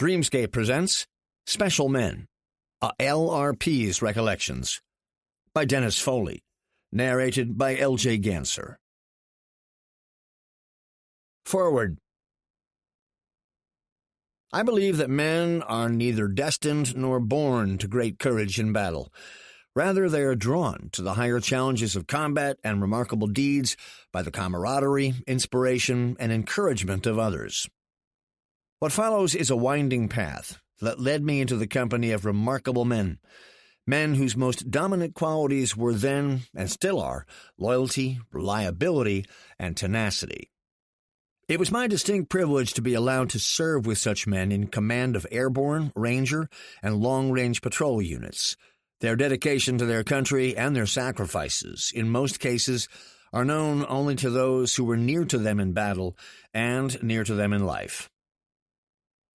Dreamscape presents Special Men, a LRP's Recollections, by Dennis Foley, narrated by L.J. Ganser. Forward. I believe that men are neither destined nor born to great courage in battle. Rather, they are drawn to the higher challenges of combat and remarkable deeds by the camaraderie, inspiration, and encouragement of others. What follows is a winding path that led me into the company of remarkable men whose most dominant qualities were then, and still are, loyalty, reliability, and tenacity. It was my distinct privilege to be allowed to serve with such men in command of airborne, ranger, and long-range patrol units. Their dedication to their country and their sacrifices, in most cases, are known only to those who were near to them in battle and near to them in life.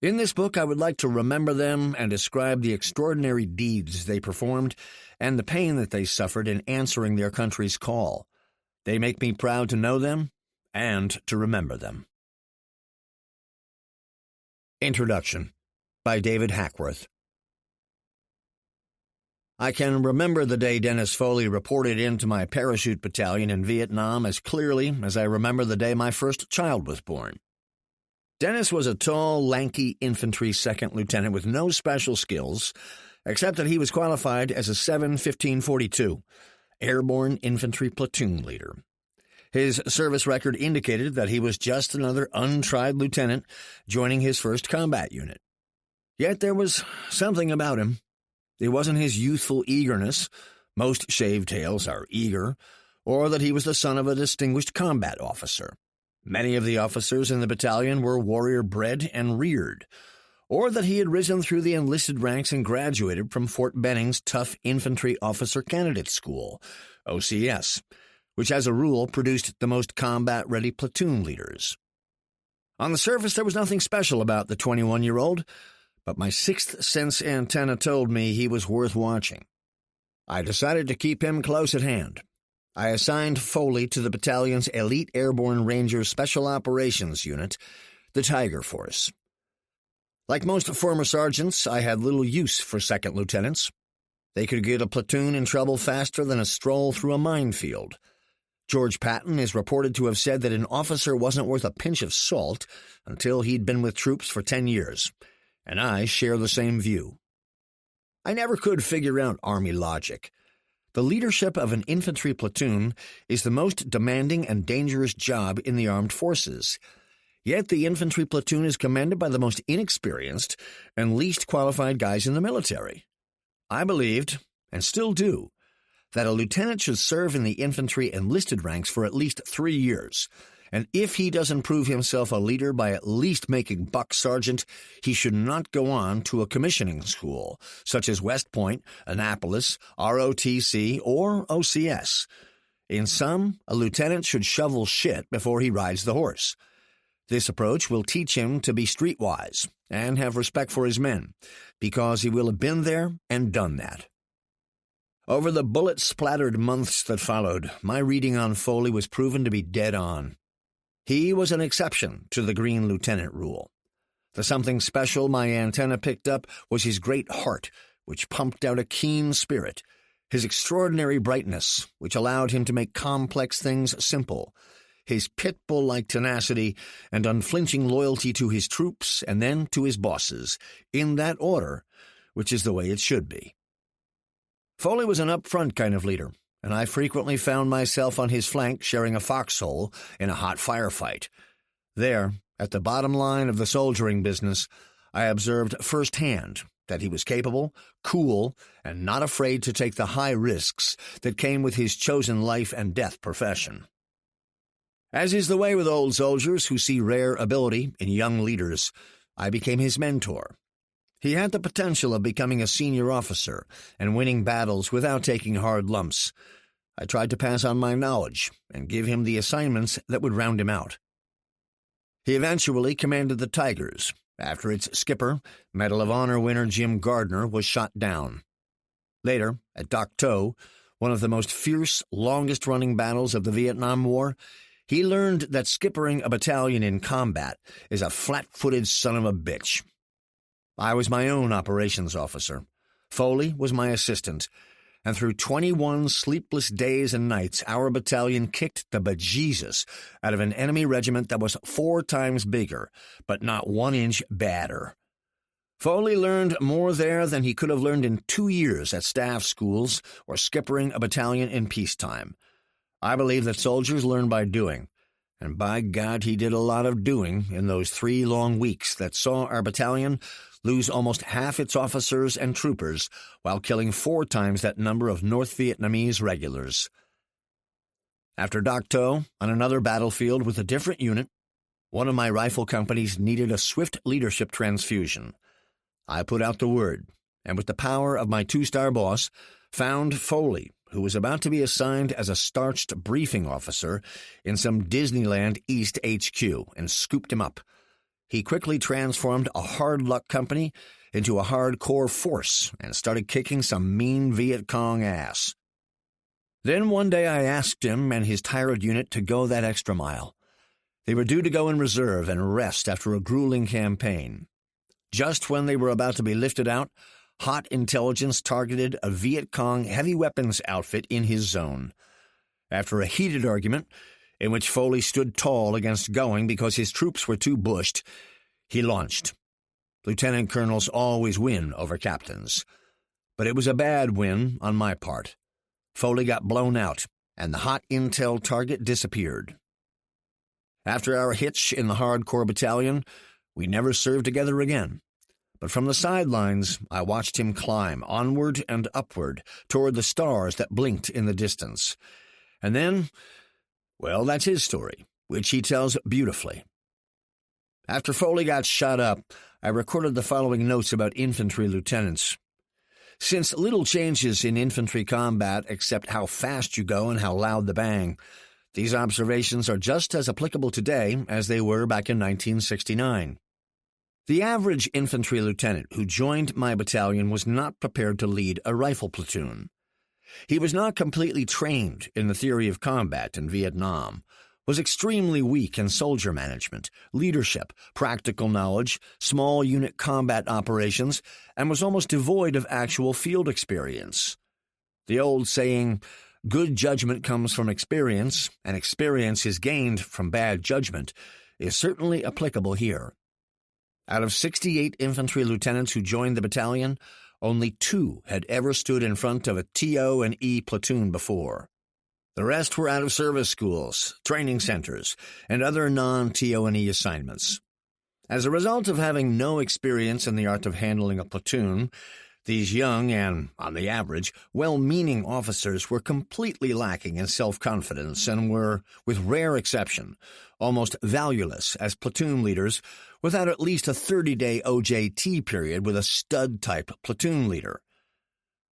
In this book, I would like to remember them and describe the extraordinary deeds they performed and the pain that they suffered in answering their country's call. They make me proud to know them and to remember them. Introduction by David Hackworth. I can remember the day Dennis Foley reported into my parachute battalion in Vietnam as clearly as I remember the day my first child was born. Dennis was a tall, lanky infantry second lieutenant with no special skills, except that he was qualified as a 7-1542, airborne infantry platoon leader. His service record indicated that he was just another untried lieutenant joining his first combat unit. Yet there was something about him. It wasn't his youthful eagerness — most shaved-tails are eager — or that he was the son of a distinguished combat officer. Many of the officers in the battalion were warrior-bred and reared, or that he had risen through the enlisted ranks and graduated from Fort Benning's Tough Infantry Officer Candidate School, OCS, which as a rule produced the most combat-ready platoon leaders. On the surface, there was nothing special about the 21-year-old, but my sixth sense antenna told me he was worth watching. I decided to keep him close at hand. I assigned Foley to the battalion's Elite Airborne Rangers Special Operations Unit, the Tiger Force. Like most former sergeants, I had little use for second lieutenants. They could get a platoon in trouble faster than a stroll through a minefield. George Patton is reported to have said that an officer wasn't worth a pinch of salt until he'd been with troops for 10 years, and I share the same view. I never could figure out Army logic. The leadership of an infantry platoon is the most demanding and dangerous job in the armed forces. Yet the infantry platoon is commanded by the most inexperienced and least qualified guys in the military. I believed, and still do, that a lieutenant should serve in the infantry enlisted ranks for at least 3 years, and if he doesn't prove himself a leader by at least making buck sergeant, he should not go on to a commissioning school, such as West Point, Annapolis, ROTC, or OCS. In sum, a lieutenant should shovel shit before he rides the horse. This approach will teach him to be streetwise and have respect for his men, because he will have been there and done that. Over the bullet-splattered months that followed, my reading on Foley was proven to be dead on. He was an exception to the Green Lieutenant rule. The something special my antenna picked up was his great heart, which pumped out a keen spirit, his extraordinary brightness, which allowed him to make complex things simple, his pit bull-like tenacity and unflinching loyalty to his troops and then to his bosses, in that order, which is the way it should be. Foley was an up-front kind of leader, and I frequently found myself on his flank sharing a foxhole in a hot firefight. There, at the bottom line of the soldiering business, I observed firsthand that he was capable, cool, and not afraid to take the high risks that came with his chosen life and death profession. As is the way with old soldiers who see rare ability in young leaders, I became his mentor. He had the potential of becoming a senior officer and winning battles without taking hard lumps. I tried to pass on my knowledge and give him the assignments that would round him out. He eventually commanded the Tigers, after its skipper, Medal of Honor winner Jim Gardner, was shot down. Later, at Dak To, one of the most fierce, longest-running battles of the Vietnam War, he learned that skippering a battalion in combat is a flat-footed son of a bitch. I was my own operations officer. Foley was my assistant, and through 21 sleepless days and nights, our battalion kicked the bejesus out of an enemy regiment that was 4 times bigger, but not 1 inch badder. Foley learned more there than he could have learned in 2 years at staff schools or skippering a battalion in peacetime. I believe that soldiers learn by doing, and by God, he did a lot of doing in those 3 long weeks that saw our battalion lose almost half its officers and troopers while killing 4 times that number of North Vietnamese regulars. After Dak To, on another battlefield with a different unit, one of my rifle companies needed a swift leadership transfusion. I put out the word, and with the power of my 2-star boss, found Foley, who was about to be assigned as a starched briefing officer in some Disneyland East HQ, and scooped him up. He quickly transformed a hard-luck company into a hardcore force and started kicking some mean Viet Cong ass. Then one day I asked him and his tired unit to go that extra mile. They were due to go in reserve and rest after a grueling campaign. Just when they were about to be lifted out, hot intelligence targeted a Viet Cong heavy weapons outfit in his zone. After a heated argument, in which Foley stood tall against going because his troops were too bushed, he launched. Lieutenant colonels always win over captains. But it was a bad win on my part. Foley got blown out, and the hot intel target disappeared. After our hitch in the hardcore battalion, we never served together again. But from the sidelines, I watched him climb onward and upward toward the stars that blinked in the distance. And then, well, that's his story, which he tells beautifully. After Foley got shot up, I recorded the following notes about infantry lieutenants. Since little changes in infantry combat except how fast you go and how loud the bang, these observations are just as applicable today as they were back in 1969. The average infantry lieutenant who joined my battalion was not prepared to lead a rifle platoon. He was not completely trained in the theory of combat in Vietnam, was extremely weak in soldier management, leadership, practical knowledge, small unit combat operations, and was almost devoid of actual field experience. The old saying, "Good judgment comes from experience, and experience is gained from bad judgment," is certainly applicable here. Out of 68 infantry lieutenants who joined the battalion, only 2 had ever stood in front of a TO&E platoon before. The rest were out of service schools, training centers, and other non-TO&E assignments. As a result of having no experience in the art of handling a platoon, these young and, on the average, well-meaning officers were completely lacking in self-confidence and were, with rare exception, almost valueless as platoon leaders without at least a 30-day OJT period with a stud-type platoon leader.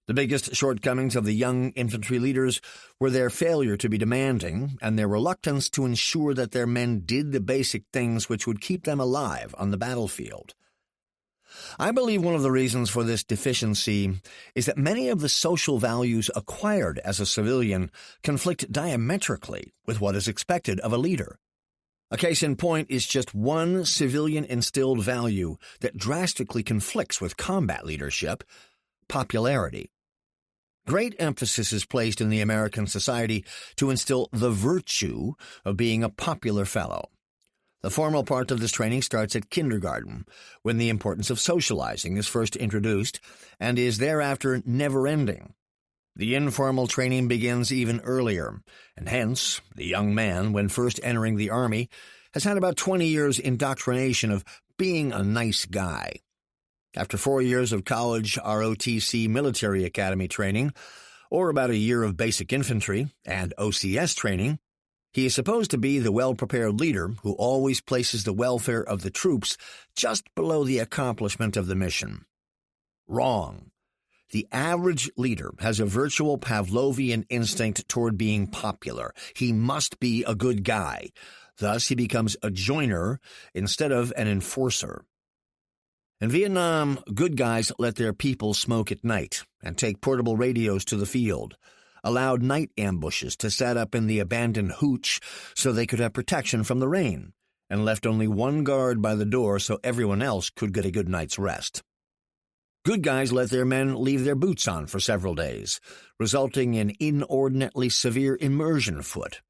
The biggest shortcomings of the young infantry leaders were their failure to be demanding and their reluctance to ensure that their men did the basic things which would keep them alive on the battlefield. I believe one of the reasons for this deficiency is that many of the social values acquired as a civilian conflict diametrically with what is expected of a leader. A case in point is just one civilian-instilled value that drastically conflicts with combat leadership: popularity. Great emphasis is placed in the American society to instill the virtue of being a popular fellow. The formal part of this training starts at kindergarten, when the importance of socializing is first introduced, and is thereafter never-ending. The informal training begins even earlier, and hence, the young man, when first entering the Army, has had about 20 years' indoctrination of being a nice guy. After 4 years of college ROTC military academy training, or about a year of basic infantry and OCS training, he is supposed to be the well-prepared leader who always places the welfare of the troops just below the accomplishment of the mission. Wrong. The average leader has a virtual Pavlovian instinct toward being popular. He must be a good guy. Thus, he becomes a joiner instead of an enforcer. In Vietnam, good guys let their people smoke at night and take portable radios to the field, allowed night ambushes to set up in the abandoned hooch so they could have protection from the rain, and left only one guard by the door so everyone else could get a good night's rest. Good guys let their men leave their boots on for several days, resulting in inordinately severe immersion foot.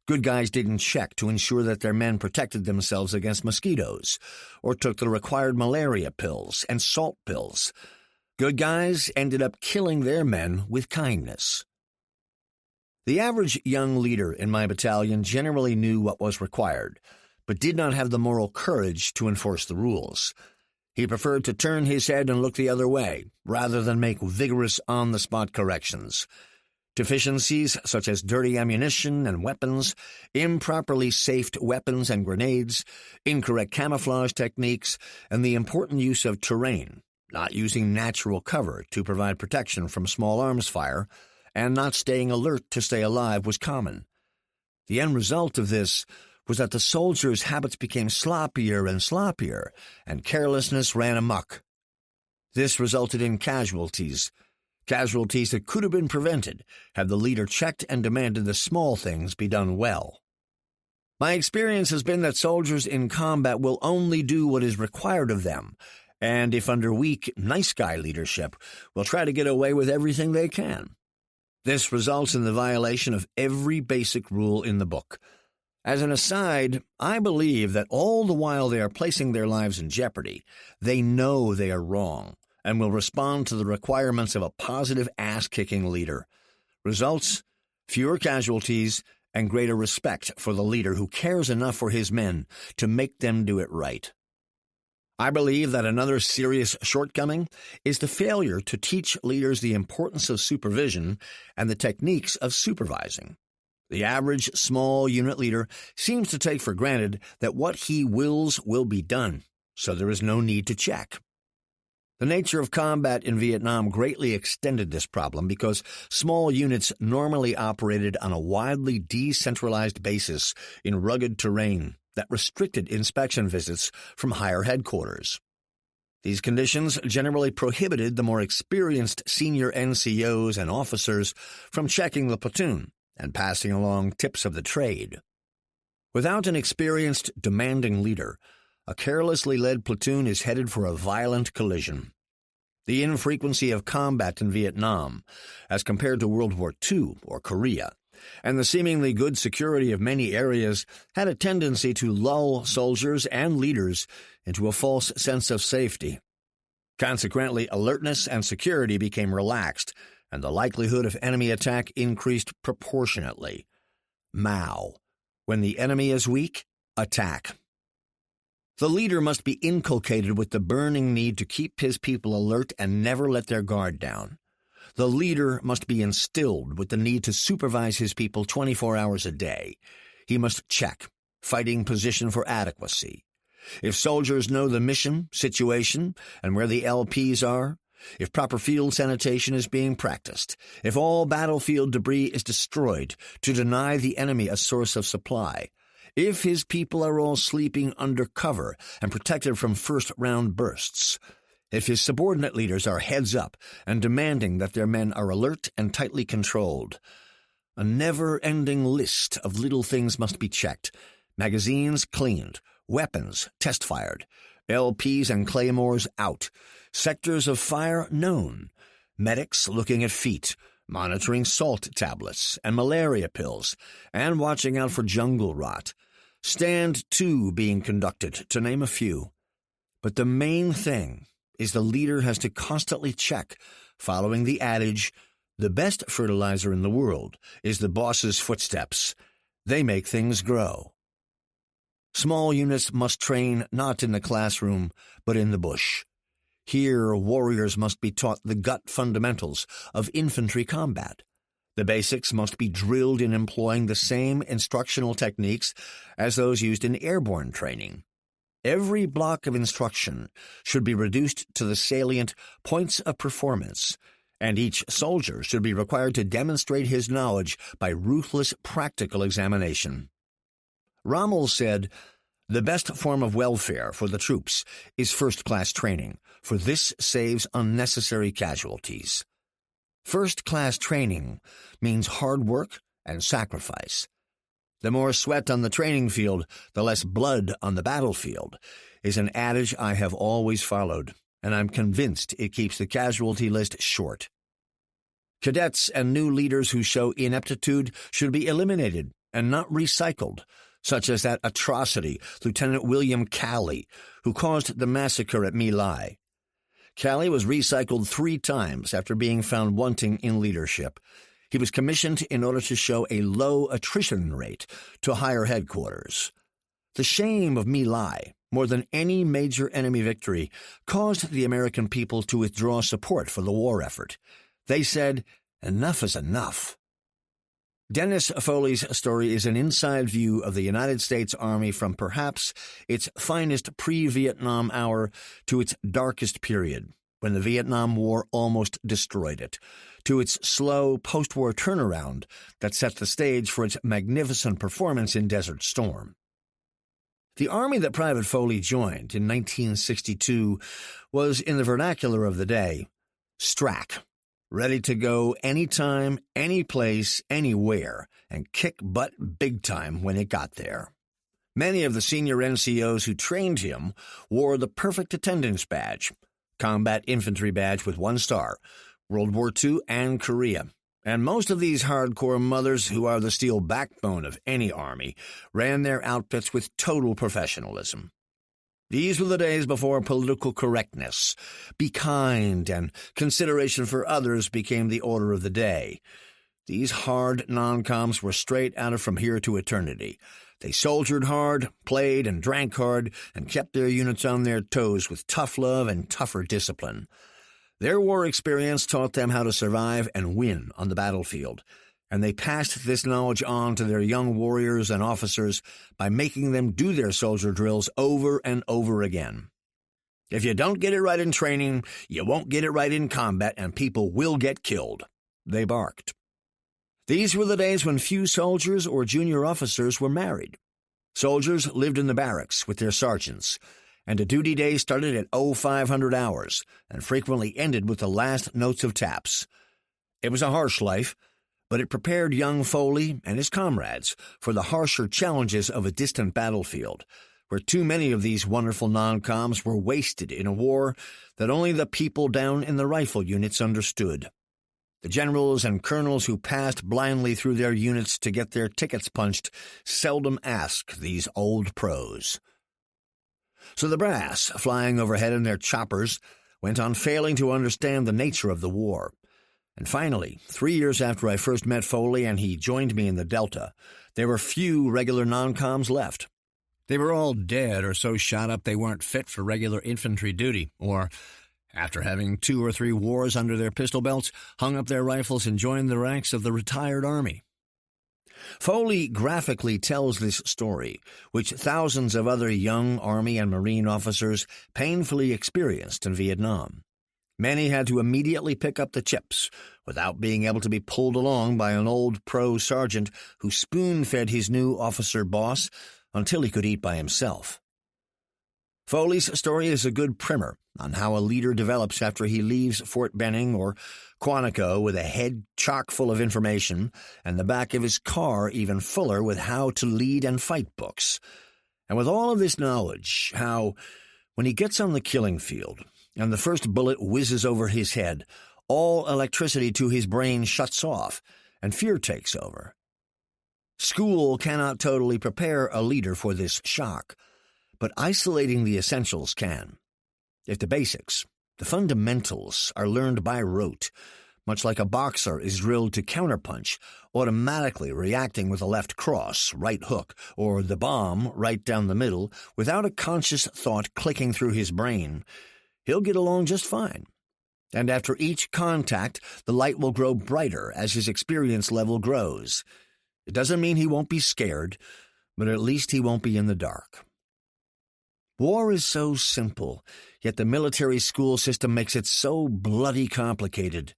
Good guys didn't check to ensure that their men protected themselves against mosquitoes, or took the required malaria pills and salt pills. Good guys ended up killing their men with kindness. The average young leader in my battalion generally knew what was required, but did not have the moral courage to enforce the rules. He preferred to turn his head and look the other way, rather than make vigorous on-the-spot corrections. Deficiencies such as dirty ammunition and weapons, improperly safed weapons and grenades, incorrect camouflage techniques, and the important use of terrain, not using natural cover to provide protection from small arms fire, and not staying alert to stay alive was common. The end result of this was that the soldiers' habits became sloppier and sloppier, and carelessness ran amok. This resulted in casualties that could have been prevented had the leader checked and demanded the small things be done well. My experience has been that soldiers in combat will only do what is required of them, and if under weak, nice guy leadership, will try to get away with everything they can. This results in the violation of every basic rule in the book. As an aside, I believe that all the while they are placing their lives in jeopardy, they know they are wrong and will respond to the requirements of a positive ass-kicking leader. Results: fewer casualties and greater respect for the leader who cares enough for his men to make them do it right. I believe that another serious shortcoming is the failure to teach leaders the importance of supervision and the techniques of supervising. The average small unit leader seems to take for granted that what he wills will be done, so there is no need to check. The nature of combat in Vietnam greatly extended this problem because small units normally operated on a widely decentralized basis in rugged terrain that restricted inspection visits from higher headquarters. These conditions generally prohibited the more experienced senior NCOs and officers from checking the platoon and passing along tips of the trade. Without an experienced, demanding leader, a carelessly led platoon is headed for a violent collision. The infrequency of combat in Vietnam, as compared to World War II or Korea, and the seemingly good security of many areas had a tendency to lull soldiers and leaders into a false sense of safety. Consequently, alertness and security became relaxed, and the likelihood of enemy attack increased proportionately. Mao: when the enemy is weak, attack. The leader must be inculcated with the burning need to keep his people alert and never let their guard down. The leader must be instilled with the need to supervise his people 24 hours a day. He must check, fighting position for adequacy. If soldiers know the mission, situation, and where the LPs are, if proper field sanitation is being practiced, if all battlefield debris is destroyed to deny the enemy a source of supply, if his people are all sleeping under cover and protected from first-round bursts, if his subordinate leaders are heads up and demanding that their men are alert and tightly controlled. A never-ending list of little things must be checked, magazines cleaned, weapons test-fired, LPs and claymores out, sectors of fire known, medics looking at feet, monitoring salt tablets and malaria pills, and watching out for jungle rot. Stand 2 being conducted, to name a few. But the main thing is the leader has to constantly check, following the adage, the best fertilizer in the world is the boss's footsteps. They make things grow. Small units must train not in the classroom, but in the bush. Here, warriors must be taught the gut fundamentals of infantry combat. The basics must be drilled in employing the same instructional techniques as those used in airborne training. Every block of instruction should be reduced to the salient points of performance, and each soldier should be required to demonstrate his knowledge by ruthless practical examination. Rommel said, "The best form of welfare for the troops is first-class training, for this saves unnecessary casualties." First-class training means hard work and sacrifice. The more sweat on the training field, the less blood on the battlefield, is an adage I have always followed, and I'm convinced it keeps the casualty list short. Cadets and new leaders who show ineptitude should be eliminated and not recycled, such as that atrocity, Lieutenant William Calley, who caused the massacre at My Lai. Calley was recycled 3 times after being found wanting in leadership. He was commissioned in order to show a low attrition rate to higher headquarters. The shame of My Lai, more than any major enemy victory, caused the American people to withdraw support for the war effort. They said, "Enough is enough." Dennis Foley's story is an inside view of the United States Army from perhaps its finest pre-Vietnam hour to its darkest period, when the Vietnam War almost destroyed it, to its slow post-war turnaround that set the stage for its magnificent performance in Desert Storm. The army that Private Foley joined in 1962 was, in the vernacular of the day, strack, ready to go anytime, any place, anywhere, and kick butt big time when it got there. Many of the senior NCOs who trained him wore the perfect attendance badge, combat infantry badge with 1 star, World War II and Korea. And most of these hardcore mothers, who are the steel backbone of any army, ran their outfits with total professionalism. These were the days before political correctness. Be kind, and consideration for others became the order of the day. These hard non-coms were straight out of From Here to Eternity. They soldiered hard, played and drank hard, and kept their units on their toes with tough love and tougher discipline. Their war experience taught them how to survive and win on the battlefield, and they passed this knowledge on to their young warriors and officers by making them do their soldier drills over and over again. If you don't get it right in training, you won't get it right in combat, and people will get killed, they barked. These were the days when few soldiers or junior officers were married. Soldiers lived in the barracks with their sergeants, and a duty day started at 0500 hours and frequently ended with the last notes of taps. It was a harsh life, but it prepared young Foley and his comrades for the harsher challenges of a distant battlefield, where too many of these wonderful non-coms were wasted in a war that only the people down in the rifle units understood. The generals and colonels who passed blindly through their units to get their tickets punched seldom asked these old pros. So the brass, flying overhead in their choppers, went on failing to understand the nature of the war. And finally, 3 years after I first met Foley and he joined me in the Delta, there were few regular non-coms left. They were all dead or so shot up they weren't fit for regular infantry duty, or, after having 2 or 3 wars under their pistol belts, hung up their rifles and joined the ranks of the retired Army. Foley graphically tells this story, which thousands of other young Army and Marine officers painfully experienced in Vietnam. Many had to immediately pick up the chips without being able to be pulled along by an old pro sergeant who spoon-fed his new officer boss until he could eat by himself. Foley's story is a good primer on how a leader develops after he leaves Fort Benning or Quantico with a head chock full of information and the back of his car even fuller with how to lead and fight books. And with all of this knowledge, how, when he gets on the killing field and the first bullet whizzes over his head, all electricity to his brain shuts off and fear takes over. School cannot totally prepare a leader for this shock, but isolating the essentials can. If the basics, the fundamentals, are learned by rote, much like a boxer is drilled to counterpunch, automatically reacting with a left cross, right hook, or the bomb right down the middle, without a conscious thought clicking through his brain, he'll get along just fine. And after each contact, the light will grow brighter as his experience level grows. It doesn't mean he won't be scared, but at least he won't be in the dark. War is so simple, yet the military school system makes it so bloody complicated.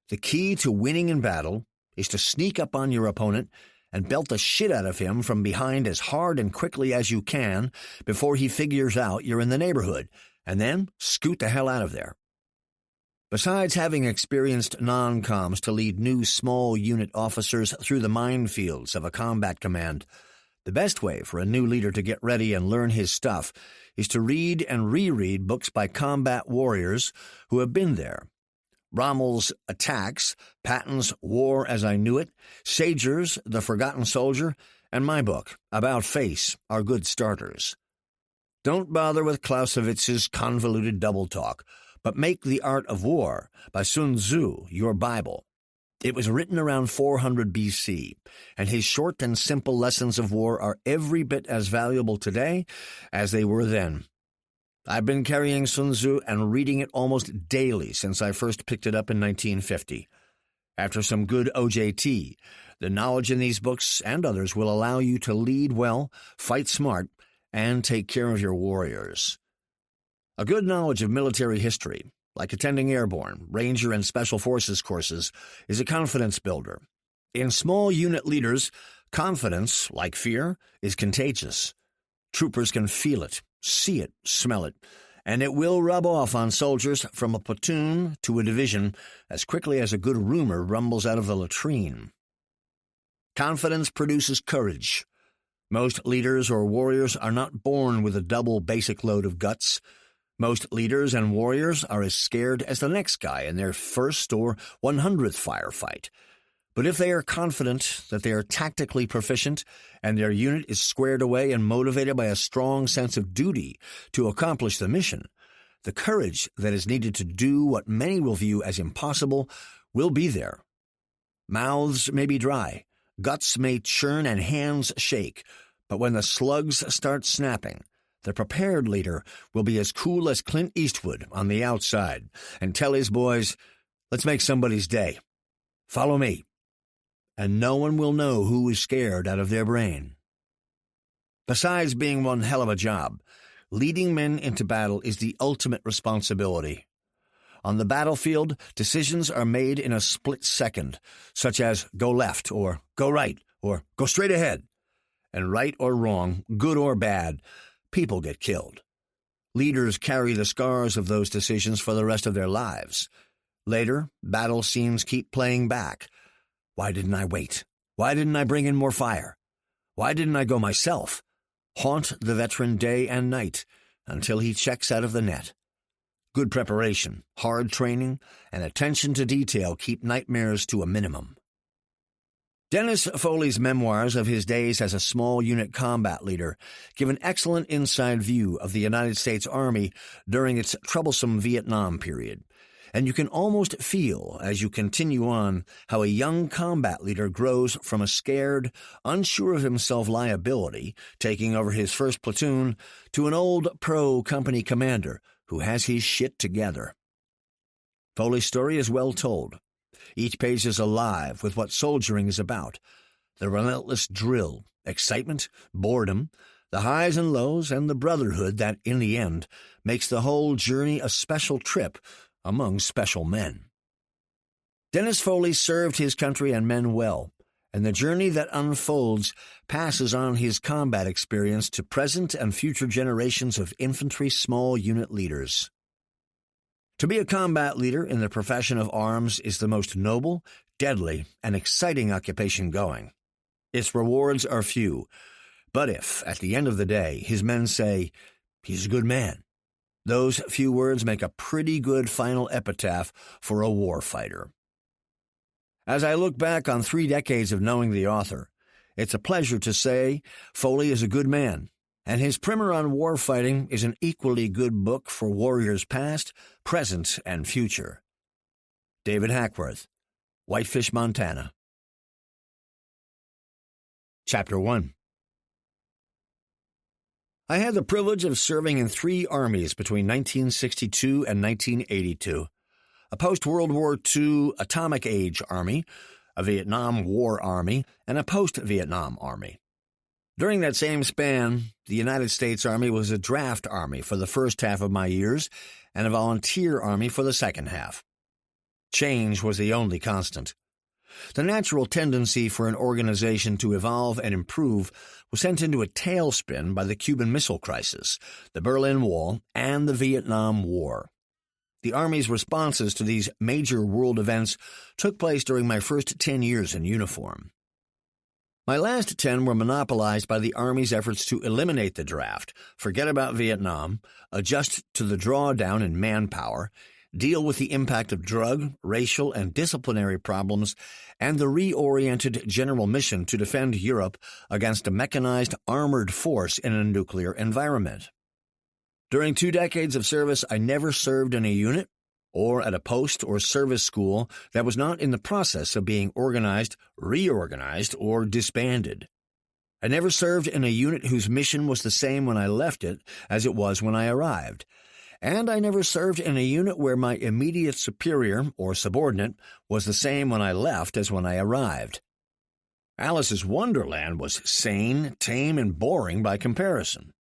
The key to winning in battle is to sneak up on your opponent and belt the shit out of him from behind as hard and quickly as you can before he figures out you're in the neighborhood, and then scoot the hell out of there. Besides having experienced non-coms to lead new small unit officers through the minefields of a combat command, the best way for a new leader to get ready and learn his stuff is to read and reread books by combat warriors who have been there. Rommel's Attacks, Patton's War as I Knew It, Sager's The Forgotten Soldier, and my book, About Face, are good starters. Don't bother with Clausewitz's convoluted double talk, but make The Art of War by Sun Tzu your Bible. It was written around 400 BC, and his short and simple lessons of war are every bit as valuable today as they were then. I've been carrying Sun Tzu and reading it almost daily since I first picked it up in 1950. After some good OJT, the knowledge in these books and others will allow you to lead well, fight smart, and take care of your warriors. A good knowledge of military history, like attending airborne, ranger, and special forces courses, is a confidence builder. In small unit leaders, confidence, like fear, is contagious. Troopers can feel it, see it, smell it, and it will rub off on soldiers from a platoon to a division as quickly as a good rumor rumbles out of the latrine. Confidence produces courage. Most leaders or warriors are not born with a double basic load of guts. Most leaders and warriors are as scared as the next guy in their first or 100th firefight. But if they are confident that they are tactically proficient and their unit is squared away and motivated by a strong sense of duty to accomplish the mission, the courage that is needed to do what many will view as impossible will be there. Mouths may be dry, guts may churn, and hands shake, but when the slugs start snapping, the prepared leader will be as cool as Clint Eastwood on the outside and tell his boys, "Let's make somebody's day. Follow me." And no one will know who is scared out of their brain. Besides being one hell of a job, leading men into battle is the ultimate responsibility. On the battlefield, decisions are made in a split second, such as go left or go right or go straight ahead. And right or wrong, good or bad, people get killed. Leaders carry the scars of those decisions for the rest of their lives. Later, battle scenes keep playing back. Why didn't I wait? Why didn't I bring in more fire? Why didn't I go myself? Haunt the veteran day and night until he checks out of the net. Good preparation, hard training, and attention to detail keep nightmares to a minimum. Dennis Foley's memoirs of his days as a small unit combat leader give an excellent inside view of the United States Army during its troublesome Vietnam period, and you can almost feel, as you continue on, how a young combat leader grows from a scared, unsure of himself liability, taking over his first platoon, to an old pro-company commander who has his shit together. Foley's story is well told. Each page is alive with what soldiering is about. The relentless drill, excitement, boredom, the highs and lows, and the brotherhood that, in the end, makes the whole journey a special trip among special men. Dennis Foley served his country and men well, and the journey that unfolds passes on his combat experience to present and future generations of infantry small unit leaders. To be a combat leader in the profession of arms is the most noble, deadly, and exciting occupation going. Its rewards are few, but if, at the end of the day, his men say, "He's a good man," those few words make a pretty good final epitaph for a warfighter. As I look back on 3 decades of knowing the author, it's a pleasure to say Foley is a good man, and his primer on warfighting is an equally good book for warriors past, present, and future. David Hackworth, Whitefish, Montana. Chapter 1. I had the privilege of serving in 3 armies between 1962 and 1982, a post-World War II Atomic Age Army, a Vietnam War Army, and a post-Vietnam Army. During that same span, the United States Army was a draft army for the first half of my years and a volunteer army for the second half. Change was the only constant. The natural tendency for an organization to evolve and improve was sent into a tailspin by the Cuban Missile Crisis, the Berlin Wall, and the Vietnam War. The Army's responses to these major world events took place during my first 10 years in uniform. My last 10 were monopolized by the Army's efforts to eliminate the draft, forget about Vietnam, adjust to the drawdown in manpower, deal with the impact of drug, racial, and disciplinary problems, and the reoriented general mission to defend Europe against a mechanized armored force in a nuclear environment. During 2 decades of service, I never served in a unit or at a post or service school that was not in the process of being organized, reorganized, or disbanded. I never served in a unit whose mission was the same when I left it as it was when I arrived, and I never served in a unit where my immediate superior or subordinate was the same when I left as when I arrived. Alice's Wonderland was sane, tame, and boring by comparison.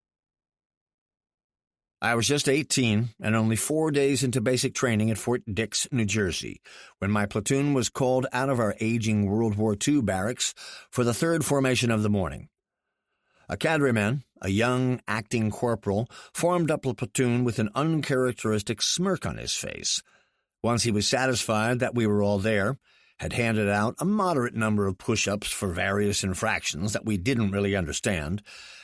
I was just 18 and only 4 days into basic training at Fort Dix, New Jersey, when my platoon was called out of our aging World War II barracks for the 3rd formation of the morning. A cadreman, a young acting corporal, formed up the platoon with an uncharacteristic smirk on his face. Once he was satisfied that we were all there, had handed out a moderate number of push-ups for various infractions that we didn't really understand,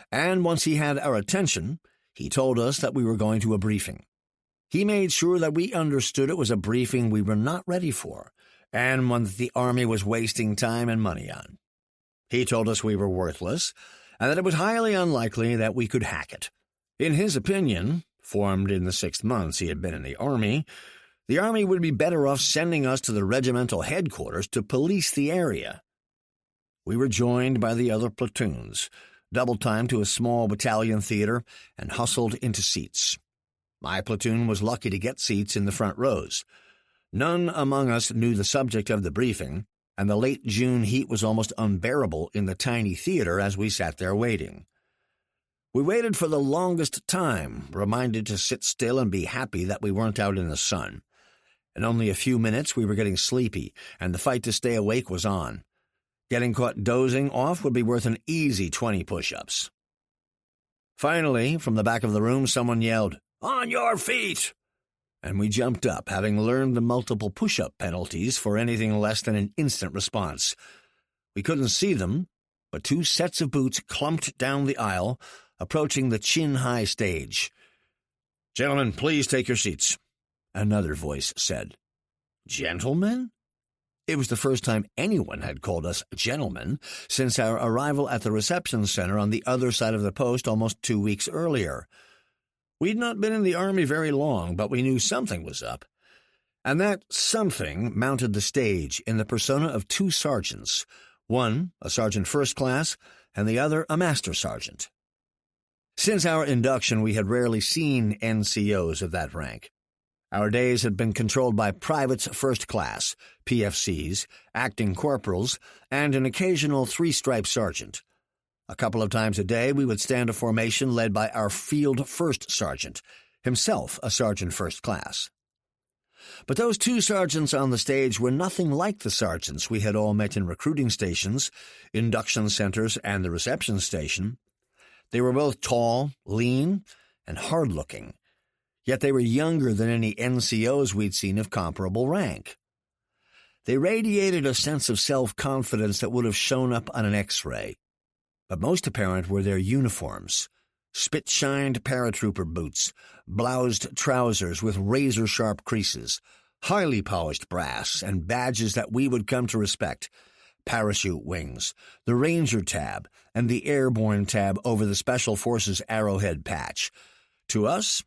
and once he had our attention, he told us that we were going to a briefing. He made sure that we understood it was a briefing we were not ready for, and one that the Army was wasting time and money on. He told us we were worthless, and that it was highly unlikely that we could hack it. In his opinion, formed in the 6 months he had been in the Army would be better off sending us to the regimental headquarters to police the area. We were joined by the other platoons, double-timed to a small battalion theater, and hustled into seats. My platoon was lucky to get seats in the front rows. None among us knew the subject of the briefing, and the late June heat was almost unbearable in the tiny theater as we sat there waiting. We waited for the longest time, reminded to sit still and be happy that we weren't out in the sun. In only a few minutes we were getting sleepy, and the fight to stay awake was on. Getting caught dozing off would be worth an easy 20 push-ups. Finally, from the back of the room, someone yelled, "On your feet!" And we jumped up, having learned the multiple push-up penalties for anything less than an instant response. We couldn't see them, but 2 sets of boots clumped down the aisle, approaching the chin-high stage. "Gentlemen, please take your seats," another voice said. "Gentlemen?" It was the first time anyone had called us gentlemen since our arrival at the reception center on the other side of the post almost 2 weeks earlier. We'd not been in the Army very long, but we knew something was up. And that something mounted the stage in the persona of 2 sergeants, one a sergeant first class and the other a master sergeant. Since our induction, we had rarely seen NCOs of that rank. Our days had been controlled by privates first class, PFCs, acting corporals, and an occasional 3-stripe sergeant. A couple of times a day we would stand a formation led by our field first sergeant, himself a sergeant first class. But those 2 sergeants on the stage were nothing like the sergeants we had all met in recruiting stations, induction centers, and the reception station. They were both tall, lean, and hard-looking. Yet they were younger than any NCOs we'd seen of comparable rank. They radiated a sense of self-confidence that would have shown up on an X-ray. But most apparent were their uniforms: spit-shined paratrooper boots, bloused trousers with razor-sharp creases, highly polished brass, and badges that we would come to respect: parachute wings, the Ranger tab, and the Airborne tab over the Special Forces arrowhead patch. To us,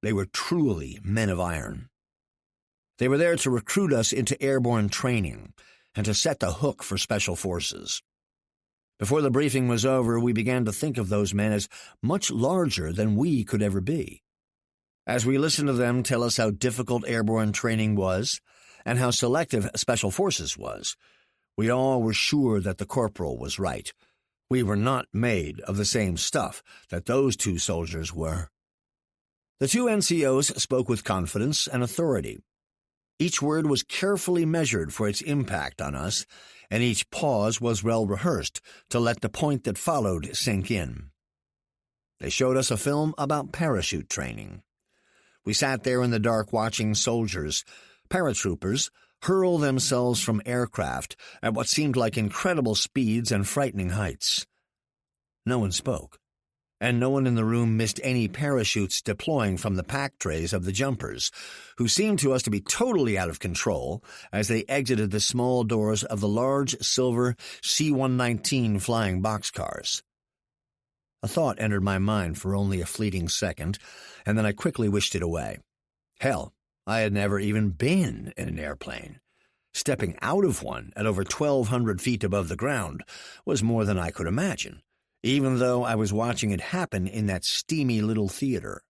they were truly men of iron. They were there to recruit us into airborne training and to set the hook for Special Forces. Before the briefing was over, we began to think of those men as much larger than we could ever be. As we listened to them tell us how difficult airborne training was and how selective Special Forces was, we all were sure that the corporal was right. We were not made of the same stuff that those 2 soldiers were. The 2 NCOs spoke with confidence and authority. Each word was carefully measured for its impact on us, and each pause was well rehearsed to let the point that followed sink in. They showed us a film about parachute training. We sat there in the dark watching soldiers, paratroopers, hurl themselves from aircraft at what seemed like incredible speeds and frightening heights. No one spoke, and no one in the room missed any parachutes deploying from the pack trays of the jumpers, who seemed to us to be totally out of control as they exited the small doors of the large silver C-119 flying boxcars. A thought entered my mind for only a fleeting second, and then I quickly wished it away. Hell, I had never even been in an airplane. Stepping out of one at over 1,200 feet above the ground was more than I could imagine, even though I was watching it happen in that steamy little theater.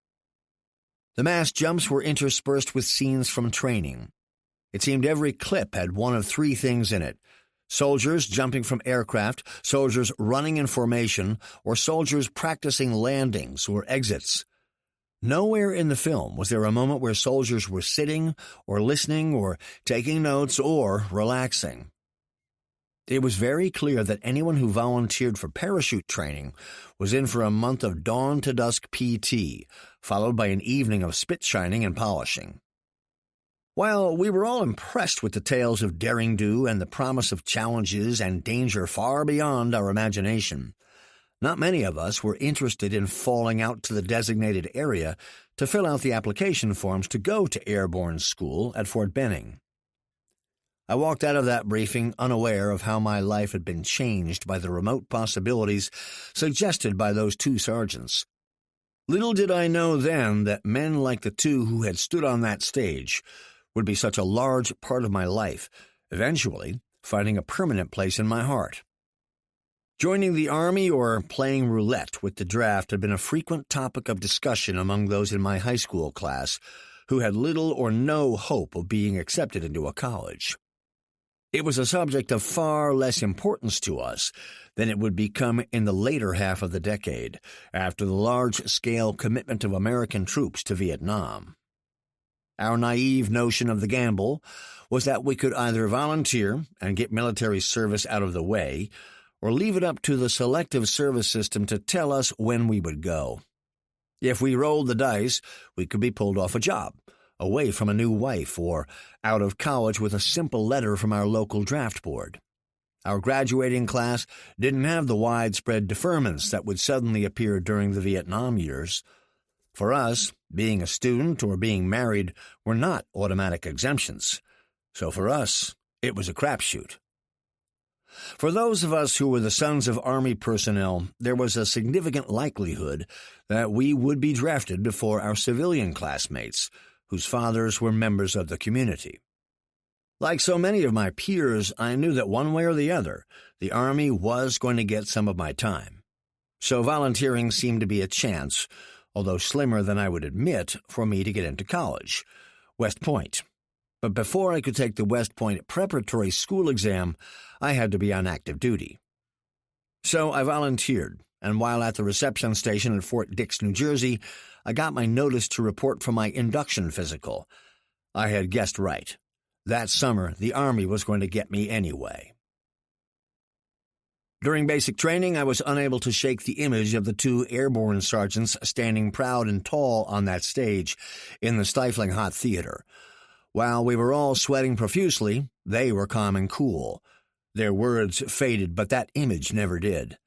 The mass jumps were interspersed with scenes from training. It seemed every clip had one of three things in it: soldiers jumping from aircraft, soldiers running in formation, or soldiers practicing landings or exits. Nowhere in the film was there a moment where soldiers were sitting or listening or taking notes or relaxing. It was very clear that anyone who volunteered for parachute training was in for a month of dawn-to-dusk PT, followed by an evening of spit-shining and polishing. While we were all impressed with the tales of derring-do and the promise of challenges and danger far beyond our imagination, not many of us were interested in falling out to the designated area to fill out the application forms to go to airborne school at Fort Benning. I walked out of that briefing unaware of how my life had been changed by the remote possibilities suggested by those two sergeants. Little did I know then that men like the two who had stood on that stage would be such a large part of my life, eventually finding a permanent place in my heart. Joining the Army or playing roulette with the draft had been a frequent topic of discussion among those in my high school class who had little or no hope of being accepted into a college. It was a subject of far less importance to us than it would become in the later half of the decade, after the large-scale commitment of American troops to Vietnam. Our naive notion of the gamble was that we could either volunteer and get military service out of the way, or leave it up to the selective service system to tell us when we would go. If we rolled the dice, we could be pulled off a job, away from a new wife, or out of college with a simple letter from our local draft board. Our graduating class didn't have the widespread deferments that would suddenly appear during the Vietnam years. For us, being a student or being married were not automatic exemptions. So for us, it was a crapshoot. For those of us who were the sons of Army personnel, there was a significant likelihood that we would be drafted before our civilian classmates, whose fathers were members of the community. Like so many of my peers, I knew that one way or the other, the Army was going to get some of my time. So volunteering seemed to be a chance, although slimmer than I would admit, for me to get into college, West Point. But before I could take the West Point preparatory school exam, I had to be on active duty. So I volunteered, and while at the reception station at Fort Dix, New Jersey, I got my notice to report for my induction physical. I had guessed right. That summer, the Army was going to get me anyway. During basic training, I was unable to shake the image of the two airborne sergeants standing proud and tall on that stage in the stifling hot theater. While we were all sweating profusely, they were calm and cool. Their words faded, but that image never did.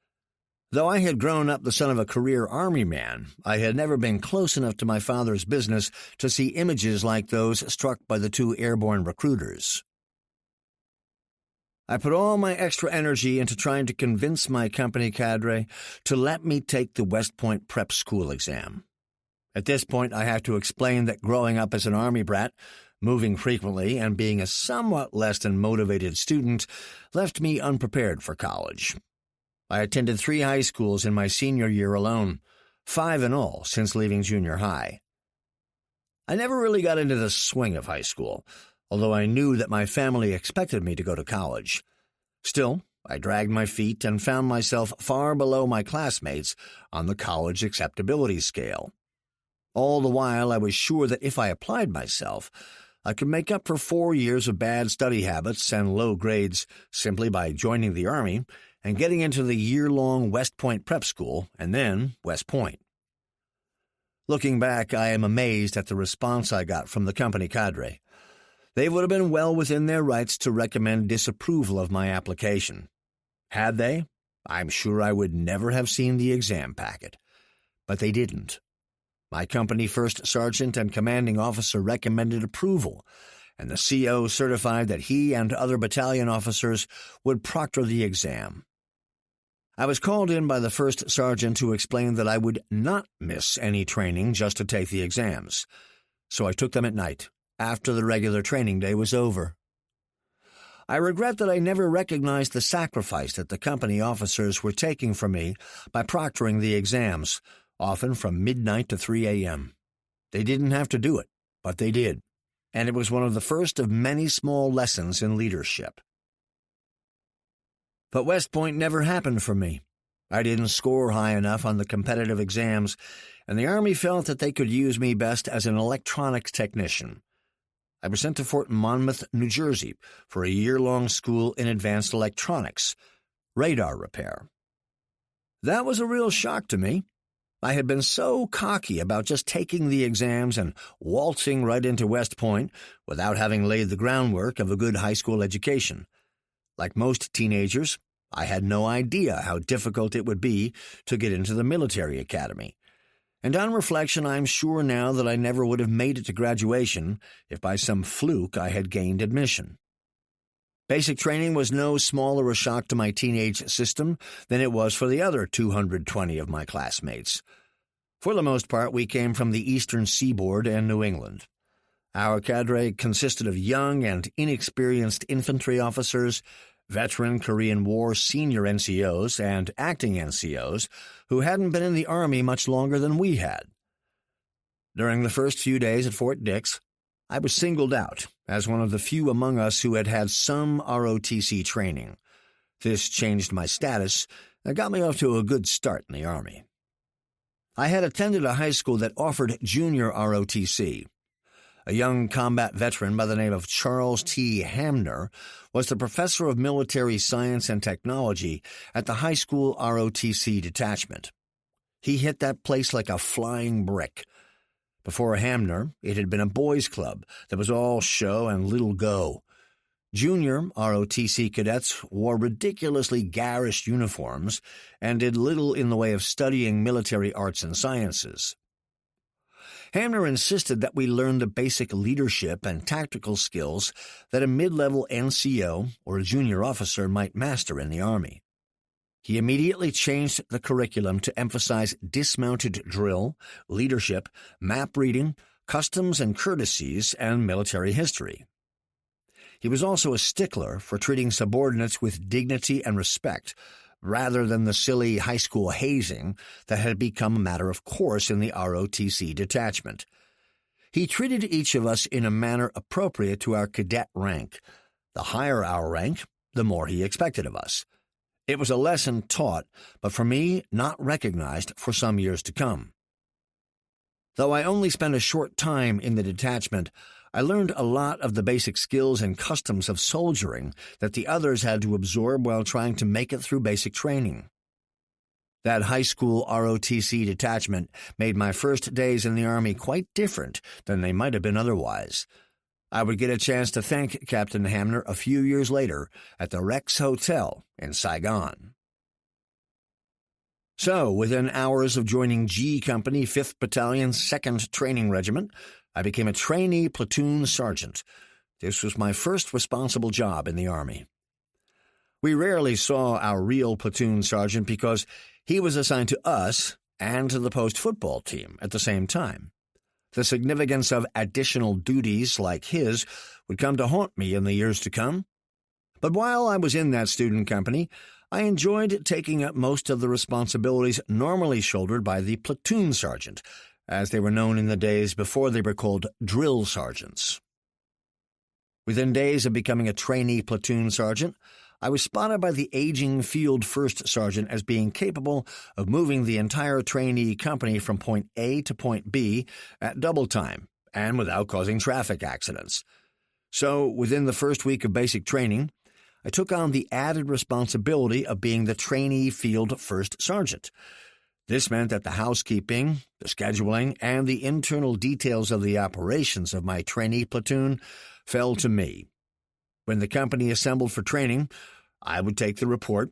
Though I had grown up the son of a career Army man, I had never been close enough to my father's business to see images like those struck by the two airborne recruiters. I put all my extra energy into trying to convince my company cadre to let me take the West Point prep school exam. At this point, I have to explain that growing up as an Army brat, moving frequently, and being a somewhat less than motivated student left me unprepared for college. I attended 3 high schools in my senior year alone, 5 in all since leaving junior high. I never really got into the swing of high school, although I knew that my family expected me to go to college. Still, I dragged my feet and found myself far below my classmates on the college acceptability scale. All the while, I was sure that if I applied myself, I could make up for 4 years of bad study habits and low grades simply by joining the Army and getting into the year-long West Point prep school and then West Point. Looking back, I am amazed at the response I got from the company cadre. They would have been well within their rights to recommend disapproval of my application. Had they, I'm sure I would never have seen the exam packet. But they didn't. My company first sergeant and commanding officer recommended approval, and the CO certified that he and other battalion officers would proctor the exam. I was called in by the first sergeant to explain that I would not miss any training just to take the exams, so I took them at night, after the regular training day was over. I regret that I never recognized the sacrifice that the company officers were taking from me by proctoring the exams, often from midnight to 3 a.m. They didn't have to do it, but they did, and it was one of the first of many small lessons in leadership. But West Point never happened for me. I didn't score high enough on the competitive exams, and the Army felt that they could use me best as an electronics technician. I was sent to Fort Monmouth, New Jersey, for a year-long school in advanced electronics, radar repair. That was a real shock to me. I had been so cocky about just taking the exams and waltzing right into West Point without having laid the groundwork of a good high school education. Like most teenagers, I had no idea how difficult it would be to get into the military academy. And on reflection, I'm sure now that I never would have made it to graduation if by some fluke I had gained admission. Basic training was no smaller a shock to my teenage system than it was for the other 220 of my classmates. For the most part, we came from the eastern seaboard and New England. Our cadre consisted of young and inexperienced infantry officers, veteran Korean War senior NCOs, and acting NCOs who hadn't been in the Army much longer than we had. During the first few days at Fort Dix, I was singled out as one of the few among us who had had some ROTC training. This changed my status and got me off to a good start in the Army. I had attended a high school that offered junior ROTC. A young combat veteran by the name of Charles T. Hamner was the professor of military science and technology at the high school ROTC detachment. He hit that place like a flying brick. Before Hamner, it had been a boys' club that was all show and little go. Junior ROTC cadets wore ridiculously garish uniforms and did little in the way of studying military arts and sciences. Hamner insisted that we learn the basic leadership and tactical skills that a mid-level NCO or a junior officer might master in the Army. He immediately changed the curriculum to emphasize dismounted drill, leadership, map reading, customs and courtesies, and military history. He was also a stickler for treating subordinates with dignity and respect, rather than the silly high school hazing that had become a matter of course in the ROTC detachment. He treated each of us in a manner appropriate to our cadet rank. The higher our rank, the more he expected of us. It was a lesson taught, but for me, not recognized for some years to come. Though I only spent a short time in the detachment, I learned a lot of the basic skills and customs of soldiering that the others had to absorb while trying to make it through basic training. That high school ROTC detachment made my first days in the Army quite different than they might have been otherwise. I would get a chance to thank Captain Hamner a few years later at the Rex Hotel in Saigon. So, within hours of joining G Company, 5th Battalion, 2nd Training Regiment, I became a trainee platoon sergeant. This was my first responsible job in the Army. We rarely saw our real platoon sergeant because he was assigned to us and to the post football team at the same time. The significance of additional duties like his would come to haunt me in the years to come. But while I was in that student company, I enjoyed taking up most of the responsibilities normally shouldered by the platoon sergeant, as they were known in the days before they were called drill sergeants. Within days of becoming a trainee platoon sergeant, I was spotted by the aging field first sergeant as being capable of moving the entire trainee company from point A to point B at double time and without causing traffic accidents. So, within the first week of basic training, I took on the added responsibility of being the trainee field first sergeant. This meant that the housekeeping, the scheduling, and the internal details of the operations of my trainee platoon fell to me. When the company assembled for training, I would take the report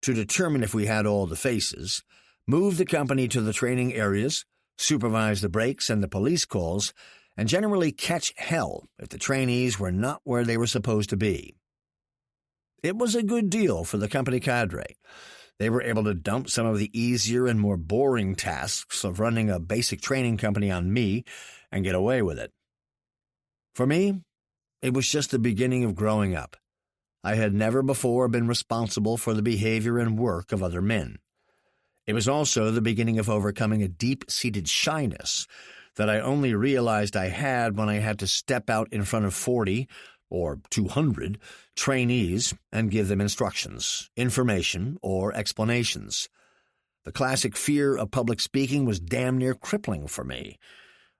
to determine if we had all the faces, move the company to the training areas, supervise the breaks and the police calls, and generally catch hell if the trainees were not where they were supposed to be. It was a good deal for the company cadre. They were able to dump some of the easier and more boring tasks of running a basic training company on me and get away with it. For me, it was just the beginning of growing up. I had never before been responsible for the behavior and work of other men. It was also the beginning of overcoming a deep-seated shyness that I only realized I had when I had to step out in front of 40 or 200 trainees and give them instructions, information, or explanations. The classic fear of public speaking was damn near crippling for me.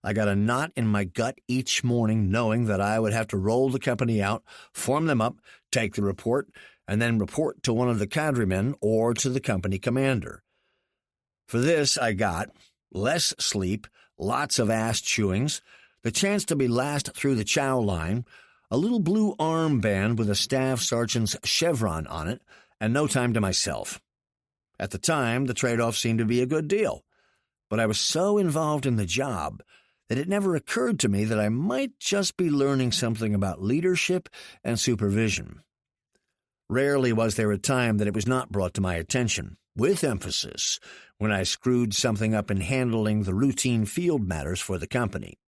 I got a knot in my gut each morning knowing that I would have to roll the company out, form them up, take the report, and then report to one of the cadremen or to the company commander. For this, I got less sleep, lots of ass chewings, the chance to be last through the chow line, a little blue armband with a staff sergeant's chevron on it, and no time to myself. At the time, the trade-off seemed to be a good deal, but I was so involved in the job that it never occurred to me that I might just be learning something about leadership and supervision. Rarely was there a time that it was not brought to my attention, with emphasis, when I screwed something up in handling the routine field matters for the company.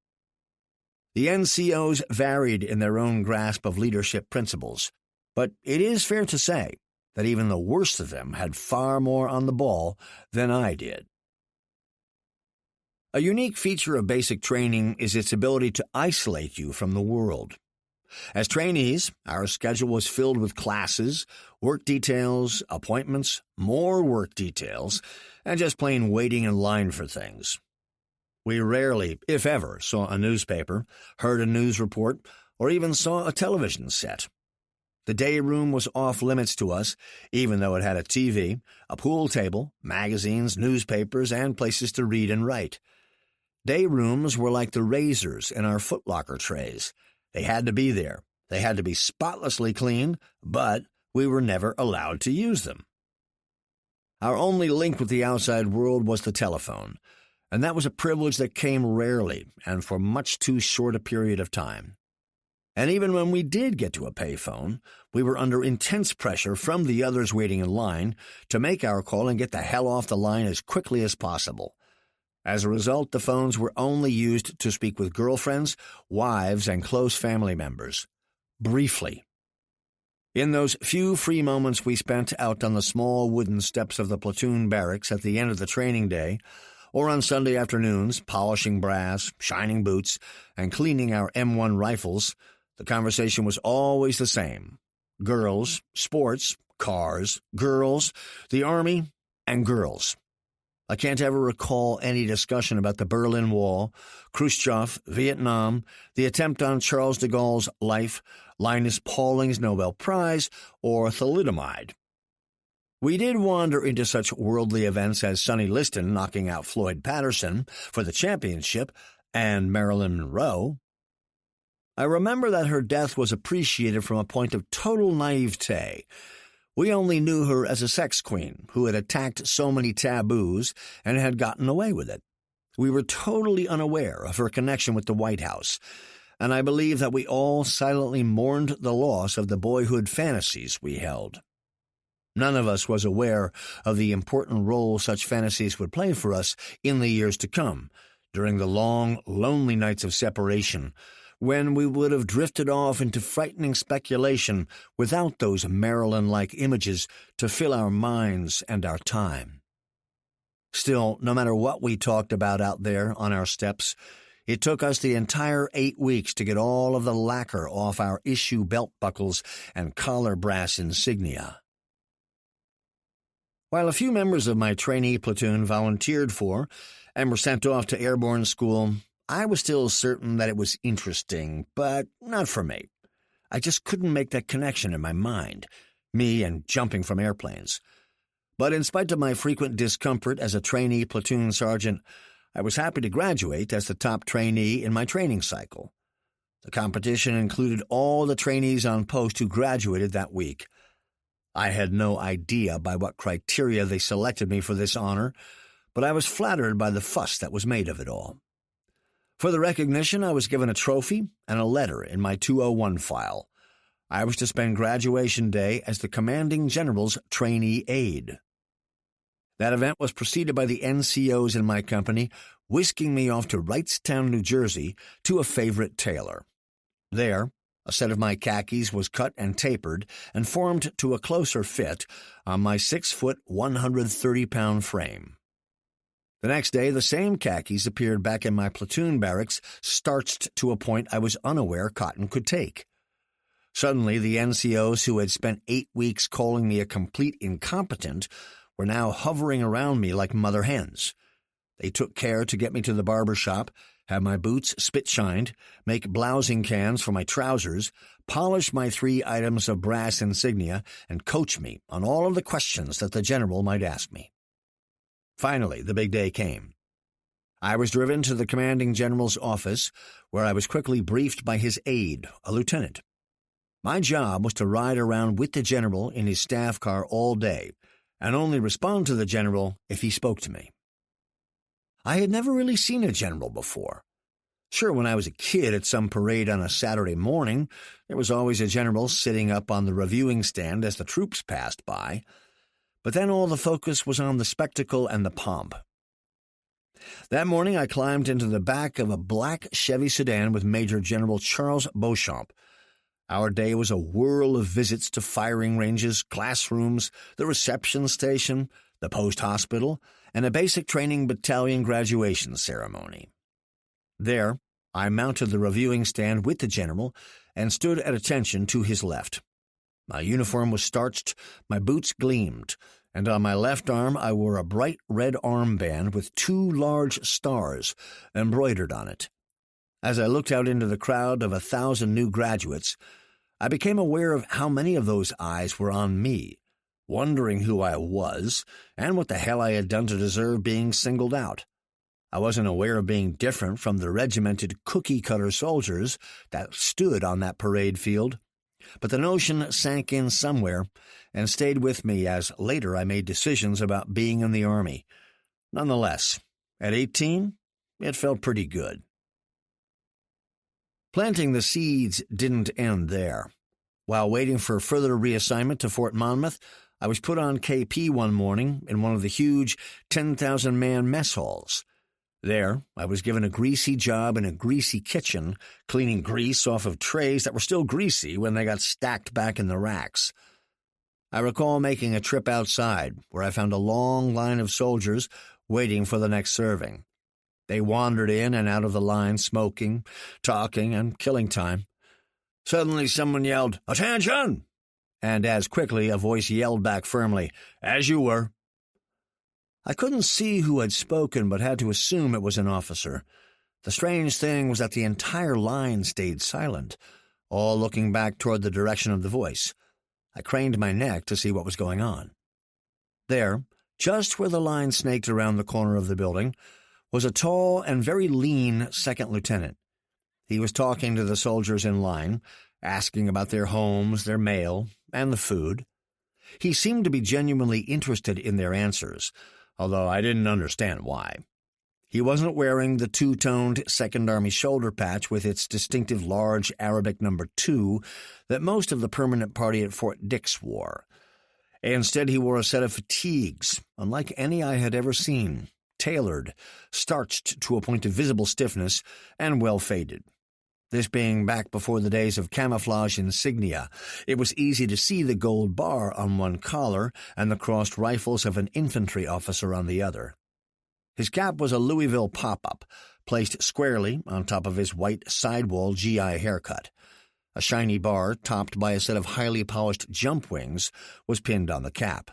The NCOs varied in their own grasp of leadership principles, but it is fair to say that even the worst of them had far more on the ball than I did. A unique feature of basic training is its ability to isolate you from the world. As trainees, our schedule was filled with classes, work details, appointments, more work details, and just plain waiting in line for things. We rarely, if ever, saw a newspaper, heard a news report, or even saw a television set. The day room was off limits to us, even though it had a TV, a pool table, magazines, newspapers, and places to read and write. Day rooms were like the razors in our footlocker trays. They had to be there. They had to be spotlessly clean, but we were never allowed to use them. Our only link with the outside world was the telephone, and that was a privilege that came rarely and for much too short a period of time. And even when we did get to a payphone, we were under intense pressure from the others waiting in line to make our call and get the hell off the line as quickly as possible. As a result, the phones were only used to speak with girlfriends, wives, and close family members. Briefly. In those few free moments we spent out on the small wooden steps of the platoon barracks at the end of the training day, or on Sunday afternoons, polishing brass, shining boots, and cleaning our M1 rifles, the conversation was always the same. Girls, sports, cars, girls, the Army, and girls. I can't ever recall any discussion about the Berlin Wall, Khrushchev, Vietnam, the attempt on Charles de Gaulle's life, Linus Pauling's Nobel Prize, or thalidomide. We did wander into such worldly events as Sonny Liston knocking out Floyd Patterson for the championship and Marilyn Monroe. I remember that her death was appreciated from a point of total naivete. We only knew her as a sex queen who had attacked so many taboos and had gotten away with it. We were totally unaware of her connection with the White House, and I believe that we all silently mourned the loss of the boyhood fantasies we held. None of us was aware of the important role such fantasies would play for us in the years to come, during the long, lonely nights of separation, when we would have drifted off into frightening speculation without those Marilyn-like images to fill our minds and our time. Still, no matter what we talked about out there on our steps, it took us the entire 8 weeks to get all of the lacquer off our issue belt buckles and collar brass insignia. While a few members of my trainee platoon volunteered for and were sent off to airborne school, I was still certain that it was interesting, but not for me. I just couldn't make that connection in my mind, me and jumping from airplanes. But in spite of my frequent discomfort as a trainee platoon sergeant, I was happy to graduate as the top trainee in my training cycle. The competition included all the trainees on post who graduated that week. I had no idea by what criteria they selected me for this honor, but I was flattered by the fuss that was made of it all. For the recognition, I was given a trophy and a letter in my 201 file. I was to spend graduation day as the commanding general's trainee aide. That event was preceded by the NCOs in my company whisking me off to Wrightstown, New Jersey, to a favorite tailor. There, a set of my khakis was cut and tapered and formed to a closer fit on my 6-foot, 130-pound frame. The next day, the same khakis appeared back in my platoon barracks, starched to a point I was unaware cotton could take. Suddenly, the NCOs who had spent 8 weeks calling me a complete incompetent were now hovering around me like mother hens. They took care to get me to the barber shop, have my boots spit-shined, make blousing cans for my trousers, polish my 3 items of brass insignia, and coach me on all of the questions that the general might ask me. Finally, the big day came. I was driven to the commanding general's office, where I was quickly briefed by his aide, a lieutenant. My job was to ride around with the general in his staff car all day, and only respond to the general if he spoke to me. I had never really seen a general before. Sure, when I was a kid at some parade on a Saturday morning, there was always a general sitting up on the reviewing stand as the troops passed by, but then all the focus was on the spectacle and the pomp. That morning I climbed into the back of a black Chevy sedan with Major General Charles Beauchamp. Our day was a whirl of visits to firing ranges, classrooms, the reception station, the post hospital, and a basic training battalion graduation ceremony. There, I mounted the reviewing stand with the general and stood at attention to his left. My uniform was starched, my boots gleamed, and on my left arm I wore a bright red armband with 2 large stars embroidered on it. As I looked out into the crowd of 1,000 new graduates, I became aware of how many of those eyes were on me, wondering who I was and what the hell I had done to deserve being singled out. I wasn't aware of being different from the regimented cookie-cutter soldiers that stood on that parade field, but the notion sank in somewhere and stayed with me as later I made decisions about being in the Army. Nonetheless, at 18, it felt pretty good. Planting the seeds didn't end there. While waiting for further reassignment to Fort Monmouth, I was put on KP one morning in one of the huge 10,000-man mess halls. There, I was given a greasy job in a greasy kitchen, cleaning grease off of trays that were still greasy when they got stacked back in the racks. I recall making a trip outside, where I found a long line of soldiers waiting for the next serving. They wandered in and out of the line, smoking, talking, and killing time. Suddenly someone yelled, "Attention!" And as quickly a voice yelled back firmly, "As you were." I couldn't see who had spoken, but had to assume it was an officer. The strange thing was that the entire line stayed silent, all looking back toward the direction of the voice. I craned my neck to see what was going on. There, just where the line snaked around the corner of the building, was a tall and very lean second lieutenant. He was talking to the soldiers in line, asking about their homes, their mail, and the food. He seemed to be genuinely interested in their answers, although I didn't understand why. He wasn't wearing the 2-toned Second Army shoulder patch with its distinctive large Arabic number 2 that most of the permanent party at Fort Dix wore. Instead, he wore a set of fatigues, unlike any I had ever seen, tailored, starched to a point of visible stiffness, and well-faded. This being back before the days of camouflage insignia, it was easy to see the gold bar on one collar and the crossed rifles of an infantry officer on the other. His cap was a Louisville pop-up, placed squarely on top of his white sidewall GI haircut. A shiny bar, topped by a set of highly polished jump wings, was pinned on the cap.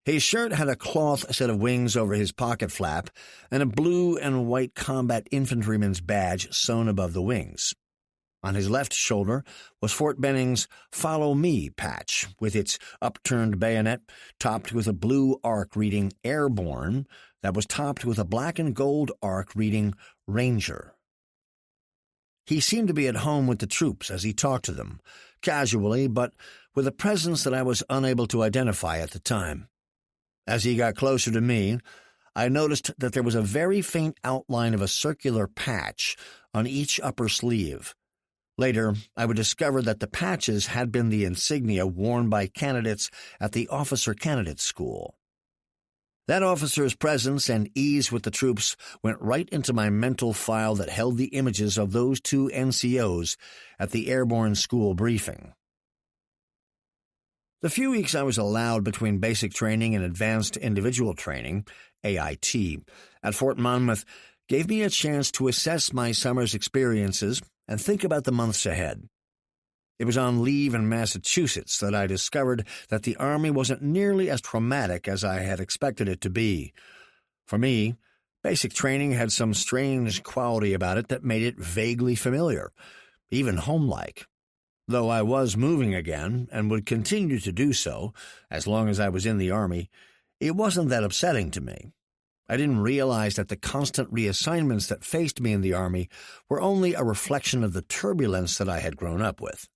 His shirt had a cloth set of wings over his pocket flap and a blue and white combat infantryman's badge sewn above the wings. On his left shoulder was Fort Benning's "Follow Me" patch, with its upturned bayonet topped with a blue arc reading "Airborne" that was topped with a black and gold arc reading "Ranger." He seemed to be at home with the troops as he talked to them, casually but with a presence that I was unable to identify at the time. As he got closer to me, I noticed that there was a very faint outline of a circular patch on each upper sleeve. Later, I would discover that the patches had been the insignia worn by candidates at the Officer Candidate School. That officer's presence and ease with the troops went right into my mental file that held the images of those two NCOs at the Airborne School briefing. The few weeks I was allowed between basic training and advanced individual training, AIT, at Fort Monmouth gave me a chance to assess my summer's experiences and think about the months ahead. It was on leave in Massachusetts that I discovered that the Army wasn't nearly as traumatic as I had expected it to be. For me, basic training had some strange quality about it that made it vaguely familiar, even homelike. Though I was moving again and would continue to do so as long as I was in the Army, it wasn't that upsetting to me. I didn't realize that the constant reassignments that faced me in the Army were only a reflection of the turbulence that I had grown up with.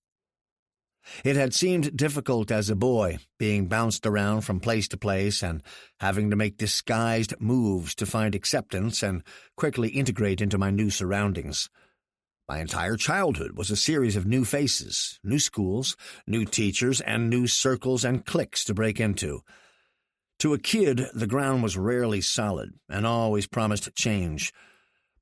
It had seemed difficult as a boy, being bounced around from place to place and having to make disguised moves to find acceptance and quickly integrate into my new surroundings. My entire childhood was a series of new faces, new schools, new teachers, and new circles and cliques to break into. To a kid, the ground was rarely solid and always promised change.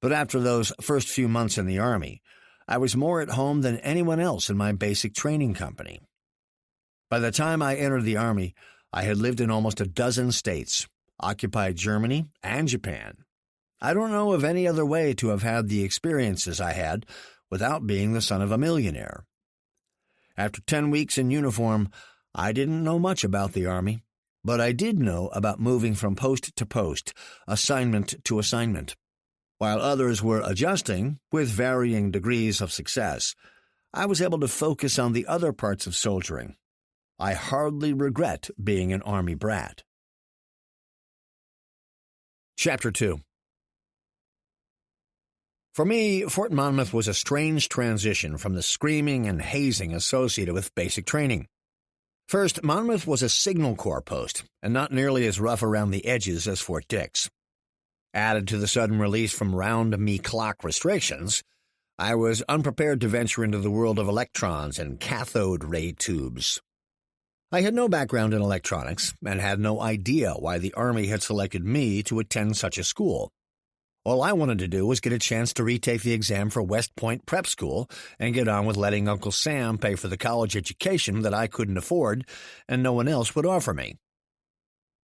But after those first few months in the Army, I was more at home than anyone else in my basic training company. By the time I entered the Army, I had lived in almost a dozen states, occupied Germany and Japan. I don't know of any other way to have had the experiences I had without being the son of a millionaire. After 10 weeks in uniform, I didn't know much about the Army, but I did know about moving from post to post, assignment to assignment. While others were adjusting, with varying degrees of success, I was able to focus on the other parts of soldiering. I hardly regret being an Army brat. Chapter 2. For me, Fort Monmouth was a strange transition from the screaming and hazing associated with basic training. First, Monmouth was a Signal Corps post, and not nearly as rough around the edges as Fort Dix. Added to the sudden release from round-me-clock restrictions, I was unprepared to venture into the world of electrons and cathode ray tubes. I had no background in electronics, and had no idea why the Army had selected me to attend such a school. All I wanted to do was get a chance to retake the exam for West Point Prep School and get on with letting Uncle Sam pay for the college education that I couldn't afford and no one else would offer me.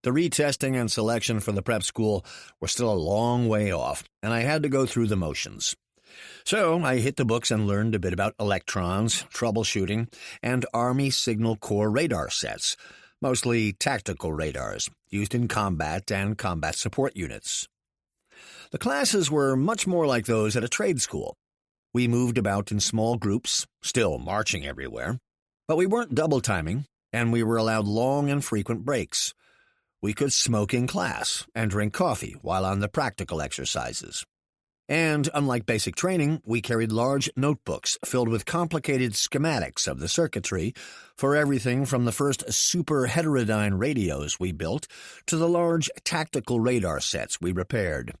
The retesting and selection for the prep school were still a long way off, and I had to go through the motions. So I hit the books and learned a bit about electrons, troubleshooting, and Army Signal Corps radar sets, mostly tactical radars, used in combat and combat support units. The classes were much more like those at a trade school. We moved about in small groups, still marching everywhere, but we weren't double-timing, and we were allowed long and frequent breaks. We could smoke in class and drink coffee while on the practical exercises. And, unlike basic training, we carried large notebooks filled with complicated schematics of the circuitry for everything from the first super heterodyne radios we built to the large tactical radar sets we repaired.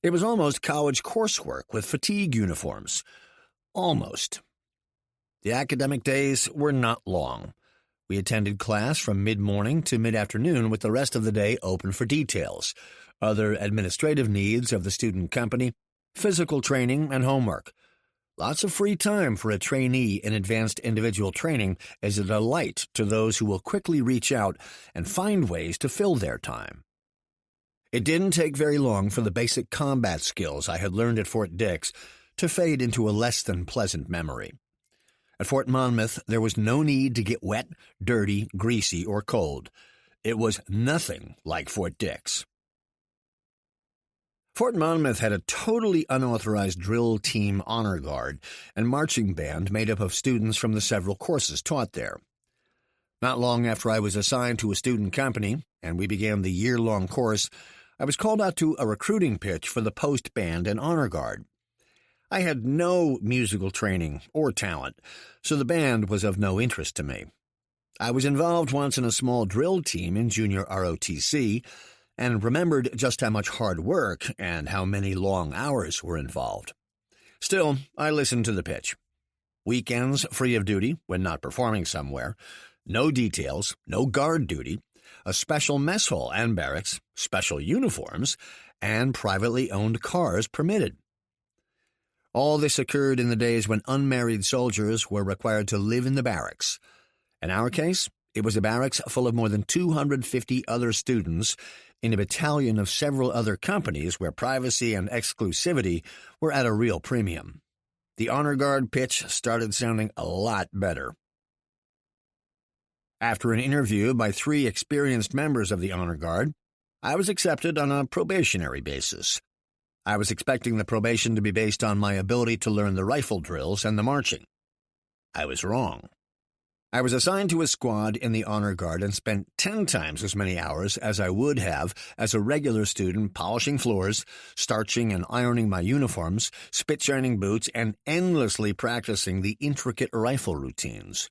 It was almost college coursework with fatigue uniforms. Almost. The academic days were not long. We attended class from mid-morning to mid-afternoon with the rest of the day open for details, other administrative needs of the student company, physical training, and homework. Lots of free time for a trainee in advanced individual training is a delight to those who will quickly reach out and find ways to fill their time. It didn't take very long for the basic combat skills I had learned at Fort Dix to fade into a less than pleasant memory. At Fort Monmouth, there was no need to get wet, dirty, greasy, or cold. It was nothing like Fort Dix. Fort Monmouth had a totally unauthorized drill team honor guard and marching band made up of students from the several courses taught there. Not long after I was assigned to a student company, and we began the year-long course, I was called out to a recruiting pitch for the post band and honor guard. I had no musical training or talent, so the band was of no interest to me. I was involved once in a small drill team in junior ROTC and remembered just how much hard work and how many long hours were involved. Still, I listened to the pitch. Weekends free of duty when not performing somewhere, no details, no guard duty, a special mess hall and barracks, special uniforms, and privately owned cars permitted. All this occurred in the days when unmarried soldiers were required to live in the barracks. In our case, it was a barracks full of more than 250 other students in a battalion of several other companies where privacy and exclusivity were at a real premium. The honor guard pitch started sounding a lot better. After an interview by 3 experienced members of the honor guard, I was accepted on a probationary basis. I was expecting the probation to be based on my ability to learn the rifle drills and the marching. I was wrong. I was assigned to a squad in the honor guard and spent 10 times as many hours as I would have as a regular student polishing floors, starching and ironing my uniforms, spit-shining boots, and endlessly practicing the intricate rifle routines.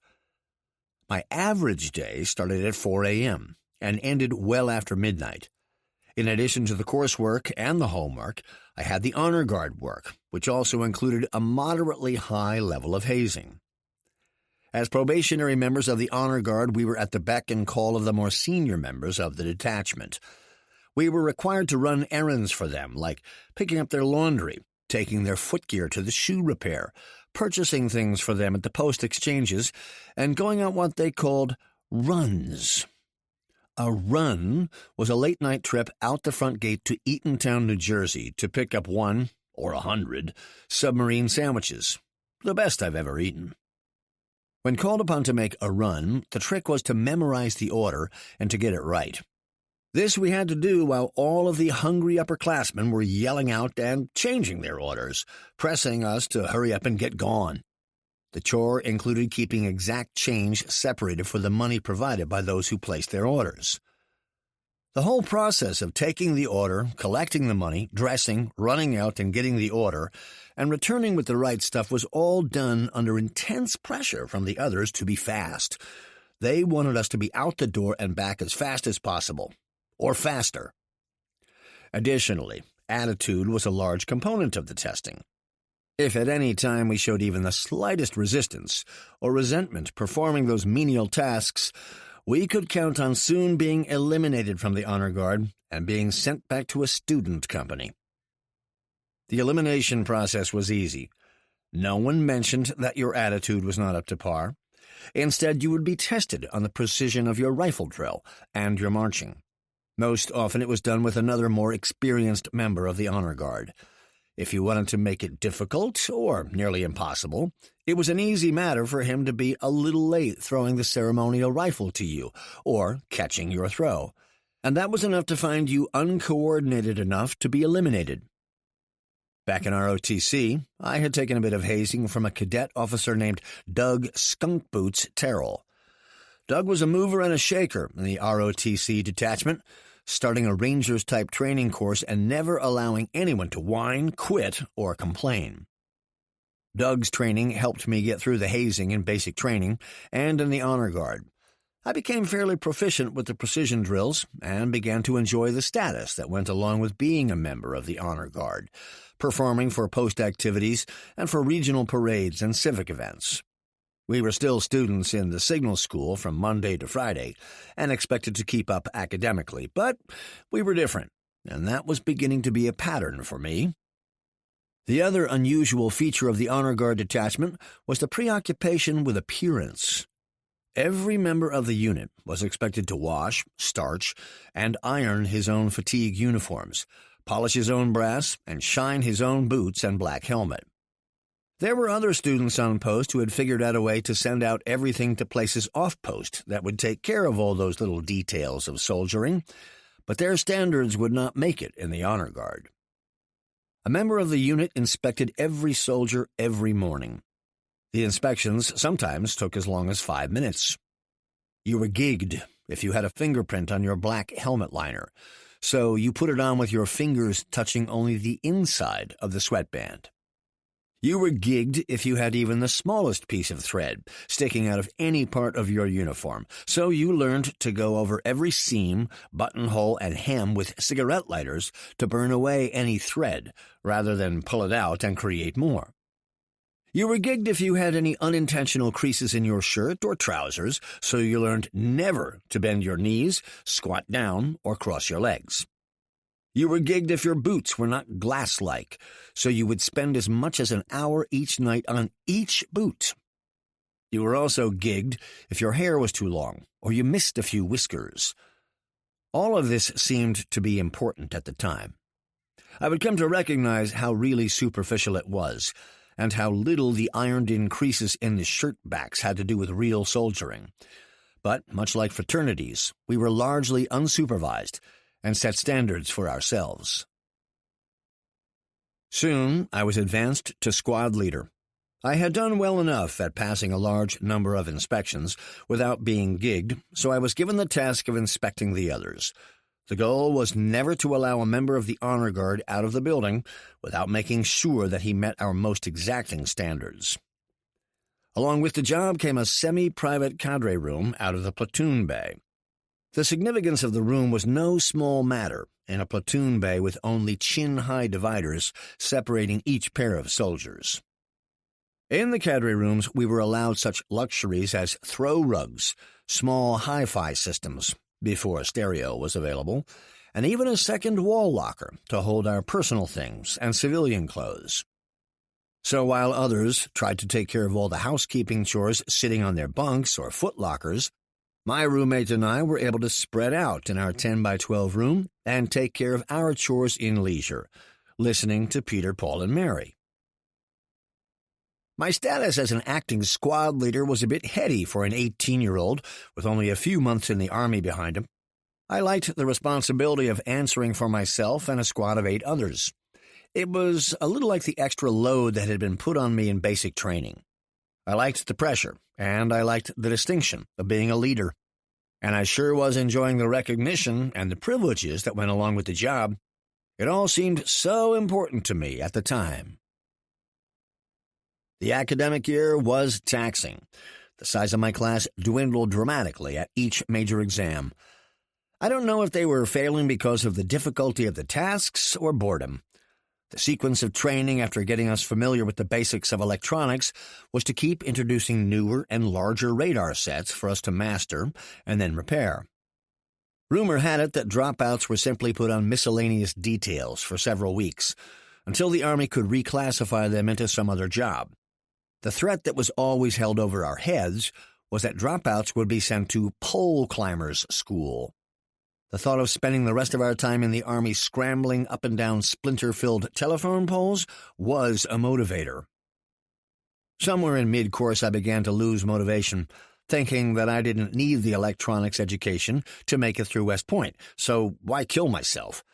My average day started at 4 a.m. and ended well after midnight. In addition to the coursework and the homework, I had the honor guard work, which also included a moderately high level of hazing. As probationary members of the honor guard, we were at the beck and call of the more senior members of the detachment. We were required to run errands for them, like picking up their laundry, taking their footgear to the shoe repair, purchasing things for them at the post exchanges, and going on what they called runs. A run was a late-night trip out the front gate to Eatontown, New Jersey, to pick up 1, or 100, submarine sandwiches, the best I've ever eaten. When called upon to make a run, the trick was to memorize the order and to get it right. This we had to do while all of the hungry upperclassmen were yelling out and changing their orders, pressing us to hurry up and get gone. The chore included keeping exact change separated for the money provided by those who placed their orders. The whole process of taking the order, collecting the money, dressing, running out and getting the order, and returning with the right stuff was all done under intense pressure from the others to be fast. They wanted us to be out the door and back as fast as possible, or faster. Additionally, attitude was a large component of the testing. If at any time we showed even the slightest resistance or resentment performing those menial tasks, we could count on soon being eliminated from the honor guard and being sent back to a student company. The elimination process was easy. No one mentioned that your attitude was not up to par. Instead, you would be tested on the precision of your rifle drill and your marching. Most often it was done with another more experienced member of the honor guard. If you wanted to make it difficult, or nearly impossible, it was an easy matter for him to be a little late throwing the ceremonial rifle to you, or catching your throw, and that was enough to find you uncoordinated enough to be eliminated. Back in ROTC, I had taken a bit of hazing from a cadet officer named Doug Skunk Boots Terrell. Doug was a mover and a shaker in the ROTC detachment, starting a Rangers-type training course and never allowing anyone to whine, quit, or complain. Doug's training helped me get through the hazing in basic training and in the honor guard. I became fairly proficient with the precision drills and began to enjoy the status that went along with being a member of the honor guard, performing for post activities and for regional parades and civic events. We were still students in the signal school from Monday to Friday and expected to keep up academically, but we were different, and that was beginning to be a pattern for me. The other unusual feature of the honor guard detachment was the preoccupation with appearance. Every member of the unit was expected to wash, starch, and iron his own fatigue uniforms, polish his own brass, and shine his own boots and black helmet. There were other students on post who had figured out a way to send out everything to places off-post that would take care of all those little details of soldiering, but their standards would not make it in the honor guard. A member of the unit inspected every soldier every morning. The inspections sometimes took as long as 5 minutes. You were gigged if you had a fingerprint on your black helmet liner, so you put it on with your fingers touching only the inside of the sweatband. You were gigged if you had even the smallest piece of thread sticking out of any part of your uniform, so you learned to go over every seam, buttonhole, and hem with cigarette lighters to burn away any thread, rather than pull it out and create more. You were gigged if you had any unintentional creases in your shirt or trousers, so you learned never to bend your knees, squat down, or cross your legs. You were gigged if your boots were not glass-like, so you would spend as much as an hour each night on each boot. You were also gigged if your hair was too long, or you missed a few whiskers. All of this seemed to be important at the time. I would come to recognize how really superficial it was, and how little the ironed-in creases in the shirt backs had to do with real soldiering. But, much like fraternities, we were largely unsupervised, and set standards for ourselves. Soon, I was advanced to squad leader. I had done well enough at passing a large number of inspections without being gigged, so I was given the task of inspecting the others. The goal was never to allow a member of the honor guard out of the building without making sure that he met our most exacting standards. Along with the job came a semi-private cadre room out of the platoon bay. The significance of the room was no small matter in a platoon bay with only chin-high dividers separating each pair of soldiers. In the cadre rooms, we were allowed such luxuries as throw rugs, small hi-fi systems, before stereo was available, and even a second wall locker to hold our personal things and civilian clothes. So while others tried to take care of all the housekeeping chores sitting on their bunks or foot lockers, my roommate and I were able to spread out in our 10 by 12 room and take care of our chores in leisure, listening to Peter, Paul, and Mary. My status as an acting squad leader was a bit heady for an 18-year-old with only a few months in the Army behind him. I liked the responsibility of answering for myself and a squad of 8 others. It was a little like the extra load that had been put on me in basic training. I liked the pressure, and I liked the distinction of being a leader. And I sure was enjoying the recognition and the privileges that went along with the job. It all seemed so important to me at the time. The academic year was taxing. The size of my class dwindled dramatically at each major exam. I don't know if they were failing because of the difficulty of the tasks or boredom. The sequence of training after getting us familiar with the basics of electronics was to keep introducing newer and larger radar sets for us to master and then repair. Rumor had it that dropouts were simply put on miscellaneous details for several weeks, until the Army could reclassify them into some other job. The threat that was always held over our heads was that dropouts would be sent to pole climbers' school. The thought of spending the rest of our time in the Army scrambling up and down splinter-filled telephone poles was a motivator. Somewhere in mid-course I began to lose motivation, thinking that I didn't need the electronics education to make it through West Point, so why kill myself?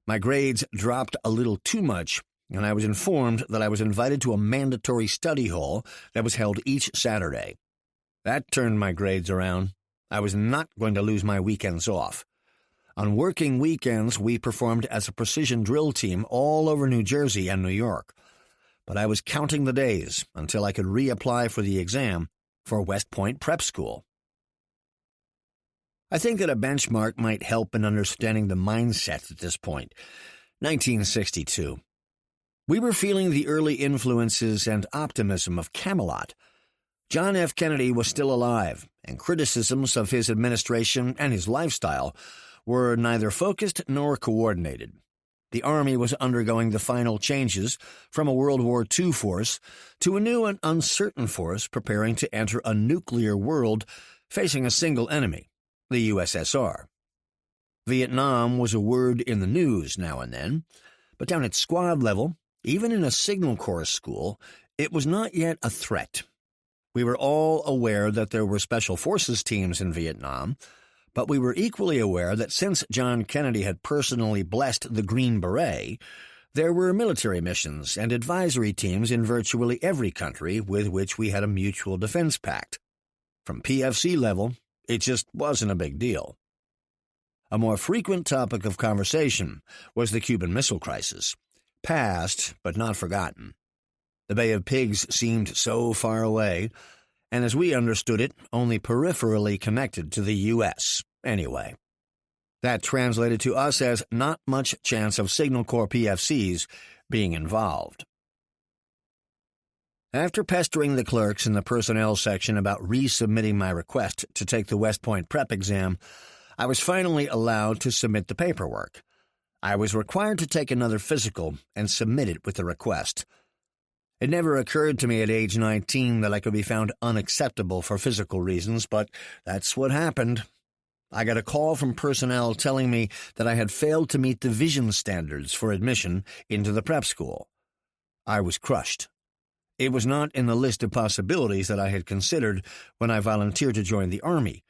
My grades dropped a little too much, and I was informed that I was invited to a mandatory study hall that was held each Saturday. That turned my grades around. I was not going to lose my weekends off. On working weekends, we performed as a precision drill team all over New Jersey and New York. But I was counting the days until I could reapply for the exam for West Point Prep School. I think that a benchmark might help in understanding the mindset at this point. 1962. We were feeling the early influences and optimism of Camelot. John F. Kennedy was still alive, and criticisms of his administration and his lifestyle were neither focused nor coordinated. The Army was undergoing the final changes from a World War II force to a new and uncertain force preparing to enter a nuclear world facing a single enemy, the USSR. Vietnam was a word in the news now and then, but down at squad level, even in a Signal Corps school, it was not yet a threat. We were all aware that there were special forces teams in Vietnam, but we were equally aware that since John Kennedy had personally blessed the Green Beret, there were military missions and advisory teams in virtually every country with which we had a mutual defense pact. From PFC level, it just wasn't a big deal. A more frequent topic of conversation was the Cuban Missile Crisis, past but not forgotten. The Bay of Pigs seemed so far away, and as we understood it, only peripherally connected to the U.S. anyway. That translated to us as not much chance of Signal Corps PFCs being involved. After pestering the clerks in the personnel section about resubmitting my request to take the West Point prep exam, I was finally allowed to submit the paperwork. I was required to take another physical and submit it with the request. It never occurred to me at age 19 that I could be found unacceptable for physical reasons, but that's what happened. I got a call from personnel telling me that I had failed to meet the vision standards for admission into the prep school. I was crushed. It was not in the list of possibilities that I had considered when I volunteered to join the Army,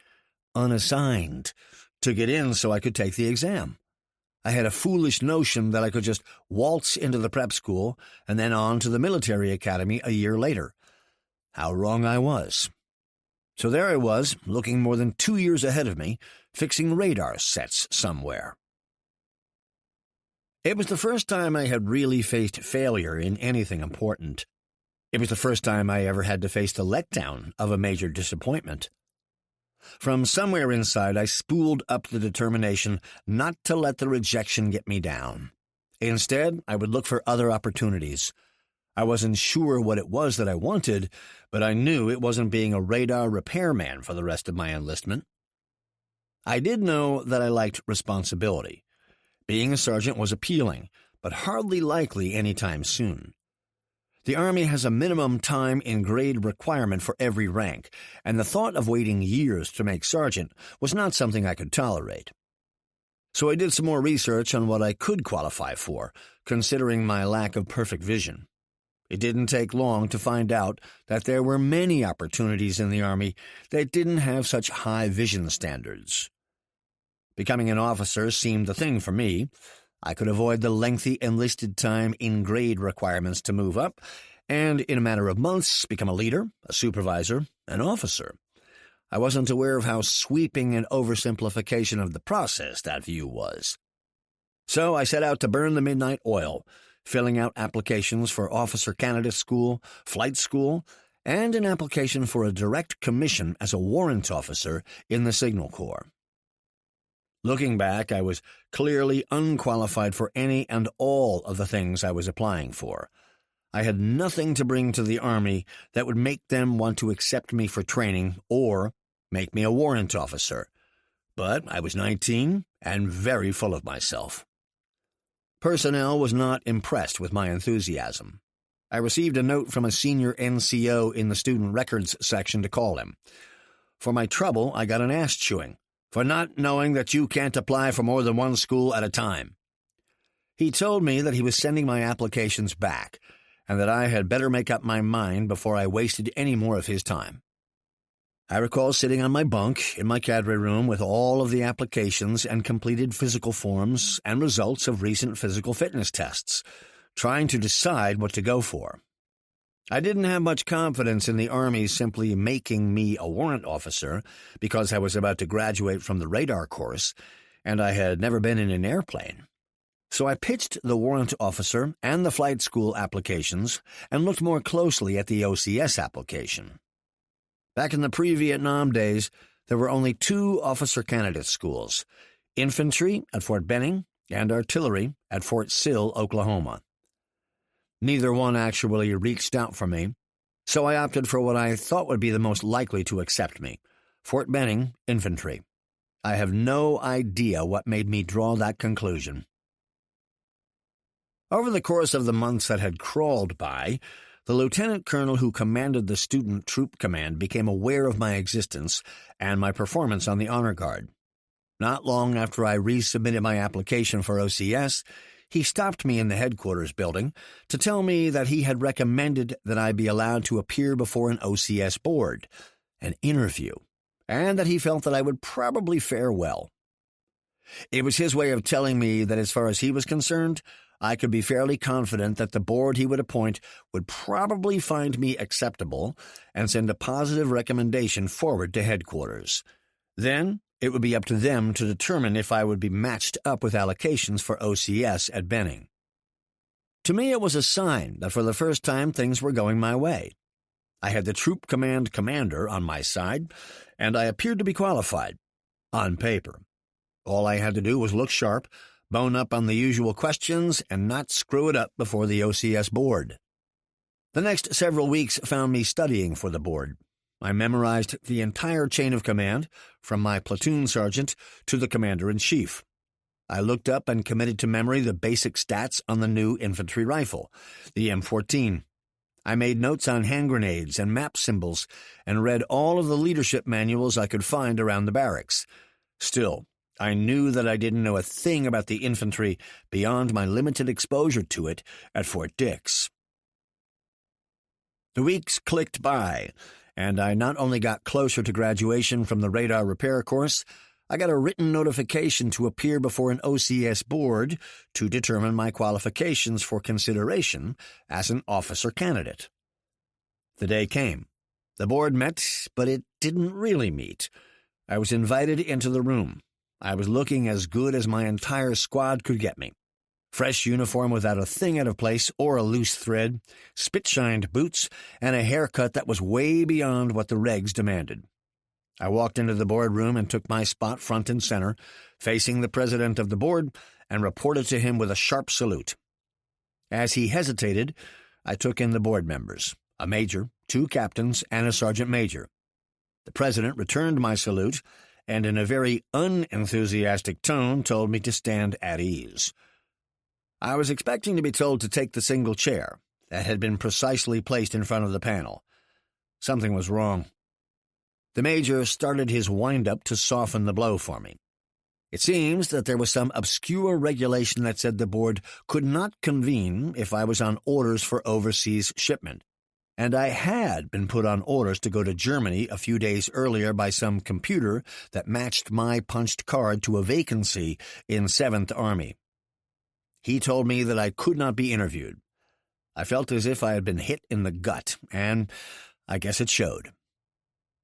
unassigned, to get in so I could take the exam. I had a foolish notion that I could just waltz into the prep school and then on to the military academy a year later. How wrong I was. So there I was, looking more than 2 years ahead of me, fixing radar sets somewhere. It was the first time I had really faced failure in anything important. It was the first time I ever had to face the letdown of a major disappointment. From somewhere inside, I spooled up the determination not to let the rejection get me down. Instead, I would look for other opportunities. I wasn't sure what it was that I wanted, but I knew it wasn't being a radar repairman for the rest of my enlistment. I did know that I liked responsibility. Being a sergeant was appealing, but hardly likely anytime soon. The Army has a minimum time in grade requirement for every rank, and the thought of waiting years to make sergeant was not something I could tolerate. So I did some more research on what I could qualify for, considering my lack of perfect vision. It didn't take long to find out that there were many opportunities in the Army that didn't have such high vision standards. Becoming an officer seemed the thing for me. I could avoid the lengthy enlisted time in grade requirements to move up, and in a matter of months become a leader, a supervisor, an officer. I wasn't aware of how sweeping an oversimplification of the process that view was. So I set out to burn the midnight oil, filling out applications for officer candidate school, flight school, and an application for a direct commission as a warrant officer in the Signal Corps. Looking back, I was clearly unqualified for any and all of the things I was applying for. I had nothing to bring to the Army that would make them want to accept me for training or make me a warrant officer. But I was 19 and very full of myself. Personnel was not impressed with my enthusiasm. I received a note from a senior NCO in the student records section to call him. For my trouble, I got an ass-chewing. For not knowing that you can't apply for more than one school at a time. He told me that he was sending my applications back, and that I had better make up my mind before I wasted any more of his time. I recall sitting on my bunk in my cadre room with all of the applications and completed physical forms and results of recent physical fitness tests, trying to decide what to go for. I didn't have much confidence in the Army simply making me a warrant officer because I was about to graduate from the radar course, and I had never been in an airplane. So I pitched the warrant officer and the flight school applications and looked more closely at the OCS application. Back in the pre-Vietnam days, there were only 2 officer candidate schools, infantry at Fort Benning and artillery at Fort Sill, Oklahoma. Neither one actually reached out for me, so I opted for what I thought would be the most likely to accept me, Fort Benning Infantry. I have no idea what made me draw that conclusion. Over the course of the months that had crawled by, the lieutenant colonel who commanded the student troop command became aware of my existence and my performance on the honor guard. Not long after I resubmitted my application for OCS, he stopped me in the headquarters building to tell me that he had recommended that I be allowed to appear before an OCS board, an interview, and that he felt that I would probably fare well. It was his way of telling me that as far as he was concerned, I could be fairly confident that the board he would appoint would probably find me acceptable and send a positive recommendation forward to headquarters. Then it would be up to them to determine if I would be matched up with allocations for OCS at Benning. To me, it was a sign that for the first time things were going my way. I had the troop command commander on my side, and I appeared to be qualified. On paper. All I had to do was look sharp, bone up on the usual questions, and not screw it up before the OCS board. The next several weeks found me studying for the board. I memorized the entire chain of command, from my platoon sergeant to the commander-in-chief. I looked up and committed to memory the basic stats on the new infantry rifle, the M14. I made notes on hand grenades and map symbols and read all of the leadership manuals I could find around the barracks. Still, I knew that I didn't know a thing about the infantry beyond my limited exposure to it at Fort Dix. The weeks clicked by, and I not only got closer to graduation from the radar repair course, I got a written notification to appear before an OCS board to determine my qualifications for consideration as an officer candidate. The day came. The board met, but it didn't really meet. I was invited into the room. I was looking as good as my entire squad could get me. Fresh uniform without a thing out of place or a loose thread, spit-shined boots, and a haircut that was way beyond what the regs demanded. I walked into the boardroom and took my spot front and center, facing the president of the board, and reported to him with a sharp salute. As he hesitated, I took in the board members, a major, 2 captains, and a sergeant major. The president returned my salute, and in a very unenthusiastic tone told me to stand at ease. I was expecting to be told to take the single chair that had been precisely placed in front of the panel. Something was wrong. The major started his wind-up to soften the blow for me. It seems that there was some obscure regulation that said the board could not convene if I was on orders for overseas shipment, and I had been put on orders to go to Germany a few days earlier by some computer that matched my punched card to a vacancy in 7th Army. He told me that I could not be interviewed. I felt as if I had been hit in the gut, and I guess it showed.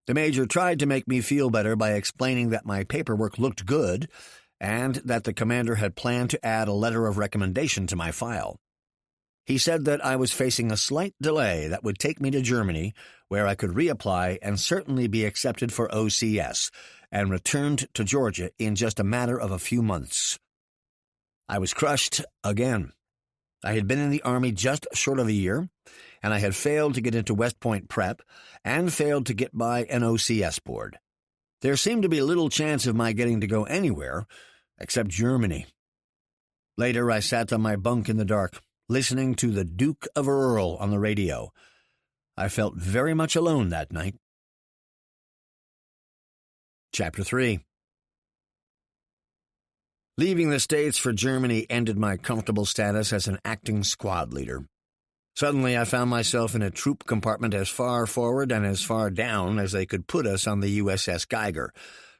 The major tried to make me feel better by explaining that my paperwork looked good and that the commander had planned to add a letter of recommendation to my file. He said that I was facing a slight delay that would take me to Germany, where I could reapply and certainly be accepted for OCS, and returned to Georgia in just a matter of a few months. I was crushed again. I had been in the Army just short of a year, and I had failed to get into West Point Prep and failed to get by an OCS board. There seemed to be little chance of my getting to go anywhere except Germany. Later, I sat on my bunk in the dark, listening to the Duke of Earl on the radio. I felt very much alone that night. Chapter 3. Leaving the States for Germany ended my comfortable status as an acting squad leader. Suddenly, I found myself in a troop compartment as far forward and as far down as they could put us on the USS Geiger,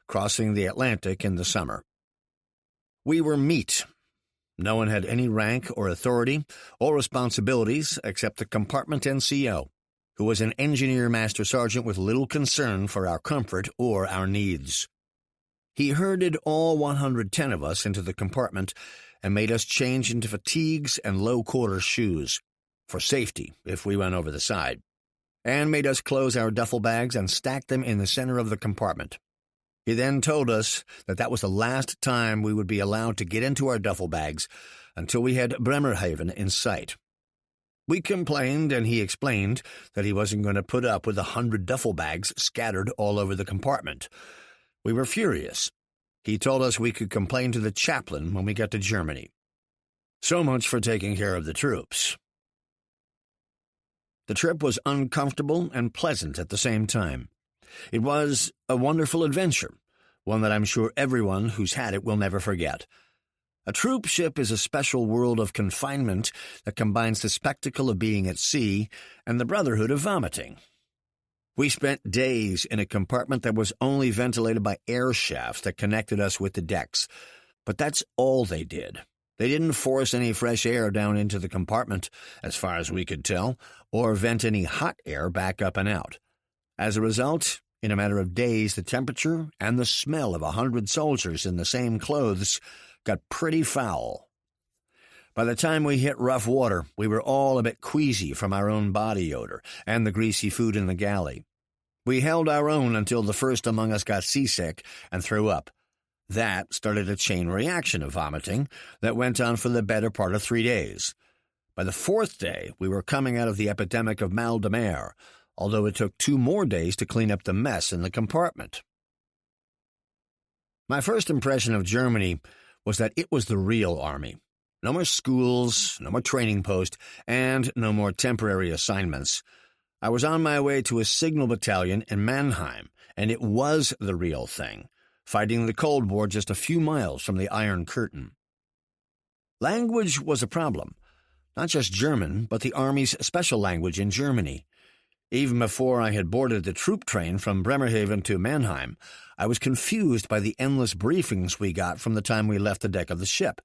crossing the Atlantic in the summer. We were meat. No one had any rank or authority or responsibilities except the compartment NCO, who was an engineer master sergeant with little concern for our comfort or our needs. He herded all 110 of us into the compartment and made us change into fatigues and low-quarter shoes, for safety if we went over the side, and made us close our duffel bags and stack them in the center of the compartment. He then told us that that was the last time we would be allowed to get into our duffel bags until we had Bremerhaven in sight. We complained, and he explained that he wasn't going to put up with 100 duffel bags scattered all over the compartment. We were furious. He told us we could complain to the chaplain when we got to Germany. So much for taking care of the troops. The trip was uncomfortable and pleasant at the same time. It was a wonderful adventure, one that I'm sure everyone who's had it will never forget. A troop ship is a special world of confinement that combines the spectacle of being at sea and the brotherhood of vomiting. We spent days in a compartment that was only ventilated by air shafts that connected us with the decks, but that's all they did. They didn't force any fresh air down into the compartment, as far as we could tell, or vent any hot air back up and out. As a result, in a matter of days, the temperature and the smell of 100 soldiers in the same clothes got pretty foul. By the time we hit rough water, we were all a bit queasy from our own body odor and the greasy food in the galley. We held our own until the first among us got seasick and threw up. That started a chain reaction of vomiting that went on for the better part of 3 days. By the 4th day, we were coming out of the epidemic of mal de mer, although it took 2 more days to clean up the mess in the compartment. My first impression of Germany was that it was the real army. No more schools, no more training posts, and no more temporary assignments. I was on my way to a signal battalion in Mannheim, and it was the real thing, fighting the Cold War just a few miles from the Iron Curtain. Language was a problem. Not just German, but the Army's special language in Germany. Even before I had boarded the troop train from Bremerhaven to Mannheim, I was confused by the endless briefings we got from the time we left the deck of the ship.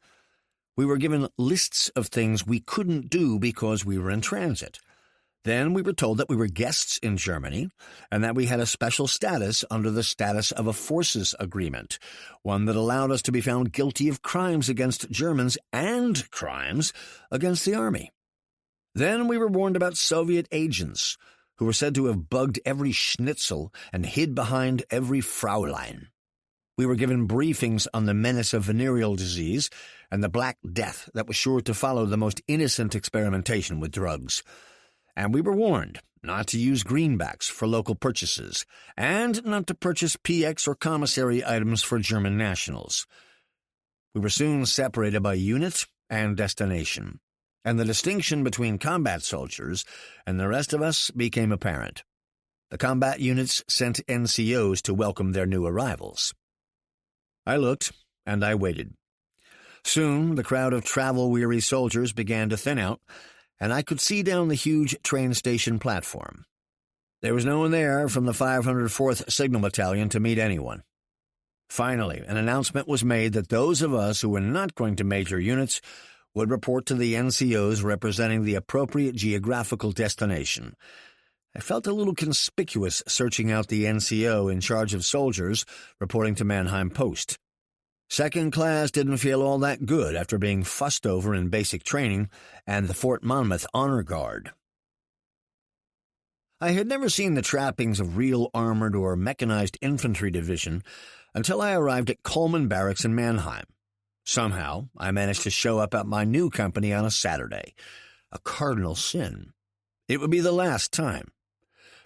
We were given lists of things we couldn't do because we were in transit. Then we were told that we were guests in Germany and that we had a special status under the status of a forces agreement, one that allowed us to be found guilty of crimes against Germans and crimes against the Army. Then we were warned about Soviet agents who were said to have bugged every schnitzel and hid behind every Fraulein. We were given briefings on the menace of venereal disease and the Black Death that was sure to follow the most innocent experimentation with drugs. And we were warned not to use greenbacks for local purchases and not to purchase PX or commissary items for German nationals. We were soon separated by unit and destination, and the distinction between combat soldiers and the rest of us became apparent. The combat units sent NCOs to welcome their new arrivals. I looked, and I waited. Soon the crowd of travel-weary soldiers began to thin out, and I could see down the huge train station platform. There was no one there from the 504th Signal Battalion to meet anyone. Finally, an announcement was made that those of us who were not going to major units would report to the NCOs representing the appropriate geographical destination. I felt a little conspicuous searching out the NCO in charge of soldiers reporting to Mannheim Post. Second class didn't feel all that good after being fussed over in basic training and the Fort Monmouth Honor Guard. I had never seen the trappings of real armored or mechanized infantry division until I arrived at Coleman Barracks in Mannheim. Somehow, I managed to show up at my new company on a Saturday, a cardinal sin. It would be the last time.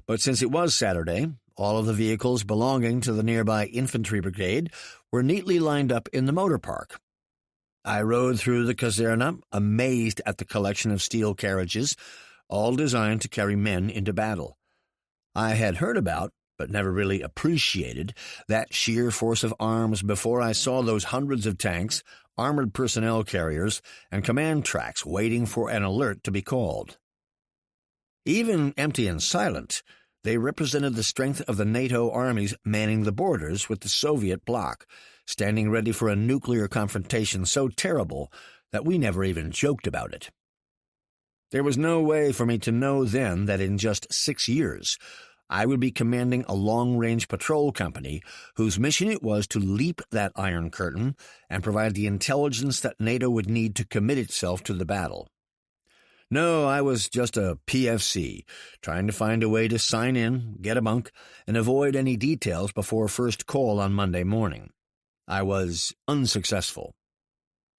But since it was Saturday, all of the vehicles belonging to the nearby infantry brigade were neatly lined up in the motor park. I rode through the caserna, amazed at the collection of steel carriages, all designed to carry men into battle. I had heard about, but never really appreciated, that sheer force of arms before I saw those hundreds of tanks, armored personnel carriers, and command tracks waiting for an alert to be called. Even empty and silent, they represented the strength of the NATO armies manning the borders with the Soviet bloc, standing ready for a nuclear confrontation so terrible that we never even joked about it. There was no way for me to know then that in just 6 years I would be commanding a long-range patrol company whose mission it was to leap that Iron Curtain and provide the intelligence that NATO would need to commit itself to the battle. No, I was just a PFC, trying to find a way to sign in, get a bunk, and avoid any details before first call on Monday morning. I was unsuccessful.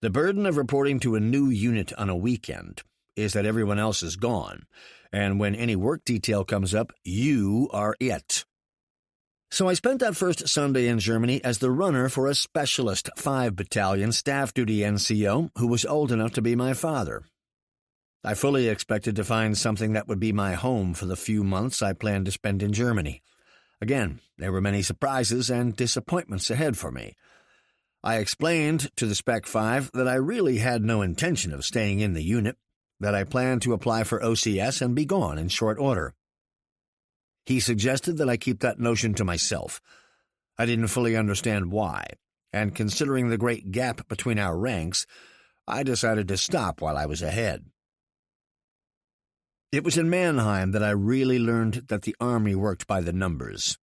The burden of reporting to a new unit on a weekend is that everyone else is gone, and when any work detail comes up, you are it. So I spent that first Sunday in Germany as the runner for a specialist 5 Battalion staff duty NCO who was old enough to be my father. I fully expected to find something that would be my home for the few months I planned to spend in Germany. Again, there were many surprises and disappointments ahead for me. I explained to the Spec 5 that I really had no intention of staying in the unit, that I planned to apply for OCS and be gone in short order. He suggested that I keep that notion to myself. I didn't fully understand why, and considering the great gap between our ranks, I decided to stop while I was ahead. It was in Mannheim that I really learned that the Army worked by the numbers.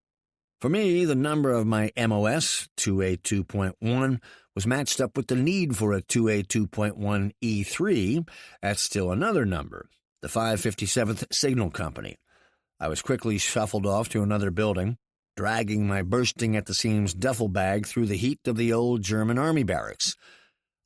For me, the number of my MOS, 2A2.1, was matched up with the need for a 2A2.1E3 at still another number, the 557th Signal Company. I was quickly shuffled off to another building, dragging my bursting-at-the-seams duffel bag through the heat of the old German army barracks.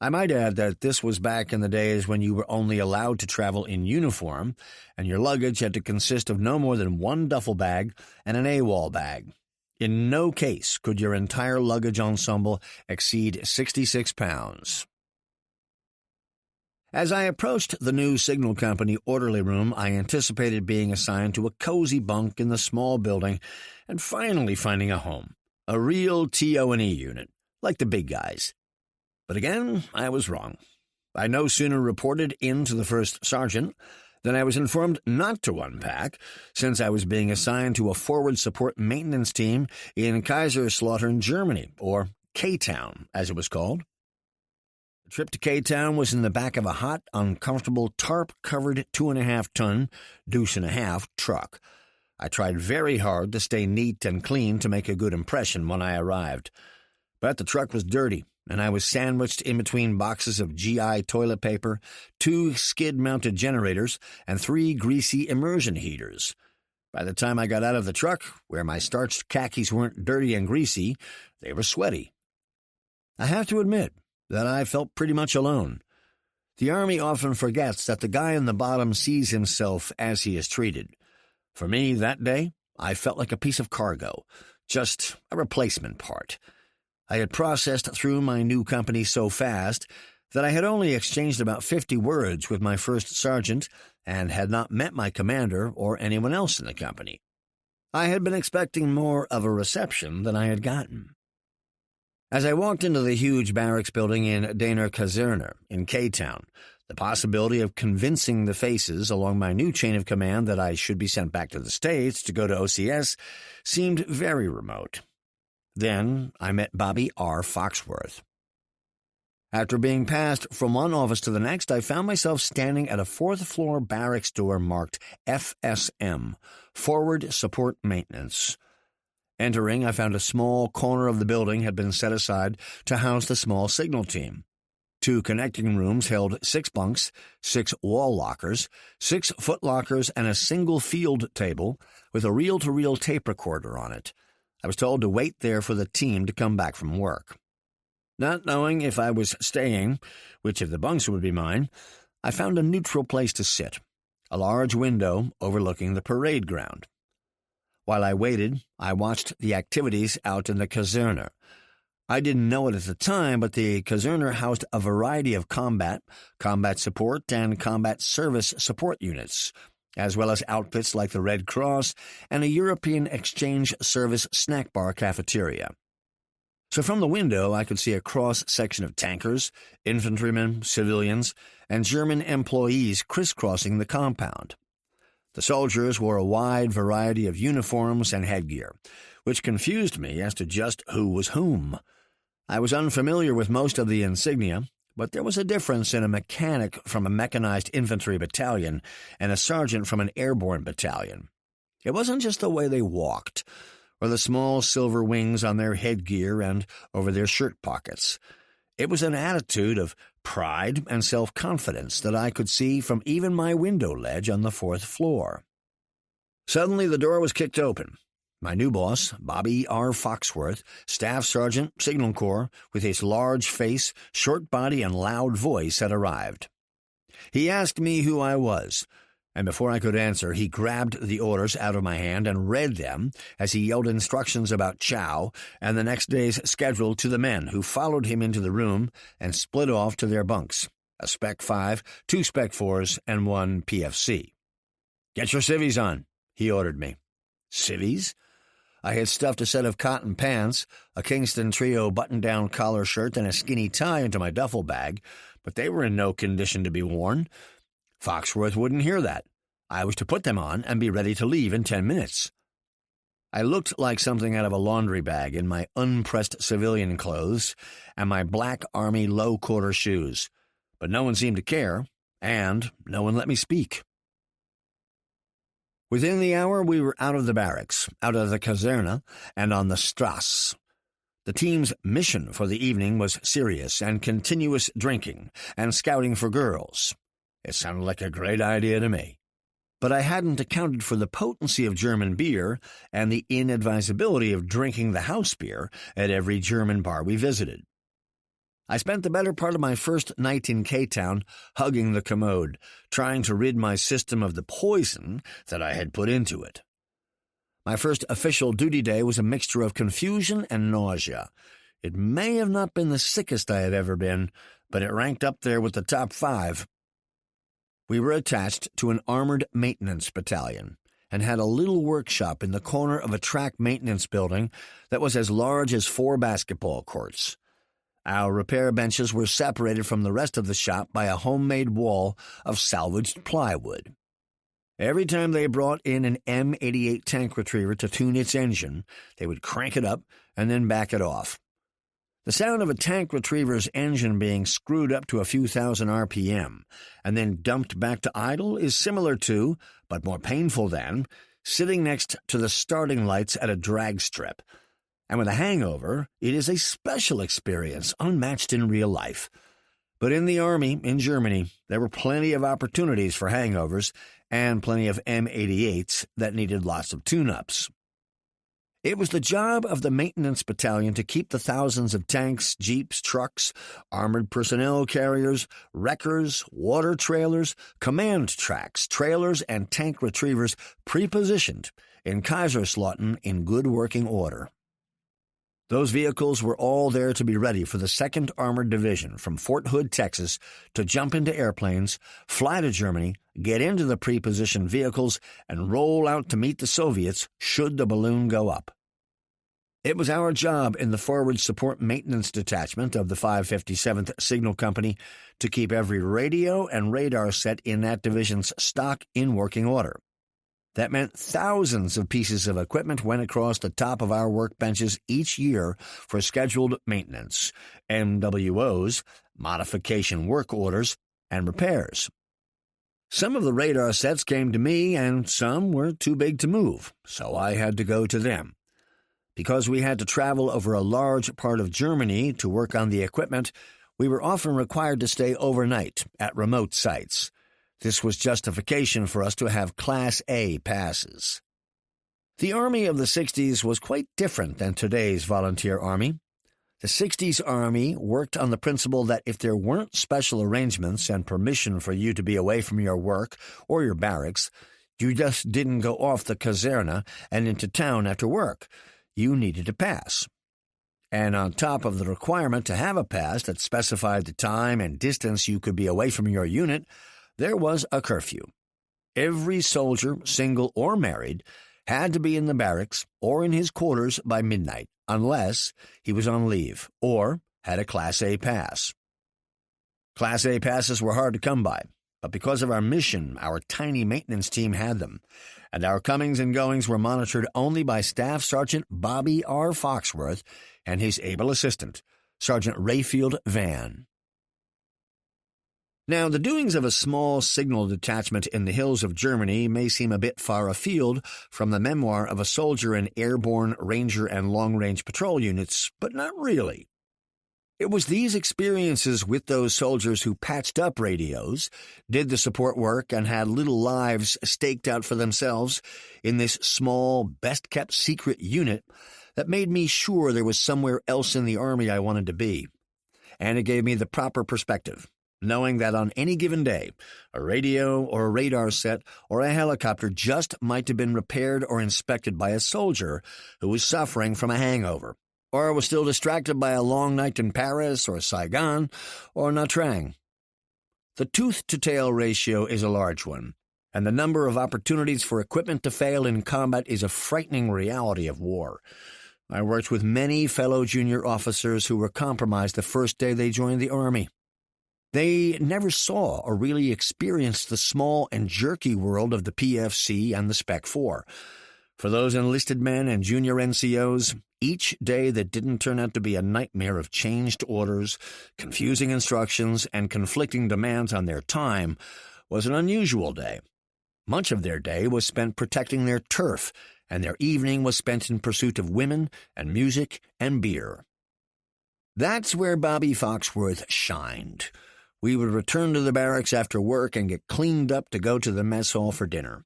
I might add that this was back in the days when you were only allowed to travel in uniform, and your luggage had to consist of no more than one duffel bag and an AWOL bag. In no case could your entire luggage ensemble exceed 66 pounds. As I approached the new Signal Company orderly room, I anticipated being assigned to a cozy bunk in the small building and finally finding a home, a real TO&E unit, like the big guys. But again, I was wrong. I no sooner reported in to the first sergeant than I was informed not to unpack, since I was being assigned to a forward support maintenance team in Kaiserslautern, Germany, or K-Town, as it was called. The trip to K-Town was in the back of a hot, uncomfortable, tarp-covered 2.5-ton, deuce-and-a-half truck. I tried very hard to stay neat and clean to make a good impression when I arrived. But the truck was dirty, and I was sandwiched in between boxes of GI toilet paper, 2 skid-mounted generators, and 3 greasy immersion heaters. By the time I got out of the truck, where my starched khakis weren't dirty and greasy, they were sweaty. I have to admit that I felt pretty much alone. The Army often forgets that the guy in the bottom sees himself as he is treated. For me, that day, I felt like a piece of cargo, just a replacement part. I had processed through my new company so fast that I had only exchanged about 50 words with my first sergeant and had not met my commander or anyone else in the company. I had been expecting more of a reception than I had gotten. As I walked into the huge barracks building in Daner Kaserne in K-Town, the possibility of convincing the faces along my new chain of command that I should be sent back to the States to go to OCS seemed very remote. Then I met Bobby R. Foxworth. After being passed from one office to the next, I found myself standing at a 4th-floor barracks door marked FSM, Forward Support Maintenance. Entering, I found a small corner of the building had been set aside to house the small signal team. 2 connecting rooms held 6 bunks, 6 wall lockers, 6 foot lockers, and a single field table with a reel-to-reel tape recorder on it. I was told to wait there for the team to come back from work. Not knowing if I was staying, which of the bunks would be mine, I found a neutral place to sit, a large window overlooking the parade ground. While I waited, I watched the activities out in the Kaserne. I didn't know it at the time, but the Kaserne housed a variety of combat support, and combat service support units, as well as outfits like the Red Cross and a European Exchange Service snack bar cafeteria. So from the window I could see a cross-section of tankers, infantrymen, civilians, and German employees crisscrossing the compound. The soldiers wore a wide variety of uniforms and headgear, which confused me as to just who was whom. I was unfamiliar with most of the insignia, but there was a difference in a mechanic from a mechanized infantry battalion and a sergeant from an airborne battalion. It wasn't just the way they walked, or the small silver wings on their headgear and over their shirt pockets. It was an attitude of pride and self-confidence that I could see from even my window ledge on the 4th floor. Suddenly the door was kicked open. My new boss, Bobby R. Foxworth, Staff Sergeant, Signal Corps, with his large face, short body, and loud voice, had arrived. He asked me who I was, and before I could answer, he grabbed the orders out of my hand and read them as he yelled instructions about chow and the next day's schedule to the men, who followed him into the room and split off to their bunks, a Spec 5, 2 Spec 4s, and 1 PFC. "Get your civvies on," he ordered me. Civvies? I had stuffed a set of cotton pants, a Kingston Trio button-down collar shirt, and a skinny tie into my duffel bag, but they were in no condition to be worn. Foxworth wouldn't hear that. I was to put them on and be ready to leave in 10 minutes. I looked like something out of a laundry bag in my unpressed civilian clothes and my black Army low-quarter shoes, but no one seemed to care, and no one let me speak. Within the hour, we were out of the barracks, out of the Kaserne, and on the Strasse. The The team's mission for the evening was serious and continuous drinking and scouting for girls. It sounded like a great idea to me. But I hadn't accounted for the potency of German beer and the inadvisability of drinking the house beer at every German bar we visited. I spent the better part of my first night in K-Town hugging the commode, trying to rid my system of the poison that I had put into it. My first official duty day was a mixture of confusion and nausea. It may have not been the sickest I had ever been, but it ranked up there with the top 5. We were attached to an armored maintenance battalion and had a little workshop in the corner of a track maintenance building that was as large as 4 basketball courts. Our repair benches were separated from the rest of the shop by a homemade wall of salvaged plywood. Every time they brought in an M88 tank retriever to tune its engine, they would crank it up and then back it off. The sound of a tank retriever's engine being screwed up to a few thousand RPM and then dumped back to idle is similar to, but more painful than, sitting next to the starting lights at a drag strip. And with a hangover, it is a special experience unmatched in real life. But in the Army, in Germany, there were plenty of opportunities for hangovers and plenty of M88s that needed lots of tune-ups. It was the job of the maintenance battalion to keep the thousands of tanks, jeeps, trucks, armored personnel carriers, wreckers, water trailers, command tracks, trailers, and tank retrievers pre-positioned in Kaiserslautern in good working order. Those vehicles were all there to be ready for the 2nd Armored Division from Fort Hood, Texas, to jump into airplanes, fly to Germany, get into the pre-positioned vehicles, and roll out to meet the Soviets should the balloon go up. It was our job in the Forward Support Maintenance Detachment of the 557th Signal Company to keep every radio and radar set in that division's stock in working order. That meant thousands of pieces of equipment went across the top of our workbenches each year for scheduled maintenance, MWOs, modification work orders, and repairs. Some of the radar sets came to me, and some were too big to move, so I had to go to them. Because we had to travel over a large part of Germany to work on the equipment, we were often required to stay overnight at remote sites. This was justification for us to have Class A passes. The Army of the 60s was quite different than today's volunteer Army. The 60s Army worked on the principle that if there weren't special arrangements and permission for you to be away from your work or your barracks, you just didn't go off the caserna and into town after work. You needed a pass. And on top of the requirement to have a pass that specified the time and distance you could be away from your unit, there was a curfew. Every soldier, single or married, had to be in the barracks or in his quarters by midnight, unless he was on leave or had a Class A pass. Class A passes were hard to come by, but because of our mission, our tiny maintenance team had them, and our comings and goings were monitored only by Staff Sergeant Bobby R. Foxworth and his able assistant, Sergeant Rayfield Vann. Now, the doings of a small signal detachment in the hills of Germany may seem a bit far afield from the memoir of a soldier in airborne, ranger, and long-range patrol units, but not really. It was these experiences with those soldiers who patched up radios, did the support work, and had little lives staked out for themselves in this small, best-kept secret unit that made me sure there was somewhere else in the Army I wanted to be. And it gave me the proper perspective, knowing that on any given day, a radio or a radar set or a helicopter just might have been repaired or inspected by a soldier who was suffering from a hangover, or was still distracted by a long night in Paris or Saigon or Nha Trang. The tooth-to-tail ratio is a large one, and the number of opportunities for equipment to fail in combat is a frightening reality of war. I worked with many fellow junior officers who were compromised the first day they joined the Army. They never saw or really experienced the small and jerky world of the PFC and the Spec 4. For those enlisted men and junior NCOs, each day that didn't turn out to be a nightmare of changed orders, confusing instructions, and conflicting demands on their time was an unusual day. Much of their day was spent protecting their turf, and their evening was spent in pursuit of women and music and beer. That's where Bobby Foxworth shined. We would return to the barracks after work and get cleaned up to go to the mess hall for dinner.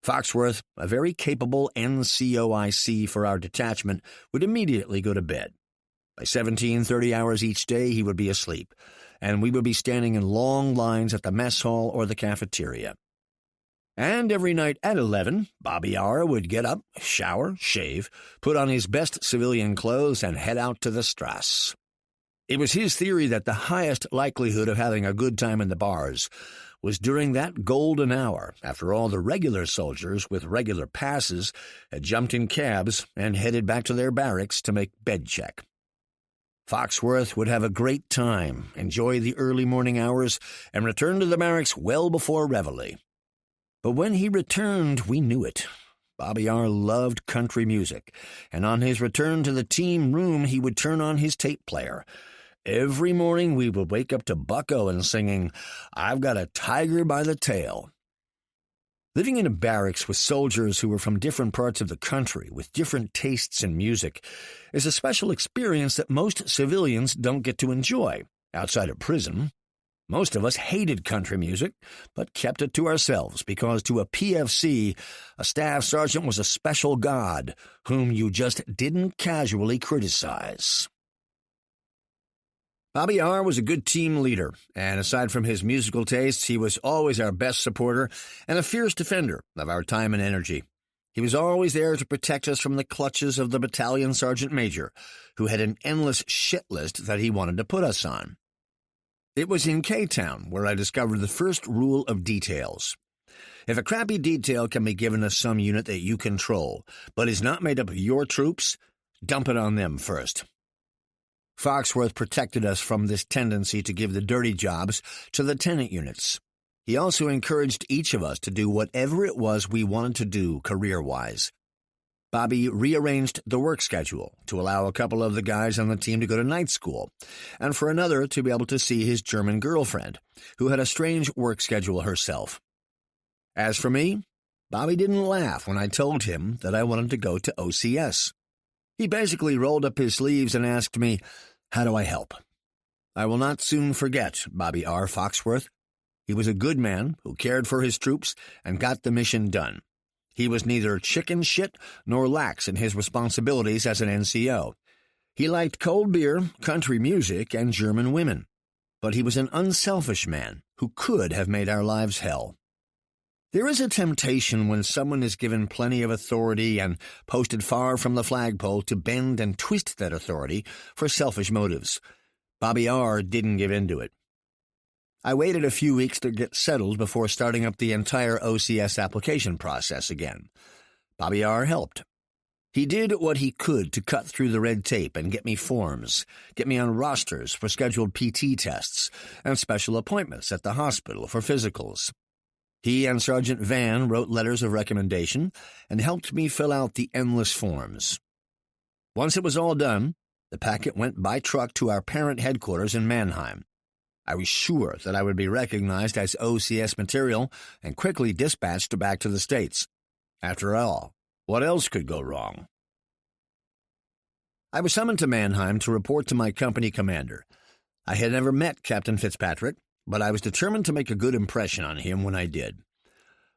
Foxworth, a very capable NCOIC for our detachment, would immediately go to bed. By 17:30 hours each day, he would be asleep, and we would be standing in long lines at the mess hall or the cafeteria. And every night at 11, Bobby R. would get up, shower, shave, put on his best civilian clothes, and head out to the Strasse. It was his theory that the highest likelihood of having a good time in the bars was during that golden hour after all the regular soldiers with regular passes had jumped in cabs and headed back to their barracks to make bed check. Foxworth would have a great time, enjoy the early morning hours, and return to the barracks well before reveille. But when he returned, we knew it. Bobby R. loved country music, and on his return to the team room, he would turn on his tape player. Every morning we would wake up to Bucko and singing, "I've Got a Tiger by the Tail." Living in a barracks with soldiers who were from different parts of the country with different tastes in music is a special experience that most civilians don't get to enjoy outside of prison. Most of us hated country music, but kept it to ourselves because to a PFC, a staff sergeant was a special god whom you just didn't casually criticize. Bobby R. was a good team leader, and aside from his musical tastes, he was always our best supporter and a fierce defender of our time and energy. He was always there to protect us from the clutches of the battalion sergeant major, who had an endless shit list that he wanted to put us on. It was in K-Town where I discovered the first rule of details. If a crappy detail can be given to some unit that you control, but is not made up of your troops, dump it on them first. Foxworth protected us from this tendency to give the dirty jobs to the tenant units. He also encouraged each of us to do whatever it was we wanted to do career-wise. Bobby rearranged the work schedule to allow a couple of the guys on the team to go to night school, and for another to be able to see his German girlfriend, who had a strange work schedule herself. As for me, Bobby didn't laugh when I told him that I wanted to go to OCS. He basically rolled up his sleeves and asked me, "How do I help?" I will not soon forget Bobby R. Foxworth. He was a good man who cared for his troops and got the mission done. He was neither chicken shit nor lax in his responsibilities as an NCO. He liked cold beer, country music, and German women. But he was an unselfish man who could have made our lives hell. There is a temptation when someone is given plenty of authority and posted far from the flagpole to bend and twist that authority for selfish motives. Bobby R. didn't give in to it. I waited a few weeks to get settled before starting up the entire OCS application process again. Bobby R. helped. He did what he could to cut through the red tape and get me forms, get me on rosters for scheduled PT tests, and special appointments at the hospital for physicals. He and Sergeant Van wrote letters of recommendation and helped me fill out the endless forms. Once it was all done, the packet went by truck to our parent headquarters in Mannheim. I was sure that I would be recognized as OCS material and quickly dispatched back to the States. After all, what else could go wrong? I was summoned to Mannheim to report to my company commander. I had never met Captain Fitzpatrick, but I was determined to make a good impression on him when I did.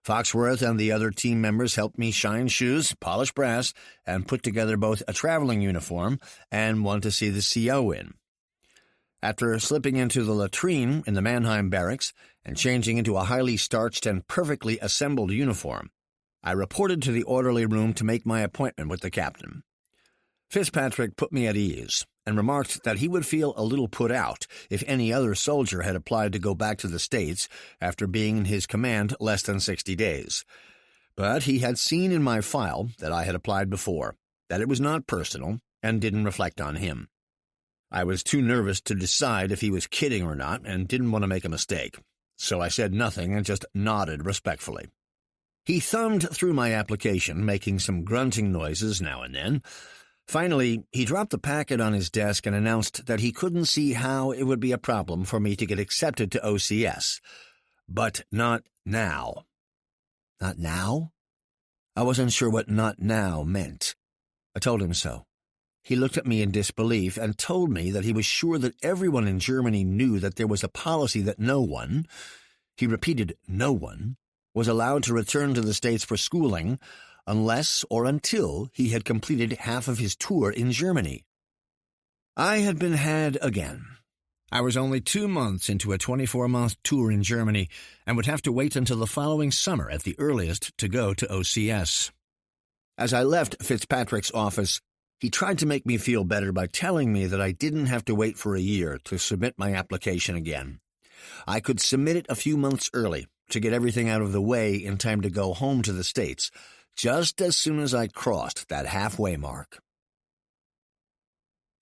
Foxworth and the other team members helped me shine shoes, polish brass, and put together both a traveling uniform and one to see the CO in. After slipping into the latrine in the Mannheim barracks and changing into a highly starched and perfectly assembled uniform, I reported to the orderly room to make my appointment with the captain. Fitzpatrick put me at ease and remarked that he would feel a little put out if any other soldier had applied to go back to the States after being in his command less than 60 days. But he had seen in my file that I had applied before, that it was not personal and didn't reflect on him. I was too nervous to decide if he was kidding or not and didn't want to make a mistake, so I said nothing and just nodded respectfully. He thumbed through my application, making some grunting noises now and then. Finally, he dropped the packet on his desk and announced that he couldn't see how it would be a problem for me to get accepted to OCS. But not now. Not now? I wasn't sure what not now meant. I told him so. He looked at me in disbelief and told me that he was sure that everyone in Germany knew that there was a policy that no one, he repeated no one, was allowed to return to the States for schooling unless or until he had completed half of his tour in Germany. I had been had again. I was only 2 months into a 24-month tour in Germany and would have to wait until the following summer at the earliest to go to OCS. As I left Fitzpatrick's office, he tried to make me feel better by telling me that I didn't have to wait for a year to submit my application again. I could submit it a few months early to get everything out of the way in time to go home to the States, just as soon as I crossed that halfway mark.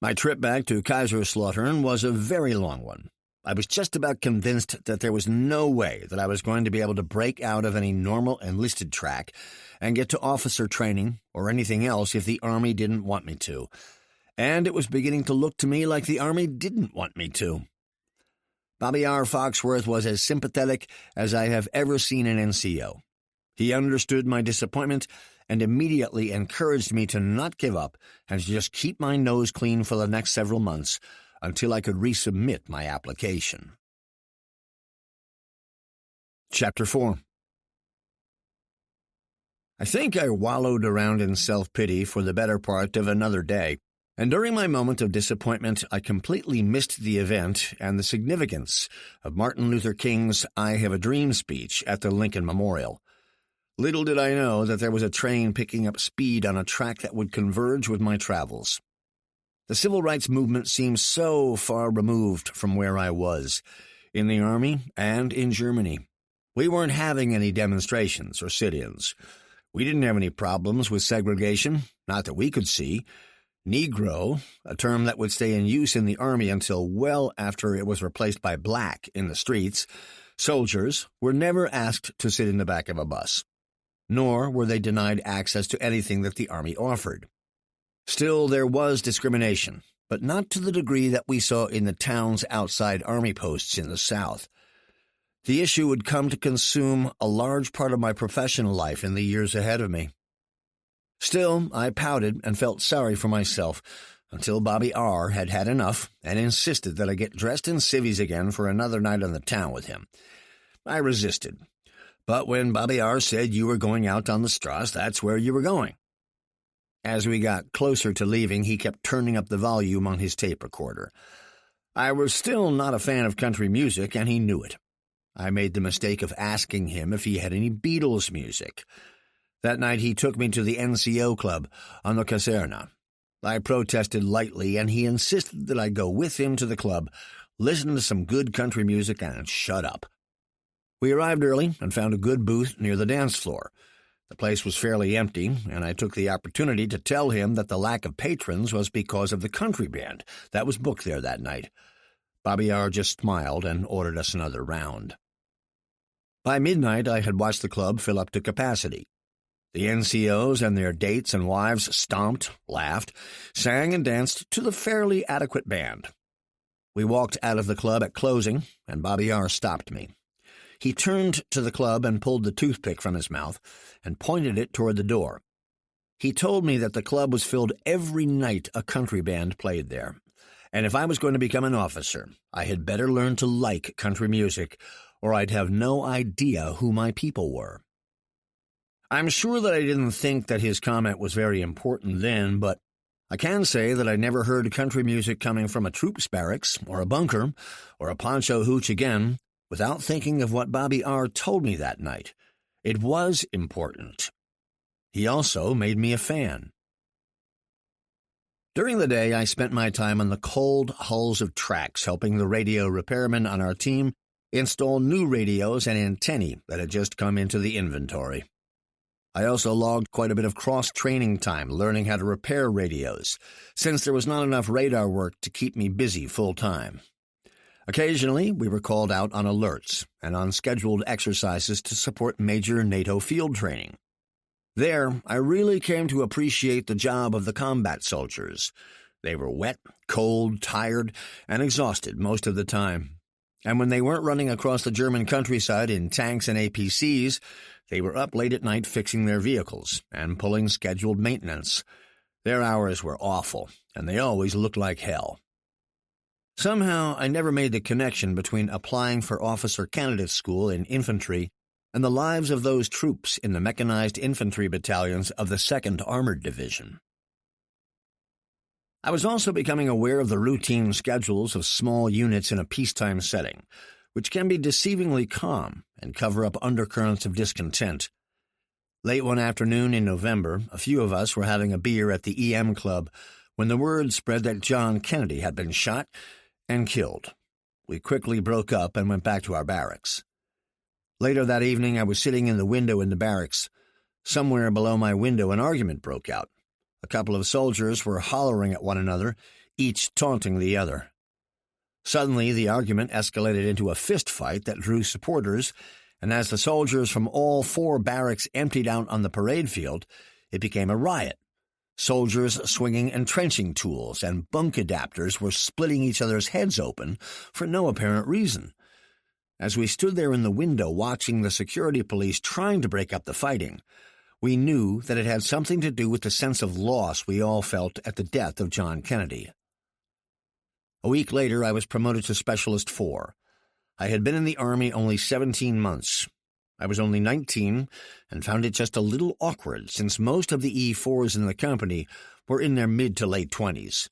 My trip back to Kaiserslautern was a very long one. I was just about convinced that there was no way that I was going to be able to break out of any normal enlisted track and get to officer training or anything else if the Army didn't want me to. And it was beginning to look to me like the Army didn't want me to. Bobby R. Foxworth was as sympathetic as I have ever seen an NCO. He understood my disappointment and immediately encouraged me to not give up and to just keep my nose clean for the next several months until I could resubmit my application. Chapter 4. I think I wallowed around in self-pity for the better part of another day, and during my moment of disappointment I completely missed the event and the significance of Martin Luther King's I Have a Dream speech at the Lincoln Memorial. Little did I know that there was a train picking up speed on a track that would converge with my travels. The civil rights movement seemed so far removed from where I was, in the Army and in Germany. We weren't having any demonstrations or sit-ins. We didn't have any problems with segregation, not that we could see. Negro, a term that would stay in use in the Army until well after it was replaced by black in the streets, soldiers were never asked to sit in the back of a bus, nor were they denied access to anything that the Army offered. Still, there was discrimination, but not to the degree that we saw in the towns outside Army posts in the South. The issue would come to consume a large part of my professional life in the years ahead of me. Still, I pouted and felt sorry for myself until Bobby R. had had enough and insisted that I get dressed in civvies again for another night in the town with him. I resisted, but when Bobby R. said you were going out on the Strasse, that's where you were going. As we got closer to leaving, he kept turning up the volume on his tape recorder. I was still not a fan of country music, and he knew it. I made the mistake of asking him if he had any Beatles music. That night he took me to the NCO club on the Caserna. I protested lightly, and he insisted that I go with him to the club, listen to some good country music, and shut up. We arrived early and found a good booth near the dance floor. The place was fairly empty, and I took the opportunity to tell him that the lack of patrons was because of the country band that was booked there that night. Bobby R. just smiled and ordered us another round. By midnight, I had watched the club fill up to capacity. The NCOs and their dates and wives stomped, laughed, sang and danced to the fairly adequate band. We walked out of the club at closing, and Bobby R. stopped me. He turned to the club and pulled the toothpick from his mouth and pointed it toward the door. He told me that the club was filled every night a country band played there, and if I was going to become an officer, I had better learn to like country music, or I'd have no idea who my people were. I'm sure that I didn't think that his comment was very important then, but I can say that I never heard country music coming from a troops barracks or a bunker or a poncho hooch again without thinking of what Bobby R. told me that night. It was important. He also made me a fan. During the day, I spent my time on the cold hulls of tracks helping the radio repairmen on our team install new radios and antennae that had just come into the inventory. I also logged quite a bit of cross-training time learning how to repair radios, since there was not enough radar work to keep me busy full-time. Occasionally, we were called out on alerts and on scheduled exercises to support major NATO field training. There, I really came to appreciate the job of the combat soldiers. They were wet, cold, tired, and exhausted most of the time. And when they weren't running across the German countryside in tanks and APCs, they were up late at night fixing their vehicles and pulling scheduled maintenance. Their hours were awful, and they always looked like hell. Somehow, I never made the connection between applying for officer candidate school in infantry and the lives of those troops in the mechanized infantry battalions of the 2nd Armored Division. I was also becoming aware of the routine schedules of small units in a peacetime setting, which can be deceivingly calm and cover up undercurrents of discontent. Late one afternoon in November, a few of us were having a beer at the EM Club when the word spread that John Kennedy had been shot and killed. We quickly broke up and went back to our barracks. Later that evening, I was sitting in the window in the barracks. Somewhere below my window, an argument broke out. A couple of soldiers were hollering at one another, each taunting the other. Suddenly, the argument escalated into a fist fight that drew supporters, and as the soldiers from all 4 barracks emptied out on the parade field, it became a riot. Soldiers swinging entrenching tools and bunk adapters were splitting each other's heads open for no apparent reason. As we stood there in the window watching the security police trying to break up the fighting, we knew that it had something to do with the sense of loss we all felt at the death of John Kennedy. A week later, I was promoted to Specialist 4. I had been in the Army only 17 months. I was only 19 and found it just a little awkward since most of the E4s in the company were in their mid to late 20s.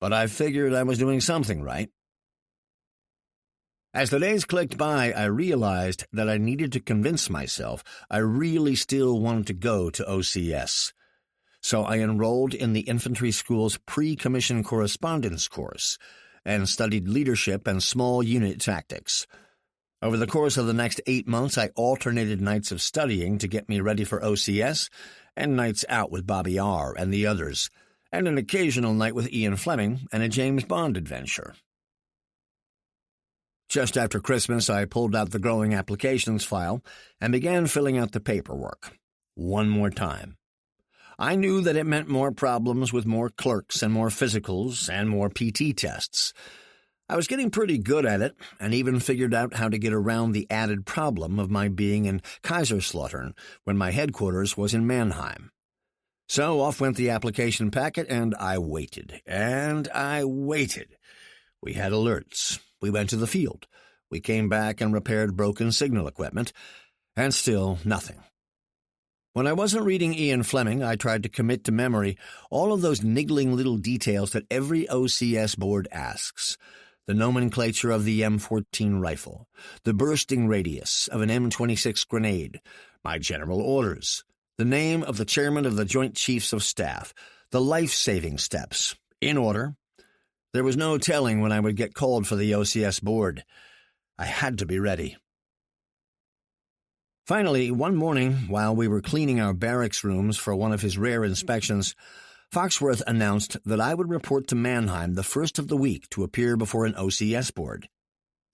But I figured I was doing something right. As the days clicked by, I realized that I needed to convince myself I really still wanted to go to OCS. So I enrolled in the infantry school's pre-commission correspondence course and studied leadership and small unit tactics. Over the course of the next 8 months, I alternated nights of studying to get me ready for OCS and nights out with Bobby R. and the others, and an occasional night with Ian Fleming and a James Bond adventure. Just after Christmas, I pulled out the growing applications file and began filling out the paperwork. One more time. I knew that it meant more problems with more clerks and more physicals and more PT tests. I was getting pretty good at it and even figured out how to get around the added problem of my being in Kaiserslautern when my headquarters was in Mannheim. So off went the application packet, and I waited. We had alerts. We went to the field. We came back and repaired broken signal equipment, and still nothing. When I wasn't reading Ian Fleming, I tried to commit to memory all of those niggling little details that every OCS board asks. The nomenclature of the M14 rifle, the bursting radius of an M26 grenade, my general orders, the name of the chairman of the Joint Chiefs of Staff, the life-saving steps, in order. There was no telling when I would get called for the OCS board. I had to be ready. Finally, one morning, while we were cleaning our barracks rooms for one of his rare inspections, Foxworth announced that I would report to Mannheim the first of the week to appear before an OCS board.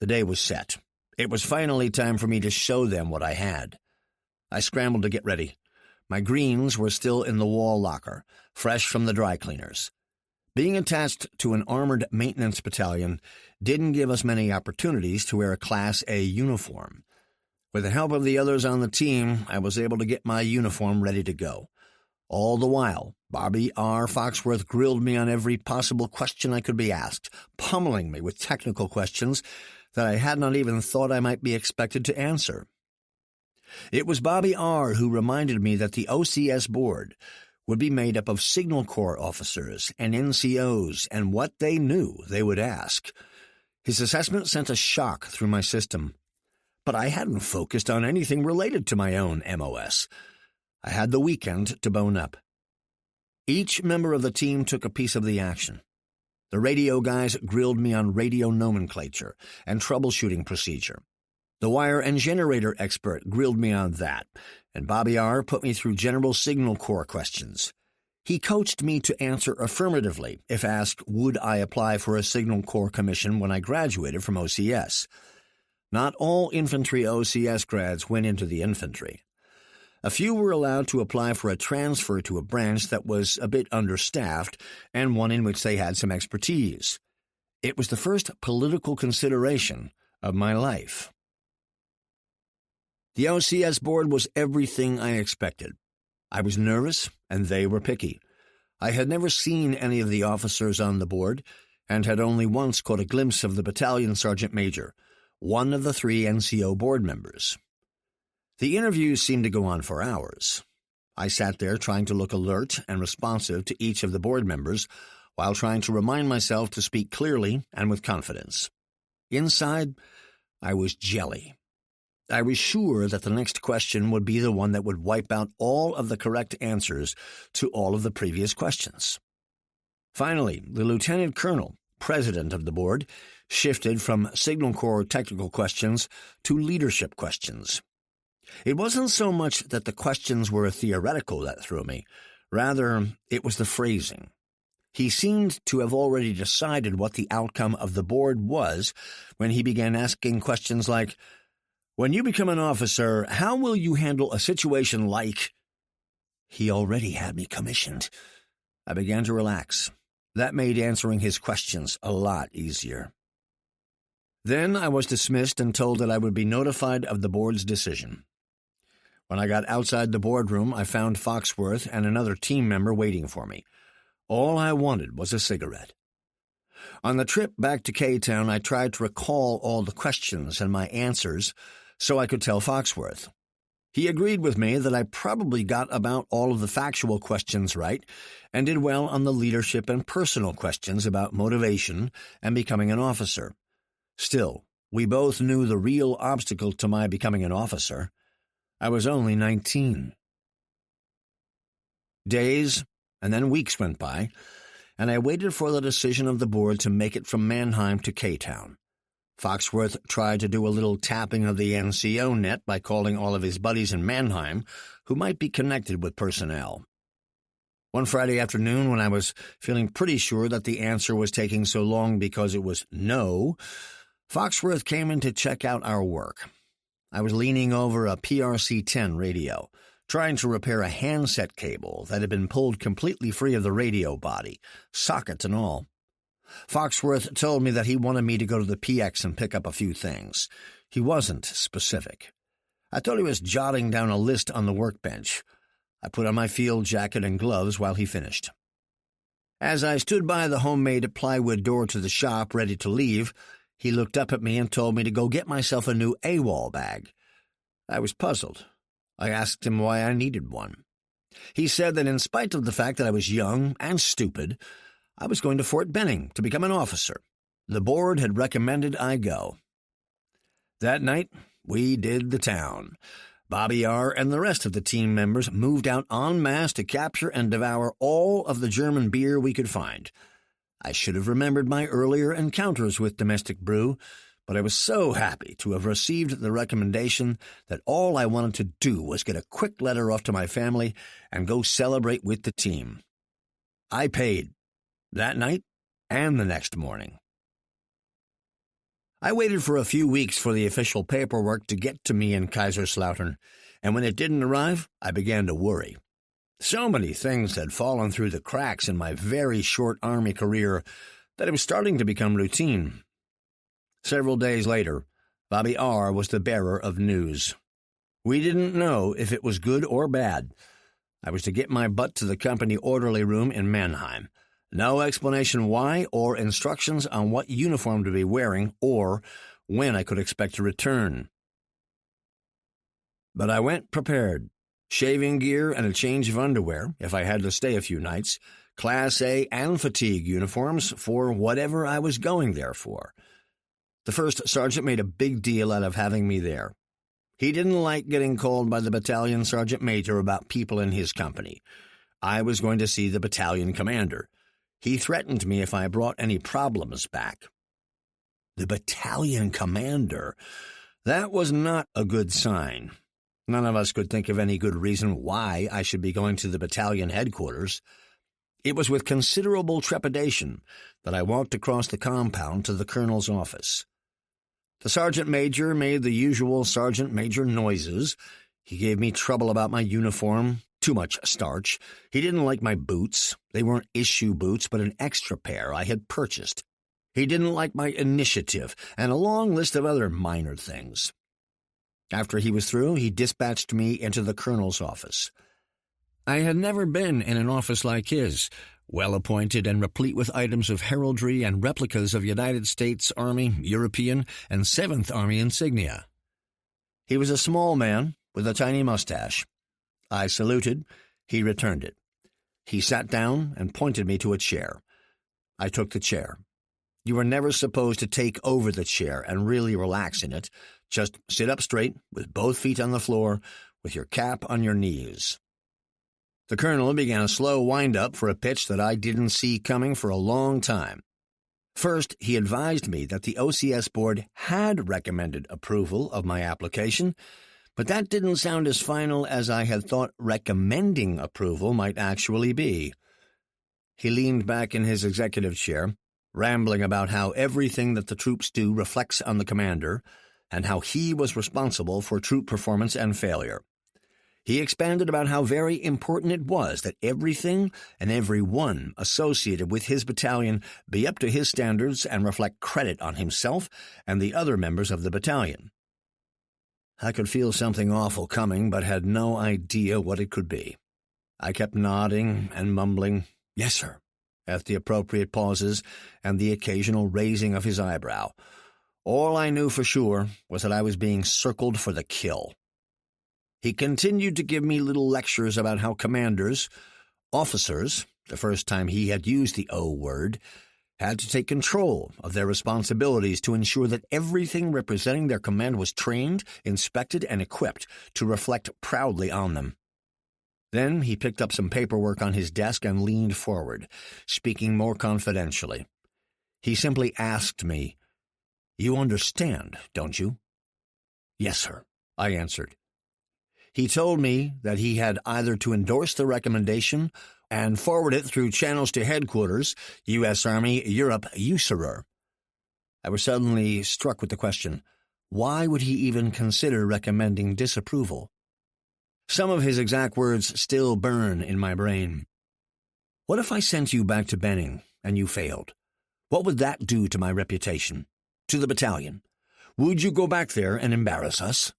The day was set. It was finally time for me to show them what I had. I scrambled to get ready. My greens were still in the wall locker, fresh from the dry cleaners. Being attached to an armored maintenance battalion didn't give us many opportunities to wear a Class A uniform. With the help of the others on the team, I was able to get my uniform ready to go. All the while, Bobby R. Foxworth grilled me on every possible question I could be asked, pummeling me with technical questions that I had not even thought I might be expected to answer. It was Bobby R. who reminded me that the OCS board would be made up of Signal Corps officers and NCOs, and what they knew they would ask. His assessment sent a shock through my system. But I hadn't focused on anything related to my own MOS. I had the weekend to bone up. Each member of the team took a piece of the action. The radio guys grilled me on radio nomenclature and troubleshooting procedure. The wire and generator expert grilled me on that, and Bobby R. put me through general Signal Corps questions. He coached me to answer affirmatively if asked would I apply for a Signal Corps commission when I graduated from OCS. Not all infantry OCS grads went into the infantry. A few were allowed to apply for a transfer to a branch that was a bit understaffed and one in which they had some expertise. It was the first political consideration of my life. The OCS board was everything I expected. I was nervous, and they were picky. I had never seen any of the officers on the board and had only once caught a glimpse of the battalion sergeant major, one of the 3 NCO board members. The interviews seemed to go on for hours. I sat there trying to look alert and responsive to each of the board members while trying to remind myself to speak clearly and with confidence. Inside, I was jelly. I was sure that the next question would be the one that would wipe out all of the correct answers to all of the previous questions. Finally, the lieutenant colonel, president of the board, shifted from Signal Corps technical questions to leadership questions. It wasn't so much that the questions were theoretical that threw me. Rather, it was the phrasing. He seemed to have already decided what the outcome of the board was when he began asking questions like, "When you become an officer, how will you handle a situation like—" He already had me commissioned. I began to relax. That made answering his questions a lot easier. Then I was dismissed and told that I would be notified of the board's decision. When I got outside the boardroom, I found Foxworth and another team member waiting for me. All I wanted was a cigarette. On the trip back to K-Town, I tried to recall all the questions and my answers so I could tell Foxworth. He agreed with me that I probably got about all of the factual questions right and did well on the leadership and personal questions about motivation and becoming an officer. Still, we both knew the real obstacle to my becoming an officer. I was only 19. Days and then weeks went by, and I waited for the decision of the board to make it from Mannheim to K-Town. Foxworth tried to do a little tapping of the NCO net by calling all of his buddies in Mannheim who might be connected with personnel. One Friday afternoon, when I was feeling pretty sure that the answer was taking so long because it was no, Foxworth came in to check out our work. I was leaning over a PRC-10 radio, trying to repair a handset cable that had been pulled completely free of the radio body, sockets and all. Foxworth told me that he wanted me to go to the PX and pick up a few things. He wasn't specific. I thought he was jotting down a list on the workbench. I put on my field jacket and gloves while he finished. As I stood by the homemade plywood door to the shop ready to leave, he looked up at me and told me to go get myself a new AWOL bag. I was puzzled. I asked him why I needed one. He said that in spite of the fact that I was young and stupid, I was going to Fort Benning to become an officer. The board had recommended I go. That night, we did the town. Bobby R. and the rest of the team members moved out en masse to capture and devour all of the German beer we could find. I should have remembered my earlier encounters with domestic brew, but I was so happy to have received the recommendation that all I wanted to do was get a quick letter off to my family and go celebrate with the team. I paid, that night and the next morning. I waited for a few weeks for the official paperwork to get to me in Kaiserslautern, and when it didn't arrive, I began to worry. So many things had fallen through the cracks in my very short Army career that it was starting to become routine. Several days later, Bobby R. was the bearer of news. We didn't know if it was good or bad. I was to get my butt to the company orderly room in Mannheim. No explanation why or instructions on what uniform to be wearing or when I could expect to return. But I went prepared. Shaving gear and a change of underwear, if I had to stay a few nights, Class A and fatigue uniforms for whatever I was going there for. The first sergeant made a big deal out of having me there. He didn't like getting called by the battalion sergeant major about people in his company. I was going to see the battalion commander. He threatened me if I brought any problems back. The battalion commander. That was not a good sign. None of us could think of any good reason why I should be going to the battalion headquarters. It was with considerable trepidation that I walked across the compound to the colonel's office. The sergeant major made the usual sergeant major noises. He gave me trouble about my uniform, too much starch. He didn't like my boots. They weren't issue boots, but an extra pair I had purchased. He didn't like my initiative, and a long list of other minor things. After he was through, he dispatched me into the colonel's office. I had never been in an office like his, well-appointed and replete with items of heraldry and replicas of United States Army, European, and Seventh Army insignia. He was a small man with a tiny mustache. I saluted. He returned it. He sat down and pointed me to a chair. I took the chair. You were never supposed to take over the chair and really relax in it. Just sit up straight, with both feet on the floor, with your cap on your knees. The colonel began a slow wind-up for a pitch that I didn't see coming for a long time. First, he advised me that the OCS board had recommended approval of my application, but that didn't sound as final as I had thought recommending approval might actually be. He leaned back in his executive chair, rambling about how everything that the troops do reflects on the commander, and how he was responsible for troop performance and failure. He expanded about how very important it was that everything and everyone associated with his battalion be up to his standards and reflect credit on himself and the other members of the battalion. I could feel something awful coming, but had no idea what it could be. I kept nodding and mumbling, "Yes, sir," at the appropriate pauses and the occasional raising of his eyebrow. All I knew for sure was that I was being circled for the kill. He continued to give me little lectures about how commanders, officers, the first time he had used the O word, had to take control of their responsibilities to ensure that everything representing their command was trained, inspected, and equipped to reflect proudly on them. Then he picked up some paperwork on his desk and leaned forward, speaking more confidentially. He simply asked me, "You understand, don't you?" "Yes, sir," I answered. He told me that he had either to endorse the recommendation and forward it through channels to headquarters, U.S. Army, Europe, USAREUR. I was suddenly struck with the question, why would he even consider recommending disapproval? Some of his exact words still burn in my brain. What if I sent you back to Benning and you failed? What would that do to my reputation? To the battalion? Would you go back there and embarrass us?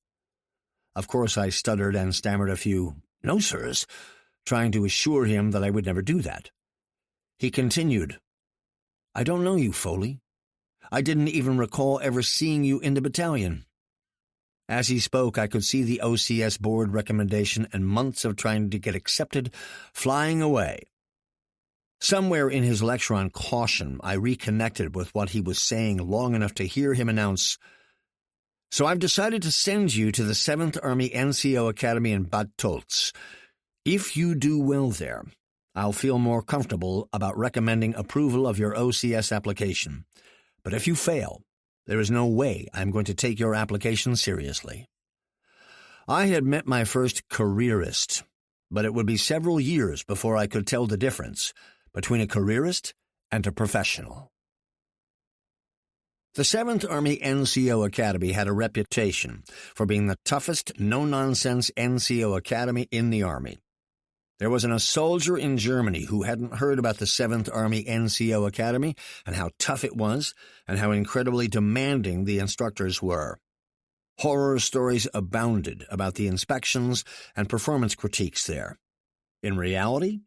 Of course, I stuttered and stammered a few "no, sirs," trying to assure him that I would never do that. He continued, "I don't know you, Foley. I didn't even recall ever seeing you in the battalion." As he spoke, I could see the OCS board recommendation and months of trying to get accepted flying away. Somewhere in his lecture on caution, I reconnected with what he was saying long enough to hear him announce, "So I've decided to send you to the 7th Army NCO Academy in Bad Tolz. If you do well there, I'll feel more comfortable about recommending approval of your OCS application. But if you fail, there is no way I'm going to take your application seriously." I had met my first careerist, but it would be several years before I could tell the difference between a careerist and a professional. The 7th Army NCO Academy had a reputation for being the toughest, no-nonsense NCO Academy in the Army. There wasn't a soldier in Germany who hadn't heard about the 7th Army NCO Academy and how tough it was and how incredibly demanding the instructors were. Horror stories abounded about the inspections and performance critiques there. In reality,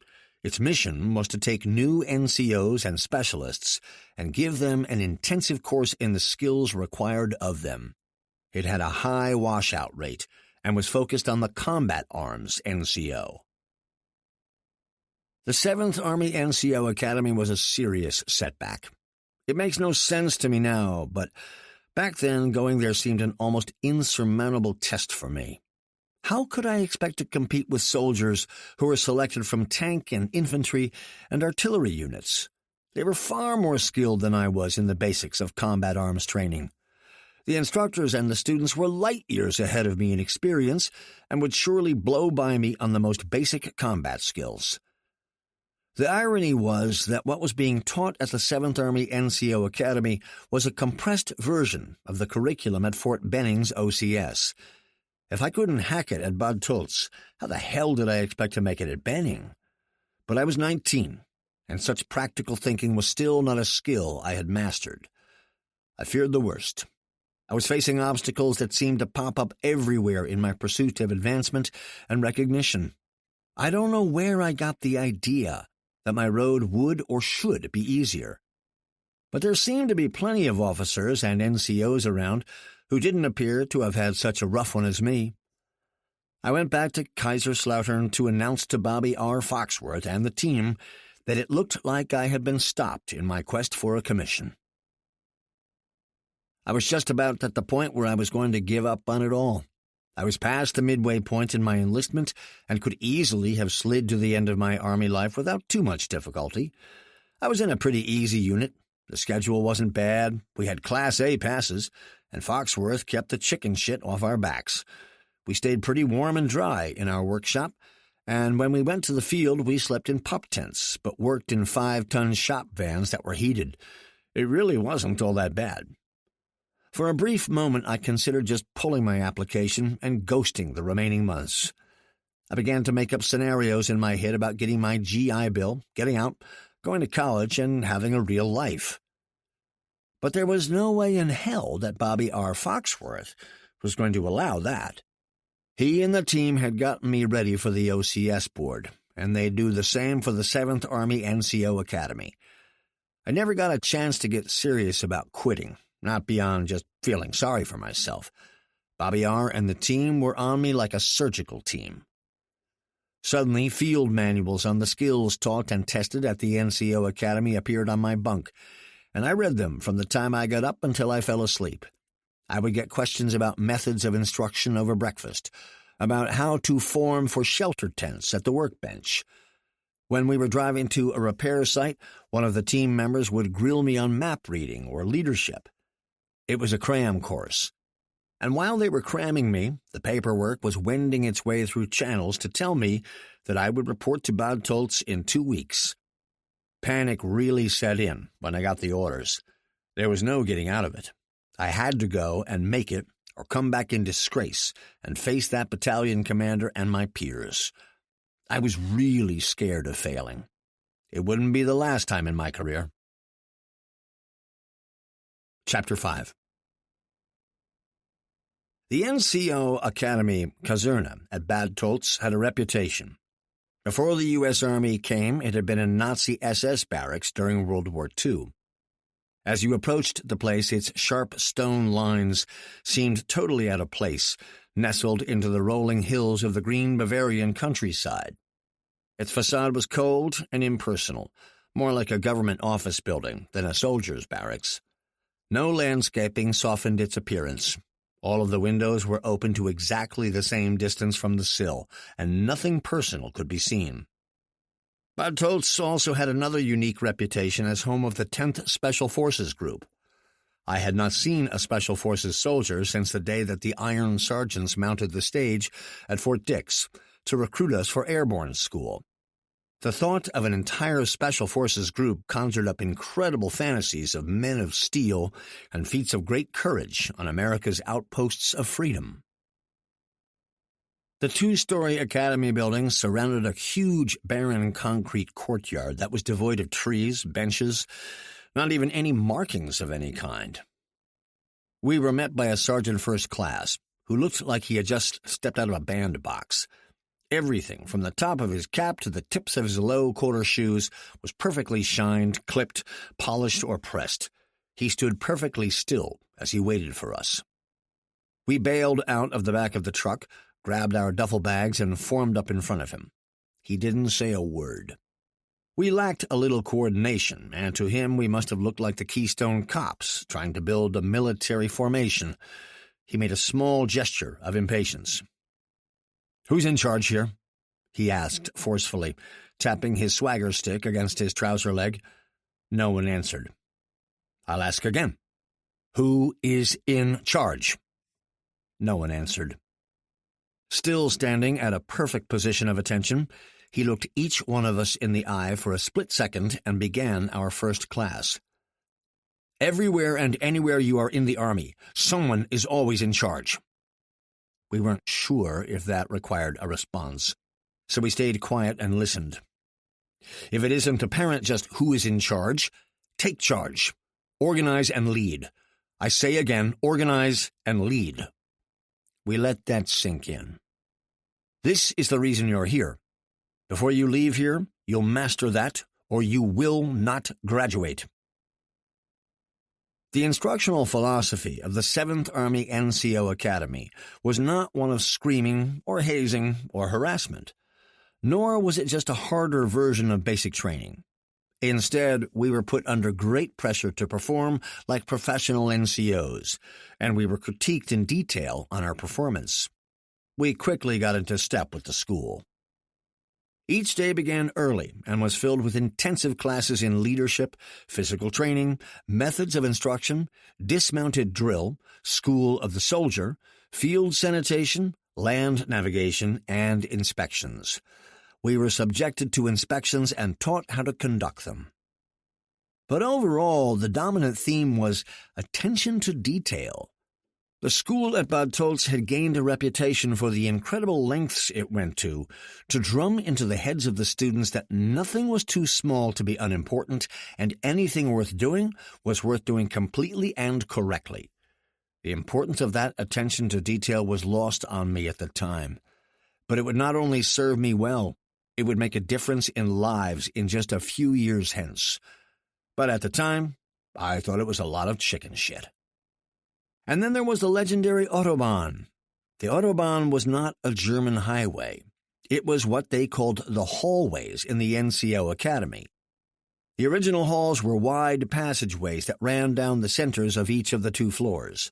its mission was to take new NCOs and specialists and give them an intensive course in the skills required of them. It had a high washout rate and was focused on the combat arms NCO. The 7th Army NCO Academy was a serious setback. It makes no sense to me now, but back then going there seemed an almost insurmountable test for me. How could I expect to compete with soldiers who were selected from tank and infantry and artillery units? They were far more skilled than I was in the basics of combat arms training. The instructors and the students were light years ahead of me in experience and would surely blow by me on the most basic combat skills. The irony was that what was being taught at the 7th Army NCO Academy was a compressed version of the curriculum at Fort Benning's OCS. If I couldn't hack it at Bad Tolz, how the hell did I expect to make it at Benning? But I was 19, and such practical thinking was still not a skill I had mastered. I feared the worst. I was facing obstacles that seemed to pop up everywhere in my pursuit of advancement and recognition. I don't know where I got the idea that my road would or should be easier, but there seemed to be plenty of officers and NCOs around who didn't appear to have had such a rough one as me. I went back to Kaiserslautern to announce to Bobby R. Foxworth and the team that it looked like I had been stopped in my quest for a commission. I was just about at the point where I was going to give up on it all. I was past the midway point in my enlistment and could easily have slid to the end of my Army life without too much difficulty. I was in a pretty easy unit. The schedule wasn't bad. We had Class A passes, and Foxworth kept the chicken shit off our backs. We stayed pretty warm and dry in our workshop, and when we went to the field, we slept in pup tents, but worked in 5-ton shop vans that were heated. It really wasn't all that bad. For a brief moment, I considered just pulling my application and ghosting the remaining months. I began to make up scenarios in my head about getting my GI Bill, getting out, going to college, and having a real life. But there was no way in hell that Bobby R. Foxworth was going to allow that. He and the team had gotten me ready for the OCS board, and they'd do the same for the 7th Army NCO Academy. I never got a chance to get serious about quitting, not beyond just feeling sorry for myself. Bobby R. and the team were on me like a surgical team. Suddenly, field manuals on the skills taught and tested at the NCO Academy appeared on my bunk, and I read them from the time I got up until I fell asleep. I would get questions about methods of instruction over breakfast, about how to form for shelter tents at the workbench. When we were driving to a repair site, one of the team members would grill me on map reading or leadership. It was a cram course. And while they were cramming me, the paperwork was wending its way through channels to tell me that I would report to Bad Tolz in 2 weeks. Panic really set in when I got the orders. There was no getting out of it. I had to go and make it or come back in disgrace and face that battalion commander and my peers. I was really scared of failing. It wouldn't be the last time in my career. Chapter 5. The NCO Academy Kaserne at Bad Tolz had a reputation. Before the U.S. Army came, it had been a Nazi SS barracks during World War II. As you approached the place, its sharp stone lines seemed totally out of place, nestled into the rolling hills of the green Bavarian countryside. Its facade was cold and impersonal, more like a government office building than a soldier's barracks. No landscaping softened its appearance. All of the windows were open to exactly the same distance from the sill, and nothing personal could be seen. Bad Tolz also had another unique reputation as home of the 10th Special Forces Group. I had not seen a Special Forces soldier since the day that the Iron Sergeants mounted the stage at Fort Dix to recruit us for airborne school. The thought of an entire Special Forces group conjured up incredible fantasies of men of steel and feats of great courage on America's outposts of freedom. The 2-story academy building surrounded a huge, barren concrete courtyard that was devoid of trees, benches, not even any markings of any kind. We were met by a sergeant first class, who looked like he had just stepped out of a bandbox. Everything, from the top of his cap to the tips of his low-quarter shoes, was perfectly shined, clipped, polished, or pressed. He stood perfectly still as he waited for us. We bailed out of the back of the truck, grabbed our duffel bags, and formed up in front of him. He didn't say a word. We lacked a little coordination, and to him we must have looked like the Keystone Cops trying to build a military formation. He made a small gesture of impatience. "Who's in charge here?" he asked forcefully, tapping his swagger stick against his trouser leg. No one answered. "I'll ask again. Who is in charge?" No one answered. Still standing at a perfect position of attention, he looked each one of us in the eye for a split second and began our first class. "Everywhere and anywhere you are in the Army, someone is always in charge." We weren't sure if that required a response, so we stayed quiet and listened. "If it isn't apparent just who is in charge, take charge. Organize and lead. I say again, organize and lead." We let that sink in. "This is the reason you're here. Before you leave here, you'll master that, or you will not graduate. The instructional philosophy of the 7th Army NCO Academy was not one of screaming or hazing or harassment, nor was it just a harder version of basic training. Instead, we were put under great pressure to perform like professional NCOs, and we were critiqued in detail on our performance. We quickly got into step with the school. Each day began early and was filled with intensive classes in leadership, physical training, methods of instruction, dismounted drill, school of the soldier, field sanitation, land navigation, and inspections. We were subjected to inspections and taught how to conduct them. But overall, the dominant theme was attention to detail. The school at Bad Tolz had gained a reputation for the incredible lengths it went to drum into the heads of the students that nothing was too small to be unimportant, and anything worth doing was worth doing completely and correctly. The importance of that attention to detail was lost on me at the time. But it would not only serve me well, it would make a difference in lives in just a few years hence. But at the time, I thought it was a lot of chicken shit. And then there was the legendary Autobahn. The Autobahn was not a German highway. It was what they called the hallways in the NCO Academy. The original halls were wide passageways that ran down the centers of each of the 2 floors.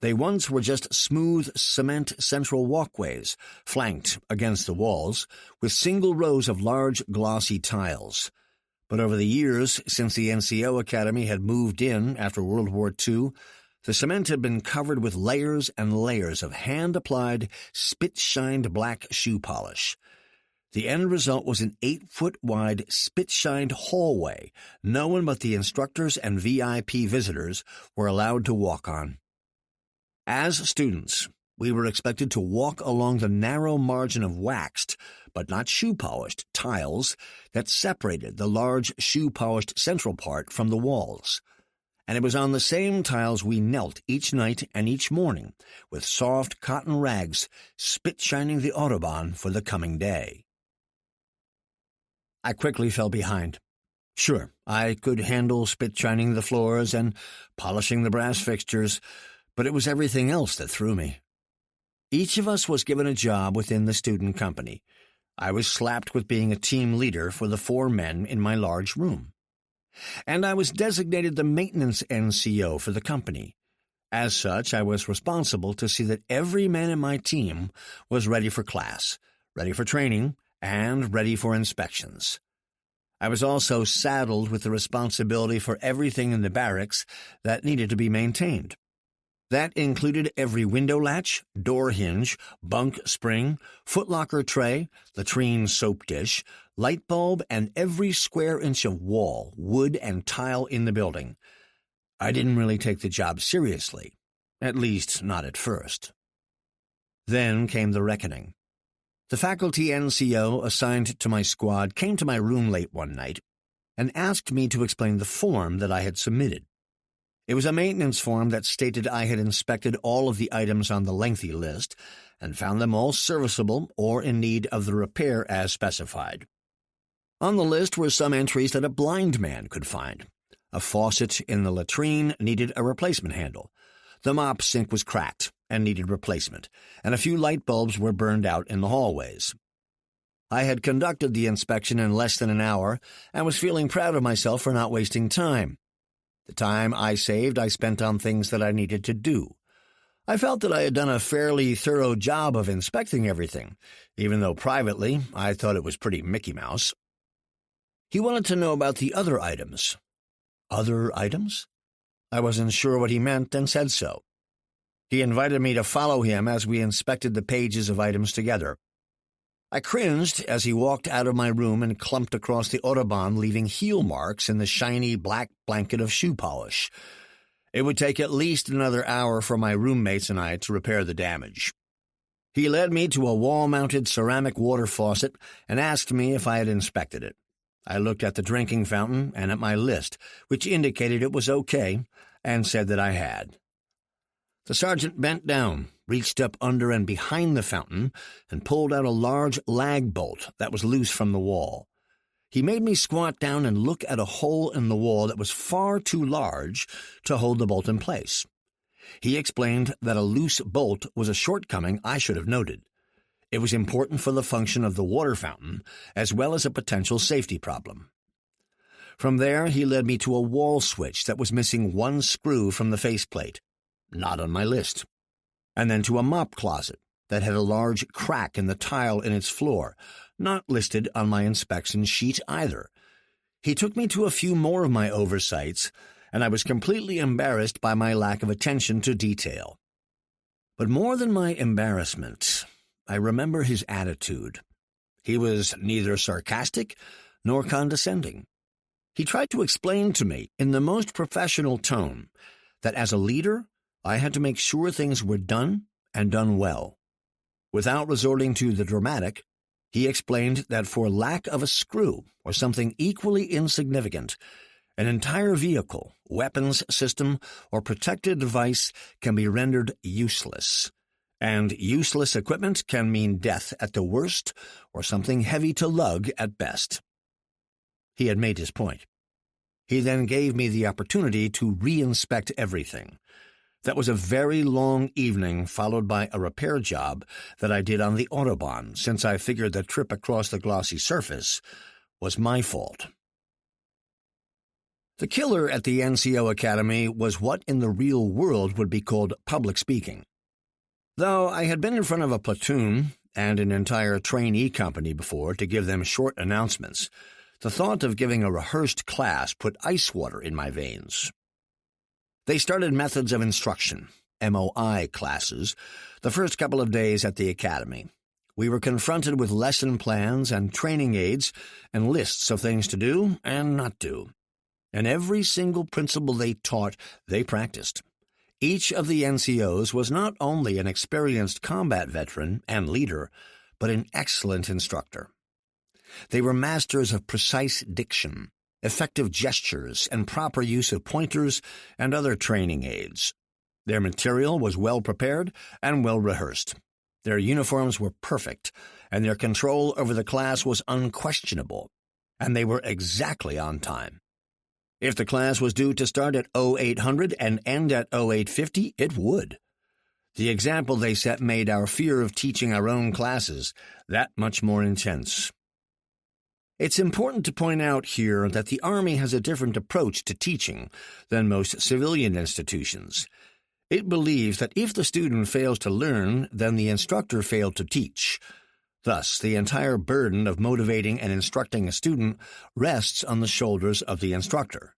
They once were just smooth cement central walkways, flanked against the walls, with single rows of large glossy tiles. But over the years, since the NCO Academy had moved in after World War II, the cement had been covered with layers and layers of hand-applied, spit-shined black shoe polish. The end result was an 8-foot-wide, spit-shined hallway no one but the instructors and VIP visitors were allowed to walk on. As students, we were expected to walk along the narrow margin of waxed, but not shoe-polished, tiles that separated the large shoe-polished central part from the walls. And it was on the same tiles we knelt each night and each morning, with soft cotton rags spit-shining the Autobahn for the coming day. I quickly fell behind. Sure, I could handle spit-shining the floors and polishing the brass fixtures, but it was everything else that threw me. Each of us was given a job within the student company. I was slapped with being a team leader for the 4 men in my large room. And I was designated the maintenance NCO for the company. As such, I was responsible to see that every man in my team was ready for class, ready for training, and ready for inspections. I was also saddled with the responsibility for everything in the barracks that needed to be maintained. That included every window latch, door hinge, bunk spring, footlocker tray, latrine soap dish, light bulb, and every square inch of wall, wood, and tile in the building. I didn't really take the job seriously, at least not at first. Then came the reckoning. The faculty NCO assigned to my squad came to my room late one night and asked me to explain the form that I had submitted. It was a maintenance form that stated I had inspected all of the items on the lengthy list and found them all serviceable or in need of the repair as specified. On the list were some entries that a blind man could find. A faucet in the latrine needed a replacement handle. The mop sink was cracked and needed replacement, and a few light bulbs were burned out in the hallways. I had conducted the inspection in less than an hour and was feeling proud of myself for not wasting time. The time I saved I spent on things that I needed to do. I felt that I had done a fairly thorough job of inspecting everything, even though privately I thought it was pretty Mickey Mouse. He wanted to know about the other items. Other items? I wasn't sure what he meant and said so. He invited me to follow him as we inspected the pages of items together. I cringed as he walked out of my room and clumped across the Autobahn, leaving heel marks in the shiny black blanket of shoe polish. It would take at least another hour for my roommates and I to repair the damage. He led me to a wall-mounted ceramic water faucet and asked me if I had inspected it. I looked at the drinking fountain and at my list, which indicated it was okay, and said that I had. The sergeant bent down, reached up under and behind the fountain, and pulled out a large lag bolt that was loose from the wall. He made me squat down and look at a hole in the wall that was far too large to hold the bolt in place. He explained that a loose bolt was a shortcoming I should have noted. It was important for the function of the water fountain, as well as a potential safety problem. From there, he led me to a wall switch that was missing one screw from the faceplate, not on my list, and then to a mop closet that had a large crack in the tile in its floor, not listed on my inspection sheet either. He took me to a few more of my oversights, and I was completely embarrassed by my lack of attention to detail. But more than my embarrassment, I remember his attitude. He was neither sarcastic nor condescending. He tried to explain to me, in the most professional tone, that as a leader, I had to make sure things were done and done well. Without resorting to the dramatic, he explained that for lack of a screw or something equally insignificant, an entire vehicle, weapons system, or protected device can be rendered useless, and useless equipment can mean death at the worst or something heavy to lug at best. He had made his point. He then gave me the opportunity to re-inspect everything. That was a very long evening, followed by a repair job that I did on the Autobahn, since I figured the trip across the glossy surface was my fault. The killer at the NCO Academy was what in the real world would be called public speaking. Though I had been in front of a platoon and an entire trainee company before to give them short announcements, the thought of giving a rehearsed class put ice water in my veins. They started methods of instruction, MOI classes, the first couple of days at the academy. We were confronted with lesson plans and training aids and lists of things to do and not do. And every single principle they taught, they practiced. Each of the NCOs was not only an experienced combat veteran and leader, but an excellent instructor. They were masters of precise diction, effective gestures, and proper use of pointers and other training aids. Their material was well prepared and well rehearsed. Their uniforms were perfect, and their control over the class was unquestionable, and they were exactly on time. If the class was due to start at 0800 and end at 0850, it would. The example they set made our fear of teaching our own classes that much more intense. It's important to point out here that the Army has a different approach to teaching than most civilian institutions. It believes that if the student fails to learn, then the instructor failed to teach. Thus, the entire burden of motivating and instructing a student rests on the shoulders of the instructor.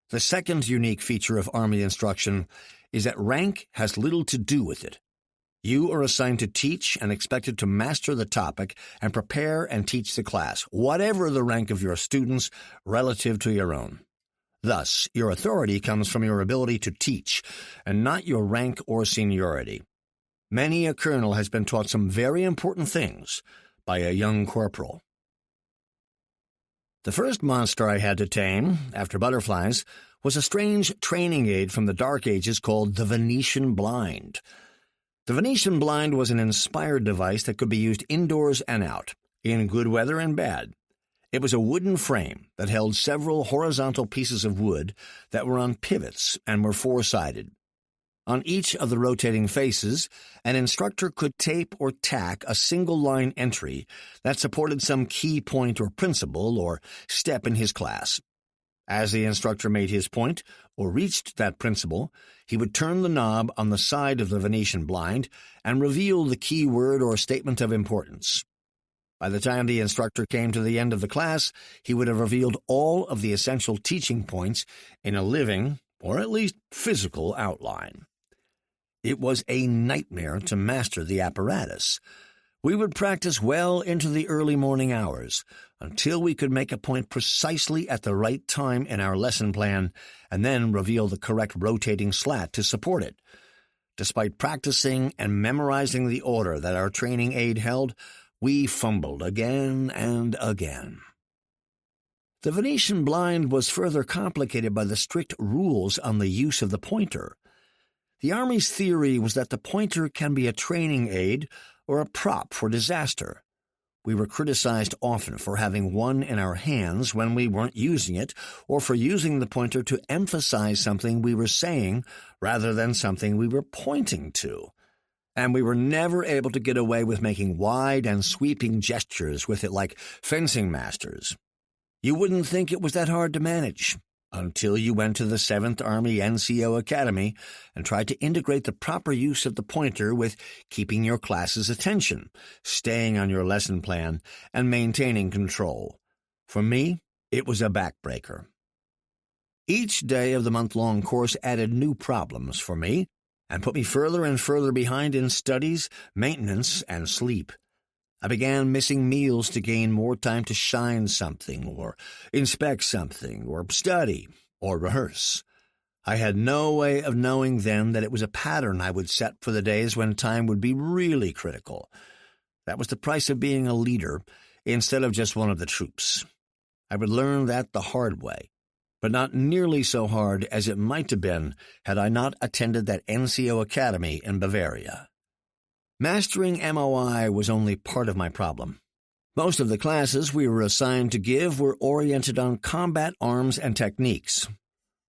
The second unique feature of Army instruction is that rank has little to do with it. You are assigned to teach and expected to master the topic and prepare and teach the class, whatever the rank of your students relative to your own. Thus, your authority comes from your ability to teach, and not your rank or seniority. Many a colonel has been taught some very important things by a young corporal. The first monster I had to tame, after butterflies, was a strange training aid from the Dark Ages called the Venetian blind. The Venetian blind was an inspired device that could be used indoors and out, in good weather and bad. It was a wooden frame that held several horizontal pieces of wood that were on pivots and were four-sided. On each of the rotating faces, an instructor could tape or tack a single-line entry that supported some key point or principle or step in his class. As the instructor made his point or reached that principle, he would turn the knob on the side of the Venetian blind and reveal the key word or statement of importance. By the time the instructor came to the end of the class, he would have revealed all of the essential teaching points in a living, or at least physical, outline. It was a nightmare to master the apparatus. We would practice well into the early morning hours, until we could make a point precisely at the right time in our lesson plan, and then reveal the correct rotating slat to support it. Despite practicing and memorizing the order that our training aid held, we fumbled again and again. The Venetian blind was further complicated by the strict rules on the use of the pointer. The Army's theory was that the pointer can be a training aid or a prop for disaster. We were criticized often for having one in our hands when we weren't using it, or for using the pointer to emphasize something we were saying rather than something we were pointing to. And we were never able to get away with making wide and sweeping gestures with it like fencing masters. You wouldn't think it was that hard to manage until you went to the 7th Army NCO Academy and tried to integrate the proper use of the pointer with keeping your class's attention, staying on your lesson plan, and maintaining control. For me, it was a backbreaker. Each day of the month-long course added new problems for me and put me further and further behind in studies, maintenance, and sleep. I began missing meals to gain more time to shine something, or inspect something, or study, or rehearse. I had no way of knowing then that it was a pattern I would set for the days when time would be really critical. That was the price of being a leader instead of just one of the troops. I would learn that the hard way, but not nearly so hard as it might have been had I not attended that NCO Academy in Bavaria. Mastering MOI was only part of my problem. Most of the classes we were assigned to give were oriented on combat arms and techniques.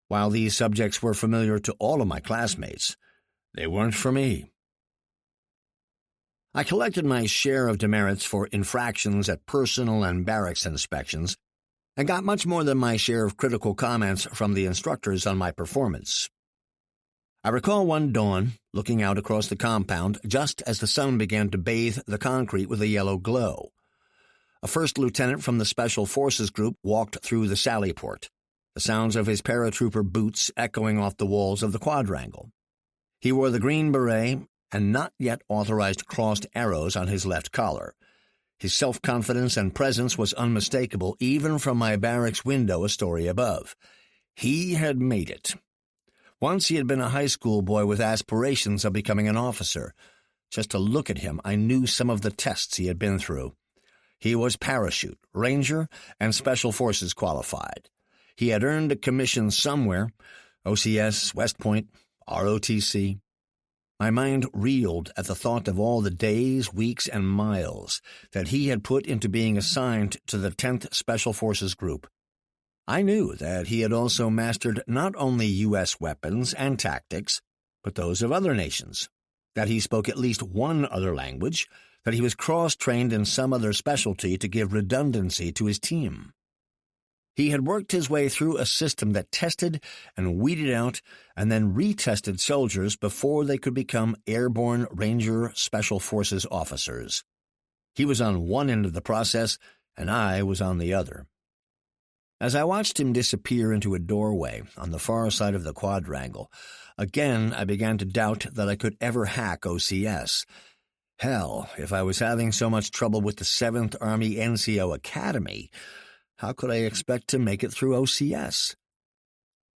While these subjects were familiar to all of my classmates, they weren't for me. I collected my share of demerits for infractions at personal and barracks inspections, and got much more than my share of critical comments from the instructors on my performance. I recall one dawn, looking out across the compound just as the sun began to bathe the concrete with a yellow glow. A first lieutenant from the Special Forces Group walked through the sally port, the sounds of his paratrooper boots echoing off the walls of the quadrangle. He wore the green beret and not yet authorized crossed arrows on his left collar. His self-confidence and presence was unmistakable even from my barracks window a story above. He had made it. Once he had been a high school boy with aspirations of becoming an officer. Just to look at him, I knew some of the tests he had been through. He was parachute, ranger, and special forces qualified. He had earned a commission somewhere, OCS, West Point, ROTC. My mind reeled at the thought of all the days, weeks, and miles that he had put into being assigned to the 10th Special Forces Group. I knew that he had also mastered not only U.S. weapons and tactics, but those of other nations, that he spoke at least one other language, that he was cross-trained in some other specialty to give redundancy to his team. He had worked his way through a system that tested and weeded out and then retested soldiers before they could become airborne Ranger Special Forces officers. He was on one end of the process, and I was on the other. As I watched him disappear into a doorway on the far side of the quadrangle, again I began to doubt that I could ever hack OCS. Hell, if I was having so much trouble with the 7th Army NCO Academy, how could I expect to make it through OCS?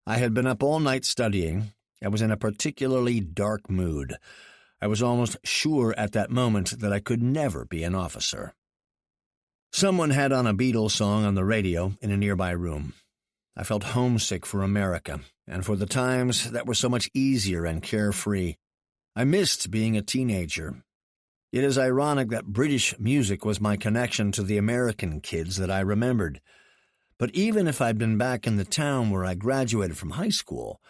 I had been up all night studying. I was in a particularly dark mood. I was almost sure at that moment that I could never be an officer. Someone had on a Beatles song on the radio in a nearby room. I felt homesick for America, and for the times that were so much easier and carefree. I missed being a teenager. It is ironic that British music was my connection to the American kids that I remembered. But even if I'd been back in the town where I graduated from high school,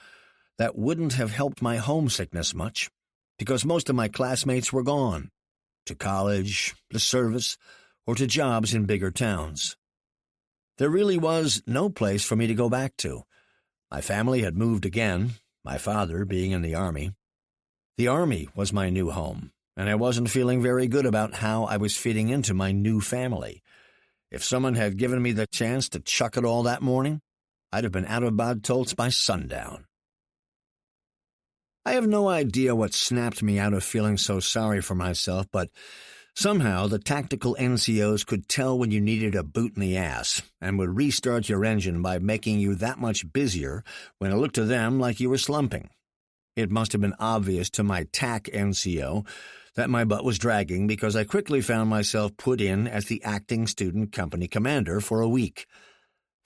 that wouldn't have helped my homesickness much, because most of my classmates were gone, to college, the service, or to jobs in bigger towns. There really was no place for me to go back to. My family had moved again, my father being in the Army. The Army was my new home, and I wasn't feeling very good about how I was fitting into my new family. If someone had given me the chance to chuck it all that morning, I'd have been out of Bad Tolz by sundown. I have no idea what snapped me out of feeling so sorry for myself, but somehow the tactical NCOs could tell when you needed a boot in the ass and would restart your engine by making you that much busier when it looked to them like you were slumping. It must have been obvious to my TAC NCO that my butt was dragging because I quickly found myself put in as the acting student company commander for a week.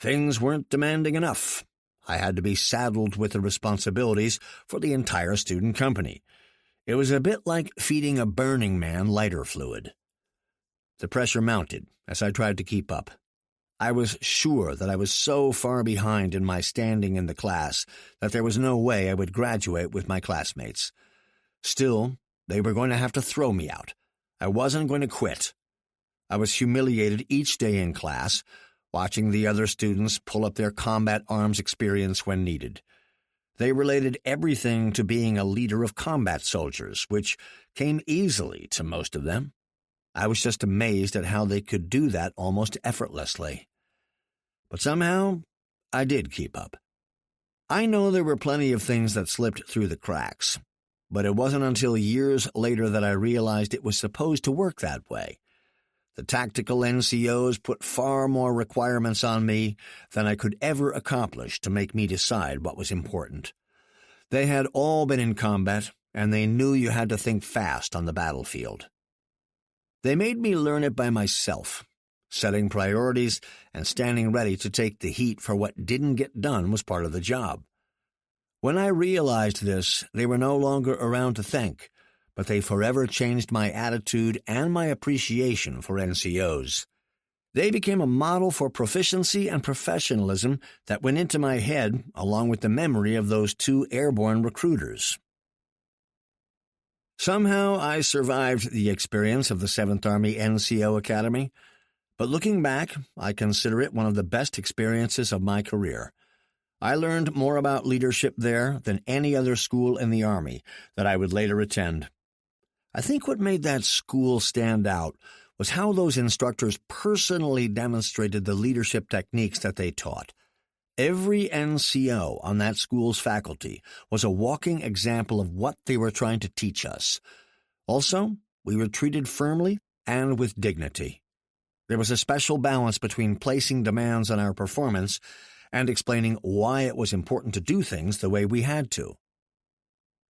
Things weren't demanding enough. I had to be saddled with the responsibilities for the entire student company. It was a bit like feeding a burning man lighter fluid. The pressure mounted as I tried to keep up. I was sure that I was so far behind in my standing in the class that there was no way I would graduate with my classmates. Still, they were going to have to throw me out. I wasn't going to quit. I was humiliated each day in class, watching the other students pull up their combat arms experience when needed. They related everything to being a leader of combat soldiers, which came easily to most of them. I was just amazed at how they could do that almost effortlessly. But somehow, I did keep up. I know there were plenty of things that slipped through the cracks, but it wasn't until years later that I realized it was supposed to work that way. The tactical NCOs put far more requirements on me than I could ever accomplish to make me decide what was important. They had all been in combat, and they knew you had to think fast on the battlefield. They made me learn it by myself. Setting priorities and standing ready to take the heat for what didn't get done was part of the job. When I realized this, they were no longer around to thank, but they forever changed my attitude and my appreciation for NCOs. They became a model for proficiency and professionalism that went into my head along with the memory of those 2 airborne recruiters. Somehow I survived the experience of the 7th Army NCO Academy, but looking back, I consider it one of the best experiences of my career. I learned more about leadership there than any other school in the Army that I would later attend. I think what made that school stand out was how those instructors personally demonstrated the leadership techniques that they taught. Every NCO on that school's faculty was a walking example of what they were trying to teach us. Also, we were treated firmly and with dignity. There was a special balance between placing demands on our performance and explaining why it was important to do things the way we had to.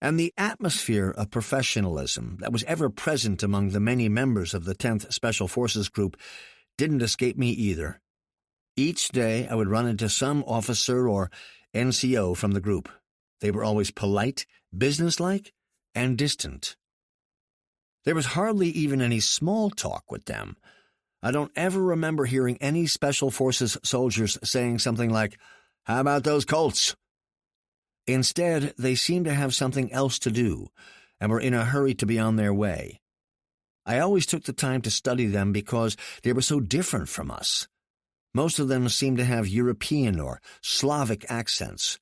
And the atmosphere of professionalism that was ever present among the many members of the 10th Special Forces Group didn't escape me either. Each day I would run into some officer or NCO from the group. They were always polite, businesslike, and distant. There was hardly even any small talk with them. I don't ever remember hearing any Special Forces soldiers saying something like, "How about those Colts?" Instead, they seemed to have something else to do and were in a hurry to be on their way. I always took the time to study them because they were so different from us. Most of them seemed to have European or Slavic accents.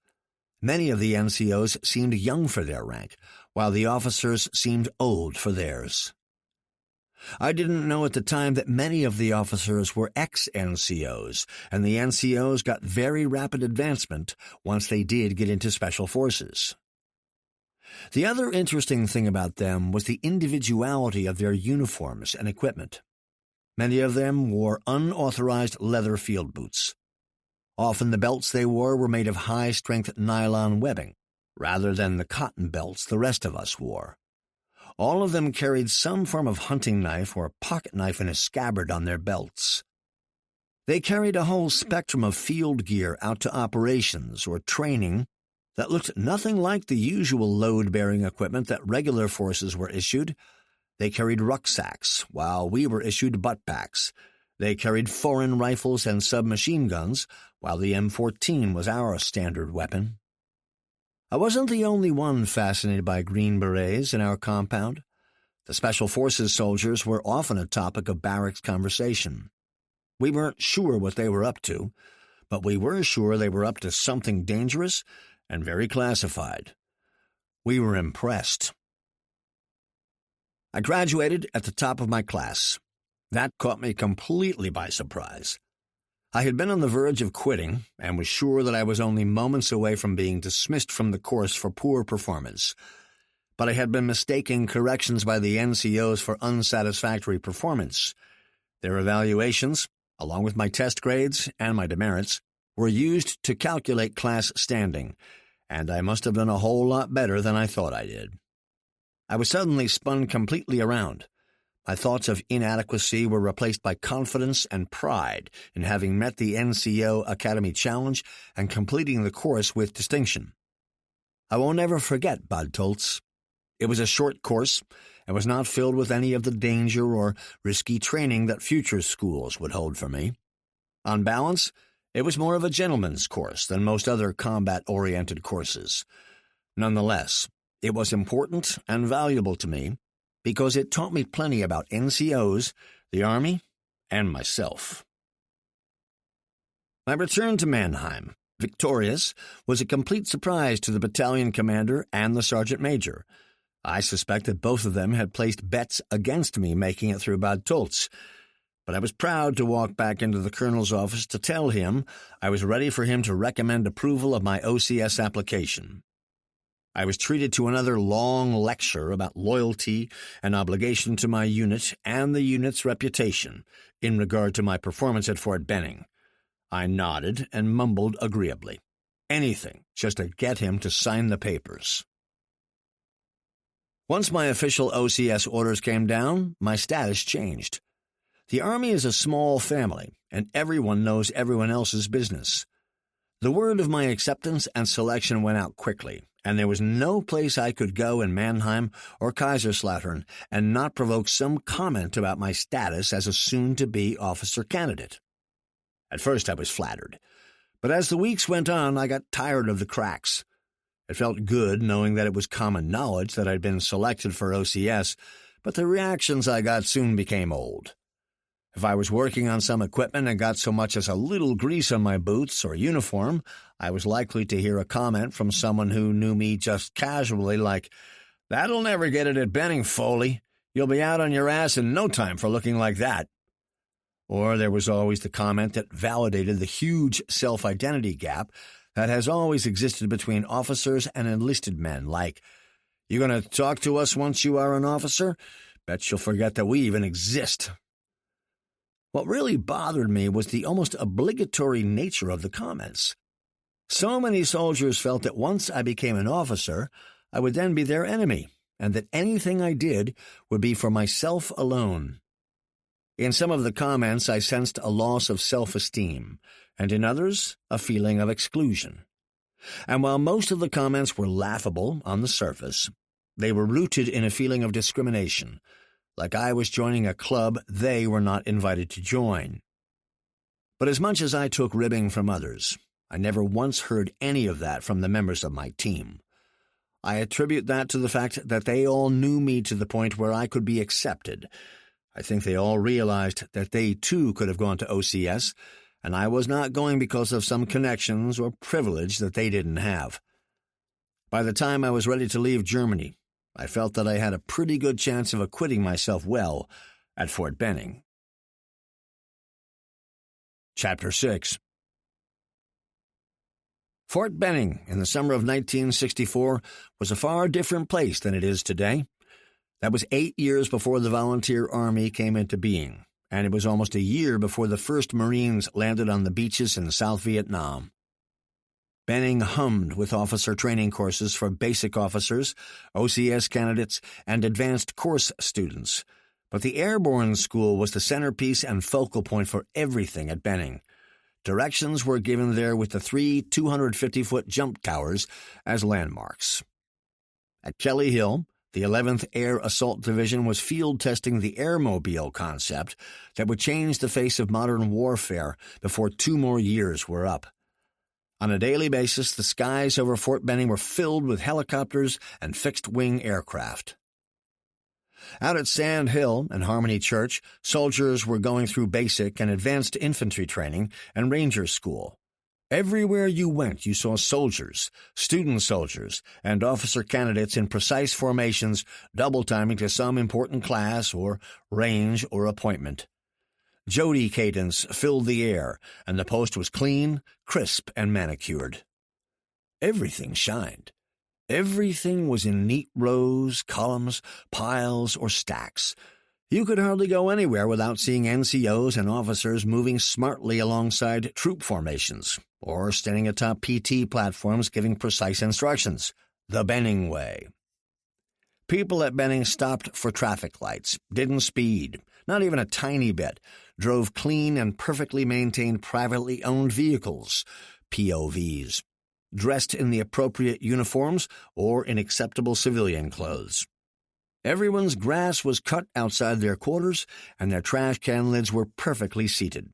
Many of the NCOs seemed young for their rank, while the officers seemed old for theirs. I didn't know at the time that many of the officers were ex-NCOs, and the NCOs got very rapid advancement once they did get into Special Forces. The other interesting thing about them was the individuality of their uniforms and equipment. Many of them wore unauthorized leather field boots. Often the belts they wore were made of high-strength nylon webbing, rather than the cotton belts the rest of us wore. All of them carried some form of hunting knife or pocket knife in a scabbard on their belts. They carried a whole spectrum of field gear out to operations or training that looked nothing like the usual load-bearing equipment that regular forces were issued. They carried rucksacks, while we were issued butt-packs. They carried foreign rifles and submachine guns, while the M14 was our standard weapon. I wasn't the only one fascinated by Green Berets in our compound. The Special Forces soldiers were often a topic of barracks conversation. We weren't sure what they were up to, but we were sure they were up to something dangerous and very classified. We were impressed. I graduated at the top of my class. That caught me completely by surprise. I had been on the verge of quitting and was sure that I was only moments away from being dismissed from the course for poor performance. But I had been mistaking corrections by the NCOs for unsatisfactory performance. Their evaluations, along with my test grades and my demerits, were used to calculate class standing, and I must have done a whole lot better than I thought I did. I was suddenly spun completely around. my thoughts of inadequacy were replaced by confidence and pride in having met the NCO Academy Challenge and completing the course with distinction. I will never forget Bad Tolz. It was a short course and was not filled with any of the danger or risky training that future schools would hold for me. On balance, it was more of a gentleman's course than most other combat-oriented courses. Nonetheless, it was important and valuable to me because it taught me plenty about NCOs, the Army, and myself. My return to Mannheim, victorious, was a complete surprise to the battalion commander and the sergeant major. I suspect that both of them had placed bets against me making it through Bad Tolz, but I was proud to walk back into the colonel's office to tell him I was ready for him to recommend approval of my OCS application. I was treated to another long lecture about loyalty and obligation to my unit and the unit's reputation in regard to my performance at Fort Benning. I nodded and mumbled agreeably. Anything just to get him to sign the papers. Once my official OCS orders came down, my status changed. The Army is a small family, and everyone knows everyone else's business. The word of my acceptance and selection went out quickly, and there was no place I could go in Mannheim or Kaiserslautern and not provoke some comment about my status as a soon-to-be officer candidate. At first I was flattered, but as the weeks went on I got tired of the cracks. It felt good knowing that it was common knowledge that I'd been selected for OCS, but the reactions I got soon became old. If I was working on some equipment and got so much as a little grease on my boots or uniform, I was likely to hear a comment from someone who knew me just casually like, "That'll never get it at Benning, Foley. You'll be out on your ass in no time for looking like that." Or there was always the comment that validated the huge self-identity gap that has always existed between officers and enlisted men, like, "You going to talk to us once you are an officer? Bet you'll forget that we even exist." What really bothered me was the almost obligatory nature of the comments. So many soldiers felt that once I became an officer, I would then be their enemy, and that anything I did would be for myself alone. In some of the comments I sensed a loss of self-esteem, and in others a feeling of exclusion. And while most of the comments were laughable on the surface, they were rooted in a feeling of discrimination, like I was joining a club they were not invited to join. But as much as I took ribbing from others, I never once heard any of that from the members of my team. I attribute that to the fact that they all knew me to the point where I could be accepted. I think they all realized that they too could have gone to OCS, and I was not going because of some connections or privilege that they didn't have. By the time I was ready to leave Germany, I felt that I had a pretty good chance of acquitting myself well at Fort Benning. Chapter 6. Fort Benning in the summer of 1964 was a far different place than it is today. That was 8 years before the Volunteer Army came into being, and it was almost a year before the first Marines landed on the beaches in South Vietnam. Benning hummed with officer training courses for basic officers, OCS candidates, and advanced course students, but the Airborne School was the centerpiece and focal point for everything at Benning. Directions were given there with the 3 250-foot jump towers as landmarks. At Kelly Hill, the 11th Air Assault Division was field testing the airmobile concept that would change the face of modern warfare before 2 more years were up. On a daily basis, the skies over Fort Benning were filled with helicopters and fixed-wing aircraft. Out at Sand Hill and Harmony Church, soldiers were going through basic and advanced infantry training and ranger school. Everywhere you went, you saw soldiers, student soldiers, and officer candidates in precise formations, double-timing to some important class or range or appointment. Jody cadence filled the air, and the post was clean, crisp, and manicured. Everything shined. Everything was in neat rows, columns, piles, or stacks. You could hardly go anywhere without seeing NCOs and officers moving smartly alongside troop formations, or standing atop PT platforms giving precise instructions, the Benning way. People at Benning stopped for traffic lights, didn't speed, not even a tiny bit, drove clean and perfectly maintained privately owned vehicles, POVs, dressed in the appropriate uniforms or in acceptable civilian clothes. Everyone's grass was cut outside their quarters, and their trash can lids were perfectly seated.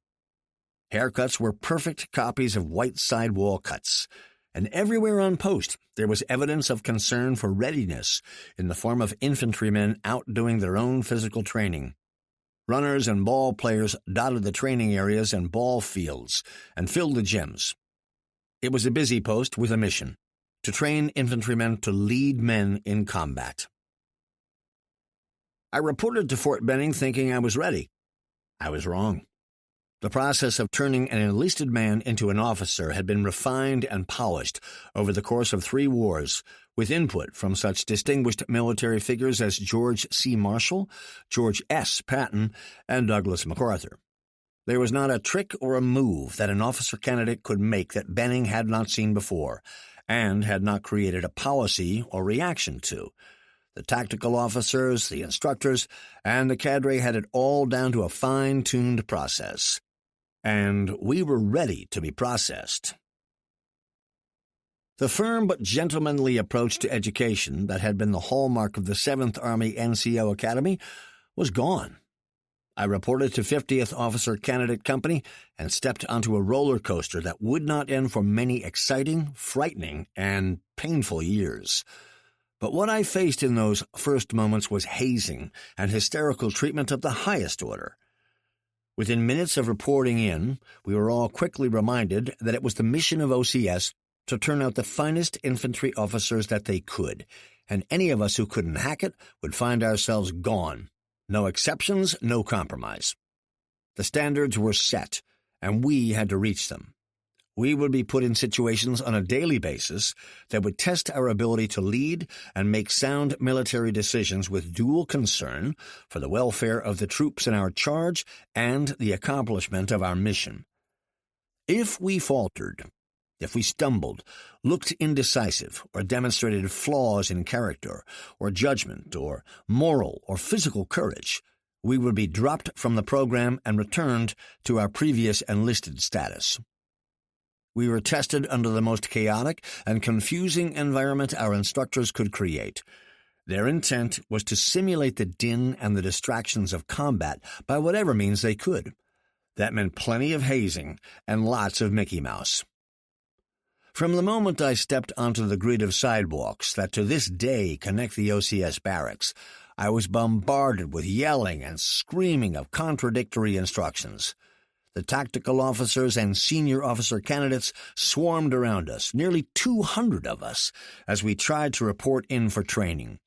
Haircuts were perfect copies of white sidewall cuts, and everywhere on post there was evidence of concern for readiness in the form of infantrymen outdoing their own physical training. Runners and ball players dotted the training areas and ball fields and filled the gyms. It was a busy post with a mission: to train infantrymen to lead men in combat. I reported to Fort Benning thinking I was ready. I was wrong. The process of turning an enlisted man into an officer had been refined and polished over the course of 3 wars, with input from such distinguished military figures as George C. Marshall, George S. Patton, and Douglas MacArthur. There was not a trick or a move that an officer candidate could make that Benning had not seen before, and had not created a policy or reaction to. The tactical officers, the instructors, and the cadre had it all down to a fine-tuned process. And we were ready to be processed. The firm but gentlemanly approach to education that had been the hallmark of the 7th Army NCO Academy was gone. I reported to 50th Officer Candidate Company and stepped onto a roller coaster that would not end for many exciting, frightening, and painful years. But what I faced in those first moments was hazing and hysterical treatment of the highest order. Within minutes of reporting in, we were all quickly reminded that it was the mission of OCS to turn out the finest infantry officers that they could, and any of us who couldn't hack it would find ourselves gone. No exceptions, no compromise. The standards were set, and we had to reach them. We would be put in situations on a daily basis that would test our ability to lead and make sound military decisions with dual concern for the welfare of the troops in our charge and the accomplishment of our mission. If we faltered, if we stumbled, looked indecisive, or demonstrated flaws in character, or judgment, or moral or physical courage, we would be dropped from the program and returned to our previous enlisted status. We were tested under the most chaotic and confusing environment our instructors could create. Their intent was to simulate the din and the distractions of combat by whatever means they could. That meant plenty of hazing and lots of Mickey Mouse. From the moment I stepped onto the grid of sidewalks that to this day connect the OCS barracks, I was bombarded with yelling and screaming of contradictory instructions. The tactical officers and senior officer candidates swarmed around us, nearly 200 of us, as we tried to report in for training.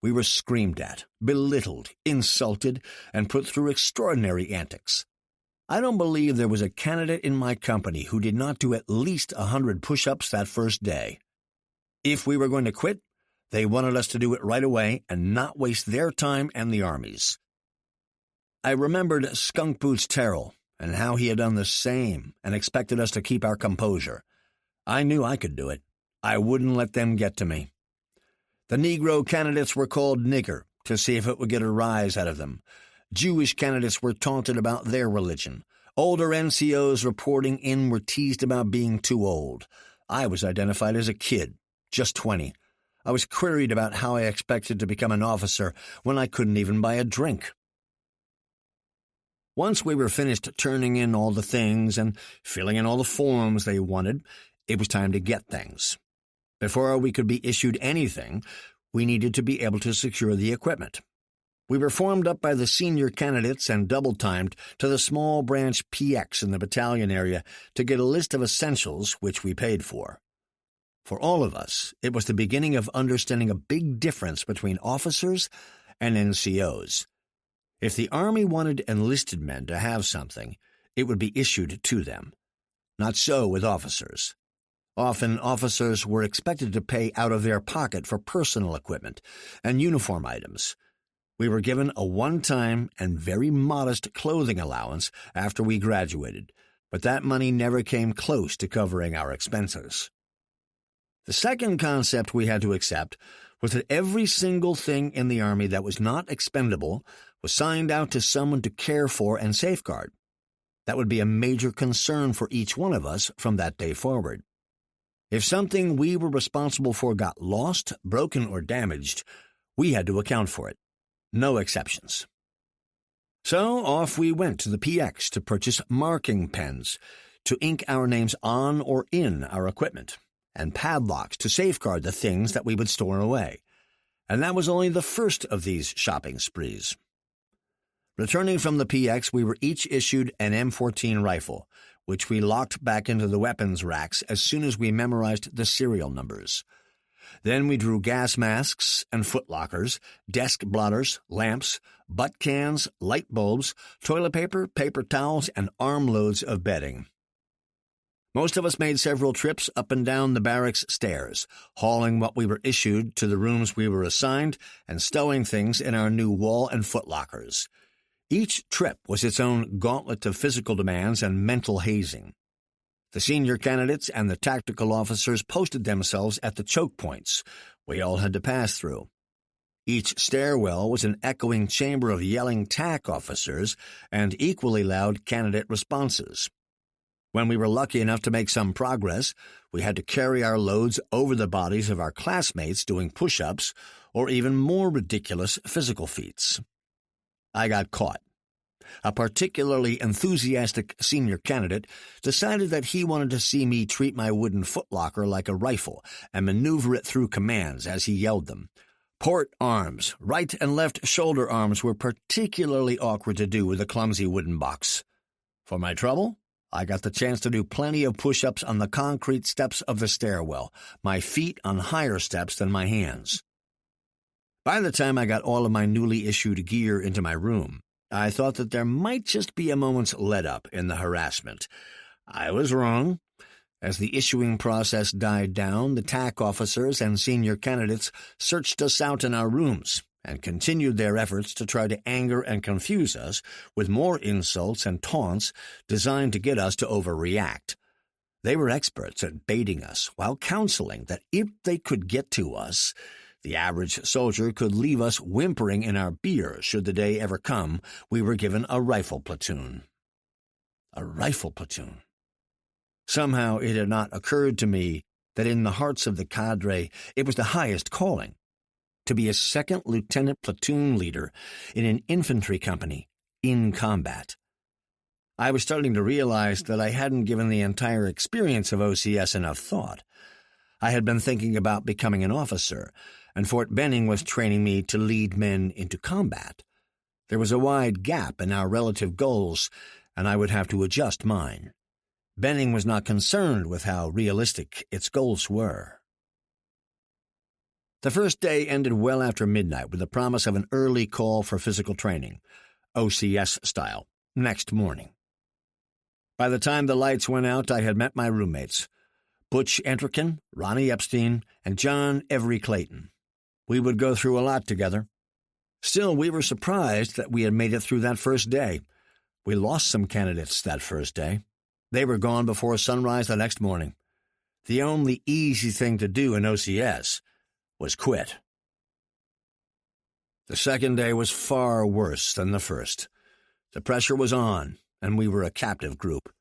We were screamed at, belittled, insulted, and put through extraordinary antics. I don't believe there was a candidate in my company who did not do at least 100 push-ups that first day. If we were going to quit, they wanted us to do it right away and not waste their time and the Army's. I remembered Skunk Boots Terrell, and how he had done the same and expected us to keep our composure. I knew I could do it. I wouldn't let them get to me. The Negro candidates were called nigger to see if it would get a rise out of them. Jewish candidates were taunted about their religion. Older NCOs reporting in were teased about being too old. I was identified as a kid, just 20. I was queried about how I expected to become an officer when I couldn't even buy a drink. Once we were finished turning in all the things and filling in all the forms they wanted, it was time to get things. Before we could be issued anything, we needed to be able to secure the equipment. We were formed up by the senior candidates and double-timed to the small branch PX in the battalion area to get a list of essentials which we paid for. For all of us, it was the beginning of understanding a big difference between officers and NCOs. If the Army wanted enlisted men to have something, it would be issued to them. Not so with officers. Often officers were expected to pay out of their pocket for personal equipment and uniform items. We were given a one-time and very modest clothing allowance after we graduated, but that money never came close to covering our expenses. The second concept we had to accept was that every single thing in the Army that was not expendable was signed out to someone to care for and safeguard. That would be a major concern for each one of us from that day forward. If something we were responsible for got lost, broken, or damaged, we had to account for it. No exceptions. So off we went to the PX to purchase marking pens, to ink our names on or in our equipment, and padlocks to safeguard the things that we would store away. And that was only the first of these shopping sprees. Returning from the PX, we were each issued an M14 rifle, which we locked back into the weapons racks as soon as we memorized the serial numbers. Then we drew gas masks and footlockers, desk blotters, lamps, butt cans, light bulbs, toilet paper, paper towels, and armloads of bedding. Most of us made several trips up and down the barracks stairs, hauling what we were issued to the rooms we were assigned and stowing things in our new wall and footlockers. Each trip was its own gauntlet of physical demands and mental hazing. The senior candidates and the tactical officers posted themselves at the choke points we all had to pass through. Each stairwell was an echoing chamber of yelling TAC officers and equally loud candidate responses. When we were lucky enough to make some progress, we had to carry our loads over the bodies of our classmates doing push-ups or even more ridiculous physical feats. I got caught. A particularly enthusiastic senior candidate decided that he wanted to see me treat my wooden footlocker like a rifle and maneuver it through commands as he yelled them. Port arms, right and left shoulder arms were particularly awkward to do with a clumsy wooden box. For my trouble, I got the chance to do plenty of push-ups on the concrete steps of the stairwell, my feet on higher steps than my hands. By the time I got all of my newly issued gear into my room, I thought that there might just be a moment's let-up in the harassment. I was wrong. As the issuing process died down, the TAC officers and senior candidates searched us out in our rooms and continued their efforts to try to anger and confuse us with more insults and taunts designed to get us to overreact. They were experts at baiting us while counseling that if they could get to us, the average soldier could leave us whimpering in our beer should the day ever come we were given a rifle platoon. A rifle platoon. Somehow it had not occurred to me that in the hearts of the cadre it was the highest calling, to be a second lieutenant platoon leader in an infantry company in combat. I was starting to realize that I hadn't given the entire experience of OCS enough thought. I had been thinking about becoming an officer, and Fort Benning was training me to lead men into combat. There was a wide gap in our relative goals, and I would have to adjust mine. Benning was not concerned with how realistic its goals were. The first day ended well after midnight with the promise of an early call for physical training, OCS style, next morning. By the time the lights went out, I had met my roommates, Butch Entrican, Ronnie Epstein, and John Every Clayton. We would go through a lot together. Still, we were surprised that we had made it through that first day. We lost some candidates that first day. They were gone before sunrise the next morning. The only easy thing to do in OCS was quit. The second day was far worse than the first. The pressure was on, and we were a captive group.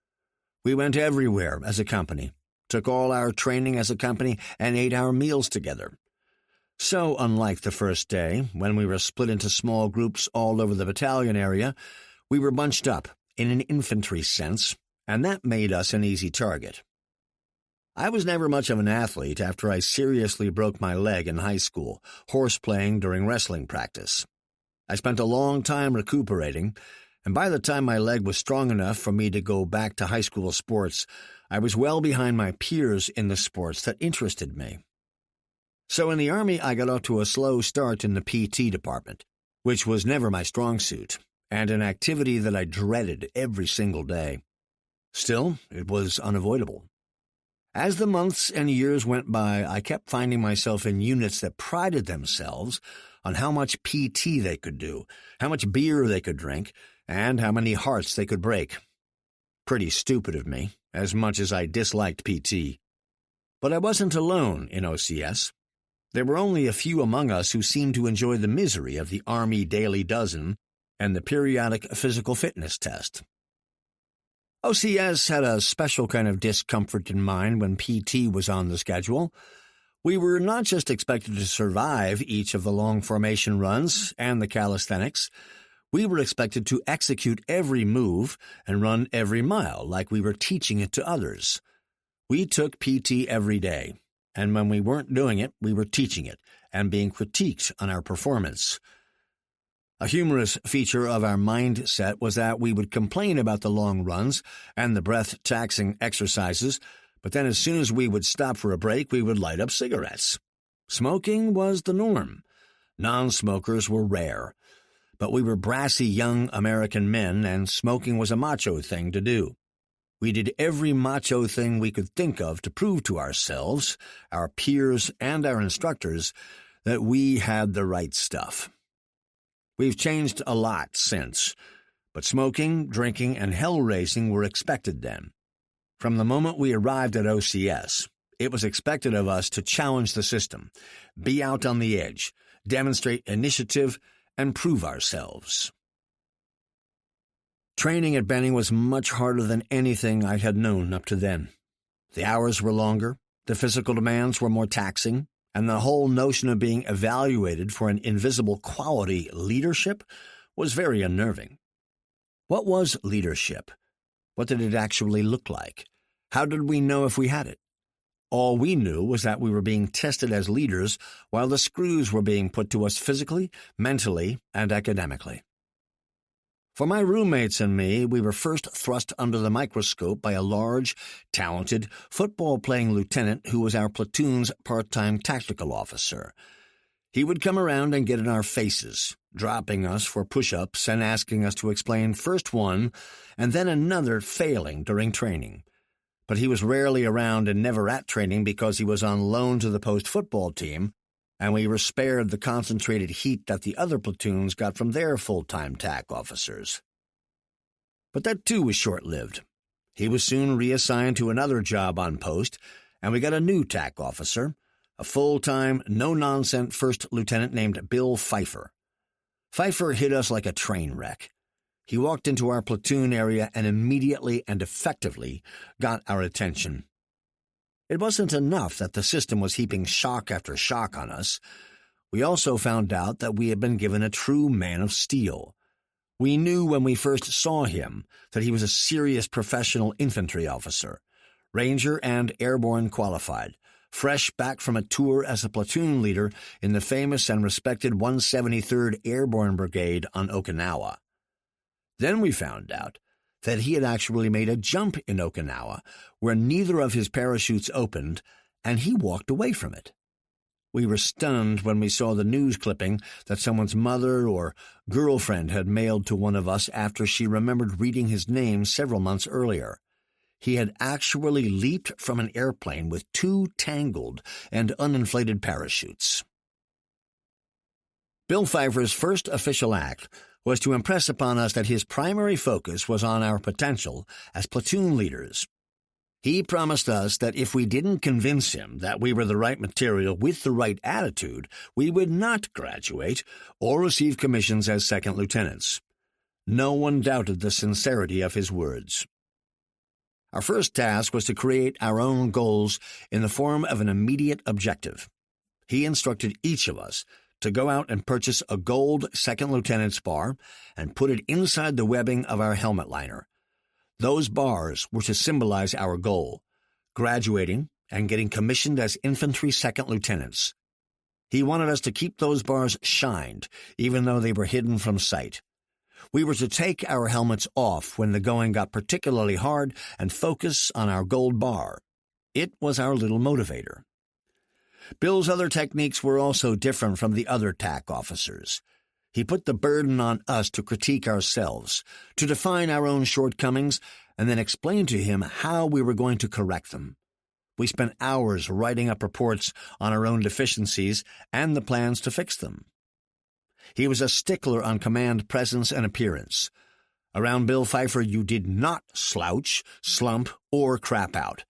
We went everywhere as a company, took all our training as a company, and ate our meals together. So unlike the first day, when we were split into small groups all over the battalion area, we were bunched up in an infantry sense, and that made us an easy target. I was never much of an athlete after I seriously broke my leg in high school, horseplaying during wrestling practice. I spent a long time recuperating, and by the time my leg was strong enough for me to go back to high school sports, I was well behind my peers in the sports that interested me. So in the Army, I got off to a slow start in the PT department, which was never my strong suit, and an activity that I dreaded every single day. Still, it was unavoidable. As the months and years went by, I kept finding myself in units that prided themselves on how much PT they could do, how much beer they could drink, and how many hearts they could break. Pretty stupid of me, as much as I disliked PT. But I wasn't alone in OCS. There were only a few among us who seemed to enjoy the misery of the Army Daily Dozen and the periodic physical fitness test. OCS had a special kind of discomfort in mind when PT was on the schedule. We were not just expected to survive each of the long formation runs and the calisthenics. We were expected to execute every move and run every mile like we were teaching it to others. We took PT every day, and when we weren't doing it, we were teaching it and being critiqued on our performance. A humorous feature of our mindset was that we would complain about the long runs and the breath-taxing exercises, but then as soon as we would stop for a break, we would light up cigarettes. Smoking was the norm. Non-smokers were rare. But we were brassy young American men, and smoking was a macho thing to do. We did every macho thing we could think of to prove to ourselves, our peers, and our instructors that we had the right stuff. We've changed a lot since, but smoking, drinking, and hell raising were expected then. From the moment we arrived at OCS, it was expected of us to challenge the system, be out on the edge, demonstrate initiative, and prove ourselves. Training at Benning was much harder than anything I had known up to then. The hours were longer, the physical demands were more taxing, and the whole notion of being evaluated for an invisible quality, leadership, was very unnerving. What was leadership? What did it actually look like? How did we know if we had it? All we knew was that we were being tested as leaders while the screws were being put to us physically, mentally, and academically. For my roommates and me, we were first thrust under the microscope by a large, talented, football-playing lieutenant who was our platoon's part-time tactical officer. He would come around and get in our faces, dropping us for push-ups and asking us to explain first one and then another failing during training. But he was rarely around and never at training because he was on loan to the post-football team, and we were spared the concentrated heat that the other platoons got from their full-time TAC officers. But that too was short-lived. He was soon reassigned to another job on post, and we got a new TAC officer, a full-time, no-nonsense first lieutenant named Bill Pfeiffer. Pfeiffer hit us like a train wreck. He walked into our platoon area and immediately and effectively got our attention. It wasn't enough that the system was heaping shock after shock on us. We also found out that we had been given a true man of steel. We knew when we first saw him that he was a serious professional infantry officer, Ranger and Airborne qualified, fresh back from a tour as a platoon leader in the famous and respected 173rd Airborne Brigade on Okinawa. Then we found out that he had actually made a jump in Okinawa where neither of his parachutes opened, and he walked away from it. We were stunned when we saw the news clipping that someone's mother or girlfriend had mailed to one of us after she remembered reading his name several months earlier. He had actually leaped from an airplane with 2 tangled and uninflated parachutes. Bill Pfeiffer's first official act was to impress upon us that his primary focus was on our potential as platoon leaders. He promised us that if we didn't convince him that we were the right material with the right attitude, we would not graduate or receive commissions as second lieutenants. No one doubted the sincerity of his words. Our first task was to create our own goals in the form of an immediate objective. He instructed each of us to go out and purchase a gold second lieutenant's bar and put it inside the webbing of our helmet liner. Those bars were to symbolize our goal, graduating and getting commissioned as infantry second lieutenants. He wanted us to keep those bars shined, even though they were hidden from sight. We were to take our helmets off when the going got particularly hard and focus on our gold bar. It was our little motivator. Bill's other techniques were also different from the other TAC officers. He put the burden on us to critique ourselves, to define our own shortcomings, and then explain to him how we were going to correct them. We spent hours writing up reports on our own deficiencies and the plans to fix them. He was a stickler on command presence and appearance. Around Bill Pfeiffer, you did not slouch, slump, or crap out.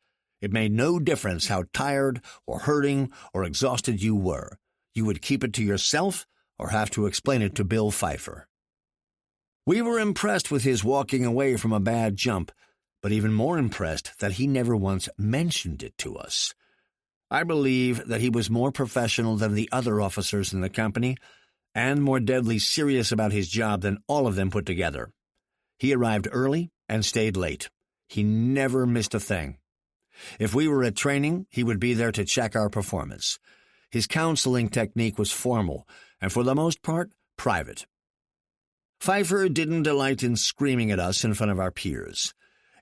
It made no difference how tired or hurting or exhausted you were. You would keep it to yourself or have to explain it to Bill Pfeiffer. We were impressed with his walking away from a bad jump, but even more impressed that he never once mentioned it to us. I believe that he was more professional than the other officers in the company and more deadly serious about his job than all of them put together. He arrived early and stayed late. He never missed a thing. If we were at training, he would be there to check our performance. His counseling technique was formal and, for the most part, private. Pfeiffer didn't delight in screaming at us in front of our peers.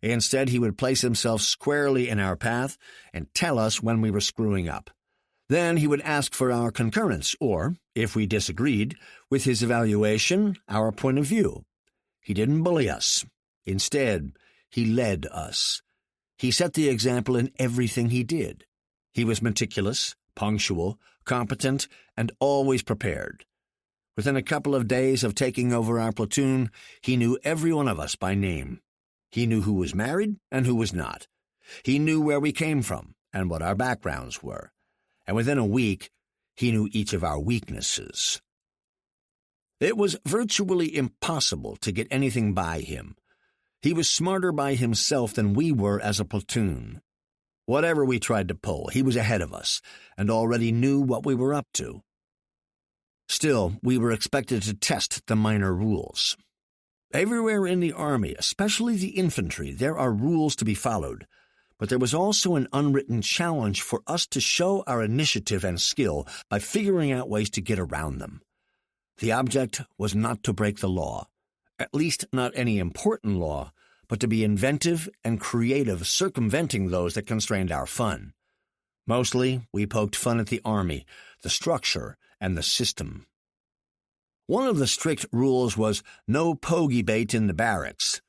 Instead, he would place himself squarely in our path and tell us when we were screwing up. Then he would ask for our concurrence, or, if we disagreed, with his evaluation, our point of view. He didn't bully us. Instead, he led us. He set the example in everything he did. He was meticulous, punctual, competent, and always prepared. Within a couple of days of taking over our platoon, he knew every one of us by name. He knew who was married and who was not. He knew where we came from and what our backgrounds were. And within a week, he knew each of our weaknesses. It was virtually impossible to get anything by him. He was smarter by himself than we were as a platoon. Whatever we tried to pull, he was ahead of us and already knew what we were up to. Still, we were expected to test the minor rules. Everywhere in the Army, especially the infantry, there are rules to be followed, but there was also an unwritten challenge for us to show our initiative and skill by figuring out ways to get around them. The object was not to break the law, at least not any important law, but to be inventive and creative, circumventing those that constrained our fun. Mostly, we poked fun at the Army, the structure, and the system. One of the strict rules was no pogey bait in the barracks.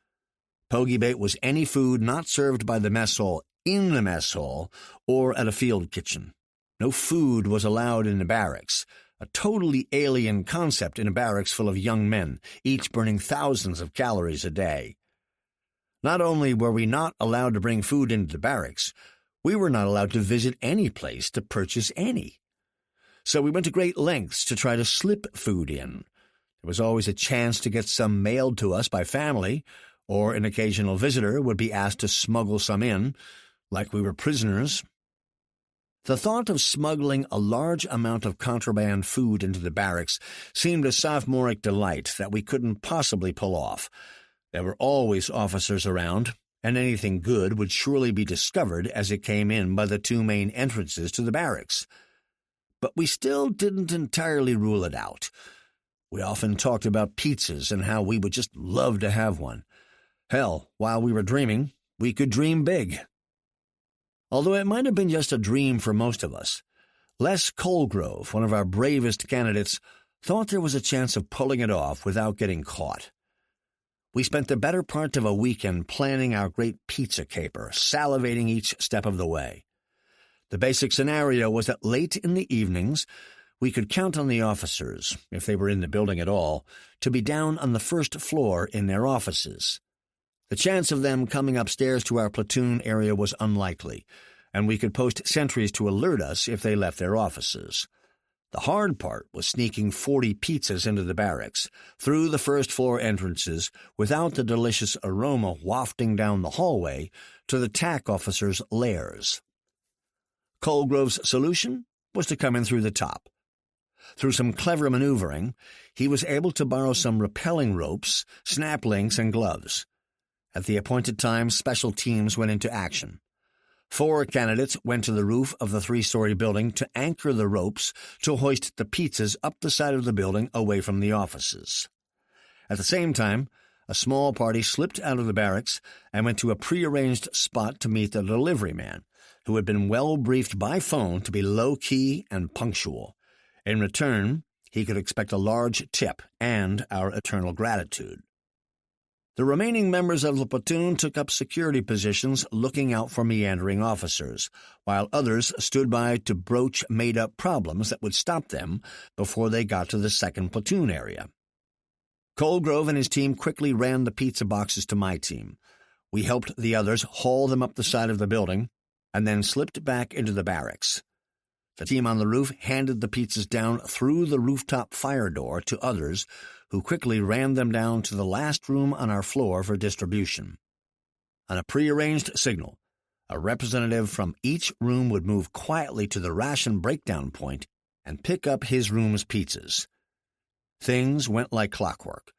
Pogey bait was any food not served by the mess hall in the mess hall or at a field kitchen. No food was allowed in the barracks, a totally alien concept in a barracks full of young men, each burning thousands of calories a day. Not only were we not allowed to bring food into the barracks, we were not allowed to visit any place to purchase any. So we went to great lengths to try to slip food in. There was always a chance to get some mailed to us by family, or an occasional visitor would be asked to smuggle some in, like we were prisoners. The thought of smuggling a large amount of contraband food into the barracks seemed a sophomoric delight that we couldn't possibly pull off. There were always officers around, and anything good would surely be discovered as it came in by the two main entrances to the barracks. But we still didn't entirely rule it out. We often talked about pizzas and how we would just love to have one. Hell, while we were dreaming, we could dream big. Although it might have been just a dream for most of us, Les Colgrove, one of our bravest candidates, thought there was a chance of pulling it off without getting caught. We spent the better part of a weekend planning our great pizza caper, salivating each step of the way. The basic scenario was that late in the evenings, we could count on the officers, if they were in the building at all, to be down on the first floor in their offices. The chance of them coming upstairs to our platoon area was unlikely, and we could post sentries to alert us if they left their offices. The hard part was sneaking 40 pizzas into the barracks, through the first-floor entrances, without the delicious aroma wafting down the hallway to the TAC officers' lairs. Colgrove's solution was to come in through the top. Through some clever maneuvering, he was able to borrow some rappelling ropes, snap links, and gloves. At the appointed time, special teams went into action. 4 candidates went to the roof of the 3-story building to anchor the ropes to hoist the pizzas up the side of the building away from the offices. At the same time, a small party slipped out of the barracks and went to a prearranged spot to meet the delivery man, who had been well briefed by phone to be low-key and punctual. In return, he could expect a large tip and our eternal gratitude. The remaining members of the platoon took up security positions looking out for meandering officers, while others stood by to broach made-up problems that would stop them before they got to the second platoon area. Colgrove and his team quickly ran the pizza boxes to my team. We helped the others haul them up the side of the building. and then slipped back into the barracks. The team on the roof handed the pizzas down through the rooftop fire door to others, who quickly ran them down to the last room on our floor for distribution. On a prearranged signal, a representative from each room would move quietly to the ration breakdown point and pick up his room's pizzas. Things went like clockwork.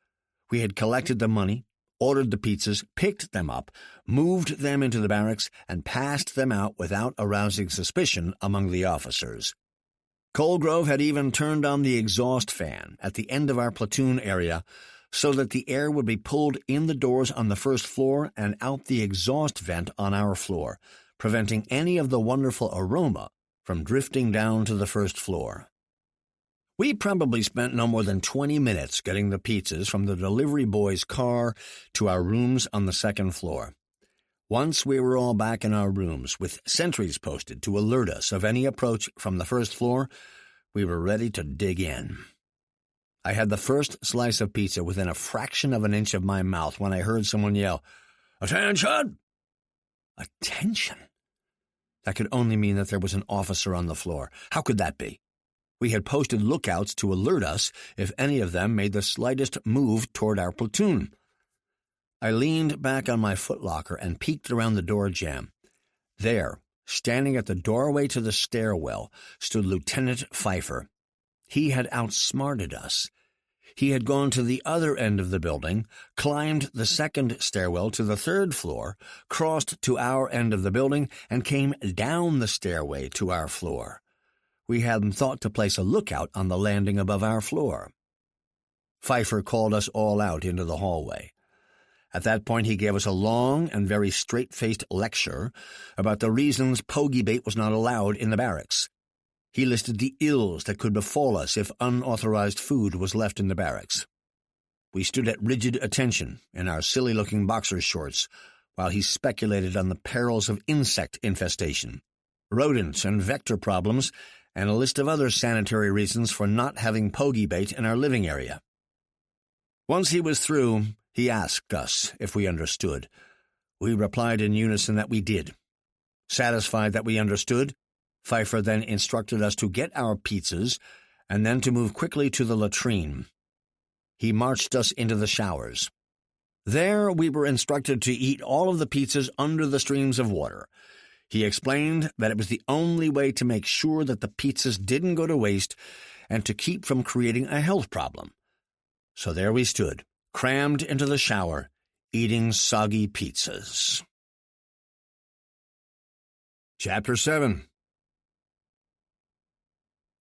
We had collected the money, ordered the pizzas, picked them up, moved them into the barracks, and passed them out without arousing suspicion among the officers. Colgrove had even turned on the exhaust fan at the end of our platoon area so that the air would be pulled in the doors on the first floor and out the exhaust vent on our floor, preventing any of the wonderful aroma from drifting down to the first floor. We probably spent no more than 20 minutes getting the pizzas from the delivery boy's car to our rooms on the second floor. Once we were all back in our rooms, with sentries posted to alert us of any approach from the first floor, we were ready to dig in. I had the first slice of pizza within a fraction of an inch of my mouth when I heard someone yell, "Attention!" Attention? That could only mean that there was an officer on the floor. How could that be? We had posted lookouts to alert us if any of them made the slightest move toward our platoon. I leaned back on my footlocker and peeked around the door jamb. There, standing at the doorway to the stairwell, stood Lieutenant Pfeiffer. He had outsmarted us. He had gone to the other end of the building, climbed the second stairwell to the third floor, crossed to our end of the building, and came down the stairway to our floor. We hadn't thought to place a lookout on the landing above our floor. Pfeiffer called us all out into the hallway. At that point, he gave us a long and very straight-faced lecture about the reasons pogey bait was not allowed in the barracks. He listed the ills that could befall us if unauthorized food was left in the barracks. We stood at rigid attention in our silly-looking boxer shorts while he speculated on the perils of insect infestation, rodents and vector problems, and a list of other sanitary reasons for not having pogey bait in our living area. Once he was through, he asked us if we understood. We replied in unison that we did. Satisfied that we understood, Pfeiffer then instructed us to get our pizzas and then to move quickly to the latrine. He marched us into the showers. There we were instructed to eat all of the pizzas under the streams of water. He explained that it was the only way to make sure that the pizzas didn't go to waste and to keep from creating a health problem. So there we stood, crammed into the shower, eating soggy pizzas. Chapter 7.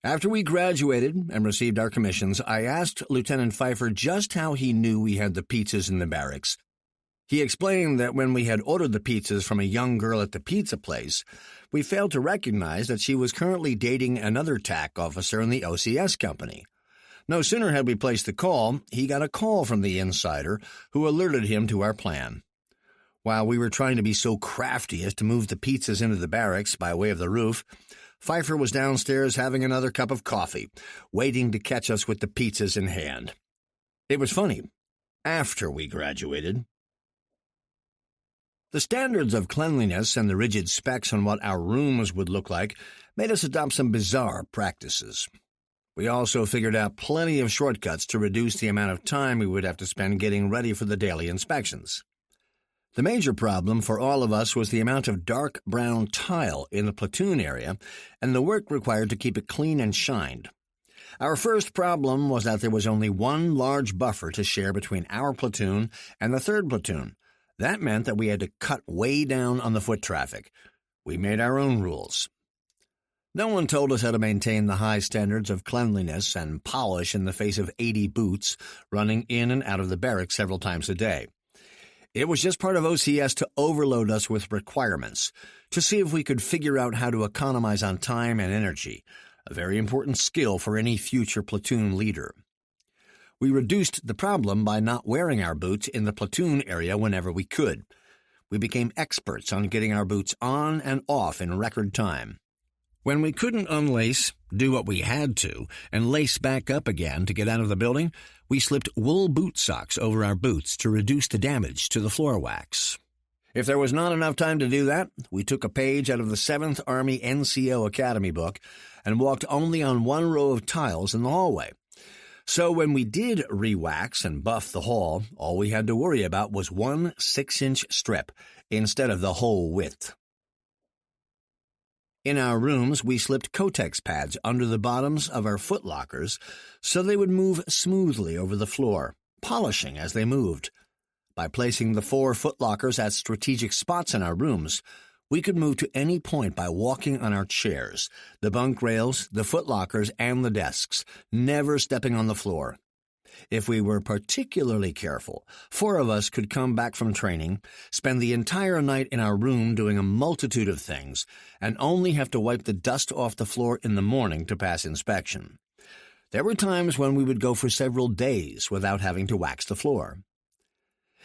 After we graduated and received our commissions, I asked Lieutenant Pfeiffer just how he knew we had the pizzas in the barracks. He explained that when we had ordered the pizzas from a young girl at the pizza place, we failed to recognize that she was currently dating another TAC officer in the OCS company. No sooner had we placed the call, he got a call from the insider who alerted him to our plan. While we were trying to be so crafty as to move the pizzas into the barracks by way of the roof, Pfeiffer was downstairs having another cup of coffee, waiting to catch us with the pizzas in hand. It was funny. After we graduated, the standards of cleanliness and the rigid specs on what our rooms would look like made us adopt some bizarre practices. We also figured out plenty of shortcuts to reduce the amount of time we would have to spend getting ready for the daily inspections. The major problem for all of us was the amount of dark brown tile in the platoon area and the work required to keep it clean and shined. Our first problem was that there was only one large buffer to share between our platoon and the third platoon. That meant that we had to cut way down on the foot traffic. We made our own rules. No one told us how to maintain the high standards of cleanliness and polish in the face of 80 boots running in and out of the barracks several times a day. It was just part of OCS to overload us with requirements, to see if we could figure out how to economize on time and energy, a very important skill for any future platoon leader. We reduced the problem by not wearing our boots in the platoon area whenever we could. We became experts on getting our boots on and off in record time. When we couldn't unlace, do what we had to, and lace back up again to get out of the building, we slipped wool boot socks over our boots to reduce the damage to the floor wax. If there was not enough time to do that, we took a page out of the 7th Army NCO Academy book and walked only on one row of tiles in the hallway. So when we did re-wax and buff the hall, all we had to worry about was one 6-inch strip instead of the whole width. In our rooms, we slipped Kotex pads under the bottoms of our footlockers so they would move smoothly over the floor, polishing as they moved. By placing the 4 footlockers at strategic spots in our rooms, we could move to any point by walking on our chairs, the bunk rails, the footlockers, and the desks, never stepping on the floor. If we were particularly careful, 4 of us could come back from training, spend the entire night in our room doing a multitude of things, and only have to wipe the dust off the floor in the morning to pass inspection. There were times when we would go for several days without having to wax the floor.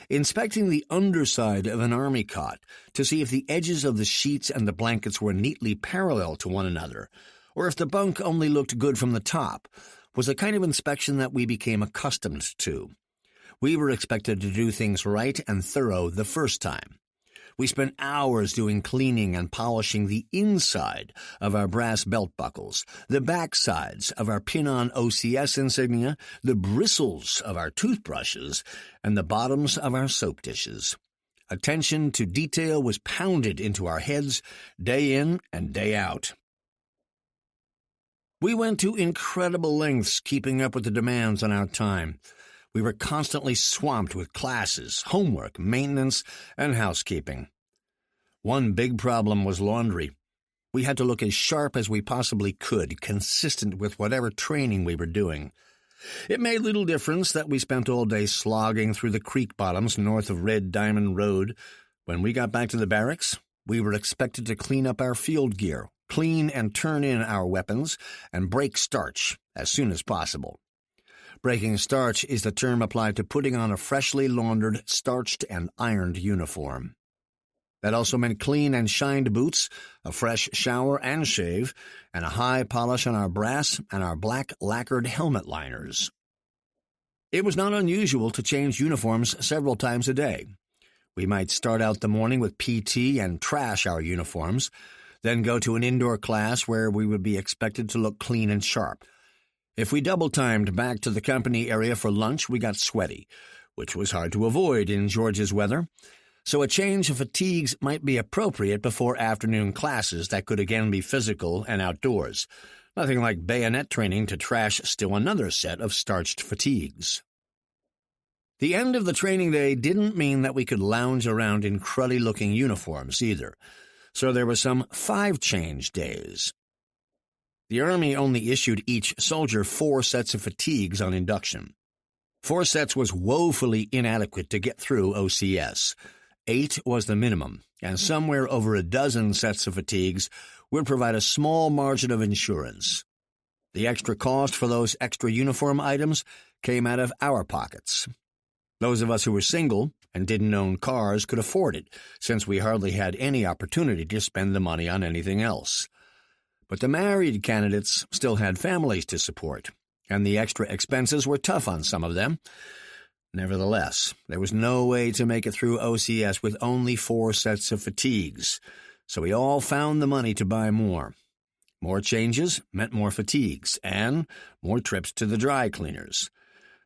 Inspecting the underside of an army cot to see if the edges of the sheets and the blankets were neatly parallel to one another, or if the bunk only looked good from the top, was a kind of inspection that we became accustomed to. We were expected to do things right and thorough the first time. We spent hours doing cleaning and polishing the inside of our brass belt buckles, the back sides of our pin-on OCS insignia, the bristles of our toothbrushes, and the bottoms of our soap dishes. Attention to detail was pounded into our heads day in and day out. We went to incredible lengths keeping up with the demands on our time. We were constantly swamped with classes, homework, maintenance, and housekeeping. One big problem was laundry. We had to look as sharp as we possibly could, consistent with whatever training we were doing. It made little difference that we spent all day slogging through the creek bottoms north of Red Diamond Road. When we got back to the barracks, we were expected to clean up our field gear, clean and turn in our weapons, and break starch as soon as possible. Breaking starch is the term applied to putting on a freshly laundered, starched, and ironed uniform. That also meant clean and shined boots, a fresh shower and shave, and a high polish on our brass and our black lacquered helmet liners. It was not unusual to change uniforms several times a day. We might start out the morning with PT and trash our uniforms, then go to an indoor class where we would be expected to look clean and sharp. If we double-timed back to the company area for lunch, we got sweaty, which was hard to avoid in Georgia's weather, so a change of fatigues might be appropriate before afternoon classes that could again be physical and outdoors. Nothing like bayonet training to trash still another set of starched fatigues. The end of the training day didn't mean that we could lounge around in cruddy-looking uniforms either, so there were some 5-change days. The Army only issued each soldier 4 sets of fatigues on induction. 4 sets was woefully inadequate to get through OCS. 8 was the minimum, and somewhere over a dozen sets of fatigues would provide a small margin of insurance. The extra cost for those extra uniform items came out of our pockets. Those of us who were single and didn't own cars could afford it, since we hardly had any opportunity to spend the money on anything else. But the married candidates still had families to support, and the extra expenses were tough on some of them. Nevertheless, there was no way to make it through OCS with only 4 sets of fatigues, so we all found the money to buy more. More changes meant more fatigues, and more trips to the dry cleaners.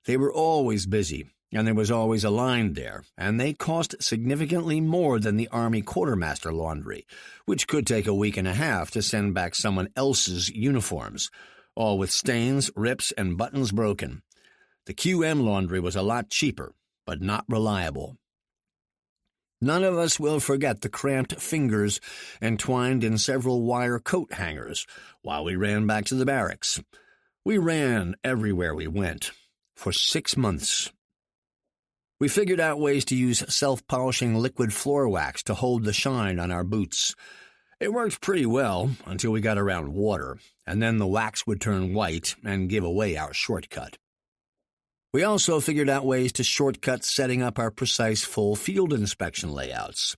They were always busy, and there was always a line there, and they cost significantly more than the Army quartermaster laundry, which could take a week and a half to send back someone else's uniforms, all with stains, rips, and buttons broken. The QM laundry was a lot cheaper, but not reliable. None of us will forget the cramped fingers entwined in several wire coat hangers while we ran back to the barracks. We ran everywhere we went, for 6 months. We figured out ways to use self-polishing liquid floor wax to hold the shine on our boots. It worked pretty well until we got around water, and then the wax would turn white and give away our shortcut. We also figured out ways to shortcut setting up our precise full field inspection layouts.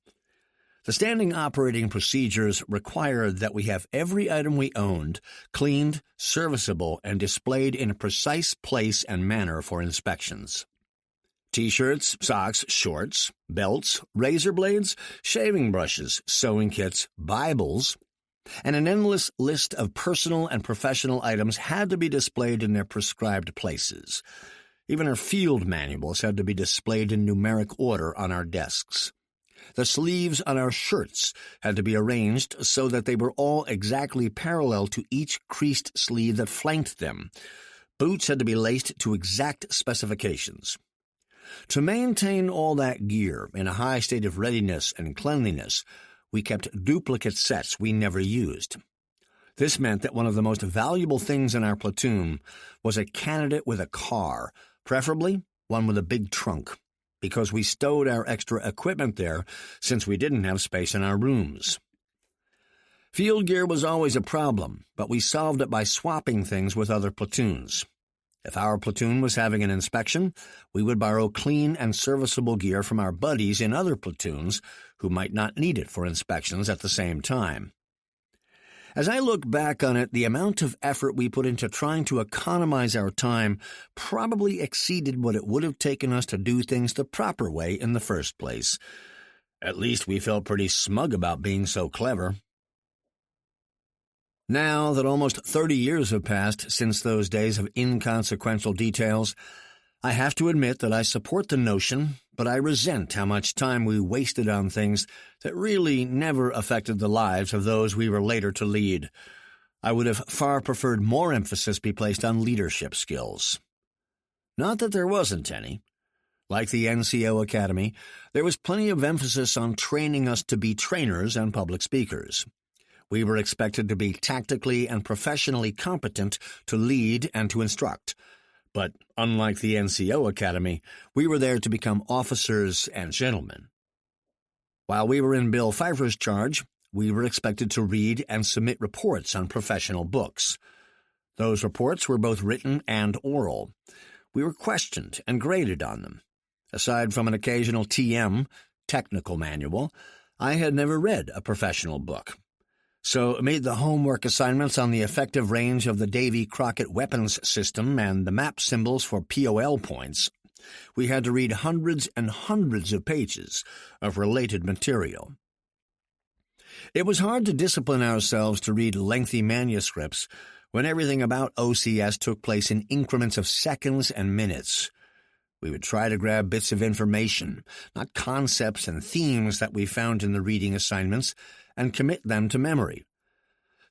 The standing operating procedures required that we have every item we owned cleaned, serviceable, and displayed in a precise place and manner for inspections. T-shirts, socks, shorts, belts, razor blades, shaving brushes, sewing kits, Bibles, and an endless list of personal and professional items had to be displayed in their prescribed places. Even our field manuals had to be displayed in numeric order on our desks. The sleeves on our shirts had to be arranged so that they were all exactly parallel to each creased sleeve that flanked them. Boots had to be laced to exact specifications. To maintain all that gear in a high state of readiness and cleanliness, we kept duplicate sets we never used. This meant that one of the most valuable things in our platoon was a candidate with a car, preferably one with a big trunk, because we stowed our extra equipment there since we didn't have space in our rooms. Field gear was always a problem, but we solved it by swapping things with other platoons. If our platoon was having an inspection, we would borrow clean and serviceable gear from our buddies in other platoons who might not need it for inspections at the same time. As I look back on it, the amount of effort we put into trying to economize our time probably exceeded what it would have taken us to do things the proper way in the first place. At least we felt pretty smug about being so clever. Now that almost 30 years have passed since those days of inconsequential details, I have to admit that I support the notion, but I resent how much time we wasted on things that really never affected the lives of those we were later to lead. I would have far preferred more emphasis be placed on leadership skills. Not that there wasn't any. Like the NCO Academy, there was plenty of emphasis on training us to be trainers and public speakers. We were expected to be tactically and professionally competent to lead and to instruct. But unlike the NCO Academy, we were there to become officers and gentlemen. While we were in Bill Pfeiffer's charge, we were expected to read and submit reports on professional books. Those reports were both written and oral. We were questioned and graded on them. Aside from an occasional TM, technical manual, I had never read a professional book. So made the homework assignments on the effective range of the Davy Crockett weapons system and the map symbols for POL points. We had to read hundreds and hundreds of pages of related material. It was hard to discipline ourselves to read lengthy manuscripts when everything about OCS took place in increments of seconds and minutes. We would try to grab bits of information, not concepts and themes that we found in the reading assignments, and commit them to memory.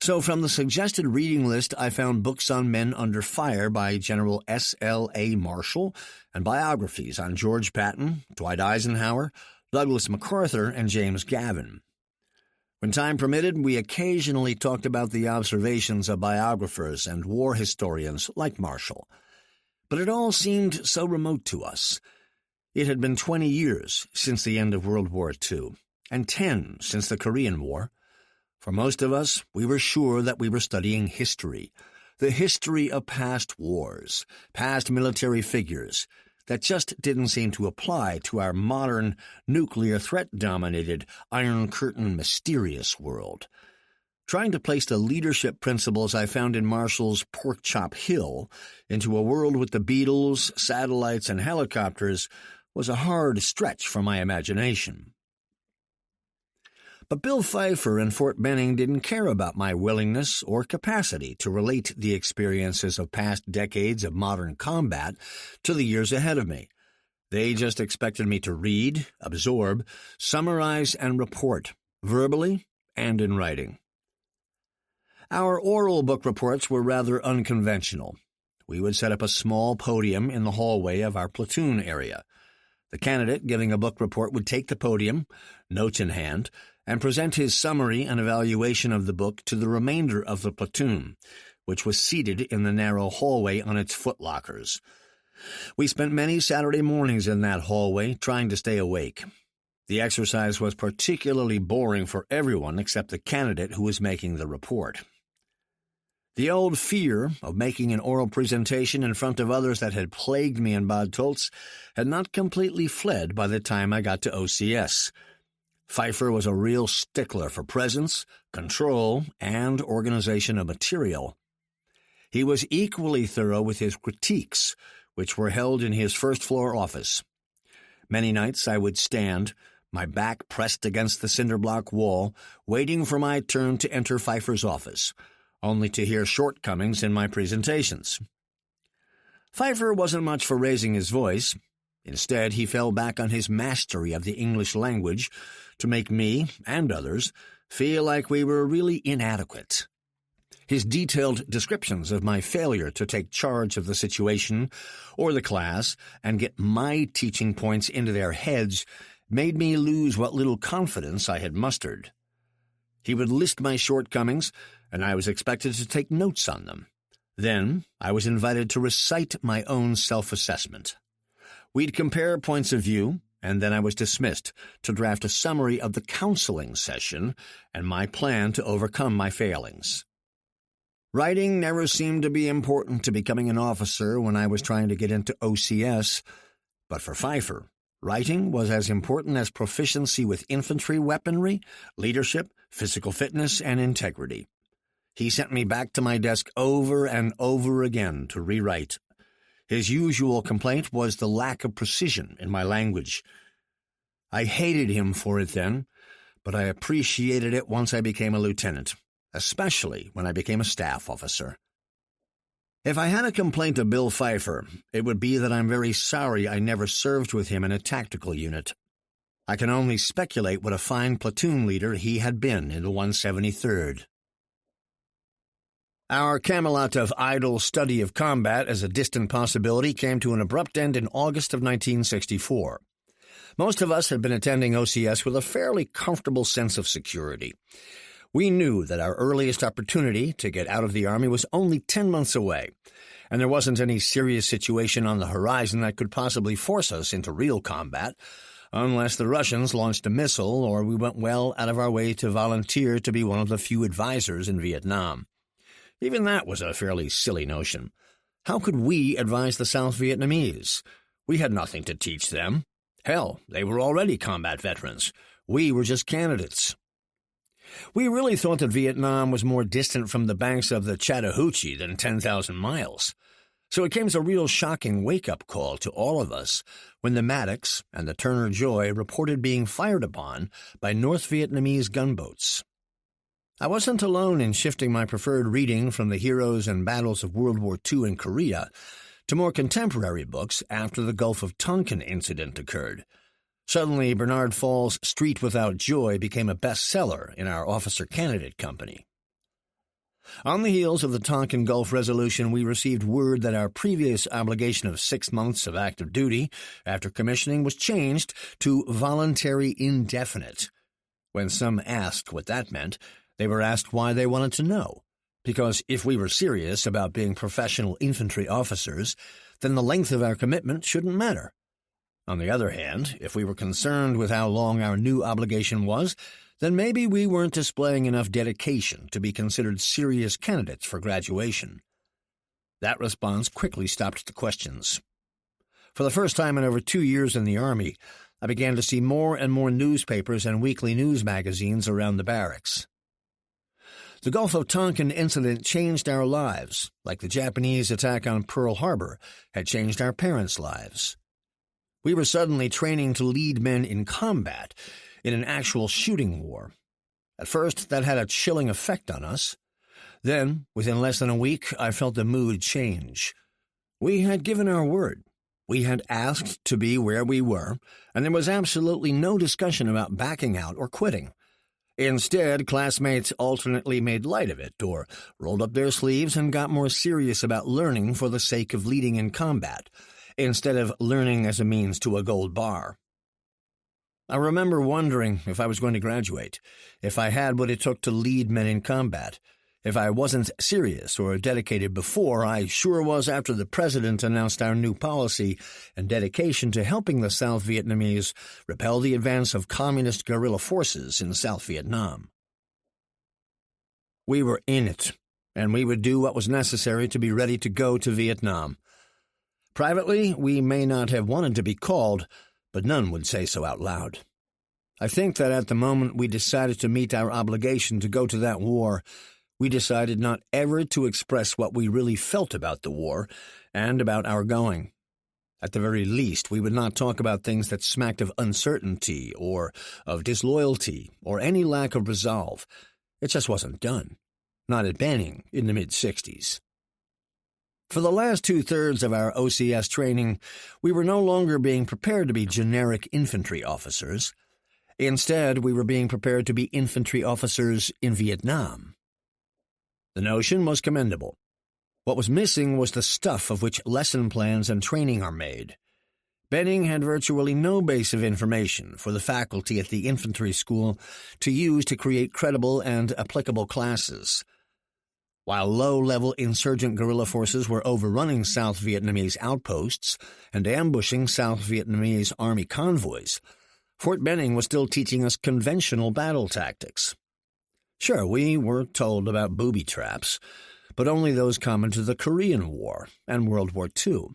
So from the suggested reading list, I found books on men under fire by General S.L.A. Marshall and biographies on George Patton, Dwight Eisenhower, Douglas MacArthur, and James Gavin. When time permitted, we occasionally talked about the observations of biographers and war historians like Marshall. But it all seemed so remote to us. It had been 20 years since the end of World War II, and 10 since the Korean War. For most of us, we were sure that we were studying history, the history of past wars, past military figures, that just didn't seem to apply to our modern, nuclear threat-dominated, Iron Curtain mysterious world. Trying to place the leadership principles I found in Marshall's Pork Chop Hill into a world with the Beatles, satellites, and helicopters was a hard stretch for my imagination. But Bill Pfeiffer and Fort Benning didn't care about my willingness or capacity to relate the experiences of past decades of modern combat to the years ahead of me. They just expected me to read, absorb, summarize, and report, verbally and in writing. Our oral book reports were rather unconventional. We would set up a small podium in the hallway of our platoon area. The candidate giving a book report would take the podium, notes in hand, and present his summary and evaluation of the book to the remainder of the platoon, which was seated in the narrow hallway on its footlockers. We spent many Saturday mornings in that hallway trying to stay awake. The exercise was particularly boring for everyone except the candidate who was making the report. The old fear of making an oral presentation in front of others that had plagued me in Bad Tolz had not completely fled by the time I got to OCS. Pfeiffer was a real stickler for presence, control, and organization of material. He was equally thorough with his critiques, which were held in his first-floor office. Many nights I would stand, my back pressed against the cinder-block wall, waiting for my turn to enter Pfeiffer's office, only to hear shortcomings in my presentations. Pfeiffer wasn't much for raising his voice. Instead, he fell back on his mastery of the English language to make me, and others, feel like we were really inadequate. His detailed descriptions of my failure to take charge of the situation or the class and get my teaching points into their heads made me lose what little confidence I had mustered. He would list my shortcomings, and I was expected to take notes on them. Then I was invited to recite my own self-assessment. We'd compare points of view, and then I was dismissed to draft a summary of the counseling session and my plan to overcome my failings. Writing never seemed to be important to becoming an officer when I was trying to get into OCS, but for Pfeiffer, writing was as important as proficiency with infantry weaponry, leadership, physical fitness, and integrity. He sent me back to my desk over and over again to rewrite. His usual complaint was the lack of precision in my language. I hated him for it then, but I appreciated it once I became a lieutenant, especially when I became a staff officer. If I had a complaint of Bill Pfeiffer, it would be that I'm very sorry I never served with him in a tactical unit. I can only speculate what a fine platoon leader he had been in the 173rd. Our Camelot of idle study of combat as a distant possibility came to an abrupt end in August of 1964. Most of us had been attending OCS with a fairly comfortable sense of security. We knew that our earliest opportunity to get out of the Army was only 10 months away, and there wasn't any serious situation on the horizon that could possibly force us into real combat, unless the Russians launched a missile or we went well out of our way to volunteer to be one of the few advisors in Vietnam. Even that was a fairly silly notion. How could we advise the South Vietnamese? We had nothing to teach them. Hell, they were already combat veterans. We were just candidates. We really thought that Vietnam was more distant from the banks of the Chattahoochee than 10,000 miles. So it came as a real shocking wake-up call to all of us when the Maddox and the Turner Joy reported being fired upon by North Vietnamese gunboats. I wasn't alone in shifting my preferred reading from the heroes and battles of World War II in Korea to more contemporary books after the Gulf of Tonkin incident occurred. Suddenly, Bernard Fall's Street Without Joy became a bestseller in our officer candidate company. On the heels of the Tonkin Gulf resolution, we received word that our previous obligation of 6 months of active duty after commissioning was changed to voluntary indefinite. When some asked what that meant, they were asked why they wanted to know, because if we were serious about being professional infantry officers, then the length of our commitment shouldn't matter. On the other hand, if we were concerned with how long our new obligation was, then maybe we weren't displaying enough dedication to be considered serious candidates for graduation. That response quickly stopped the questions. For the first time in over 2 years in the Army, I began to see more and more newspapers and weekly news magazines around the barracks. The Gulf of Tonkin incident changed our lives, like the Japanese attack on Pearl Harbor had changed our parents' lives. We were suddenly training to lead men in combat, in an actual shooting war. At first, that had a chilling effect on us. Then, within less than a week, I felt the mood change. We had given our word. We had asked to be where we were, and there was absolutely no discussion about backing out or quitting. Instead, classmates alternately made light of it or rolled up their sleeves and got more serious about learning for the sake of leading in combat, instead of learning as a means to a gold bar. I remember wondering if I was going to graduate, if I had what it took to lead men in combat. If I wasn't serious or dedicated before, I sure was after the President announced our new policy and dedication to helping the South Vietnamese repel the advance of communist guerrilla forces in South Vietnam. We were in it, and we would do what was necessary to be ready to go to Vietnam. Privately, we may not have wanted to be called, but none would say so out loud. I think that at the moment we decided to meet our obligation to go to that war, we decided not ever to express what we really felt about the war and about our going. At the very least, we would not talk about things that smacked of uncertainty or of disloyalty or any lack of resolve. It just wasn't done. Not at Benning in the mid-'60s. For the last two-thirds of our OCS training, we were no longer being prepared to be generic infantry officers. Instead, we were being prepared to be infantry officers in Vietnam. The notion was commendable. What was missing was the stuff of which lesson plans and training are made. Benning had virtually no base of information for the faculty at the infantry school to use to create credible and applicable classes. While low-level insurgent guerrilla forces were overrunning South Vietnamese outposts and ambushing South Vietnamese army convoys, Fort Benning was still teaching us conventional battle tactics. Sure, we were told about booby traps, but only those common to the Korean War and World War II.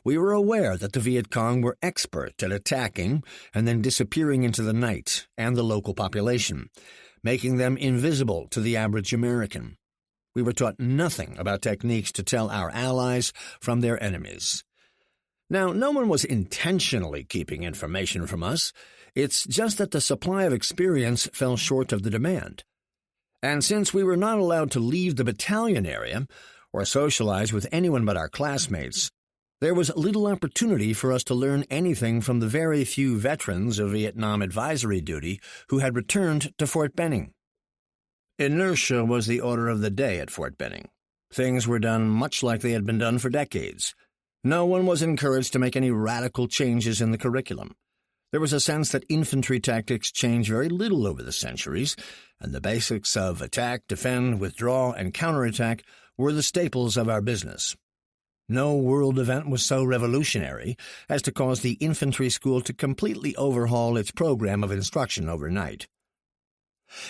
We were aware that the Viet Cong were expert at attacking and then disappearing into the night and the local population, making them invisible to the average American. We were taught nothing about techniques to tell our allies from their enemies. Now, no one was intentionally keeping information from us. It's just that the supply of experience fell short of the demand. And since we were not allowed to leave the battalion area or socialize with anyone but our classmates, there was little opportunity for us to learn anything from the very few veterans of Vietnam advisory duty who had returned to Fort Benning. Inertia was the order of the day at Fort Benning. Things were done much like they had been done for decades. No one was encouraged to make any radical changes in the curriculum. There was a sense that infantry tactics change very little over the centuries, and the basics of attack, defend, withdraw, and counterattack were the staples of our business. No world event was so revolutionary as to cause the infantry school to completely overhaul its program of instruction overnight.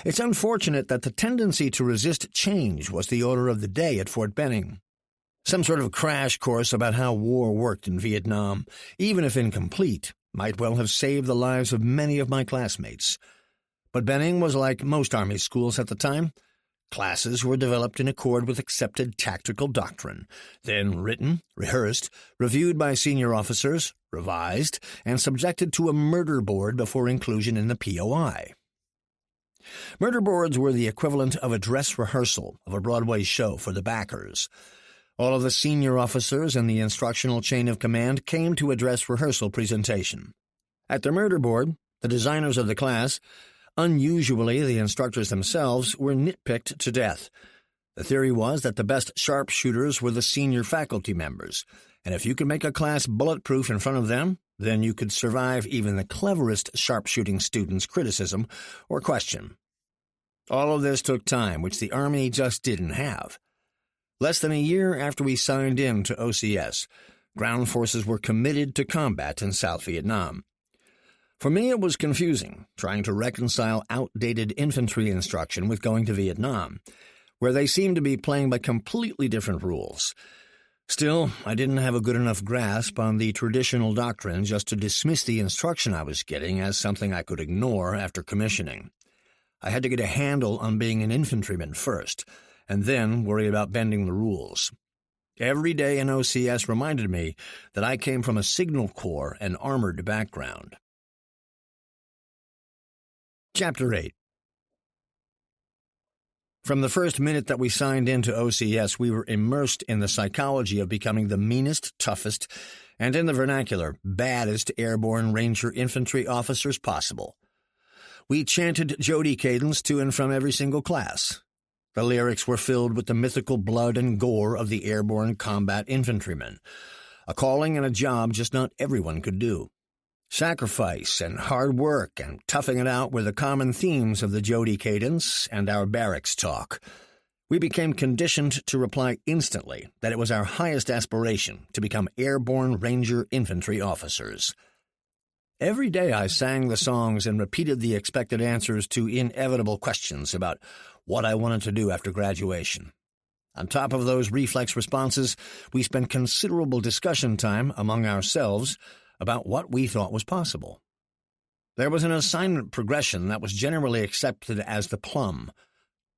It's unfortunate that the tendency to resist change was the order of the day at Fort Benning. Some sort of crash course about how war worked in Vietnam, even if incomplete, might well have saved the lives of many of my classmates. But Benning was like most Army schools at the time. Classes were developed in accord with accepted tactical doctrine, then written, rehearsed, reviewed by senior officers, revised, and subjected to a murder board before inclusion in the POI. Murder boards were the equivalent of a dress rehearsal of a Broadway show for the backers. All of the senior officers in the instructional chain of command came to a dress rehearsal presentation. At the murder board, the designers of the class, unusually the instructors themselves, were nitpicked to death. The theory was that the best sharpshooters were the senior faculty members, and if you could make a class bulletproof in front of them, then you could survive even the cleverest sharpshooting student's criticism or question. All of this took time, which the Army just didn't have. Less than a year after we signed in to OCS, ground forces were committed to combat in South Vietnam. For me, it was confusing, trying to reconcile outdated infantry instruction with going to Vietnam, where they seemed to be playing by completely different rules. Still, I didn't have a good enough grasp on the traditional doctrine just to dismiss the instruction I was getting as something I could ignore after commissioning. I had to get a handle on being an infantryman first, and then worry about bending the rules. Every day in OCS reminded me that I came from a signal corps and armored background. Chapter 8. From the first minute that we signed into OCS, we were immersed in the psychology of becoming the meanest, toughest, and in the vernacular, baddest airborne Ranger infantry officers possible. We chanted Jody cadence to and from every single class. The lyrics were filled with the mythical blood and gore of the airborne combat infantryman, a calling and a job just not everyone could do. Sacrifice and hard work and toughing it out were the common themes of the Jody cadence and our barracks talk. We became conditioned to reply instantly that it was our highest aspiration to become airborne Ranger infantry officers. Every day I sang the songs and repeated the expected answers to inevitable questions about what I wanted to do after graduation. On top of those reflex responses, we spent considerable discussion time among ourselves about what we thought was possible. There was an assignment progression that was generally accepted as the plum.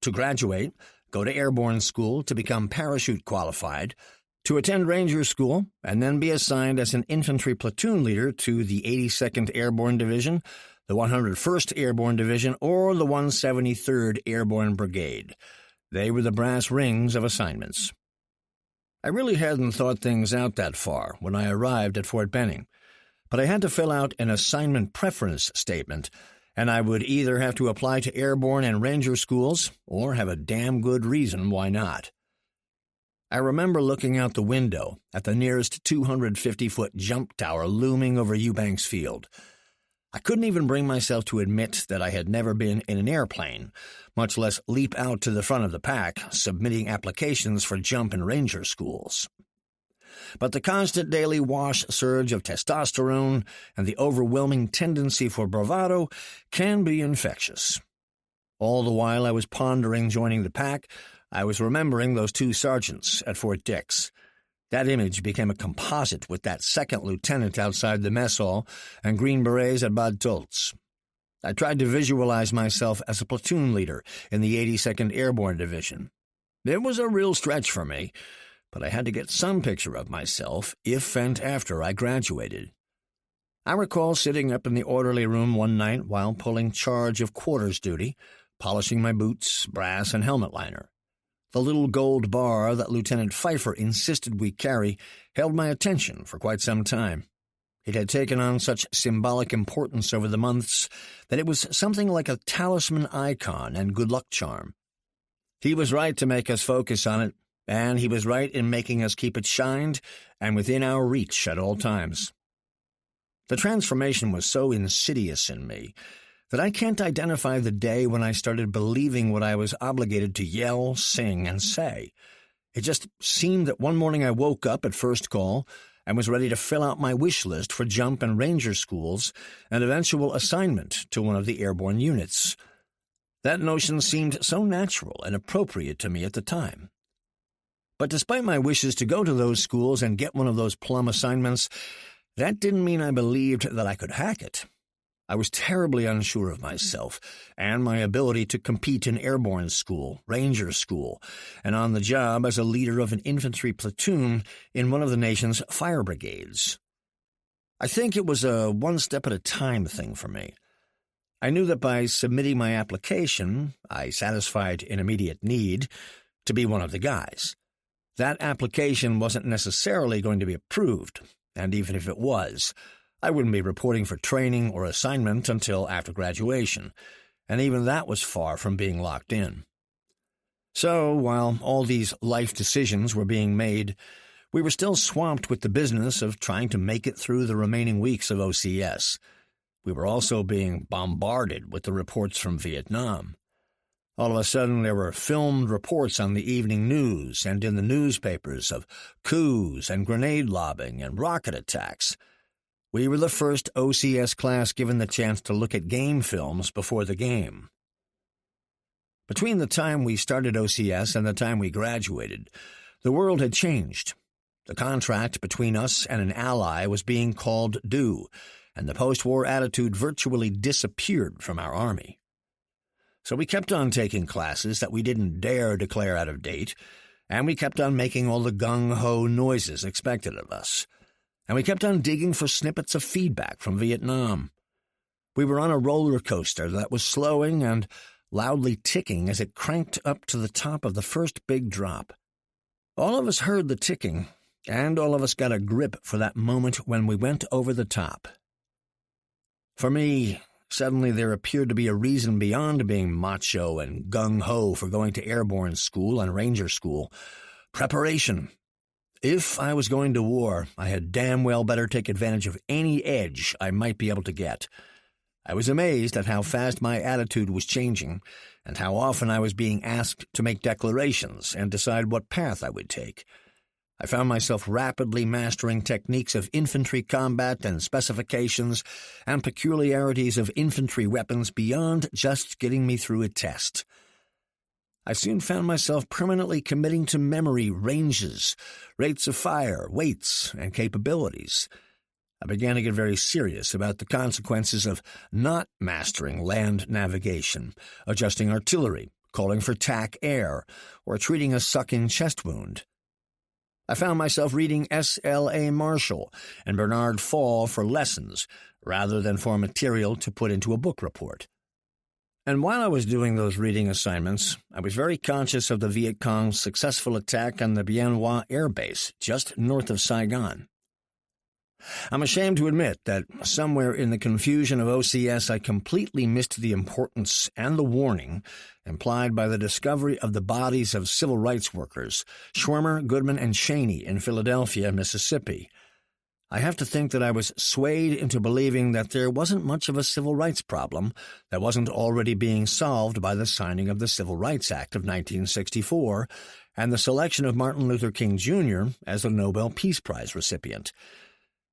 To graduate, go to airborne school to become parachute qualified, to attend Ranger School and then be assigned as an infantry platoon leader to the 82nd Airborne Division, the 101st Airborne Division, or the 173rd Airborne Brigade. They were the brass rings of assignments. I really hadn't thought things out that far when I arrived at Fort Benning, but I had to fill out an assignment preference statement, and I would either have to apply to airborne and ranger schools or have a damn good reason why not. I remember looking out the window at the nearest 250-foot jump tower looming over Eubanks Field. I couldn't even bring myself to admit that I had never been in an airplane, much less leap out to the front of the pack, submitting applications for jump and ranger schools. But the constant daily wash-surge of testosterone and the overwhelming tendency for bravado can be infectious. All the while I was pondering joining the pack, I was remembering those two sergeants at Fort Dix. That image became a composite with that second lieutenant outside the mess hall and Green Berets at Bad Tolz. I tried to visualize myself as a platoon leader in the 82nd Airborne Division. It was a real stretch for me, but I had to get some picture of myself if and after I graduated. I recall sitting up in the orderly room one night while pulling charge of quarters duty, polishing my boots, brass, and helmet liner. The little gold bar that Lieutenant Pfeiffer insisted we carry held my attention for quite some time. It had taken on such symbolic importance over the months that it was something like a talisman icon and good luck charm. He was right to make us focus on it, and he was right in making us keep it shined and within our reach at all times. The transformation was so insidious in me that I can't identify the day when I started believing what I was obligated to yell, sing, and say. It just seemed that one morning I woke up at first call and was ready to fill out my wish list for jump and ranger schools and eventual assignment to one of the airborne units. That notion seemed so natural and appropriate to me at the time. But despite my wishes to go to those schools and get one of those plum assignments, that didn't mean I believed that I could hack it. I was terribly unsure of myself and my ability to compete in airborne school, ranger school, and on the job as a leader of an infantry platoon in one of the nation's fire brigades. I think it was a one-step-at-a-time thing for me. I knew that by submitting my application, I satisfied an immediate need to be one of the guys. That application wasn't necessarily going to be approved, and even if it was, I wouldn't be reporting for training or assignment until after graduation, and even that was far from being locked in. So, while all these life decisions were being made, we were still swamped with the business of trying to make it through the remaining weeks of OCS. We were also being bombarded with the reports from Vietnam. All of a sudden, there were filmed reports on the evening news and in the newspapers of coups and grenade lobbing and rocket attacks. We were the first OCS class given the chance to look at game films before the game. Between the time we started OCS and the time we graduated, the world had changed. The contract between us and an ally was being called due, and the post-war attitude virtually disappeared from our Army. So we kept on taking classes that we didn't dare declare out of date, and we kept on making all the gung-ho noises expected of us. And we kept on digging for snippets of feedback from Vietnam. We were on a roller coaster that was slowing and loudly ticking as it cranked up to the top of the first big drop. All of us heard the ticking, and all of us got a grip for that moment when we went over the top. For me, suddenly there appeared to be a reason beyond being macho and gung-ho for going to airborne school and ranger school. Preparation. If I was going to war, I had damn well better take advantage of any edge I might be able to get. I was amazed at how fast my attitude was changing, and how often I was being asked to make declarations and decide what path I would take. I found myself rapidly mastering techniques of infantry combat and specifications and peculiarities of infantry weapons beyond just getting me through a test. I soon found myself permanently committing to memory ranges, rates of fire, weights, and capabilities. I began to get very serious about the consequences of not mastering land navigation, adjusting artillery, calling for TAC air, or treating a sucking chest wound. I found myself reading S.L.A. Marshall and Bernard Fall for lessons, rather than for material to put into a book report. And while I was doing those reading assignments, I was very conscious of the Viet Cong's successful attack on the Bien Hoa Air Base, just north of Saigon. I'm ashamed to admit that somewhere in the confusion of OCS I completely missed the importance and the warning implied by the discovery of the bodies of civil rights workers, Schwimmer, Goodman, and Cheney in Philadelphia, Mississippi. I have to think that I was swayed into believing that there wasn't much of a civil rights problem that wasn't already being solved by the signing of the Civil Rights Act of 1964 and the selection of Martin Luther King Jr. as the Nobel Peace Prize recipient.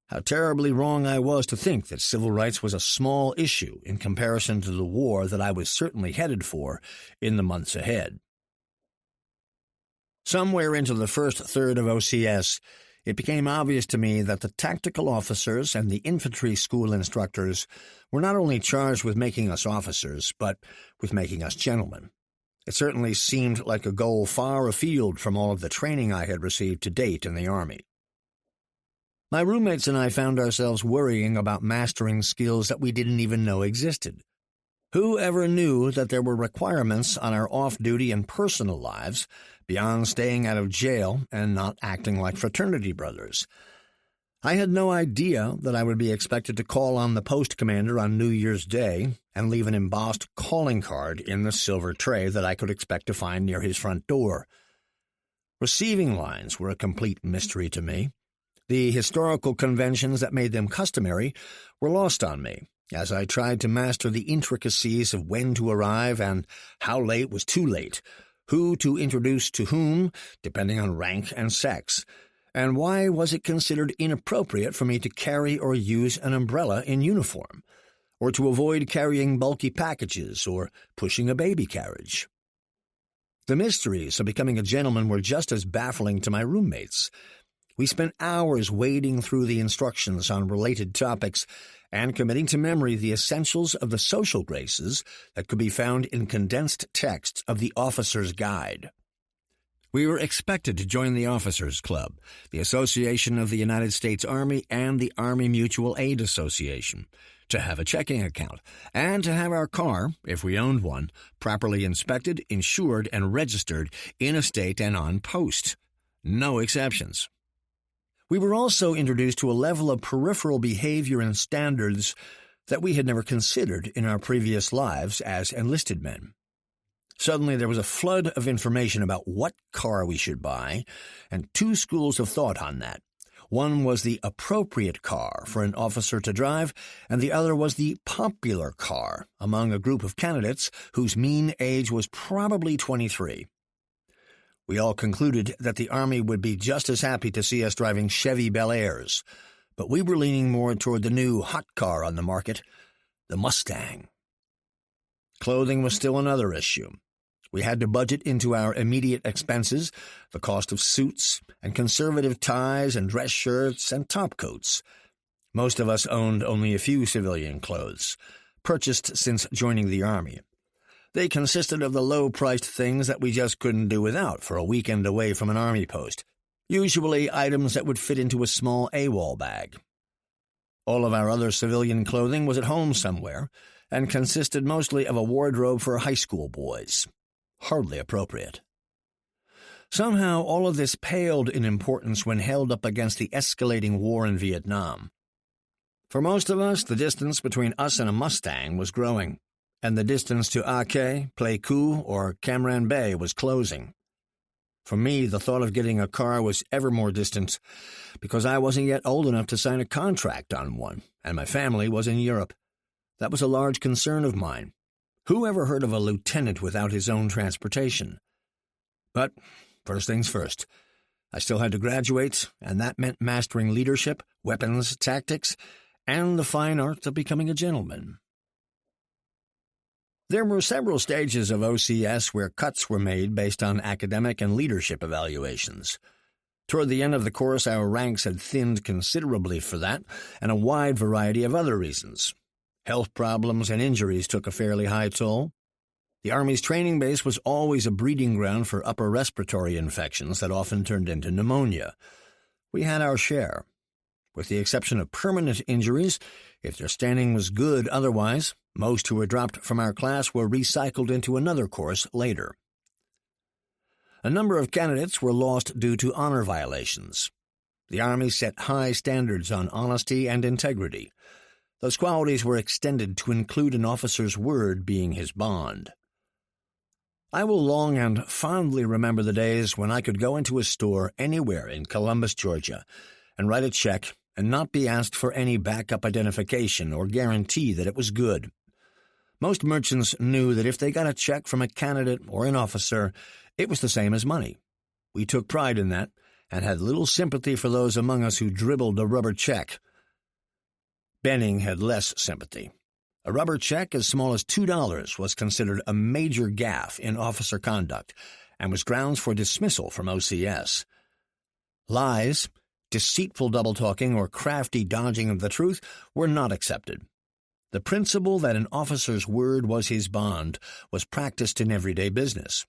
How terribly wrong I was to think that civil rights was a small issue in comparison to the war that I was certainly headed for in the months ahead. Somewhere into the first third of OCS, it became obvious to me that the tactical officers and the infantry school instructors were not only charged with making us officers, but with making us gentlemen. It certainly seemed like a goal far afield from all of the training I had received to date in the Army. My roommates and I found ourselves worrying about mastering skills that we didn't even know existed. Who ever knew that there were requirements on our off-duty and personal lives beyond staying out of jail and not acting like fraternity brothers? I had no idea that I would be expected to call on the post commander on New Year's Day and leave an embossed calling card in the silver tray that I could expect to find near his front door. Receiving lines were a complete mystery to me. The historical conventions that made them customary were lost on me, as I tried to master the intricacies of when to arrive and how late was too late, who to introduce to whom, depending on rank and sex, and why was it considered inappropriate for me to carry or use an umbrella in uniform, or to avoid carrying bulky packages or pushing a baby carriage. The mysteries of becoming a gentleman were just as baffling to my roommates. We spent hours wading through the instructions on related topics and committing to memory the essentials of the social graces that could be found in condensed texts of the Officer's Guide. We were expected to join the Officers Club, the Association of the United States Army, and the Army Mutual Aid Association, to have a checking account, and to have our car, if we owned one, properly inspected, insured, and registered in a state and on post. No exceptions. We were also introduced to a level of peripheral behavior and standards that we had never considered in our previous lives as enlisted men. Suddenly there was a flood of information about what car we should buy, and two schools of thought on that. One was the appropriate car for an officer to drive, and the other was the popular car among a group of candidates whose mean age was probably 23. We all concluded that the Army would be just as happy to see us driving Chevy Bel Airs, but we were leaning more toward the new hot car on the market, the Mustang. Clothing was still another issue. We had to budget into our immediate expenses the cost of suits and conservative ties and dress shirts and topcoats. Most of us owned only a few civilian clothes, purchased since joining the Army. They consisted of the low-priced things that we just couldn't do without for a weekend away from an Army post, usually items that would fit into a small AWOL bag. All of our other civilian clothing was at home somewhere and consisted mostly of a wardrobe for high school boys. Hardly appropriate. Somehow all of this paled in importance when held up against the escalating war in Vietnam. For most of us, the distance between us and a Mustang was growing, and the distance to Aceh, Pleiku, or Cam Ranh Bay was closing. For me, the thought of getting a car was ever more distant, because I wasn't yet old enough to sign a contract on one, and my family was in Europe. That was a large concern of mine. Who ever heard of a lieutenant without his own transportation? But first things first. I still had to graduate, and that meant mastering leadership, weapons, tactics, and the fine art of becoming a gentleman. There were several stages of OCS where cuts were made based on academic and leadership evaluations. Toward the end of the course, our ranks had thinned considerably for that, and a wide variety of other reasons. Health problems and injuries took a fairly high toll. The Army's training base was always a breeding ground for upper respiratory infections that often turned into pneumonia. We had our share. With the exception of permanent injuries, if their standing was good otherwise, most who were dropped from our class were recycled into another course later. A number of candidates were lost due to honor violations. The Army set high standards on honesty and integrity. Those qualities were extended to include an officer's word being his bond. I will long and fondly remember the days when I could go into a store anywhere in Columbus, Georgia, and write a check and not be asked for any backup identification or guarantee that it was good. Most merchants knew that if they got a check from a candidate or an officer, it was the same as money. We took pride in that and had little sympathy for those among us who dribbled a rubber check. Benning had less sympathy. A rubber check as small as $2 was considered a major gaffe in officer conduct and was grounds for dismissal from OCS. Lies, deceitful double-talking, or crafty dodging of the truth were not accepted. The principle that an officer's word was his bond was practiced in everyday business.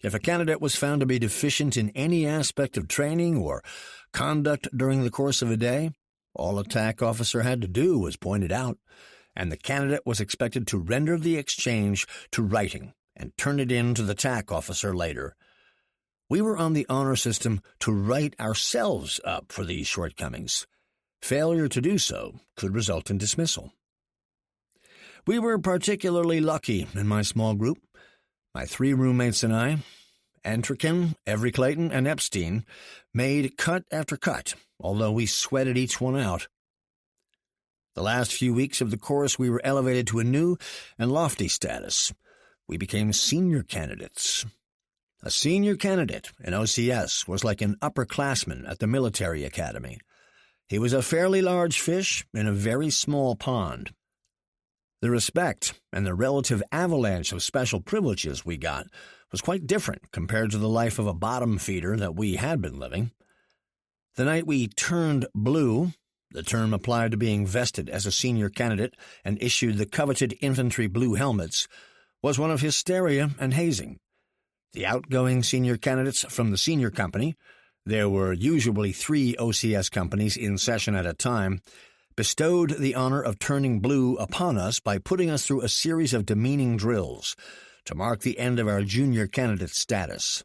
If a candidate was found to be deficient in any aspect of training or conduct during the course of a day, all a TAC officer had to do was point it out, and the candidate was expected to render the exchange to writing and turn it in to the TAC officer later. We were on the honor system to write ourselves up for these shortcomings. Failure to do so could result in dismissal. We were particularly lucky in my small group. My 3 roommates and I, Antrican, Every Clayton, and Epstein, made cut after cut, although we sweated each one out. The last few weeks of the course we were elevated to a new and lofty status. We became senior candidates. A senior candidate in OCS was like an upperclassman at the military academy. He was a fairly large fish in a very small pond. The respect and the relative avalanche of special privileges we got was quite different compared to the life of a bottom feeder that we had been living. The night we turned blue, the term applied to being vested as a senior candidate and issued the coveted infantry blue helmets, was one of hysteria and hazing. The outgoing senior candidates from the senior company, there were usually 3 OCS companies in session at a time, bestowed the honor of turning blue upon us by putting us through a series of demeaning drills to mark the end of our junior candidate status.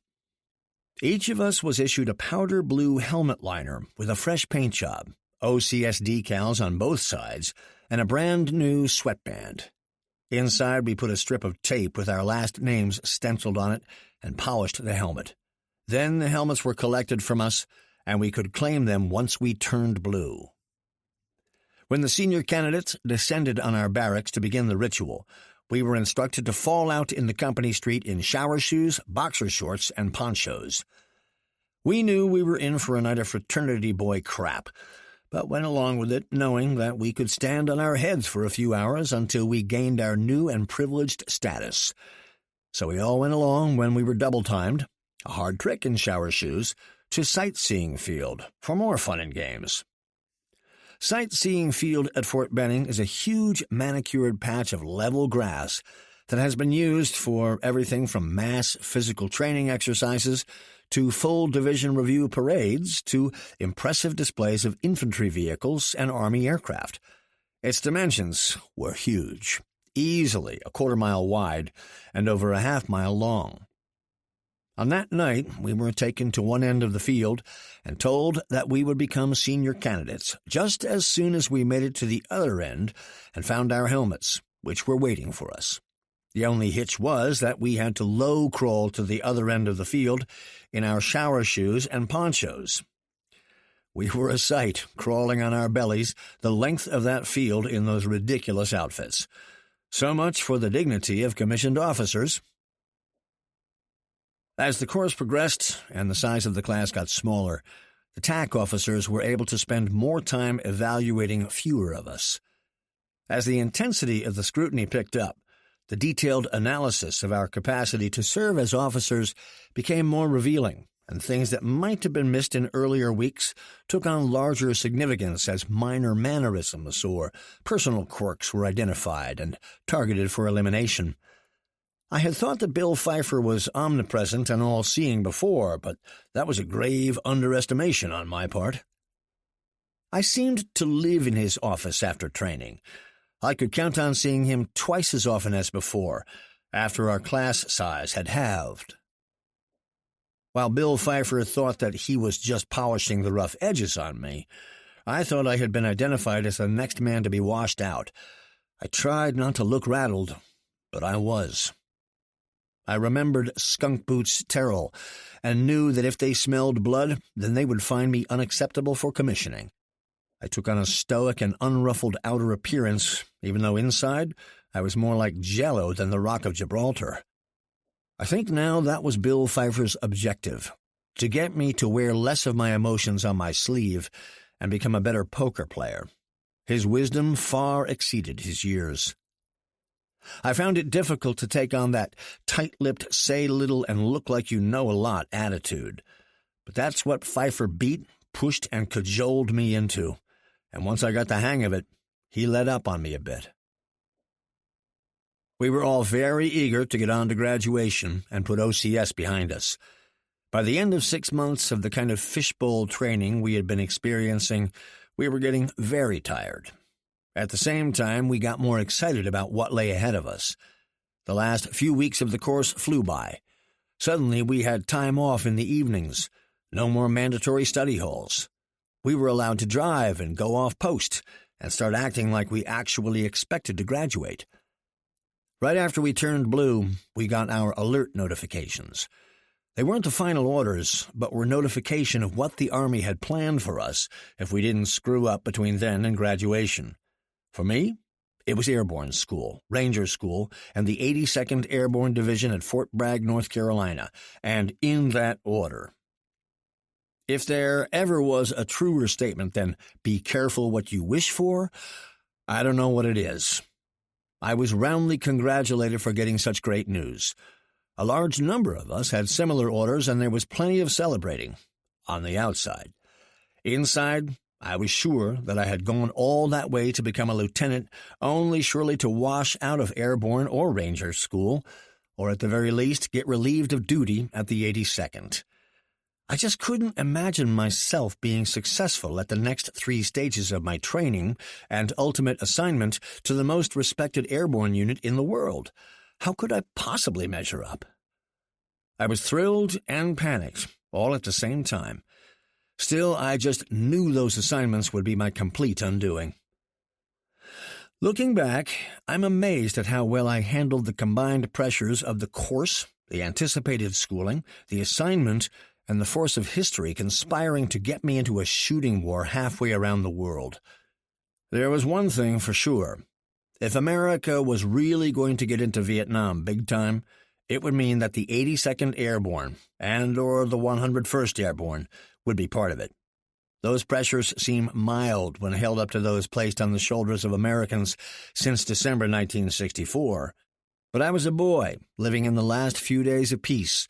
Each of us was issued a powder blue helmet liner with a fresh paint job, OCS decals on both sides, and a brand-new sweatband. Inside, we put a strip of tape with our last names stenciled on it and polished the helmet. Then the helmets were collected from us, and we could claim them once we turned blue. When the senior candidates descended on our barracks to begin the ritual, we were instructed to fall out in the company street in shower shoes, boxer shorts, and ponchos. We knew we were in for a night of fraternity boy crap, but went along with it knowing that we could stand on our heads for a few hours until we gained our new and privileged status. So we all went along when we were double-timed, a hard trick in shower shoes, to Sightseeing Field for more fun and games. Sightseeing Field at Fort Benning is a huge manicured patch of level grass that has been used for everything from mass physical training exercises to full division review parades to impressive displays of infantry vehicles and Army aircraft. Its dimensions were huge, easily a quarter-mile wide and over a half-mile long. On that night, we were taken to one end of the field and told that we would become senior candidates just as soon as we made it to the other end and found our helmets, which were waiting for us. The only hitch was that we had to low crawl to the other end of the field in our shower shoes and ponchos. We were a sight, crawling on our bellies the length of that field in those ridiculous outfits. So much for the dignity of commissioned officers. As the course progressed and the size of the class got smaller, the TAC officers were able to spend more time evaluating fewer of us. As the intensity of the scrutiny picked up, the detailed analysis of our capacity to serve as officers became more revealing, and things that might have been missed in earlier weeks took on larger significance as minor mannerisms or personal quirks were identified and targeted for elimination. I had thought that Bill Pfeiffer was omnipresent and all-seeing before, but that was a grave underestimation on my part. I seemed to live in his office after training. I could count on seeing him twice as often as before, after our class size had halved. While Bill Pfeiffer thought that he was just polishing the rough edges on me, I thought I had been identified as the next man to be washed out. I tried not to look rattled, but I was. I remembered Skunk Boots Terrell, and knew that if they smelled blood, then they would find me unacceptable for commissioning. I took on a stoic and unruffled outer appearance, even though inside I was more like Jell-O than the Rock of Gibraltar. I think now that was Bill Pfeiffer's objective, to get me to wear less of my emotions on my sleeve and become a better poker player. His wisdom far exceeded his years. I found it difficult to take on that tight-lipped, say little and look like you know a lot attitude. But that's what Pfeiffer beat, pushed, and cajoled me into. And once I got the hang of it, he let up on me a bit. We were all very eager to get on to graduation and put OCS behind us. By the end of 6 months of the kind of fishbowl training we had been experiencing, we were getting very tired. At the same time, we got more excited about what lay ahead of us. The last few weeks of the course flew by. Suddenly, we had time off in the evenings. No more mandatory study halls. We were allowed to drive and go off post and start acting like we actually expected to graduate. Right after we turned blue, we got our alert notifications. They weren't the final orders, but were notification of what the Army had planned for us if we didn't screw up between then and graduation. For me, it was Airborne School, Ranger School, and the 82nd Airborne Division at Fort Bragg, North Carolina, and in that order. If there ever was a truer statement than, "Be careful what you wish for," I don't know what it is. I was roundly congratulated for getting such great news. A large number of us had similar orders, and there was plenty of celebrating, on the outside. Inside, I was sure that I had gone all that way to become a lieutenant, only surely to wash out of Airborne or Ranger School, or at the very least get relieved of duty at the 82nd. I just couldn't imagine myself being successful at the next 3 stages of my training and ultimate assignment to the most respected airborne unit in the world. How could I possibly measure up? I was thrilled and panicked, all at the same time. Still, I just knew those assignments would be my complete undoing. Looking back, I'm amazed at how well I handled the combined pressures of the course, the anticipated schooling, the assignment, and the force of history conspiring to get me into a shooting war halfway around the world. There was one thing for sure. If America was really going to get into Vietnam big time, it would mean that the 82nd Airborne and/or the 101st Airborne would be part of it. Those pressures seem mild when held up to those placed on the shoulders of Americans since December 1964. But I was a boy, living in the last few days of peace,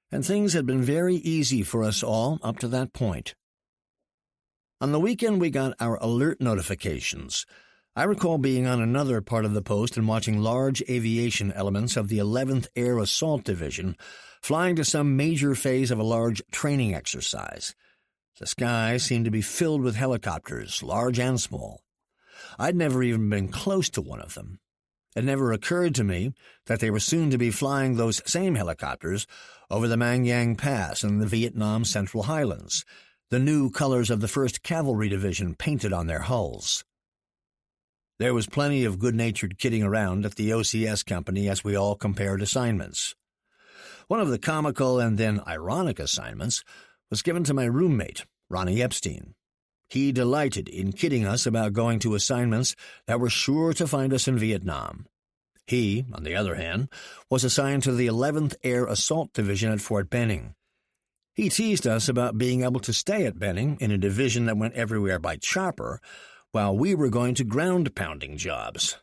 and things had been very easy for us all up to that point. On the weekend, we got our alert notifications. I recall being on another part of the post and watching large aviation elements of the 11th Air Assault Division flying to some major phase of a large training exercise. The sky seemed to be filled with helicopters, large and small. I'd never even been close to one of them. It never occurred to me that they were soon to be flying those same helicopters over the Mang Yang Pass in the Vietnam Central Highlands, the new colors of the 1st Cavalry Division painted on their hulls. There was plenty of good-natured kidding around at the OCS company as we all compared assignments. One of the comical and then ironic assignments was given to my roommate, Ronnie Epstein. He delighted in kidding us about going to assignments that were sure to find us in Vietnam. He, on the other hand, was assigned to the 11th Air Assault Division at Fort Benning. He teased us about being able to stay at Benning in a division that went everywhere by chopper, while we were going to ground-pounding jobs.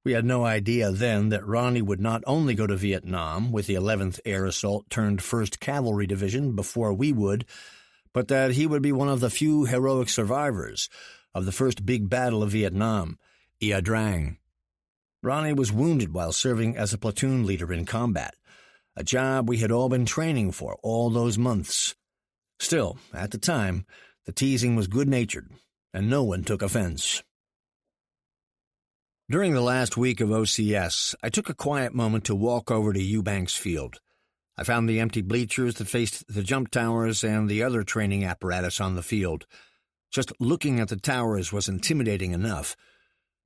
We had no idea then that Ronnie would not only go to Vietnam with the 11th Air Assault turned 1st Cavalry Division before we would, but that he would be one of the few heroic survivors of the first big battle of Vietnam, Ia Drang. Ronnie was wounded while serving as a platoon leader in combat, a job we had all been training for all those months. Still, at the time, the teasing was good-natured, and no one took offense. During the last week of OCS, I took a quiet moment to walk over to Eubanks Field. I found the empty bleachers that faced the jump towers and the other training apparatus on the field. Just looking at the towers was intimidating enough,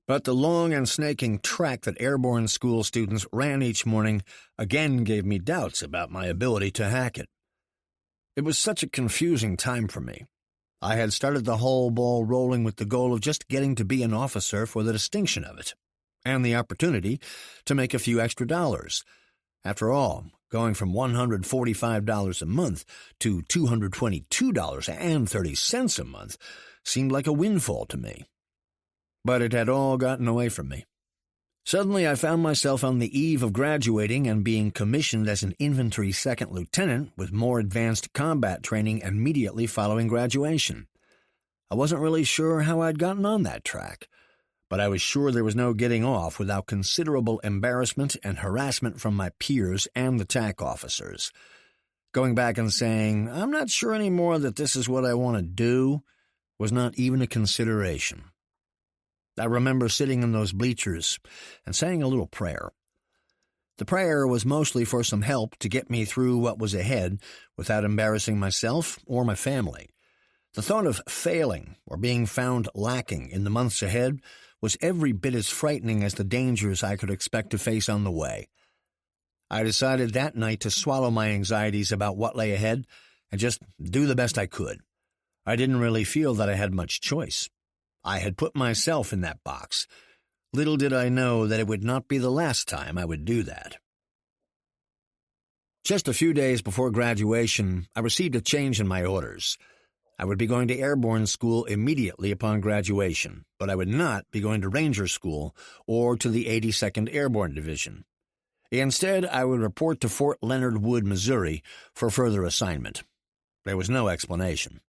but the long and snaking track that airborne school students ran each morning again gave me doubts about my ability to hack it. It was such a confusing time for me. I had started the whole ball rolling with the goal of just getting to be an officer for the distinction of it, and the opportunity to make a few extra dollars. After all, going from $145 a month to $222.30 a month seemed like a windfall to me. But it had all gotten away from me. Suddenly I found myself on the eve of graduating and being commissioned as an infantry second lieutenant with more advanced combat training immediately following graduation. I wasn't really sure how I'd gotten on that track, but I was sure there was no getting off without considerable embarrassment and harassment from my peers and the TAC officers. Going back and saying, "I'm not sure anymore that this is what I want to do," was not even a consideration. I remember sitting in those bleachers and saying a little prayer. The prayer was mostly for some help to get me through what was ahead without embarrassing myself or my family. The thought of failing or being found lacking in the months ahead was every bit as frightening as the dangers I could expect to face on the way. I decided that night to swallow my anxieties about what lay ahead and just do the best I could. I didn't really feel that I had much choice. I had put myself in that box. Little did I know that it would not be the last time I would do that. Just a few days before graduation, I received a change in my orders. I would be going to airborne school immediately upon graduation, but I would not be going to Ranger School or to the 82nd Airborne Division. Instead, I would report to Fort Leonard Wood, Missouri, for further assignment. There was no explanation.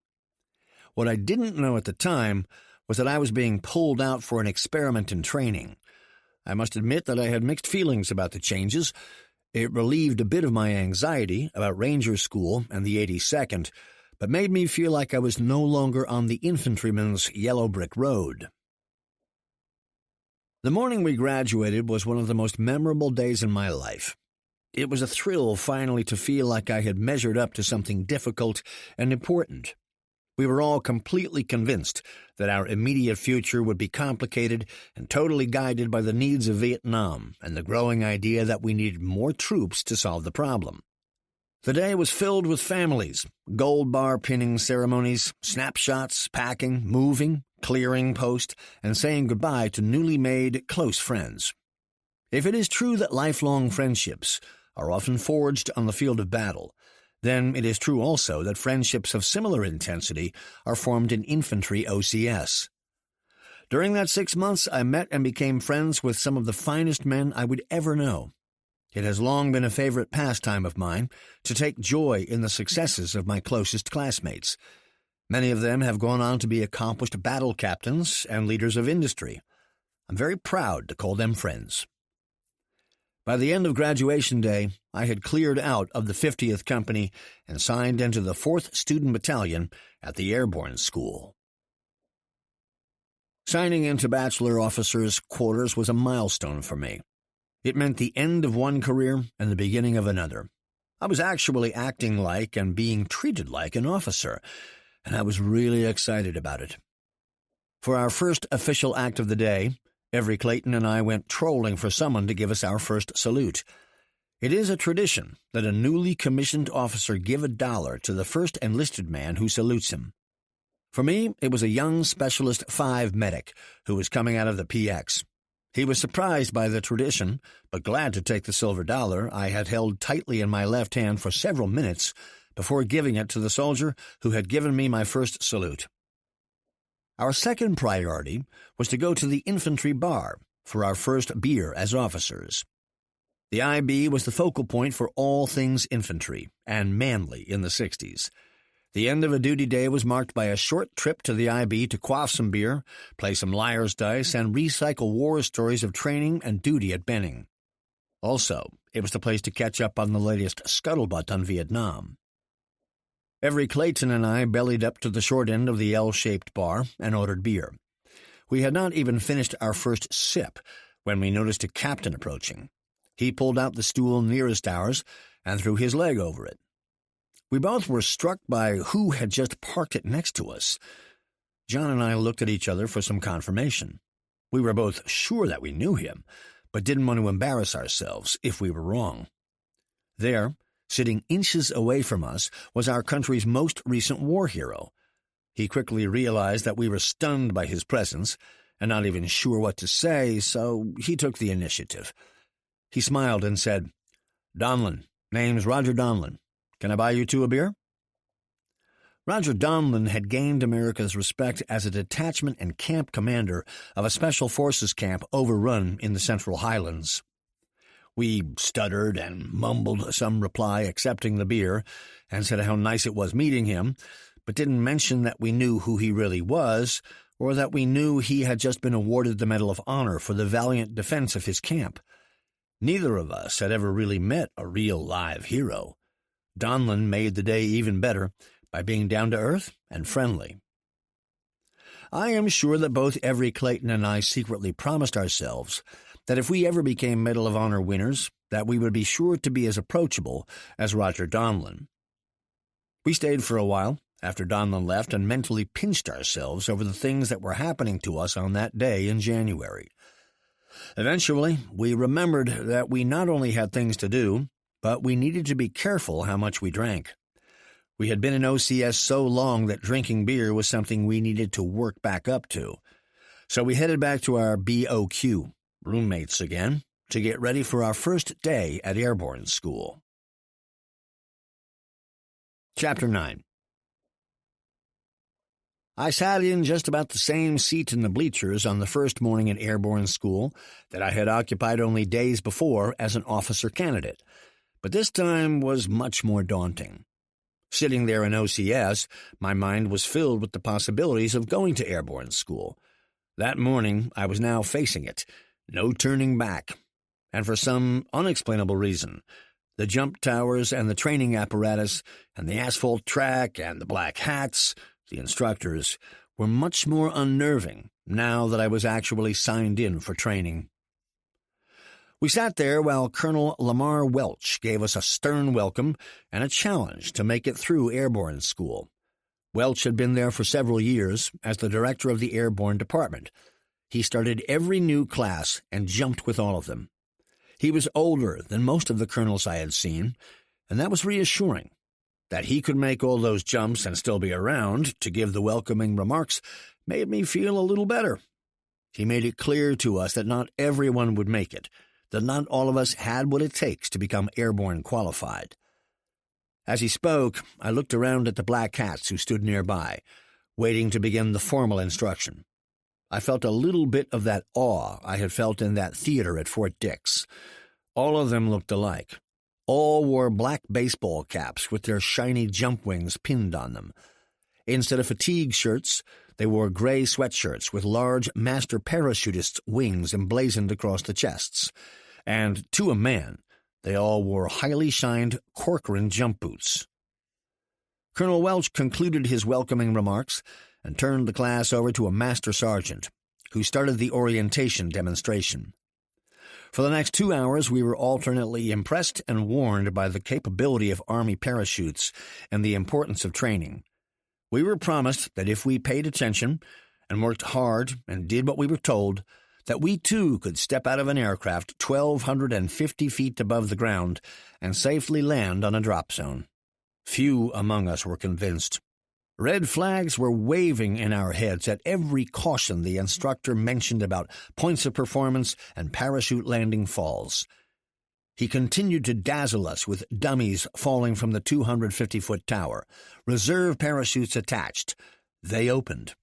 What I didn't know at the time was that I was being pulled out for an experiment in training. I must admit that I had mixed feelings about the changes. It relieved a bit of my anxiety about Ranger School and the 82nd, but made me feel like I was no longer on the infantryman's yellow brick road. The morning we graduated was one of the most memorable days in my life. It was a thrill finally to feel like I had measured up to something difficult and important. We were all completely convinced that our immediate future would be complicated and totally guided by the needs of Vietnam and the growing idea that we needed more troops to solve the problem. The day was filled with families, gold bar pinning ceremonies, snapshots, packing, moving, clearing post, and saying goodbye to newly made close friends. If it is true that lifelong friendships are often forged on the field of battle, then it is true also that friendships of similar intensity are formed in infantry OCS. During that 6 months, I met and became friends with some of the finest men I would ever know. It has long been a favorite pastime of mine to take joy in the successes of my closest classmates. Many of them have gone on to be accomplished battle captains and leaders of industry. I'm very proud to call them friends. By the end of graduation day, I had cleared out of the 50th Company and signed into the 4th Student Battalion at the Airborne School. Signing into bachelor officers' quarters was a milestone for me. It meant the end of one career and the beginning of another. I was actually acting like and being treated like an officer, and I was really excited about it. For our first official act of the day, Every Clayton and I went trolling for someone to give us our first salute. It is a tradition that a newly commissioned officer give $1 to the first enlisted man who salutes him. For me, it was a young Specialist 5 medic who was coming out of the PX. He was surprised by the tradition, but glad to take the silver dollar I had held tightly in my left hand for several minutes before giving it to the soldier who had given me my first salute. Our second priority was to go to the infantry bar for our first beer as officers. The IB was the focal point for all things infantry and manly in the 60s. The end of a duty day was marked by a short trip to the IB to quaff some beer, play some liar's dice, and recycle war stories of training and duty at Benning. Also, it was the place to catch up on the latest scuttlebutt on Vietnam. Every Clayton and I bellied up to the short end of the L-shaped bar and ordered beer. We had not even finished our first sip when we noticed a captain approaching. He pulled out the stool nearest ours and threw his leg over it. We both were struck by who had just parked it next to us. John and I looked at each other for some confirmation. We were both sure that we knew him, but didn't want to embarrass ourselves if we were wrong. There, sitting inches away from us, was our country's most recent war hero. He quickly realized that we were stunned by his presence and not even sure what to say, so he took the initiative. He smiled and said, "Donlin, name's Roger Donlin. Can I buy you two a beer?" Roger Donlin had gained America's respect as a detachment and camp commander of a special forces camp overrun in the Central Highlands. We stuttered and mumbled some reply accepting the beer and said how nice it was meeting him, but didn't mention that we knew who he really was or that we knew he had just been awarded the Medal of Honor for the valiant defense of his camp. Neither of us had ever really met a real live hero. Donlin made the day even better by being down-to-earth and friendly. I am sure that both Every Clayton and I secretly promised ourselves that if we ever became Medal of Honor winners, that we would be sure to be as approachable as Roger Donlin. We stayed for a while after Donlin left and mentally pinched ourselves over the things that were happening to us on that day in January. Eventually, we remembered that we not only had things to do, but we needed to be careful how much we drank. We had been in OCS so long that drinking beer was something we needed to work back up to. So we headed back to our BOQ, roommates again, to get ready for our first day at airborne school. Chapter 9. I sat in just about the same seat in the bleachers on the first morning at airborne school that I had occupied only days before as an officer candidate. But this time was much more daunting. Sitting there in OCS, my mind was filled with the possibilities of going to airborne school. That morning, I was now facing it. No turning back. And for some unexplainable reason, the jump towers and the training apparatus and the asphalt track and the black hats, the instructors, were much more unnerving now that I was actually signed in for training. We sat there while Colonel Lamar Welch gave us a stern welcome and a challenge to make it through airborne school. Welch had been there for several years as the director of the airborne department. He started every new class and jumped with all of them. He was older than most of the colonels I had seen, and that was reassuring. That he could make all those jumps and still be around to give the welcoming remarks made me feel a little better. He made it clear to us that not everyone would make it, that not all of us had what it takes to become airborne qualified. As he spoke, I looked around at the black hats who stood nearby, waiting to begin the formal instruction. I felt a little bit of that awe I had felt in that theater at Fort Dix. All of them looked alike. All wore black baseball caps with their shiny jump wings pinned on them. Instead of fatigue shirts, they wore gray sweatshirts with large master parachutists' wings emblazoned across the chests. And, to a man, they all wore highly shined Corcoran jump boots. Colonel Welch concluded his welcoming remarks and turned the class over to a master sergeant, who started the orientation demonstration. For the next 2 hours, we were alternately impressed and warned by the capability of Army parachutes and the importance of training. We were promised that if we paid attention and worked hard and did what we were told, that we too could step out of an aircraft 1,250 feet above the ground and safely land on a drop zone. Few among us were convinced. Red flags were waving in our heads at every caution the instructor mentioned about points of performance and parachute landing falls. He continued to dazzle us with dummies falling from the 250-foot tower, reserve parachutes attached. They opened.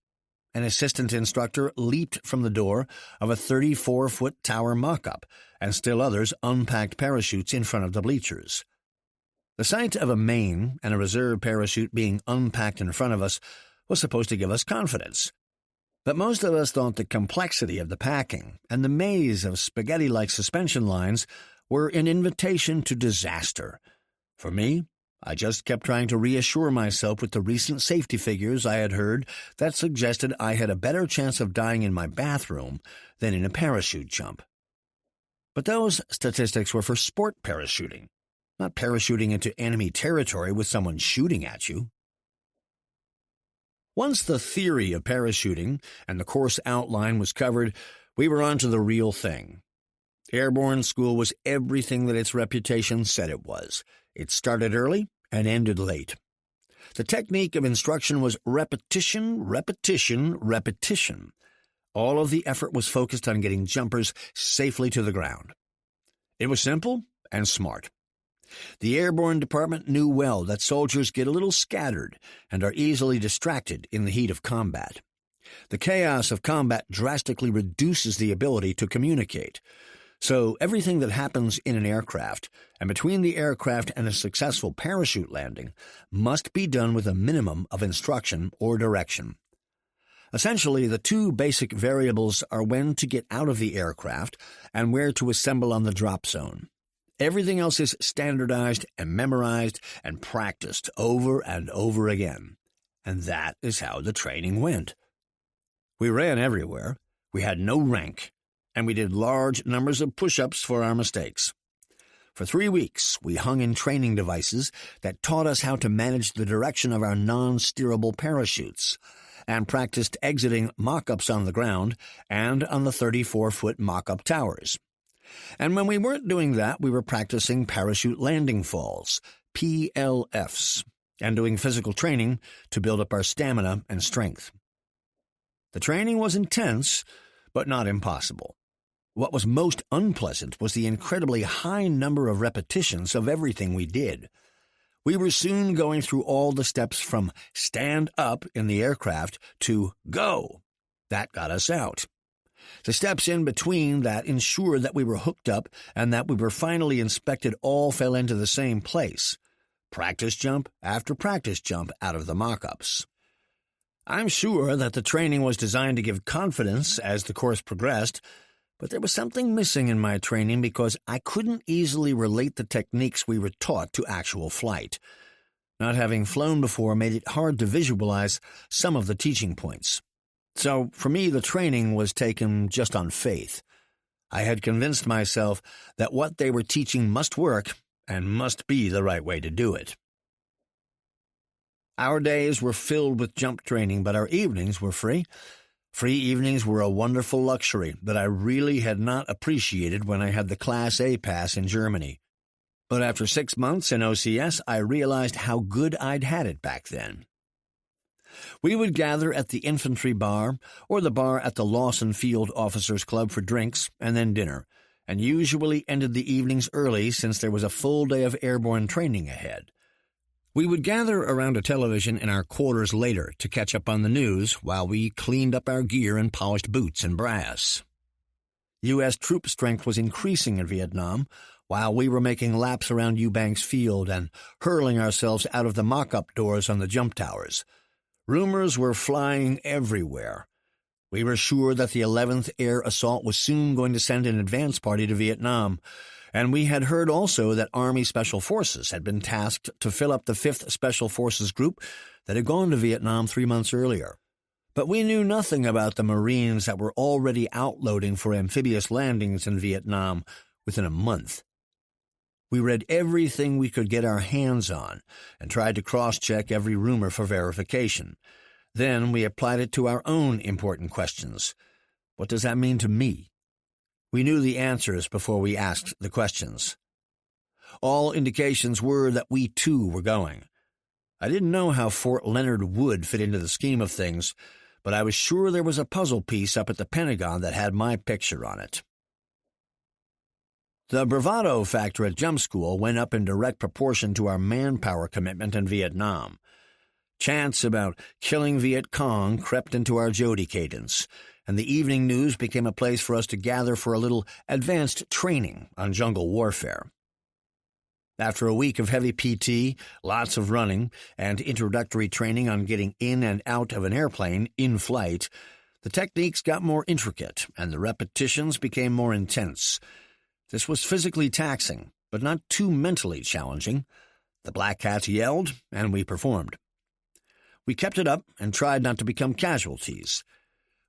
An assistant instructor leaped from the door of a 34-foot tower mock-up, and still others unpacked parachutes in front of the bleachers. The sight of a main and a reserve parachute being unpacked in front of us was supposed to give us confidence. But most of us thought the complexity of the packing and the maze of spaghetti-like suspension lines were an invitation to disaster. For me, I just kept trying to reassure myself with the recent safety figures I had heard that suggested I had a better chance of dying in my bathroom than in a parachute jump. But those statistics were for sport parachuting, not parachuting into enemy territory with someone shooting at you. Once the theory of parachuting and the course outline was covered, we were on to the real thing. Airborne school was everything that its reputation said it was. It started early and ended late. The technique of instruction was repetition, repetition, repetition. All of the effort was focused on getting jumpers safely to the ground. It was simple and smart. The airborne department knew well that soldiers get a little scattered and are easily distracted in the heat of combat. The chaos of combat drastically reduces the ability to communicate. So everything that happens in an aircraft and between the aircraft and a successful parachute landing must be done with a minimum of instruction or direction. Essentially, the two basic variables are when to get out of the aircraft and where to assemble on the drop zone. Everything else is standardized and memorized and practiced over and over again. And that is how the training went. We ran everywhere, we had no rank, and we did large numbers of push-ups for our mistakes. For 3 weeks, we hung in training devices that taught us how to manage the direction of our non-steerable parachutes, and practiced exiting mock-ups on the ground and on the 34-foot mock-up towers. And when we weren't doing that, we were practicing parachute landing falls, PLFs, and doing physical training to build up our stamina and strength. The training was intense, but not impossible. What was most unpleasant was the incredibly high number of repetitions of everything we did. We were soon going through all the steps from stand up in the aircraft to go. That got us out. The steps in between that ensured that we were hooked up and that we were finally inspected all fell into the same place. Practice jump after practice jump out of the mock-ups. I'm sure that the training was designed to give confidence as the course progressed, but there was something missing in my training because I couldn't easily relate the techniques we were taught to actual flight. Not having flown before made it hard to visualize some of the teaching points. So, for me, the training was taken just on faith. I had convinced myself that what they were teaching must work and must be the right way to do it. Our days were filled with jump training, but our evenings were free. Free evenings were a wonderful luxury that I really had not appreciated when I had the Class A pass in Germany. But after 6 months in OCS, I realized how good I'd had it back then. We would gather at the infantry bar or the bar at the Lawson Field Officers Club for drinks and then dinner, and usually ended the evenings early since there was a full day of airborne training ahead. We would gather around a television in our quarters later to catch up on the news while we cleaned up our gear and polished boots and brass. U.S. troop strength was increasing in Vietnam while we were making laps around Eubanks Field and hurling ourselves out of the mock-up doors on the jump towers. Rumors were flying everywhere. We were sure that the 11th Air Assault was soon going to send an advance party to Vietnam, and we had heard also that Army Special Forces had been tasked to fill up the 5th Special Forces Group that had gone to Vietnam 3 months earlier. But we knew nothing about the Marines that were already outloading for amphibious landings in Vietnam within a month. We read everything we could get our hands on and tried to cross-check every rumor for verification. Then we applied it to our own important questions. What does that mean to me? We knew the answers before we asked the questions. All indications were that we too were going. I didn't know how Fort Leonard Wood fit into the scheme of things, but I was sure there was a puzzle piece up at the Pentagon that had my picture on it. The bravado factor at jump school went up in direct proportion to our manpower commitment in Vietnam. Chants about killing Viet Cong crept into our Jody cadence, and the evening news became a place for us to gather for a little advanced training on jungle warfare. After a week of heavy PT, lots of running, and introductory training on getting in and out of an airplane in flight, the techniques got more intricate and the repetitions became more intense. This was physically taxing, but not too mentally challenging. The black cats yelled, and we performed. We kept it up and tried not to become casualties.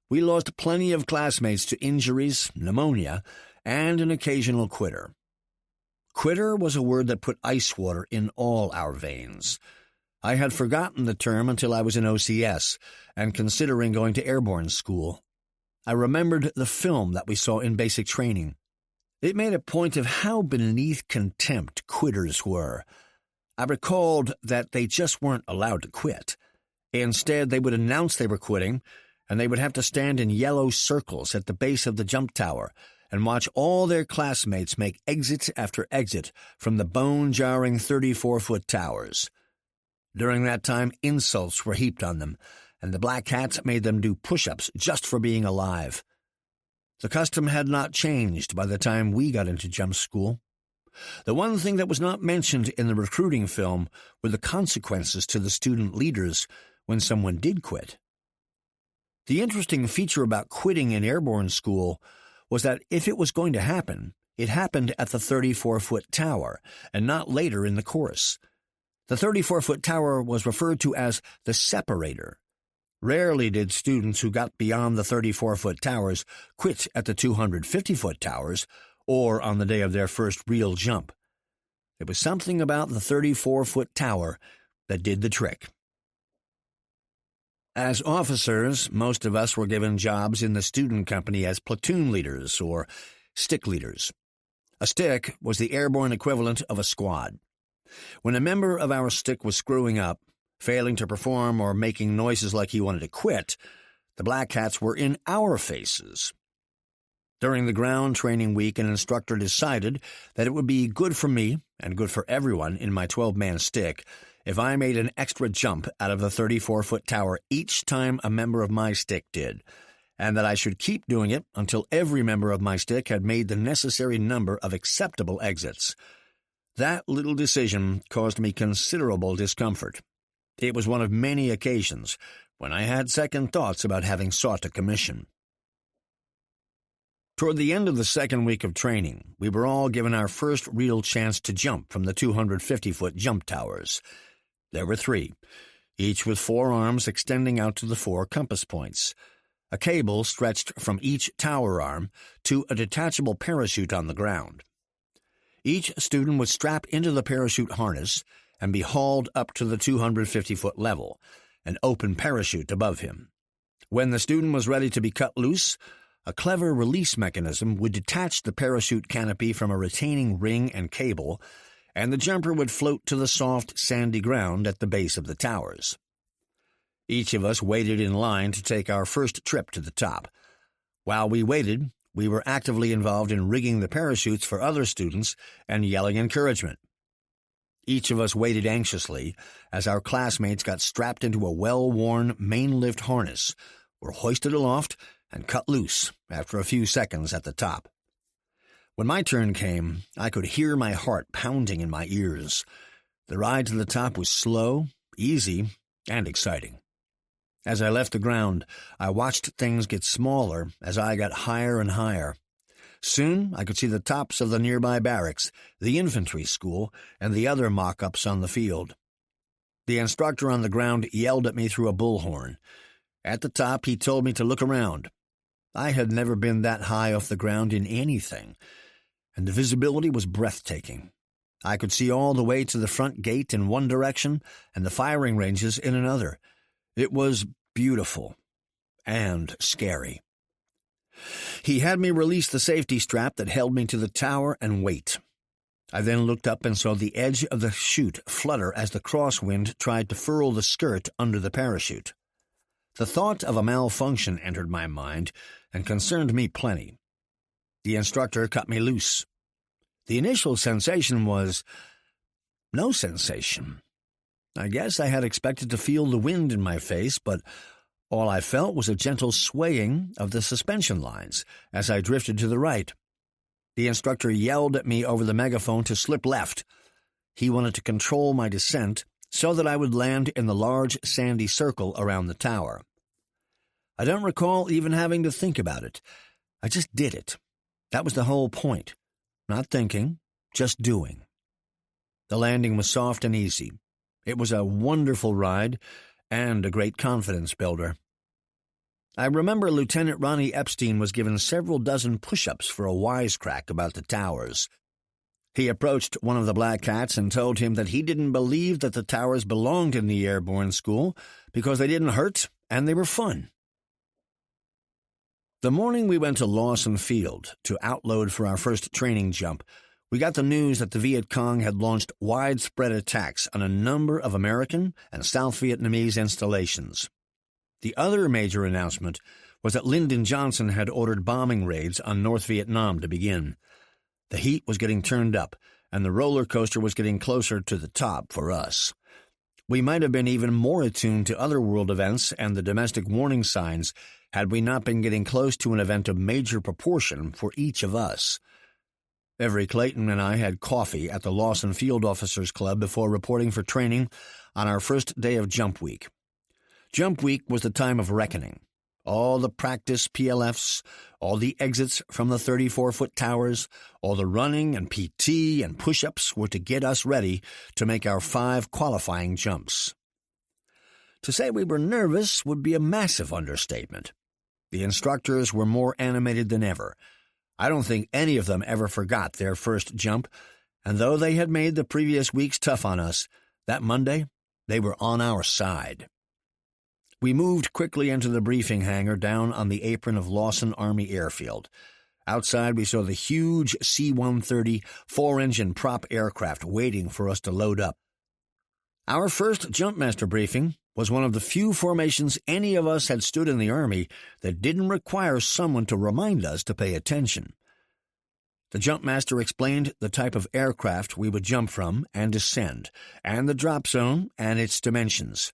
We lost plenty of classmates to injuries, pneumonia, and an occasional quitter. Quitter was a word that put ice water in all our veins. I had forgotten the term until I was in OCS and considering going to airborne school. I remembered the film that we saw in basic training. It made a point of how beneath contempt quitters were. I recalled that they just weren't allowed to quit. Instead, they would announce they were quitting, and they would have to stand in yellow circles at the base of the jump tower and watch all their classmates make exit after exit from the bone-jarring 34-foot towers. During that time, insults were heaped on them, and the black cats made them do push-ups just for being alive. The custom had not changed by the time we got into jump school. The one thing that was not mentioned in the recruiting film were the consequences to the student leaders when someone did quit. The interesting feature about quitting in airborne school was that if it was going to happen, it happened at the 34-foot tower and not later in the course. The 34-foot tower was referred to as the separator. Rarely did students who got beyond the 34-foot towers quit at the 250-foot towers or on the day of their first real jump. It was something about the 34-foot tower that did the trick. As officers, most of us were given jobs in the student company as platoon leaders or stick leaders. A stick was the airborne equivalent of a squad. When a member of our stick was screwing up, failing to perform or making noises like he wanted to quit, the black cats were in our faces. During the ground training week, an instructor decided that it would be good for me and good for everyone in my 12-man stick if I made an extra jump out of the 34-foot tower each time a member of my stick did, and that I should keep doing it until every member of my stick had made the necessary number of acceptable exits. That little decision caused me considerable discomfort. It was one of many occasions when I had second thoughts about having sought a commission. Toward the end of the second week of training, we were all given our first real chance to jump from the 250-foot jump towers. There were 3, each with 4 arms extending out to the 4 compass points. A cable stretched from each tower arm to a detachable parachute on the ground. Each student would strap into the parachute harness and be hauled up to the 250-foot level, an open parachute above him. When the student was ready to be cut loose, a clever release mechanism would detach the parachute canopy from a retaining ring and cable, and the jumper would float to the soft, sandy ground at the base of the towers. Each of us waited in line to take our first trip to the top. While we waited, we were actively involved in rigging the parachutes for other students and yelling encouragement. Each of us waited anxiously as our classmates got strapped into a well-worn main-lift harness, were hoisted aloft, and cut loose after a few seconds at the top. When my turn came, I could hear my heart pounding in my ears. The ride to the top was slow, easy, and exciting. As I left the ground, I watched things get smaller as I got higher and higher. Soon I could see the tops of the nearby barracks, the infantry school, and the other mock-ups on the field. The instructor on the ground yelled at me through a bullhorn. At the top, he told me to look around. I had never been that high off the ground in anything, and the visibility was breathtaking. I could see all the way to the front gate in one direction and the firing ranges in another. It was beautiful and scary. He had me release the safety strap that held me to the tower and wait. I then looked up and saw the edge of the chute flutter as the crosswind tried to furl the skirt under the parachute. The thought of a malfunction entered my mind and concerned me plenty. The instructor cut me loose. The initial sensation was no sensation. I guess I had expected to feel the wind in my face, but all I felt was a gentle swaying of the suspension lines as I drifted to the right. The instructor yelled at me over the megaphone to slip left. He wanted to control my descent so that I would land in the large sandy circle around the tower. I don't recall even having to think about it. I just did it. That was the whole point. Not thinking, just doing. The landing was soft and easy. It was a wonderful ride and a great confidence builder. I remember Lieutenant Ronnie Epstein was given several dozen push-ups for a wisecrack about the towers. He approached one of the black cats and told him that he didn't believe that the towers belonged in the airborne school because they didn't hurt and they were fun. The morning we went to Lawson Field to outload for our first training jump, we got the news that the Viet Cong had launched widespread attacks on a number of American and South Vietnamese installations. The other major announcement was that Lyndon Johnson had ordered bombing raids on North Vietnam to begin. The heat was getting turned up, and the roller coaster was getting closer to the top for us. We might have been even more attuned to other world events and the domestic warning signs had we not been getting close to an event of major proportion for each of us. Every Clayton and I had coffee at the Lawson Field Officers Club before reporting for training on our first day of Jump Week. Jump Week was the time of reckoning. All the practice PLFs, all the exits from the 34-foot towers, all the running and PT and push-ups were to get us ready to make our 5 qualifying jumps. To say we were nervous would be a massive understatement. The instructors were more animated than ever. I don't think any of them ever forgot their first jump, and though they had made the previous weeks tough on us, that Monday they were on our side. We moved quickly into the briefing hangar down on the apron of Lawson Army Airfield. Outside, we saw the huge C-130 4-engine prop aircraft waiting for us to load up. Our first Jumpmaster briefing was one of the few formations any of us had stood in the Army that didn't require someone to remind us to pay attention. The Jumpmaster explained the type of aircraft we would jump from and descend, and the drop zone and its dimensions.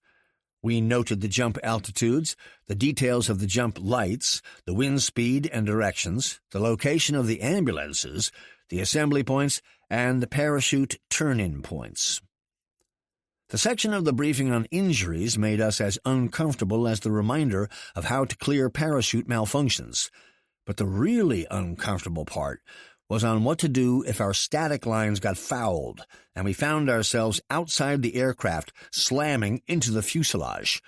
We noted the jump altitudes, the details of the jump lights, the wind speed and directions, the location of the ambulances, the assembly points, and the parachute turn-in points. The section of the briefing on injuries made us as uncomfortable as the reminder of how to clear parachute malfunctions. But the really uncomfortable part was on what to do if our static lines got fouled and we found ourselves outside the aircraft slamming into the fuselage.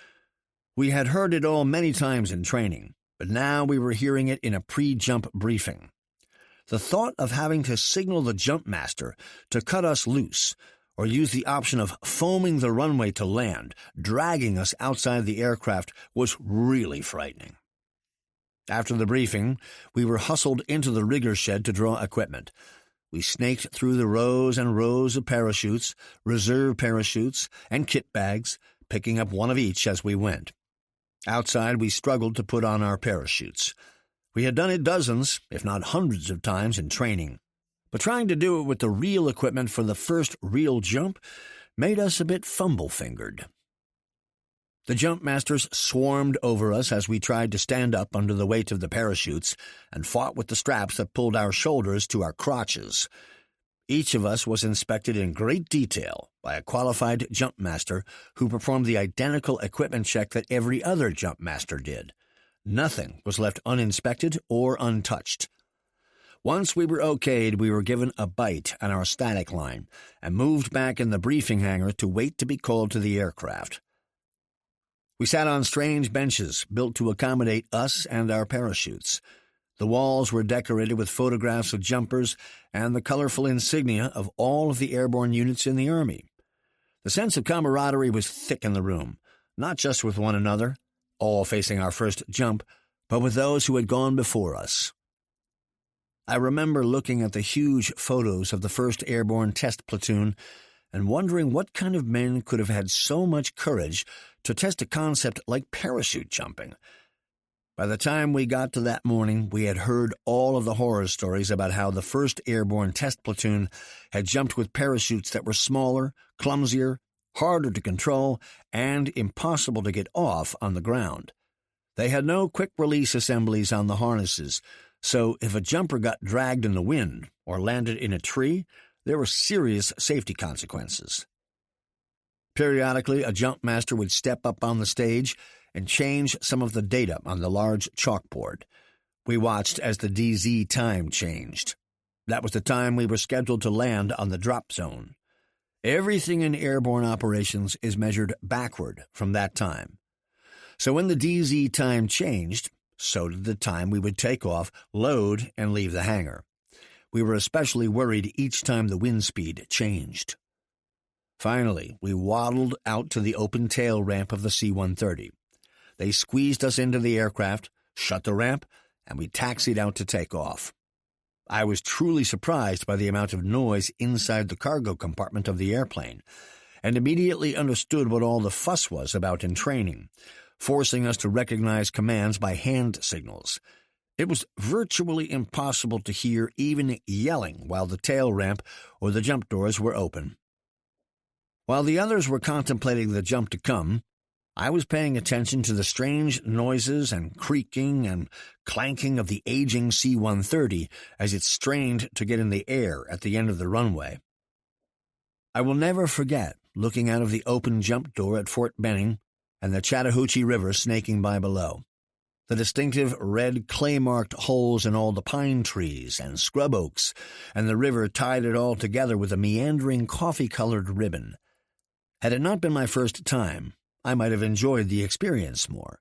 We had heard it all many times in training, but now we were hearing it in a pre-jump briefing. The thought of having to signal the jump master to cut us loose or use the option of foaming the runway to land, dragging us outside the aircraft, was really frightening. After the briefing, we were hustled into the rigger shed to draw equipment. We snaked through the rows and rows of parachutes, reserve parachutes, and kit bags, picking up one of each as we went. Outside, we struggled to put on our parachutes. We had done it dozens, if not hundreds of times in training. But trying to do it with the real equipment for the first real jump made us a bit fumble-fingered. The jump masters swarmed over us as we tried to stand up under the weight of the parachutes and fought with the straps that pulled our shoulders to our crotches. Each of us was inspected in great detail by a qualified jump master who performed the identical equipment check that every other jump master did. Nothing was left uninspected or untouched. Once we were okayed, we were given a bite on our static line and moved back in the briefing hangar to wait to be called to the aircraft. We sat on strange benches built to accommodate us and our parachutes. The walls were decorated with photographs of jumpers and the colorful insignia of all of the airborne units in the Army. The sense of camaraderie was thick in the room, not just with one another, all facing our first jump, but with those who had gone before us. I remember looking at the huge photos of the 1st Airborne Test Platoon and wondering what kind of men could have had so much courage to test a concept like parachute jumping. By the time we got to that morning, we had heard all of the horror stories about how the 1st Airborne Test Platoon had jumped with parachutes that were smaller, clumsier, harder to control, and impossible to get off on the ground. They had no quick-release assemblies on the harnesses, so if a jumper got dragged in the wind or landed in a tree, there were serious safety consequences. Periodically, a jump master would step up on the stage and change some of the data on the large chalkboard. We watched as the DZ time changed. That was the time we were scheduled to land on the drop zone. Everything in airborne operations is measured backward from that time. So when the DZ time changed, so did the time we would take off, load, and leave the hangar. We were especially worried each time the wind speed changed. Finally, we waddled out to the open tail ramp of the C-130. They squeezed us into the aircraft, shut the ramp, and we taxied out to take off. I was truly surprised by the amount of noise inside the cargo compartment of the airplane, and immediately understood what all the fuss was about in training, forcing us to recognize commands by hand signals. It was virtually impossible to hear even yelling while the tail ramp or the jump doors were open. While the others were contemplating the jump to come, I was paying attention to the strange noises and creaking and clanking of the aging C-130 as it strained to get in the air at the end of the runway. I will never forget looking out of the open jump door at Fort Benning and the Chattahoochee River snaking by below. The distinctive red clay-marked holes in all the pine trees and scrub oaks, and the river tied it all together with a meandering coffee-colored ribbon. Had it not been my first time, I might have enjoyed the experience more.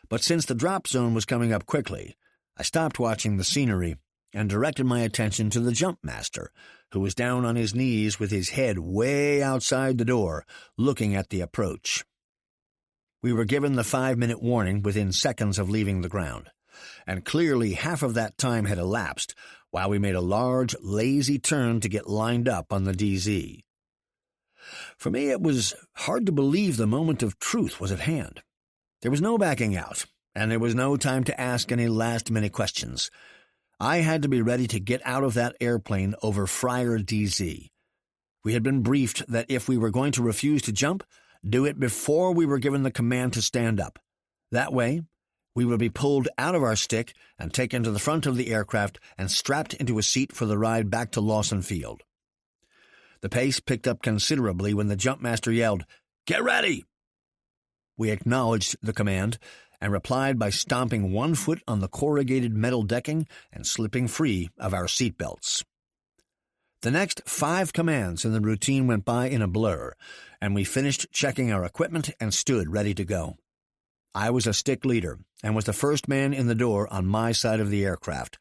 But since the drop zone was coming up quickly, I stopped watching the scenery and directed my attention to the jump master, who was down on his knees with his head way outside the door, looking at the approach. We were given the 5-minute warning within seconds of leaving the ground, and clearly half of that time had elapsed while we made a large, lazy turn to get lined up on the DZ. For me, it was hard to believe the moment of truth was at hand. There was no backing out, and there was no time to ask any last-minute questions. I had to be ready to get out of that airplane over Fryer DZ. We had been briefed that if we were going to refuse to jump, do it before we were given the command to stand up. That way, we would be pulled out of our stick and taken to the front of the aircraft and strapped into a seat for the ride back to Lawson Field. The pace picked up considerably when the jump master yelled, "Get ready!" We acknowledged the command and replied by stomping one foot on the corrugated metal decking and slipping free of our seat belts. The next 5 commands in the routine went by in a blur, and we finished checking our equipment and stood ready to go. I was a stick leader and was the first man in the door on my side of the aircraft.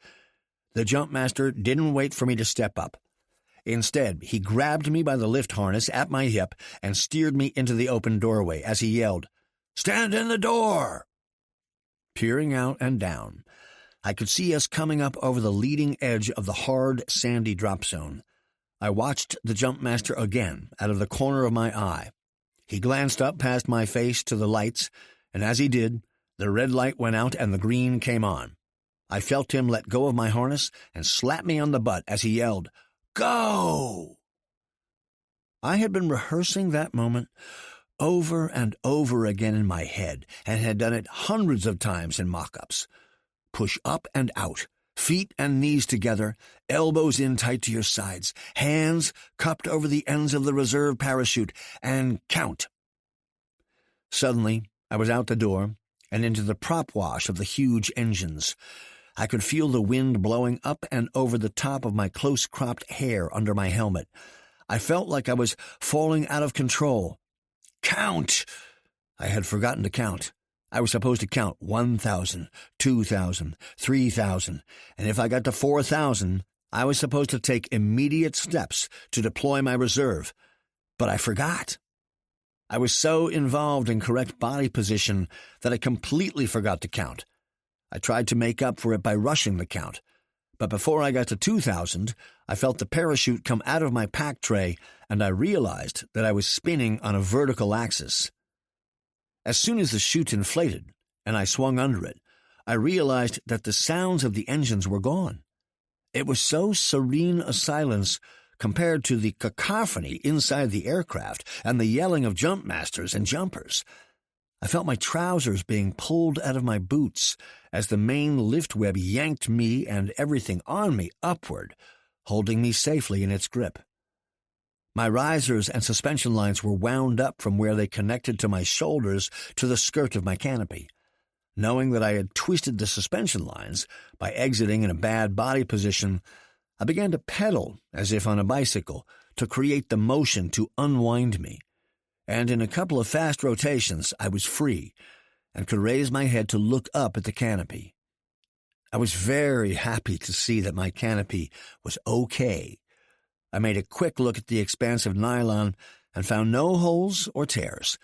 The jump master didn't wait for me to step up. Instead, he grabbed me by the lift harness at my hip and steered me into the open doorway as he yelled, "Stand in the door!" Peering out and down, I could see us coming up over the leading edge of the hard, sandy drop zone. I watched the jump master again out of the corner of my eye. He glanced up past my face to the lights, and as he did, the red light went out and the green came on. I felt him let go of my harness and slap me on the butt as he yelled, "Go!" I had been rehearsing that moment over and over again in my head and had done it hundreds of times in mock-ups. Push up and out, feet and knees together, elbows in tight to your sides, hands cupped over the ends of the reserve parachute, and count. Suddenly, I was out the door and into the prop wash of the huge engines. I could feel the wind blowing up and over the top of my close-cropped hair under my helmet. I felt like I was falling out of control. Count! I had forgotten to count. I was supposed to count 1,000, 2,000, 3,000, and if I got to 4,000, I was supposed to take immediate steps to deploy my reserve. But I forgot. I was so involved in correct body position that I completely forgot to count. I tried to make up for it by rushing the count, but before I got to 2,000, I felt the parachute come out of my pack tray, and I realized that I was spinning on a vertical axis. As soon as the chute inflated, and I swung under it, I realized that the sounds of the engines were gone. It was so serene a silence compared to the cacophony inside the aircraft and the yelling of jump masters and jumpers. I felt my trousers being pulled out of my boots as the main lift web yanked me and everything on me upward, holding me safely in its grip. My risers and suspension lines were wound up from where they connected to my shoulders to the skirt of my canopy. Knowing that I had twisted the suspension lines by exiting in a bad body position, I began to pedal as if on a bicycle to create the motion to unwind me, and in a couple of fast rotations I was free and could raise my head to look up at the canopy. I was very happy to see that my canopy was okay. I made a quick look at the expanse of nylon and found no holes or tears.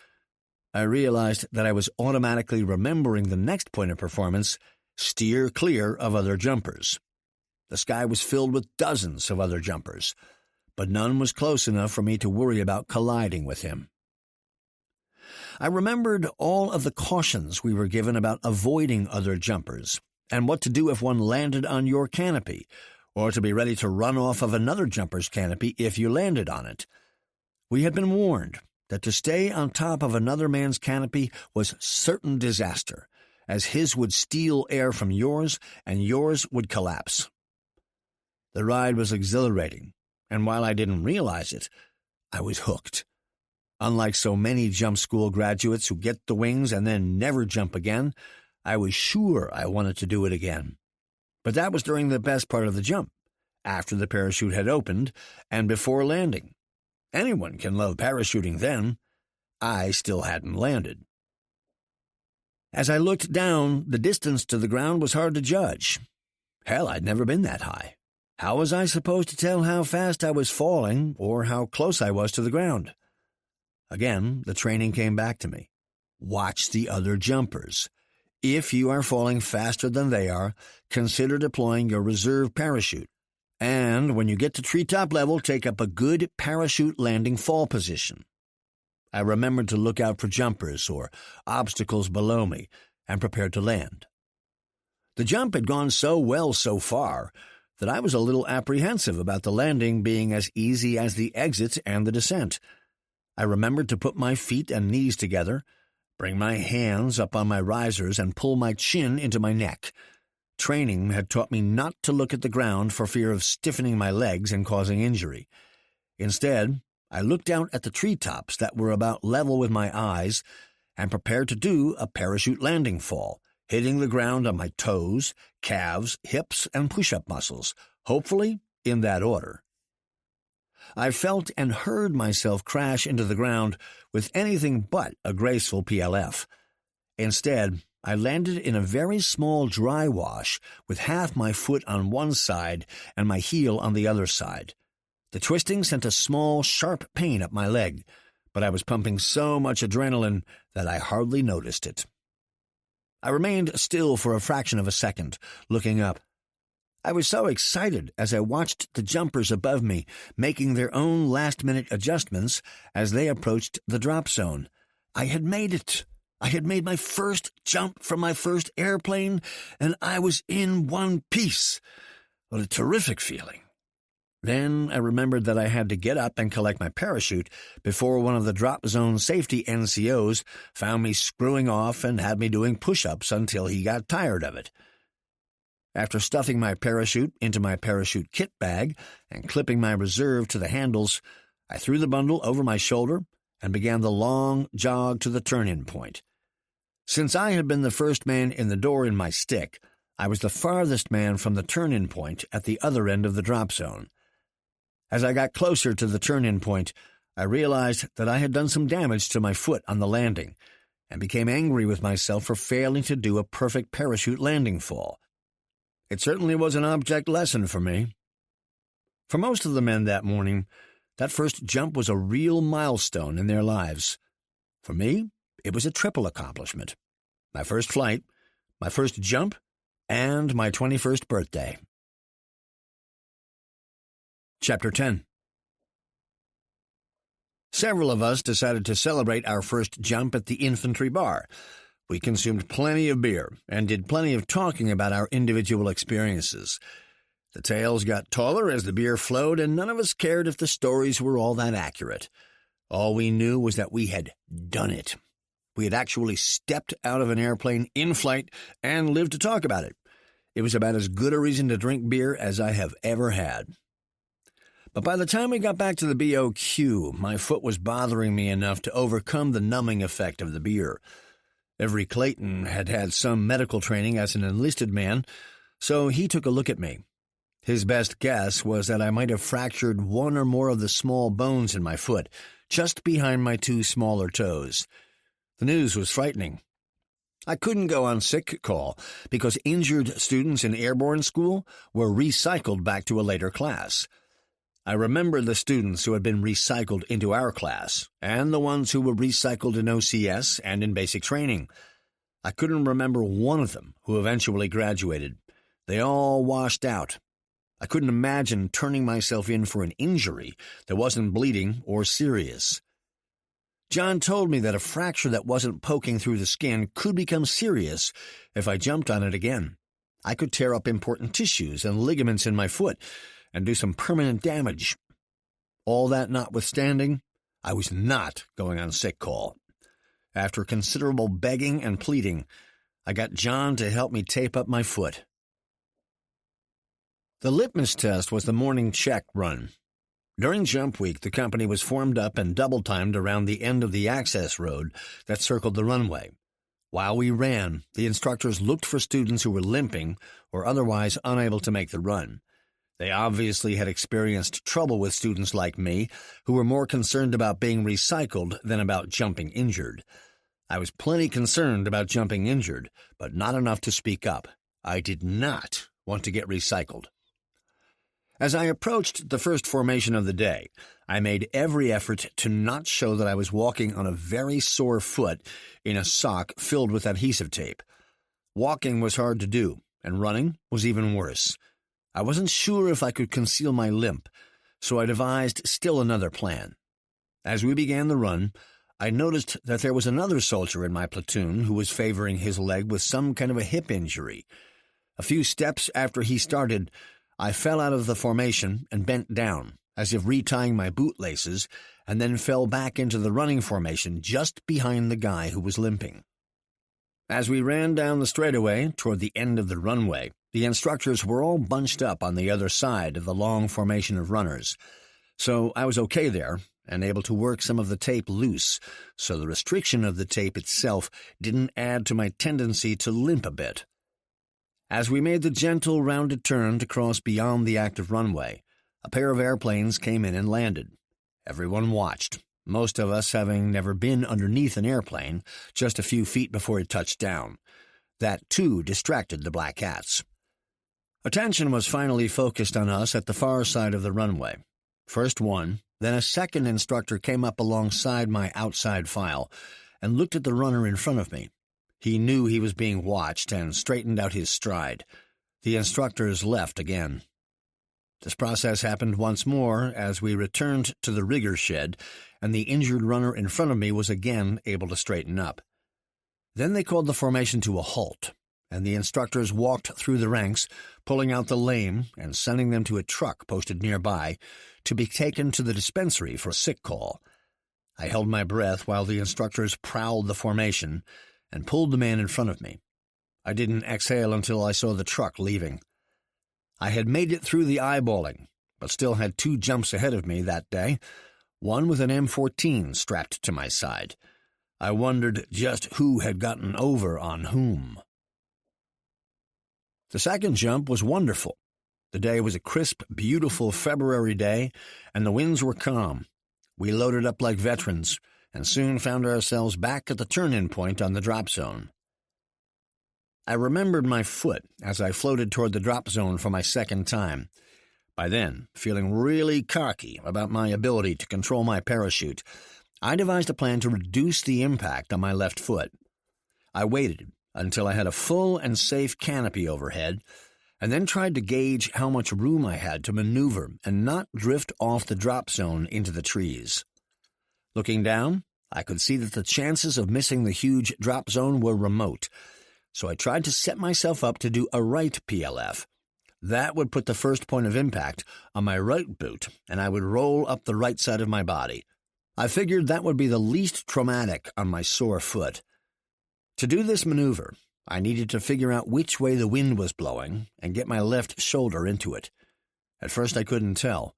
I realized that I was automatically remembering the next point of performance: steer clear of other jumpers. The sky was filled with dozens of other jumpers, but none was close enough for me to worry about colliding with him. I remembered all of the cautions we were given about avoiding other jumpers, and what to do if one landed on your canopy, or to be ready to run off of another jumper's canopy if you landed on it. We had been warned that to stay on top of another man's canopy was certain disaster, as his would steal air from yours and yours would collapse. The ride was exhilarating, and while I didn't realize it, I was hooked. Unlike so many jump school graduates who get the wings and then never jump again, I was sure I wanted to do it again. But that was during the best part of the jump, after the parachute had opened and before landing. Anyone can love parachuting then. I still hadn't landed. As I looked down, the distance to the ground was hard to judge. Hell, I'd never been that high. How was I supposed to tell how fast I was falling or how close I was to the ground? Again, the training came back to me. Watch the other jumpers. If you are falling faster than they are, consider deploying your reserve parachute. And when you get to treetop level, take up a good parachute landing fall position. I remembered to look out for jumpers or obstacles below me and prepared to land. The jump had gone so well so far that I was a little apprehensive about the landing being as easy as the exit and the descent. I remembered to put my feet and knees together, bring my hands up on my risers, and pull my chin into my neck. Training had taught me not to look at the ground for fear of stiffening my legs and causing injury. Instead, I looked out at the treetops that were about level with my eyes and prepared to do a parachute landing fall, hitting the ground on my toes, calves, hips, and push-up muscles, hopefully in that order. I felt and heard myself crash into the ground with anything but a graceful PLF. Instead, I landed in a very small dry wash with half my foot on one side and my heel on the other side. The twisting sent a small, sharp pain up my leg, but I was pumping so much adrenaline that I hardly noticed it. I remained still for a fraction of a second, looking up. I was so excited as I watched the jumpers above me making their own last-minute adjustments as they approached the drop zone. I had made it. I had made my first jump from my first airplane, and I was in one piece. What a terrific feeling. Then I remembered that I had to get up and collect my parachute before one of the drop zone safety NCOs found me screwing off and had me doing push-ups until he got tired of it. After stuffing my parachute into my parachute kit bag and clipping my reserve to the handles, I threw the bundle over my shoulder and began the long jog to the turn-in point. Since I had been the first man in the door in my stick, I was the farthest man from the turn-in point at the other end of the drop zone. As I got closer to the turn-in point, I realized that I had done some damage to my foot on the landing and became angry with myself for failing to do a perfect parachute landing fall. It certainly was an object lesson for me. For most of the men that morning, that first jump was a real milestone in their lives. For me, it was a triple accomplishment. My first flight, my first jump, and my 21st birthday. Chapter 10. Several of us decided to celebrate our first jump at the infantry bar. We consumed plenty of beer and did plenty of talking about our individual experiences. The tales got taller as the beer flowed, and none of us cared if the stories were all that accurate. All we knew was that we had done it. We had actually stepped out of an airplane in flight and lived to talk about it. It was about as good a reason to drink beer as I have ever had. But by the time we got back to the BOQ, my foot was bothering me enough to overcome the numbing effect of the beer. Every Clayton had had some medical training as an enlisted man, so he took a look at me. His best guess was that I might have fractured one or more of the small bones in my foot, just behind my two smaller toes. The news was frightening. I couldn't go on sick call because injured students in airborne school were recycled back to a later class. I remembered the students who had been recycled into our class, and the ones who were recycled in OCS and in basic training. I couldn't remember one of them who eventually graduated. They all washed out. I couldn't imagine turning myself in for an injury that wasn't bleeding or serious. John told me that a fracture that wasn't poking through the skin could become serious if I jumped on it again. I could tear up important tissues and ligaments in my foot and do some permanent damage. All that notwithstanding, I was not going on sick call. After considerable begging and pleading, I got John to help me tape up my foot. The litmus test was the morning check run. During jump week, the company was formed up and double-timed around the end of the access road that circled the runway. While we ran, the instructors looked for students who were limping or otherwise unable to make the run. They obviously had experienced trouble with students like me, who were more concerned about being recycled than about jumping injured. I was plenty concerned about jumping injured, but not enough to speak up. I did not want to get recycled. As I approached the first formation of the day, I made every effort to not show that I was walking on a very sore foot in a sock filled with adhesive tape. Walking was hard to do, and running was even worse. I wasn't sure if I could conceal my limp, so I devised still another plan. As we began the run, I noticed that there was another soldier in my platoon who was favoring his leg with some kind of a hip injury. A few steps after he started, I fell out of the formation and bent down, as if retying my bootlaces, and then fell back into the running formation just behind the guy who was limping. As we ran down the straightaway toward the end of the runway, the instructors were all bunched up on the other side of the long formation of runners, so I was okay there and able to work some of the tape loose, so the restriction of the tape itself didn't add to my tendency to limp a bit. As we made the gentle, rounded turn to cross beyond the active runway, a pair of airplanes came in and landed. Everyone watched, most of us having never been underneath an airplane, just a few feet before it touched down. That, too, distracted the black hats. Attention was finally focused on us at the far side of the runway. First one, then a second instructor came up alongside my outside file and looked at the runner in front of me. He knew he was being watched and straightened out his stride. The instructors left again. This process happened once more as we returned to the rigger shed, and the injured runner in front of me was again able to straighten up. Then they called the formation to a halt, and the instructors walked through the ranks, pulling out the lame and sending them to a truck posted nearby to be taken to the dispensary for a sick call. I held my breath while the instructors prowled the formation and pulled the man in front of me. I didn't exhale until I saw the truck leaving. I had made it through the eyeballing, but still had 2 jumps ahead of me that day, one with an M14 strapped to my side. I wondered just who had gotten over on whom. The second jump was wonderful. The day was a crisp, beautiful February day, and the winds were calm. We loaded up like veterans, and soon found ourselves back at the turn-in point on the drop zone. I remembered my foot as I floated toward the drop zone for my second time. By then, feeling really cocky about my ability to control my parachute, I devised a plan to reduce the impact on my left foot. I waited until I had a full and safe canopy overhead, and then tried to gauge how much room I had to maneuver and not drift off the drop zone into the trees. Looking down, I could see that the chances of missing the huge drop zone were remote, so I tried to set myself up to do a right PLF. That would put the first point of impact on my right boot, and I would roll up the right side of my body. I figured that would be the least traumatic on my sore foot. To do this maneuver, I needed to figure out which way the wind was blowing and get my left shoulder into it. At first I couldn't tell.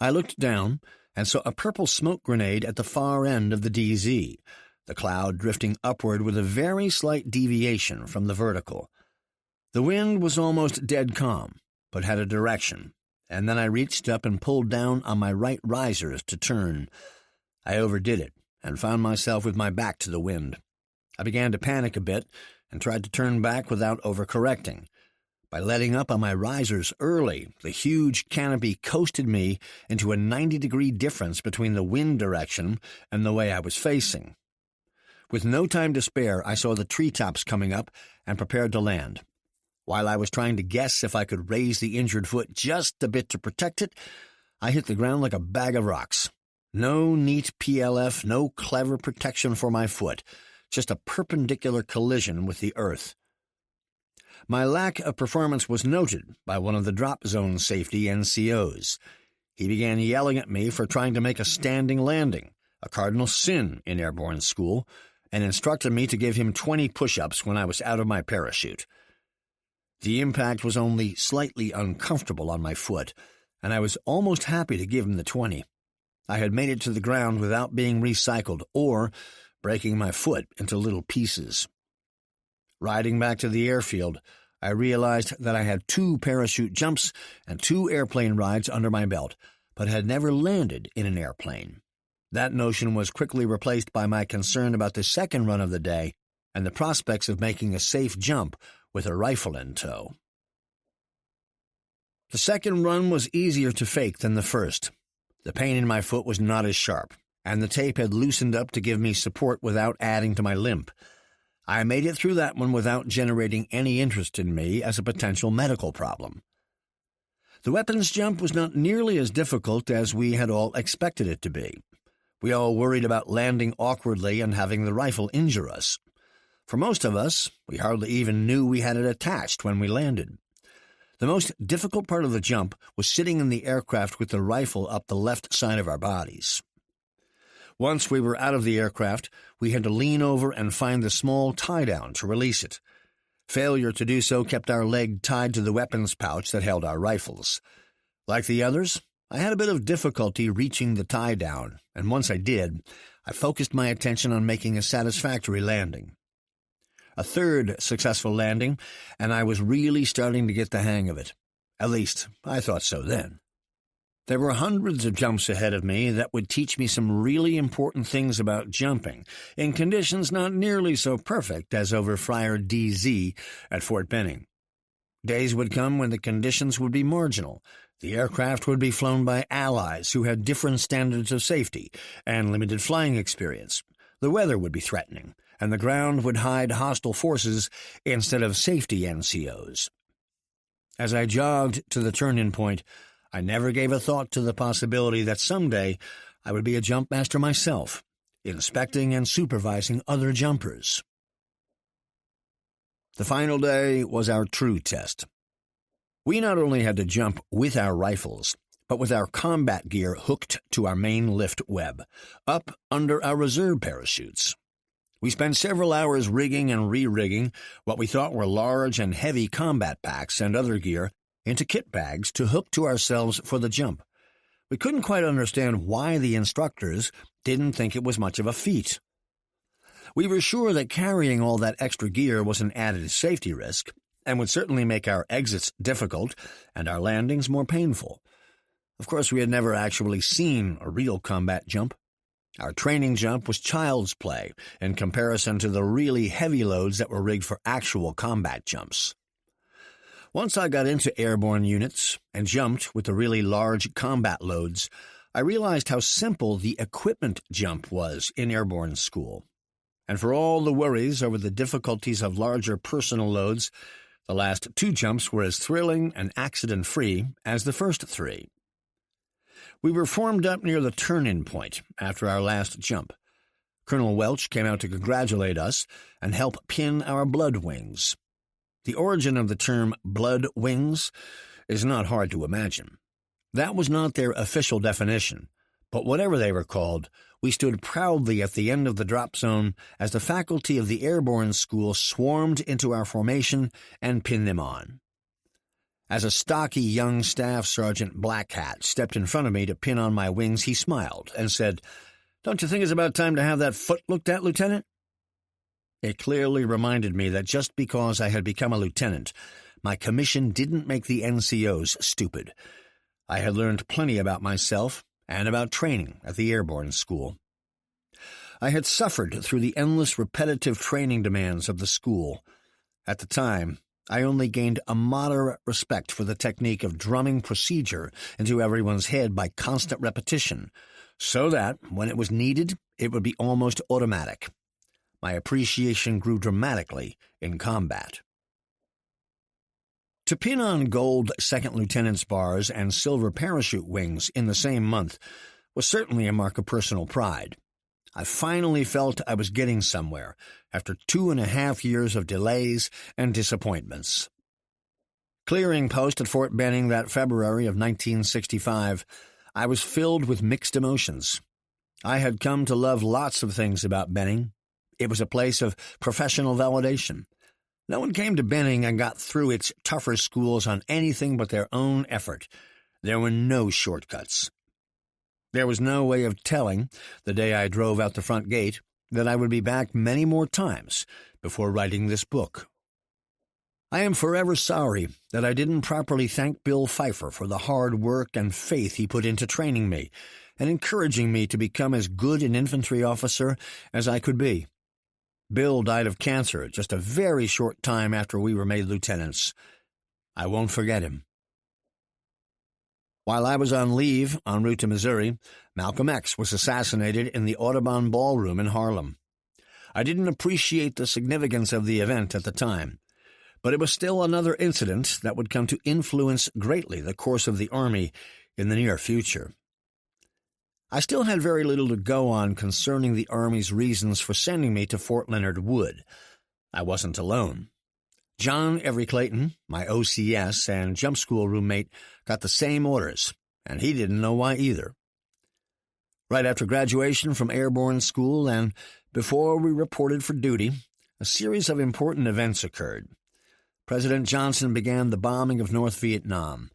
I looked down and saw a purple smoke grenade at the far end of the DZ, the cloud drifting upward with a very slight deviation from the vertical. The wind was almost dead calm, but had a direction, and then I reached up and pulled down on my right risers to turn. I overdid it and found myself with my back to the wind. I began to panic a bit and tried to turn back without overcorrecting. By letting up on my risers early, the huge canopy coasted me into a 90-degree difference between the wind direction and the way I was facing. With no time to spare, I saw the treetops coming up and prepared to land. While I was trying to guess if I could raise the injured foot just a bit to protect it, I hit the ground like a bag of rocks. No neat PLF, no clever protection for my foot, just a perpendicular collision with the earth. My lack of performance was noted by one of the drop zone safety NCOs. He began yelling at me for trying to make a standing landing, a cardinal sin in airborne school, and instructed me to give him 20 push-ups when I was out of my parachute. The impact was only slightly uncomfortable on my foot, and I was almost happy to give him the 20. I had made it to the ground without being recycled or breaking my foot into little pieces. Riding back to the airfield, I realized that I had 2 parachute jumps and 2 airplane rides under my belt, but had never landed in an airplane. That notion was quickly replaced by my concern about the second run of the day and the prospects of making a safe jump with a rifle in tow. The second run was easier to fake than the first. The pain in my foot was not as sharp, and the tape had loosened up to give me support without adding to my limp. I made it through that one without generating any interest in me as a potential medical problem. The weapons jump was not nearly as difficult as we had all expected it to be. We all worried about landing awkwardly and having the rifle injure us. For most of us, we hardly even knew we had it attached when we landed. The most difficult part of the jump was sitting in the aircraft with the rifle up the left side of our bodies. Once we were out of the aircraft, we had to lean over and find the small tie-down to release it. Failure to do so kept our leg tied to the weapons pouch that held our rifles. Like the others, I had a bit of difficulty reaching the tie-down, and once I did, I focused my attention on making a satisfactory landing. A third successful landing, and I was really starting to get the hang of it. At least, I thought so then. There were hundreds of jumps ahead of me that would teach me some really important things about jumping, in conditions not nearly so perfect as over Friar DZ at Fort Benning. Days would come when the conditions would be marginal. The aircraft would be flown by allies who had different standards of safety and limited flying experience. The weather would be threatening, and the ground would hide hostile forces instead of safety NCOs. As I jogged to the turn-in point, I never gave a thought to the possibility that someday I would be a jump master myself, inspecting and supervising other jumpers. The final day was our true test. We not only had to jump with our rifles, but with our combat gear hooked to our main lift web, up under our reserve parachutes. We spent several hours rigging and re-rigging what we thought were large and heavy combat packs and other gear into kit bags to hook to ourselves for the jump. We couldn't quite understand why the instructors didn't think it was much of a feat. We were sure that carrying all that extra gear was an added safety risk and would certainly make our exits difficult and our landings more painful. Of course, we had never actually seen a real combat jump. Our training jump was child's play in comparison to the really heavy loads that were rigged for actual combat jumps. Once I got into airborne units and jumped with the really large combat loads, I realized how simple the equipment jump was in airborne school. And for all the worries over the difficulties of larger personal loads, the last 2 jumps were as thrilling and accident-free as the first 3. We were formed up near the turn-in point after our last jump. Colonel Welch came out to congratulate us and help pin our blood wings. The origin of the term blood wings is not hard to imagine. That was not their official definition, but whatever they were called, we stood proudly at the end of the drop zone as the faculty of the airborne school swarmed into our formation and pinned them on. As a stocky young Staff Sergeant Black Hat stepped in front of me to pin on my wings, he smiled and said, "Don't you think it's about time to have that foot looked at, Lieutenant?" It clearly reminded me that just because I had become a lieutenant, my commission didn't make the NCOs stupid. I had learned plenty about myself and about training at the airborne school. I had suffered through the endless repetitive training demands of the school. At the time, I only gained a moderate respect for the technique of drumming procedure into everyone's head by constant repetition, so that, when it was needed, it would be almost automatic. My appreciation grew dramatically in combat. To pin on gold second lieutenant's bars and silver parachute wings in the same month was certainly a mark of personal pride. I finally felt I was getting somewhere after 2.5 years of delays and disappointments. Clearing post at Fort Benning that February of 1965, I was filled with mixed emotions. I had come to love lots of things about Benning. It was a place of professional validation. No one came to Benning and got through its tougher schools on anything but their own effort. There were no shortcuts. There was no way of telling, the day I drove out the front gate, that I would be back many more times before writing this book. I am forever sorry that I didn't properly thank Bill Pfeiffer for the hard work and faith he put into training me and encouraging me to become as good an infantry officer as I could be. Bill died of cancer just a very short time after we were made lieutenants. I won't forget him. While I was on leave en route to Missouri, Malcolm X was assassinated in the Audubon Ballroom in Harlem. I didn't appreciate the significance of the event at the time, but it was still another incident that would come to influence greatly the course of the Army in the near future. I still had very little to go on concerning the Army's reasons for sending me to Fort Leonard Wood. I wasn't alone. John Every Clayton, my OCS and jump school roommate, got the same orders, and he didn't know why either. Right after graduation from airborne school and before we reported for duty, a series of important events occurred. President Johnson began the bombing of North Vietnam.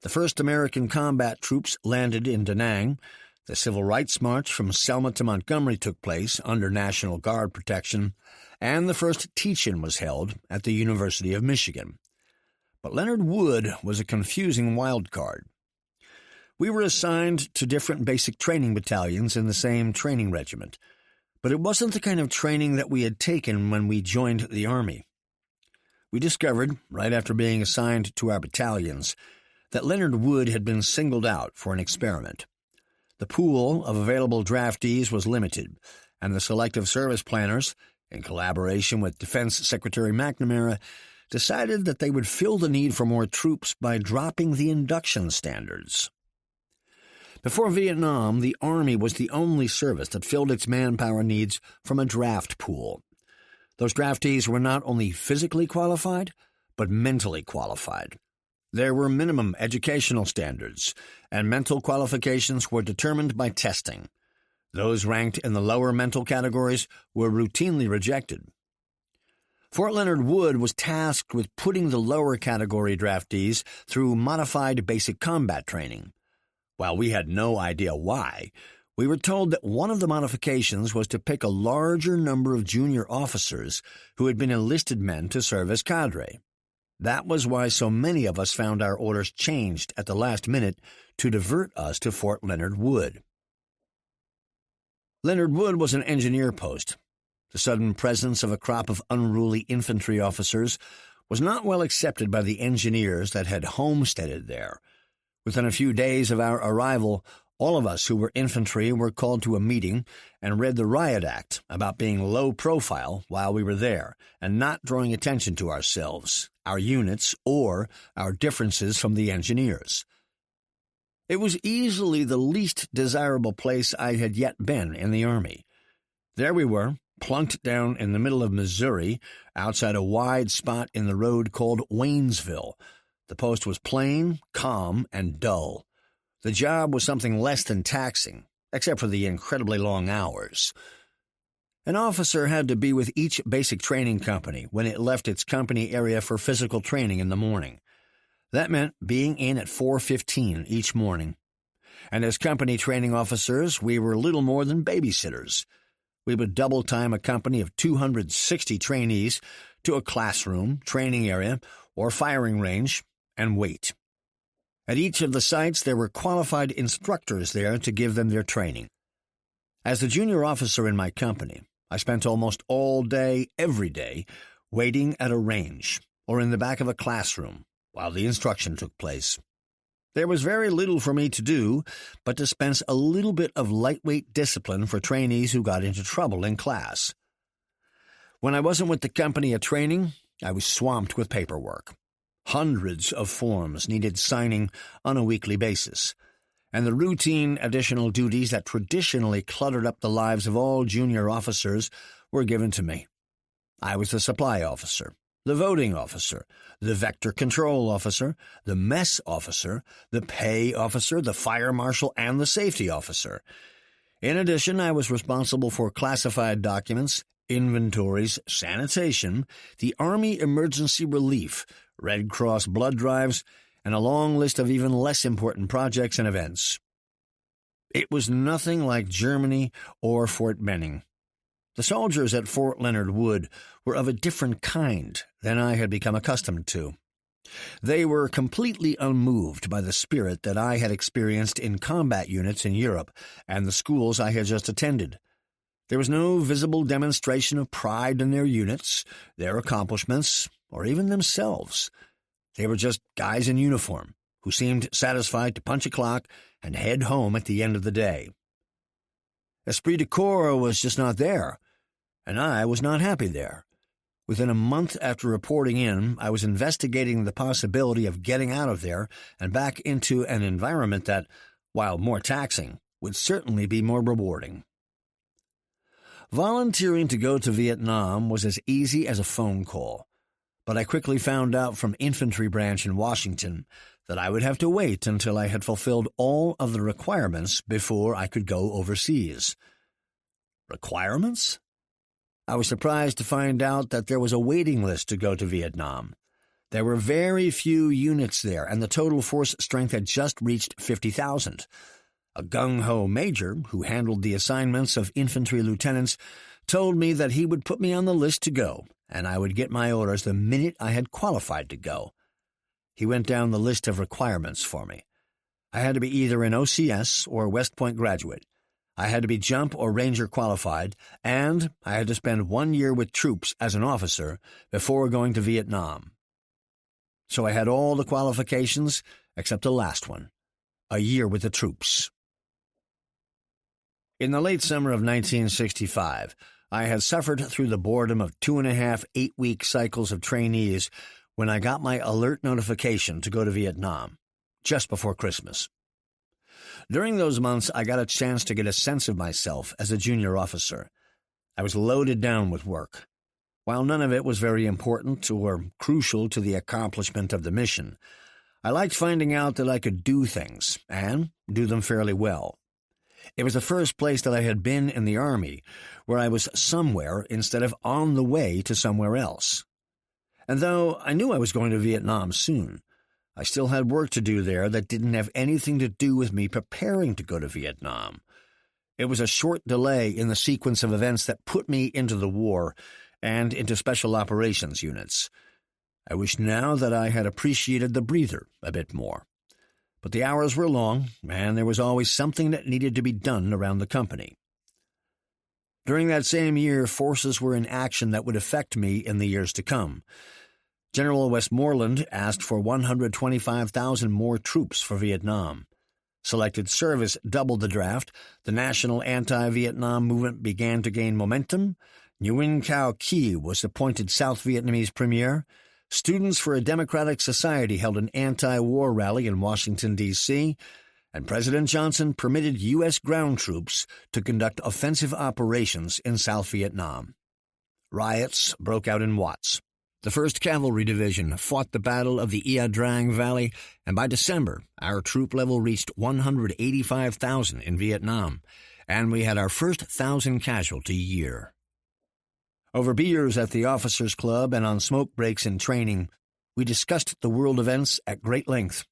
The first American combat troops landed in Da Nang. The Civil Rights March from Selma to Montgomery took place under National Guard protection, and the first teach-in was held at the University of Michigan. But Leonard Wood was a confusing wild card. We were assigned to different basic training battalions in the same training regiment, but it wasn't the kind of training that we had taken when we joined the Army. We discovered, right after being assigned to our battalions, that Leonard Wood had been singled out for an experiment. The pool of available draftees was limited, and the Selective Service Planners, in collaboration with Defense Secretary McNamara, decided that they would fill the need for more troops by dropping the induction standards. Before Vietnam, the Army was the only service that filled its manpower needs from a draft pool. Those draftees were not only physically qualified, but mentally qualified. There were minimum educational standards, and mental qualifications were determined by testing. Those ranked in the lower mental categories were routinely rejected. Fort Leonard Wood was tasked with putting the lower category draftees through modified basic combat training. While we had no idea why, we were told that one of the modifications was to pick a larger number of junior officers who had been enlisted men to serve as cadre. That was why so many of us found our orders changed at the last minute to divert us to Fort Leonard Wood. Leonard Wood was an engineer post. The sudden presence of a crop of unruly infantry officers was not well accepted by the engineers that had homesteaded there. Within a few days of our arrival, all of us who were infantry were called to a meeting and read the riot act about being low profile while we were there and not drawing attention to ourselves, our units, or our differences from the engineers. It was easily the least desirable place I had yet been in the Army. There we were, plunked down in the middle of Missouri, outside a wide spot in the road called Waynesville. The post was plain, calm, and dull. The job was something less than taxing, except for the incredibly long hours. An officer had to be with each basic training company when it left its company area for physical training in the morning. That meant being in at 4:15 each morning. And as company training officers, we were little more than babysitters. We would double-time a company of 260 trainees to a classroom, training area, or firing range, and wait. At each of the sites, there were qualified instructors there to give them their training. As the junior officer in my company, I spent almost all day, every day, waiting at a range or in the back of a classroom while the instruction took place. There was very little for me to do but dispense a little bit of lightweight discipline for trainees who got into trouble in class. When I wasn't with the company at training, I was swamped with paperwork. Hundreds of forms needed signing on a weekly basis, and the routine additional duties that traditionally cluttered up the lives of all junior officers were given to me. I was the supply officer, the voting officer, the vector control officer, the mess officer, the pay officer, the fire marshal, and the safety officer. In addition, I was responsible for classified documents, inventories, sanitation, the Army Emergency Relief, Red Cross blood drives, and a long list of even less important projects and events. It was nothing like Germany or Fort Benning. The soldiers at Fort Leonard Wood were of a different kind than I had become accustomed to. They were completely unmoved by the spirit that I had experienced in combat units in Europe and the schools I had just attended. There was no visible demonstration of pride in their units, their accomplishments, or even themselves. They were just guys in uniform who seemed satisfied to punch a clock and head home at the end of the day. Esprit de corps was just not there, and I was not happy there. Within a month after reporting in, I was investigating the possibility of getting out of there and back into an environment that, while more taxing, would certainly be more rewarding. Volunteering to go to Vietnam was as easy as a phone call, but I quickly found out from infantry branch in Washington that I would have to wait until I had fulfilled all of the requirements before I could go overseas. Requirements? I was surprised to find out that there was a waiting list to go to Vietnam. There were very few units there, and the total force strength had just reached 50,000. A gung-ho major, who handled the assignments of infantry lieutenants, told me that he would put me on the list to go, and I would get my orders the minute I had qualified to go. He went down the list of requirements for me. I had to be either an OCS or West Point graduate. I had to be jump or ranger qualified, and I had to spend 1 year with troops as an officer before going to Vietnam. So I had all the qualifications except the last one, a year with the troops. In the late summer of 1965, I had suffered through the boredom of 2.5 8-week cycles of trainees when I got my alert notification to go to Vietnam, just before Christmas. During those months, I got a chance to get a sense of myself as a junior officer. I was loaded down with work. While none of it was very important or crucial to the accomplishment of the mission, I liked finding out that I could do things, and do them fairly well. It was the first place that I had been in the Army where I was somewhere instead of on the way to somewhere else. And though I knew I was going to Vietnam soon, I still had work to do there that didn't have anything to do with me preparing to go to Vietnam. It was a short delay in the sequence of events that put me into the war and into special operations units. I wish now that I had appreciated the breather a bit more. But the hours were long, and there was always something that needed to be done around the company. During that same year, forces were in action that would affect me in the years to come. General Westmoreland asked for 125,000 more troops for Vietnam. Selected service doubled the draft, the national anti-Vietnam movement began to gain momentum, Nguyen Cao Ky was appointed South Vietnamese premier, Students for a Democratic Society held an anti-war rally in Washington, D.C., and President Johnson permitted U.S. ground troops to conduct offensive operations in South Vietnam. Riots broke out in Watts. The 1st Cavalry Division fought the Battle of the Ia Drang Valley, and by December, our troop level reached 185,000 in Vietnam, and we had our first 1,000 casualty year. Over beers at the Officers' Club and on smoke breaks in training, We discussed the world events at great length.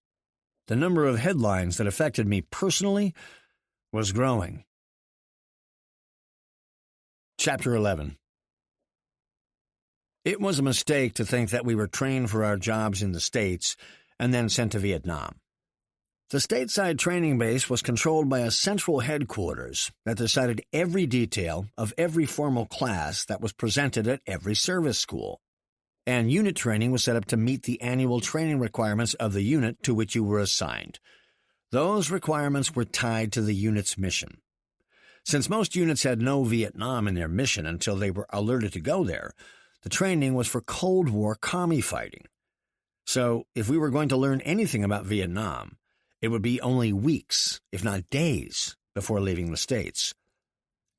The number of headlines that affected me personally was growing. Chapter 11. It was a mistake to think that we were trained for our jobs in the States and then sent to Vietnam. The stateside training base was controlled by a central headquarters that decided every detail of every formal class that was presented at every service school. And unit training was set up to meet the annual training requirements of the unit to which you were assigned. Those requirements were tied to the unit's mission. Since most units had no Vietnam in their mission until they were alerted to go there, the training was for Cold War commie fighting. So, if we were going to learn anything about Vietnam, it would be only weeks, if not days, before leaving the States.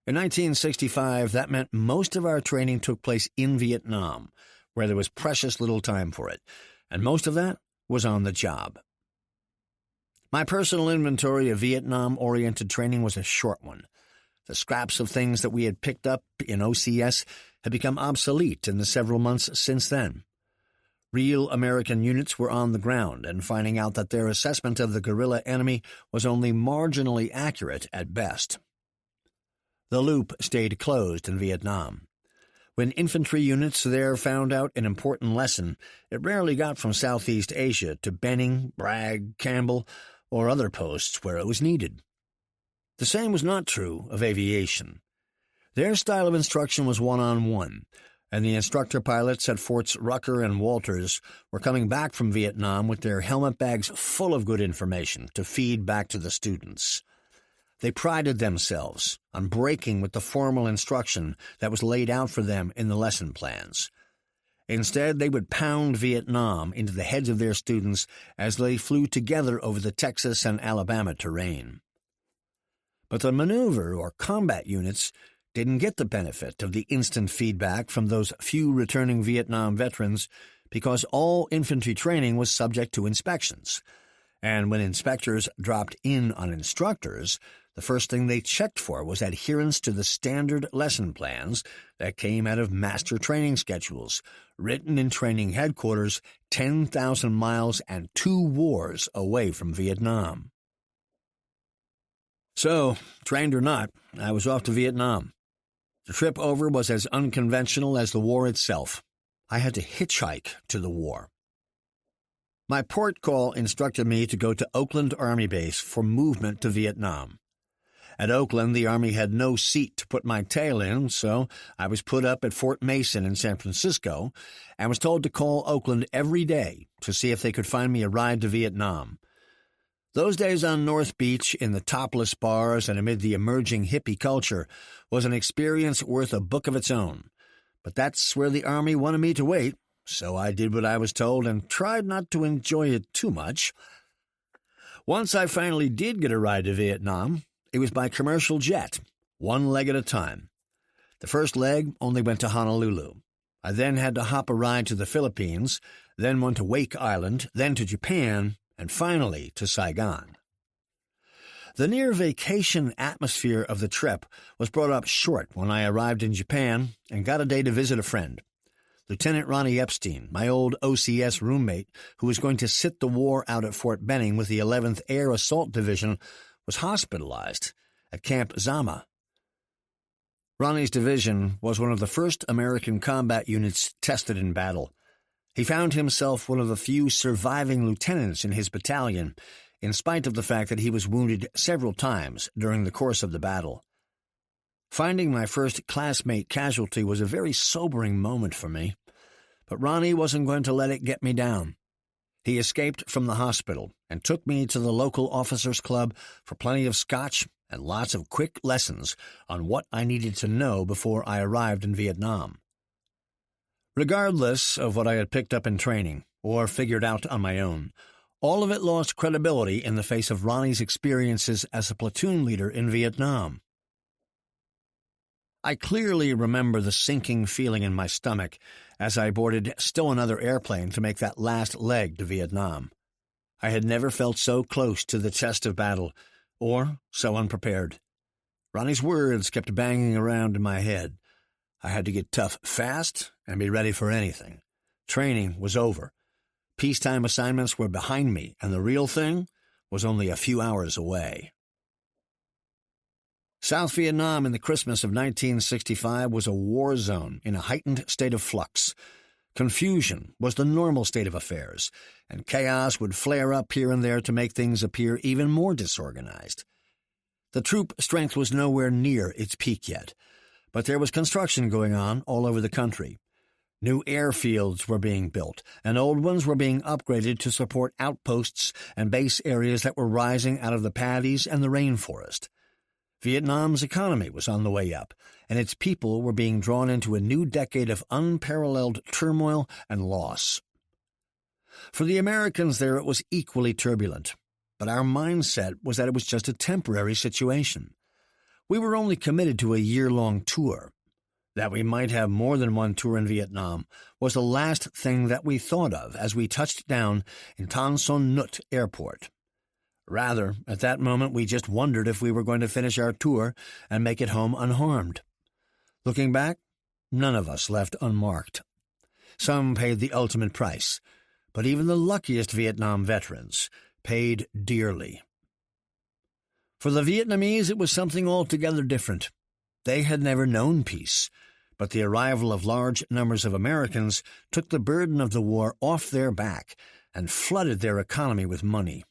In 1965, that meant most of our training took place in Vietnam, where there was precious little time for it, and most of that was on the job. My personal inventory of Vietnam-oriented training was a short one. The scraps of things that we had picked up in OCS had become obsolete in the several months since then. Real American units were on the ground and finding out that their assessment of the guerrilla enemy was only marginally accurate at best. The loop stayed closed in Vietnam. When infantry units there found out an important lesson, it rarely got from Southeast Asia to Benning, Bragg, Campbell, or other posts where it was needed. The same was not true of aviation. Their style of instruction was one-on-one, and the instructor pilots at Forts Rucker and Walters were coming back from Vietnam with their helmet bags full of good information to feed back to the students. They prided themselves on breaking with the formal instruction that was laid out for them in the lesson plans. Instead, they would pound Vietnam into the heads of their students as they flew together over the Texas and Alabama terrain. But the maneuver or combat units didn't get the benefit of the instant feedback from those few returning Vietnam veterans because all infantry training was subject to inspections. And when inspectors dropped in on instructors, the first thing they checked for was adherence to the standard lesson plans that came out of master training schedules, written in training headquarters 10,000 miles and 2 wars away from Vietnam. So, trained or not, I was off to Vietnam. The trip over was as unconventional as the war itself. I had to hitchhike to the war. My port call instructed me to go to Oakland Army Base for movement to Vietnam. At Oakland, the Army had no seat to put my tail in, so I was put up at Fort Mason in San Francisco and was told to call Oakland every day to see if they could find me a ride to Vietnam. Those days on North Beach, in the topless bars and amid the emerging hippie culture, was an experience worth a book of its own. But that's where the Army wanted me to wait, so I did what I was told and tried not to enjoy it too much. Once I finally did get a ride to Vietnam, it was by commercial jet, one leg at a time. The first leg only went to Honolulu. I then had to hop a ride to the Philippines, then one to Wake Island, then to Japan, and finally to Saigon. The near-vacation atmosphere of the trip was brought up short when I arrived in Japan and got a day to visit a friend. Lieutenant Ronnie Epstein, my old OCS roommate, who was going to sit the war out at Fort Benning with the 11th Air Assault Division, was hospitalized at Camp Zama. Ronnie's division was one of the first American combat units tested in battle. He found himself one of the few surviving lieutenants in his battalion, in spite of the fact that he was wounded several times during the course of the battle. Finding my first classmate casualty was a very sobering moment for me, but Ronnie wasn't going to let it get me down. He escaped from the hospital and took me to the local officers' club for plenty of scotch and lots of quick lessons on what I needed to know before I arrived in Vietnam. Regardless of what I had picked up in training or figured out on my own, all of it lost credibility in the face of Ronnie's experiences as a platoon leader in Vietnam. I clearly remember the sinking feeling in my stomach as I boarded still another airplane to make that last leg to Vietnam. I had never felt so close to the test of battle, or so unprepared. Ronnie's words kept banging around in my head. I had to get tough fast and be ready for anything. Training was over. Peacetime assignments were behind me, and the real thing was only a few hours away. South Vietnam in the Christmas of 1965 was a war zone in a heightened state of flux. Confusion was the normal state of affairs, and chaos would flare up here and there to make things appear even more disorganized. The troop strength was nowhere near its peak yet, but there was construction going on all over the country. New airfields were being built, and old ones were being upgraded to support outposts and base areas that were rising out of the paddies and the rainforest. Vietnam's economy was on the way up, and its people were being drawn into a new decade of unparalleled turmoil and loss. For the Americans there it was equally turbulent, but our mindset was that it was just a temporary situation. We were only committed to a year-long tour. That we might have more than one tour in Vietnam was the last thing that we thought of as we touched down in Tan Son Nhut Airport. Rather, at that moment we just wondered if we were going to finish our tour and make it home unharmed. Looking back, none of us left unmarked. Some paid the ultimate price, but even the luckiest Vietnam veterans paid dearly. For the Vietnamese, it was something altogether different. They had never known peace, but the arrival of large numbers of Americans took the burden of the war off their back and flooded their economy with money.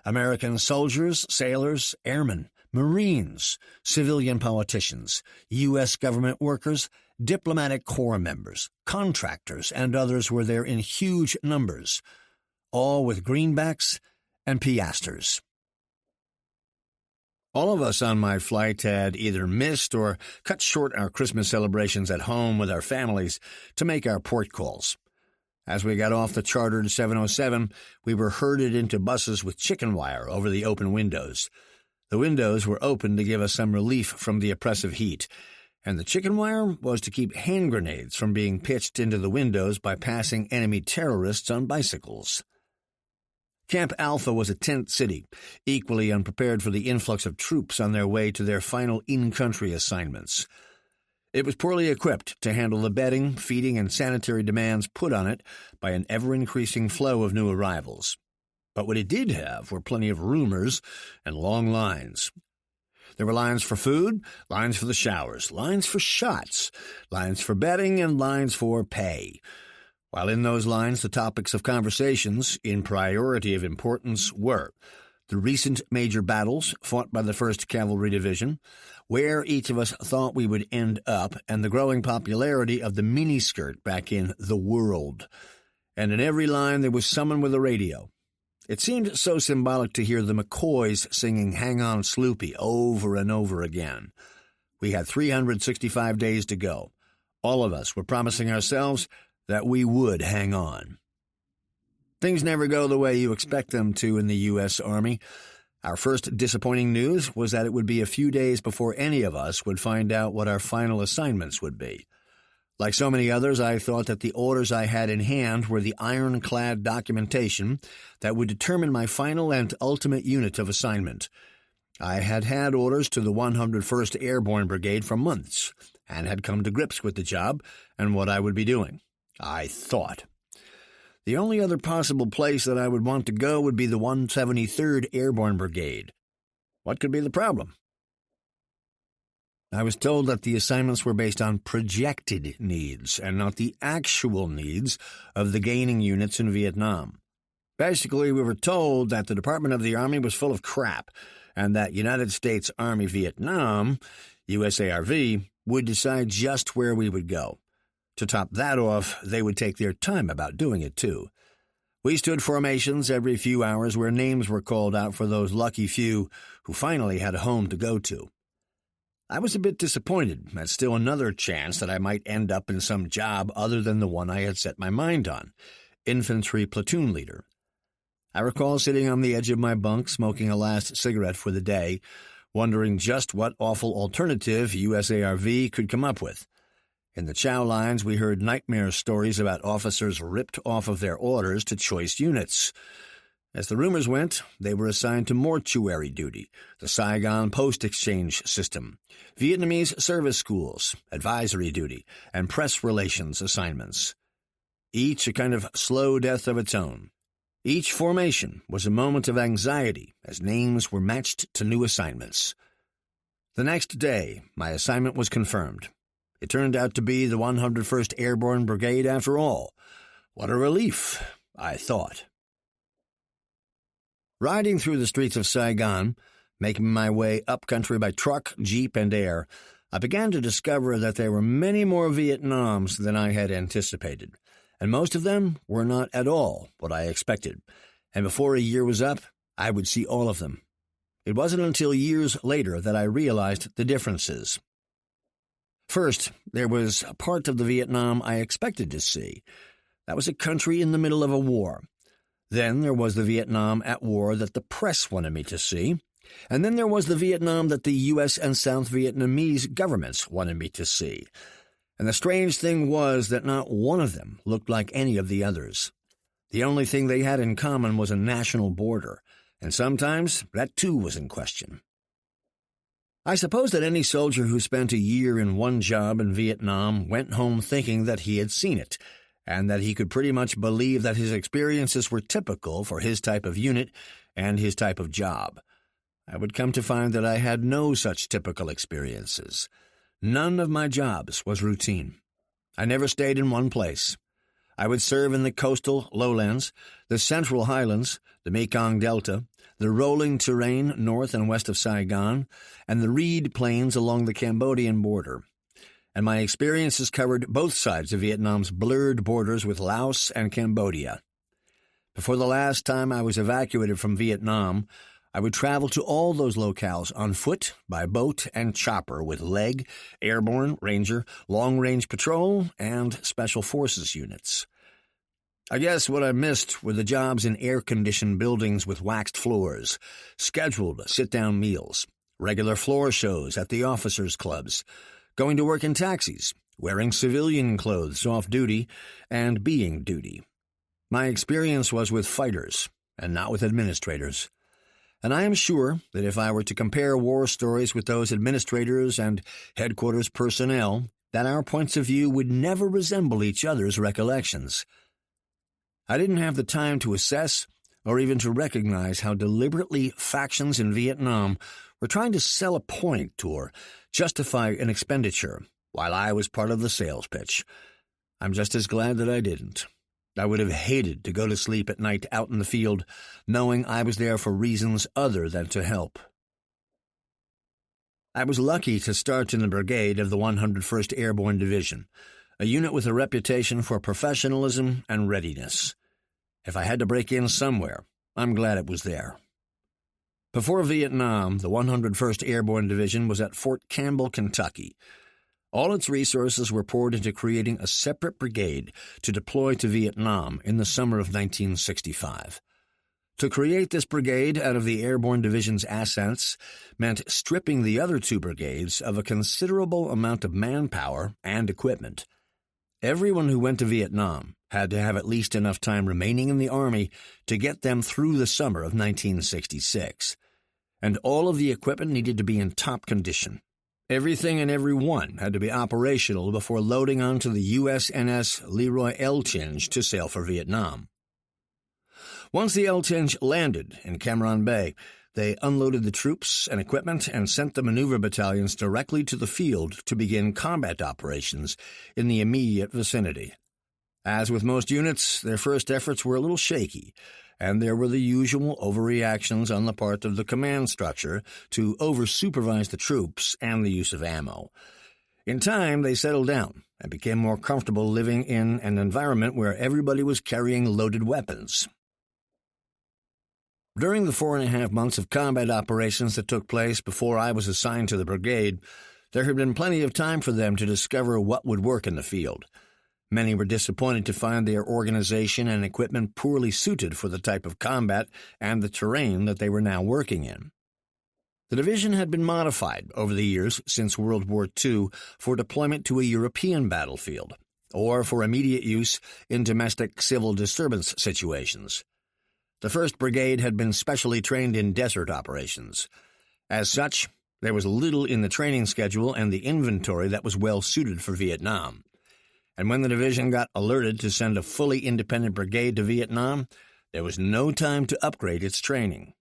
American soldiers, sailors, airmen, Marines, civilian politicians, U.S. government workers, diplomatic corps members, contractors, and others were there in huge numbers, all with greenbacks and piastres. All of us on my flight had either missed or cut short our Christmas celebrations at home with our families to make our port calls. As we got off the chartered 707, we were herded into buses with chicken wire over the open windows. The windows were open to give us some relief from the oppressive heat, and the chicken wire was to keep hand grenades from being pitched into the windows by passing enemy terrorists on bicycles. Camp Alpha was a tent city, equally unprepared for the influx of troops on their way to their final in-country assignments. It was poorly equipped to handle the bedding, feeding, and sanitary demands put on it by an ever-increasing flow of new arrivals. But what it did have were plenty of roomers and long lines. There were lines for food, lines for the showers, lines for shots, lines for bedding, and lines for pay. While in those lines, the topics of conversations, in priority of importance, were the recent major battles fought by the 1st Cavalry Division, where each of us thought we would end up, and the growing popularity of the miniskirt back in the world. And in every line there was someone with a radio. It seemed so symbolic to hear the McCoys singing Hang On Sloopy over and over again. We had 365 days to go. All of us were promising ourselves that we would hang on. Things never go the way you expect them to in the U.S. Army. Our first disappointing news was that it would be a few days before any of us would find out what our final assignments would be. Like so many others, I thought that the orders I had in hand were the ironclad documentation that would determine my final and ultimate unit of assignment. I had had orders to the 101st Airborne Brigade for months, and had come to grips with the job and what I would be doing. I thought. The only other possible place that I would want to go would be the 173rd Airborne Brigade. What could be the problem? I was told that the assignments were based on projected needs and not the actual needs of the gaining units in Vietnam. Basically, we were told that the Department of the Army was full of crap and that United States Army Vietnam, USARV, would decide just where we would go. To top that off, they would take their time about doing it, too. We stood formations every few hours where names were called out for those lucky few who finally had a home to go to. I was a bit disappointed at still another chance that I might end up in some job other than the one I had set my mind on, infantry platoon leader. I recall sitting on the edge of my bunk smoking a last cigarette for the day, wondering just what awful alternative USARV could come up with. In the chow lines, we heard nightmare stories about officers ripped off of their orders to choice units. As the rumors went, they were assigned to mortuary duty, the Saigon post-exchange system, Vietnamese service schools, advisory duty, and press relations assignments. each a kind of slow death of its own. Each formation was a moment of anxiety as names were matched to new assignments. The next day, my assignment was confirmed. It turned out to be the 101st Airborne Brigade after all. What a relief, I thought. Riding through the streets of Saigon, making my way up country by truck, jeep, and air, I began to discover that there were many more Vietnams than I had anticipated, and most of them were not at all what I expected, and before a year was up, I would see all of them. It wasn't until years later that I realized the differences. First, there was a part of the Vietnam I expected to see. That was a country in the middle of a war. Then there was the Vietnam at war that the press wanted me to see. And then there was the Vietnam that the U.S. and South Vietnamese governments wanted me to see. And the strange thing was that not one of them looked like any of the others. The only thing they had in common was a national border, and sometimes that too was in question. I suppose that any soldier who spent a year in one job in Vietnam went home thinking that he had seen it, and that he could pretty much believe that his experiences were typical for his type of unit and his type of job. I would come to find that I had no such typical experiences. None of my jobs was routine. I never stayed in one place. I would serve in the coastal lowlands, the central highlands, the Mekong Delta, the rolling terrain north and west of Saigon, and the reed plains along the Cambodian border. And my experiences covered both sides of Vietnam's blurred borders with Laos and Cambodia. Before the last time I was evacuated from Vietnam, I would travel to all those locales on foot, by boat, and chopper with leg, airborne, ranger, long-range patrol, and special forces units. I guess what I missed were the jobs in air-conditioned buildings with waxed floors, scheduled sit-down meals, regular floor shows at the officers' clubs, going to work in taxis, wearing civilian clothes off-duty, and being duty. My experience was with fighters, and not with administrators. And I am sure that if I were to compare war stories with those administrators and headquarters personnel, that our points of view would never resemble each other's recollections. I didn't have the time to assess or even to recognize how deliberately factions in Vietnam were trying to sell a point or justify an expenditure, while I was part of the sales pitch. I'm just as glad that I didn't. I would have hated to go to sleep at night out in the field, knowing I was there for reasons other than to help. I was lucky to start in the brigade of the 101st Airborne Division, a unit with a reputation for professionalism and readiness. If I had to break in somewhere, I'm glad it was there. Before Vietnam, the 101st Airborne Division was at Fort Campbell, Kentucky. All its resources were poured into creating a separate brigade to deploy to Vietnam in the summer of 1965. To create this brigade out of the Airborne Division's assets meant stripping the other two brigades of a considerable amount of manpower and equipment. Everyone who went to Vietnam had to have at least enough time remaining in the Army to get them through the summer of 1966. And all of the equipment needed to be in top condition. Everything and everyone had to be operational before loading onto the USNS Leroy Eltinge to sail for Vietnam. Once the Eltinge landed in Cam Ranh Bay, they unloaded the troops and equipment and sent the maneuver battalions directly to the field to begin combat operations in the immediate vicinity. As with most units, their first efforts were a little shaky, and there were the usual overreactions on the part of the command structure to over-supervise the troops and the use of ammo. In time, they settled down and became more comfortable living in an environment where everybody was carrying loaded weapons. During the 4.5 months of combat operations that took place before I was assigned to the brigade, there had been plenty of time for them to discover what would work in the field. Many were disappointed to find their organization and equipment poorly suited for the type of combat and the terrain that they were now working in. The division had been modified over the years since World War II for deployment to a European battlefield, or for immediate use in domestic civil disturbance situations. The 1st Brigade had been specially trained in desert operations. As such, there was little in the training schedule and the inventory that was well suited for Vietnam. And when the division got alerted to send a fully independent brigade to Vietnam, there was no time to upgrade its training.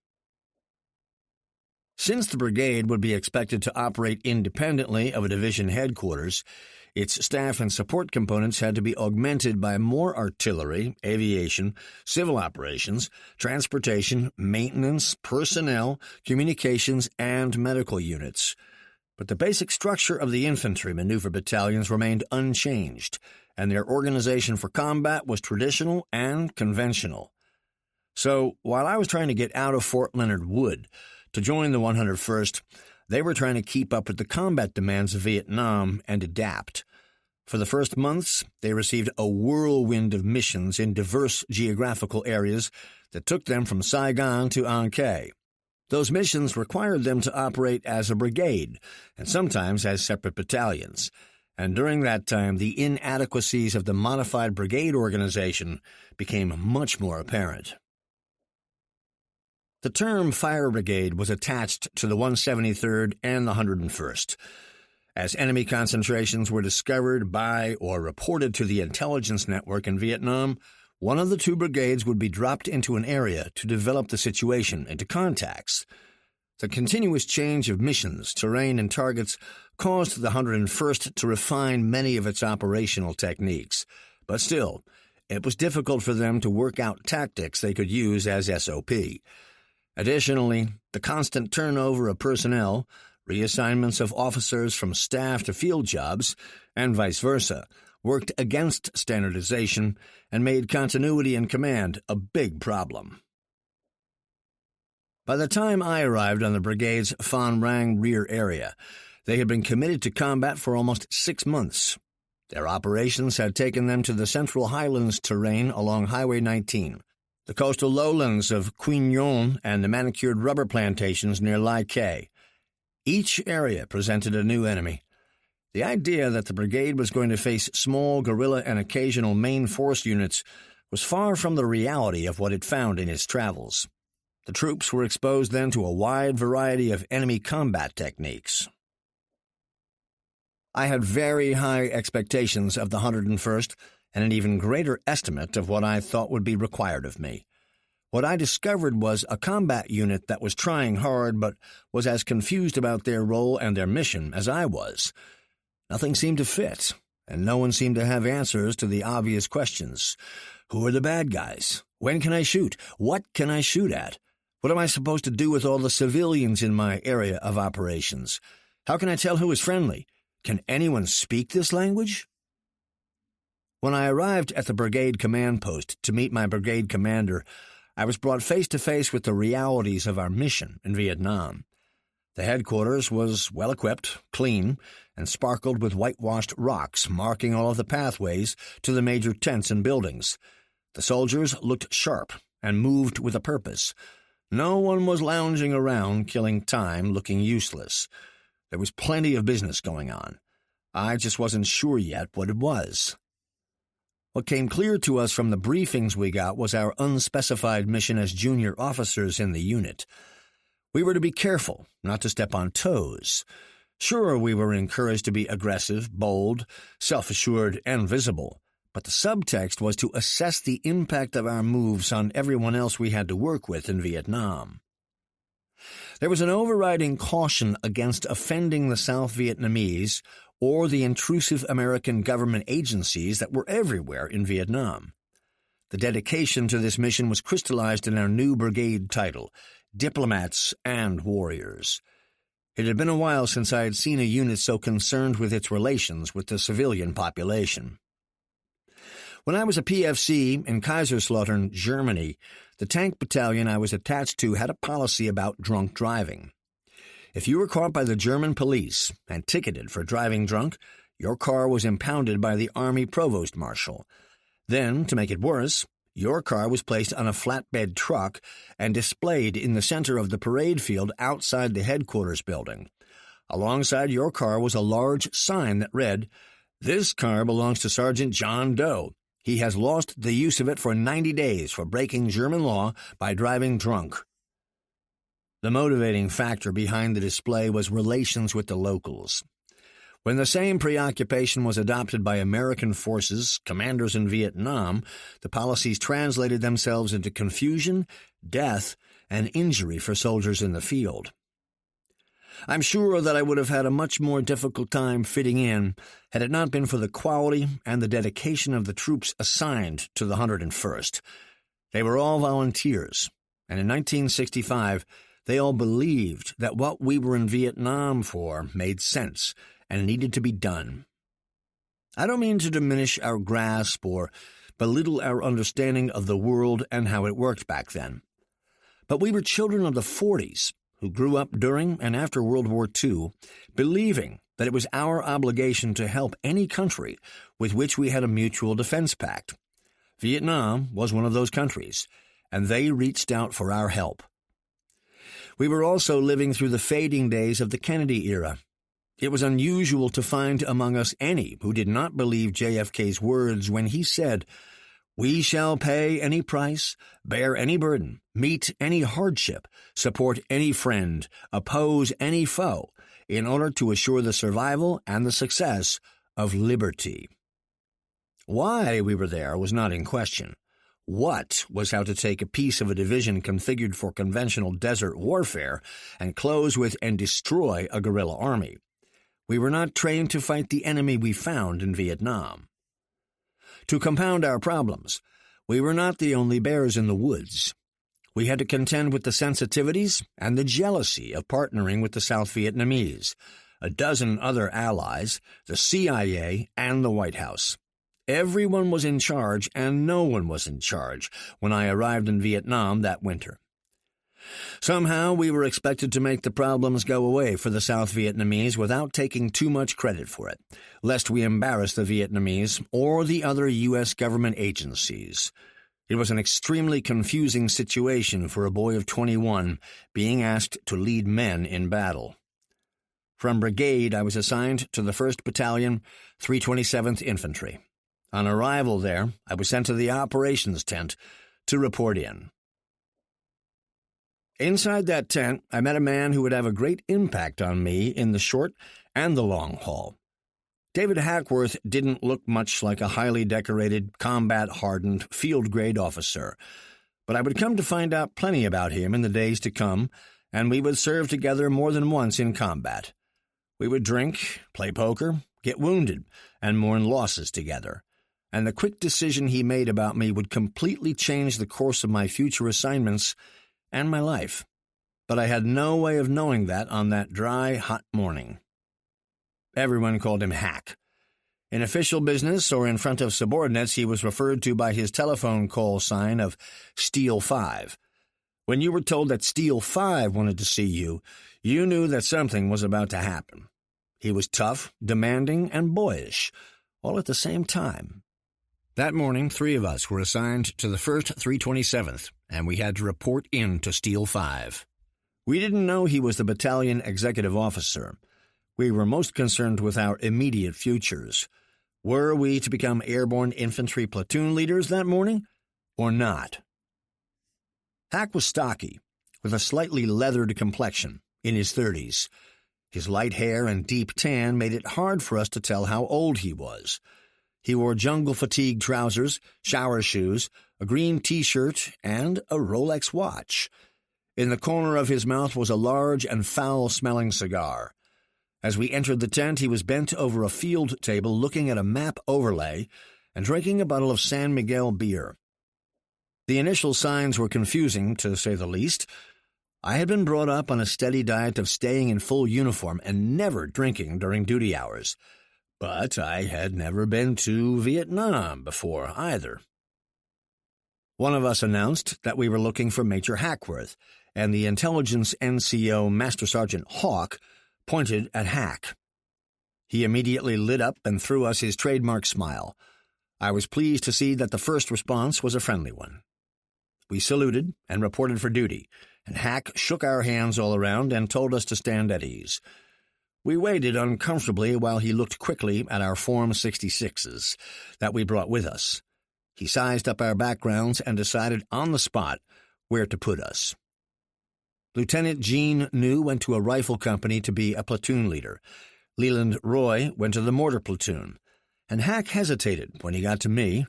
Since the brigade would be expected to operate independently of a division headquarters, its staff and support components had to be augmented by more artillery, aviation, civil operations, transportation, maintenance, personnel, communications, and medical units. But the basic structure of the infantry maneuver battalions remained unchanged, and their organization for combat was traditional and conventional. So, while I was trying to get out of Fort Leonard Wood to join the 101st, they were trying to keep up with the combat demands of Vietnam and adapt. For the first months, they received a whirlwind of missions in diverse geographical areas that took them from Saigon to An Khê. Those missions required them to operate as a brigade, and sometimes as separate battalions. And during that time, the inadequacies of the modified brigade organization became much more apparent. The term Fire Brigade was attached to the 173rd and the 101st. As enemy concentrations were discovered by or reported to the intelligence network in Vietnam, one of the two brigades would be dropped into an area to develop the situation into contacts. The continuous change of missions, terrain, and targets caused the 101st to refine many of its operational techniques, but still, it was difficult for them to work out tactics they could use as SOP. Additionally, the constant turnover of personnel, reassignments of officers from staff to field jobs, and vice versa, worked against standardization and made continuity in command a big problem. By the time I arrived on the brigade's Phan Rang rear area, they had been committed to combat for almost 6 months. Their operations had taken them to the Central Highlands terrain along Highway 19, the coastal lowlands of Quy Nhon, and the manicured rubber plantations near Lai Khe. Each area presented a new enemy. The idea that the brigade was going to face small guerrilla and occasional main force units was far from the reality of what it found in its travels. The troops were exposed then to a wide variety of enemy combat techniques. I had very high expectations of the 101st and an even greater estimate of what I thought would be required of me. What I discovered was a combat unit that was trying hard but was as confused about their role and their mission as I was. Nothing seemed to fit, and no one seemed to have answers to the obvious questions. Who are the bad guys? When can I shoot? What can I shoot at? What am I supposed to do with all the civilians in my area of operations? How can I tell who is friendly? Can anyone speak this language? When I arrived at the brigade command post to meet my brigade commander, I was brought face to face with the realities of our mission in Vietnam. The headquarters was well-equipped, clean, and sparkled with whitewashed rocks marking all of the pathways to the major tents and buildings. The soldiers looked sharp and moved with a purpose. No one was lounging around, killing time, looking useless. There was plenty of business going on. I just wasn't sure yet what it was. What came clear to us from the briefings we got was our unspecified mission as junior officers in the unit. We were to be careful, not to step on toes. Sure, we were encouraged to be aggressive, bold, self-assured, and visible, but the subtext was to assess the impact of our moves on everyone else we had to work with in Vietnam. There was an overriding caution against offending the South Vietnamese or the intrusive American government agencies that were everywhere in Vietnam. The dedication to this mission was crystallized in our new brigade title, Diplomats and Warriors. It had been a while since I had seen a unit so concerned with its relations with the civilian population. When I was a PFC in Kaiserslautern, Germany, the tank battalion I was attached to had a policy about drunk driving. If you were caught by the German police and ticketed for driving drunk, your car was impounded by the Army Provost Marshal. Then, to make it worse, your car was placed on a flatbed truck and displayed in the center of the parade field outside the headquarters building. Alongside your car was a large sign that read, "This car belongs to Sergeant John Doe. He has lost the use of it for 90 days for breaking German law by driving drunk." The motivating factor behind the display was relations with the locals. When the same preoccupation was adopted by American forces, commanders in Vietnam, the policies translated themselves into confusion, death, and injury for soldiers in the field. I'm sure that I would have had a much more difficult time fitting in had it not been for the quality and the dedication of the troops assigned to the 101st. They were all volunteers, and in 1965, they all believed that what we were in Vietnam for made sense and needed to be done. I don't mean to diminish our grasp or belittle our understanding of the world and how it worked back then. But we were children of the 40s who grew up during and after World War II, believing that it was our obligation to help any country with which we had a mutual defense pact. Vietnam was one of those countries, and they reached out for our help. We were also living through the fading days of the Kennedy era. It was unusual to find among us any who did not believe JFK's words when he said, "We shall pay any price, bear any burden, meet any hardship, support any friend, oppose any foe, in order to assure the survival and the success of liberty." Why we were there was not in question. What was how to take a piece of a division configured for conventional desert warfare and close with and destroy a guerrilla army. We were not trained to fight the enemy we found in Vietnam. To compound our problems, we were not the only bears in the woods. We had to contend with the sensitivities and the jealousy of partnering with the South Vietnamese, a dozen other allies, the CIA, and the White House. Everyone was in charge, and no one was in charge when I arrived in Vietnam that winter. Somehow we were expected to make the problems go away for the South Vietnamese without taking too much credit for it, lest we embarrass the Vietnamese or the other U.S. government agencies. It was an extremely confusing situation for a boy of 21 being asked to lead men in battle. From brigade, I was assigned to the 1st Battalion, 327th Infantry. On arrival there, I was sent to the operations tent to report in. Inside that tent, I met a man who would have a great impact on me in the short and the long haul. David Hackworth didn't look much like a highly decorated, combat-hardened, field-grade officer, but I would come to find out plenty about him in the days to come, and we would serve together more than once in combat. We would drink, play poker, get wounded, and mourn losses together, and the quick decision he made about me would completely change the course of my future assignments and my life. But I had no way of knowing that on that dry, hot morning. Everyone called him Hack. In official business or in front of subordinates, he was referred to by his telephone call sign of Steel 5. When you were told that Steel 5 wanted to see you, you knew that something was about to happen. He was tough, demanding, and boyish, all at the same time. That morning, 3 of us were assigned to the 1st 327th, and we had to report in to Steel 5. We didn't know he was the battalion executive officer. We were most concerned with our immediate futures. Were we to become airborne infantry platoon leaders that morning, or not? Hack was stocky, with a slightly leathered complexion, in his 30s. His light hair and deep tan made it hard for us to tell how old he was. He wore jungle-fatigue trousers, shower shoes, a green T-shirt, and a Rolex watch. In the corner of his mouth was a large and foul-smelling cigar. As we entered the tent, he was bent over a field table looking at a map overlay and drinking a bottle of San Miguel beer. The initial signs were confusing, to say the least. I had been brought up on a steady diet of staying in full uniform and never drinking during duty hours. But I had never been to Vietnam before either. One of us announced that we were looking for Major Hackworth, and the intelligence NCO Master Sergeant Hawk pointed at Hack. He immediately lit up and threw us his trademark smile. I was pleased to see that the first response was a friendly one. We saluted and reported for duty, and Hack shook our hands all around and told us to stand at ease. We waited uncomfortably while he looked quickly at our Form 66s that we brought with us. He sized up our backgrounds and decided on the spot where to put us. Lieutenant Gene New went to a rifle company to be a platoon leader. Leland Roy went to the mortar platoon, and Hack hesitated when he got to me.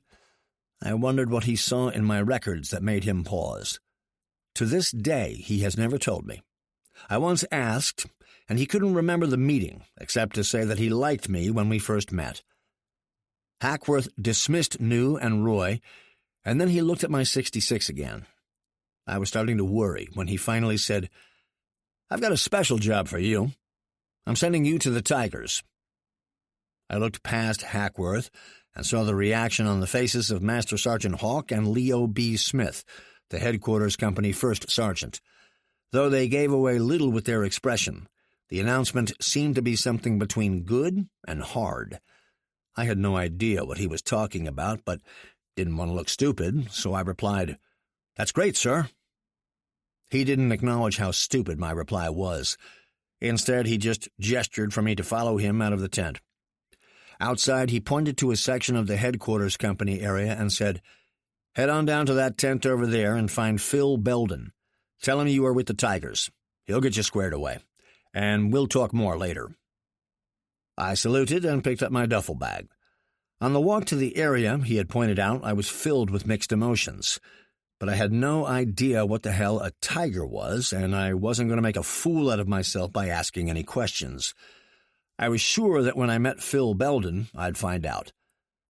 I wondered what he saw in my records that made him pause. To this day, he has never told me. I once asked, and he couldn't remember the meeting, except to say that he liked me when we first met. Hackworth dismissed New and Roy, and then he looked at my 66 again. I was starting to worry when he finally said, "I've got a special job for you. I'm sending you to the Tigers." I looked past Hackworth and saw the reaction on the faces of Master Sergeant Hawk and Leo B. Smith, the headquarters company first sergeant. Though they gave away little with their expression, the announcement seemed to be something between good and hard. I had no idea what he was talking about, but didn't want to look stupid, so I replied, "That's great, sir." He didn't acknowledge how stupid my reply was. Instead, he just gestured for me to follow him out of the tent. Outside, he pointed to a section of the headquarters company area and said, "Head on down to that tent over there and find Phil Belden. Tell him you are with the Tigers. He'll get you squared away, and we'll talk more later." I saluted and picked up my duffel bag. On the walk to the area he had pointed out, I was filled with mixed emotions. But I had no idea what the hell a tiger was, and I wasn't going to make a fool out of myself by asking any questions. I was sure that when I met Phil Belden, I'd find out.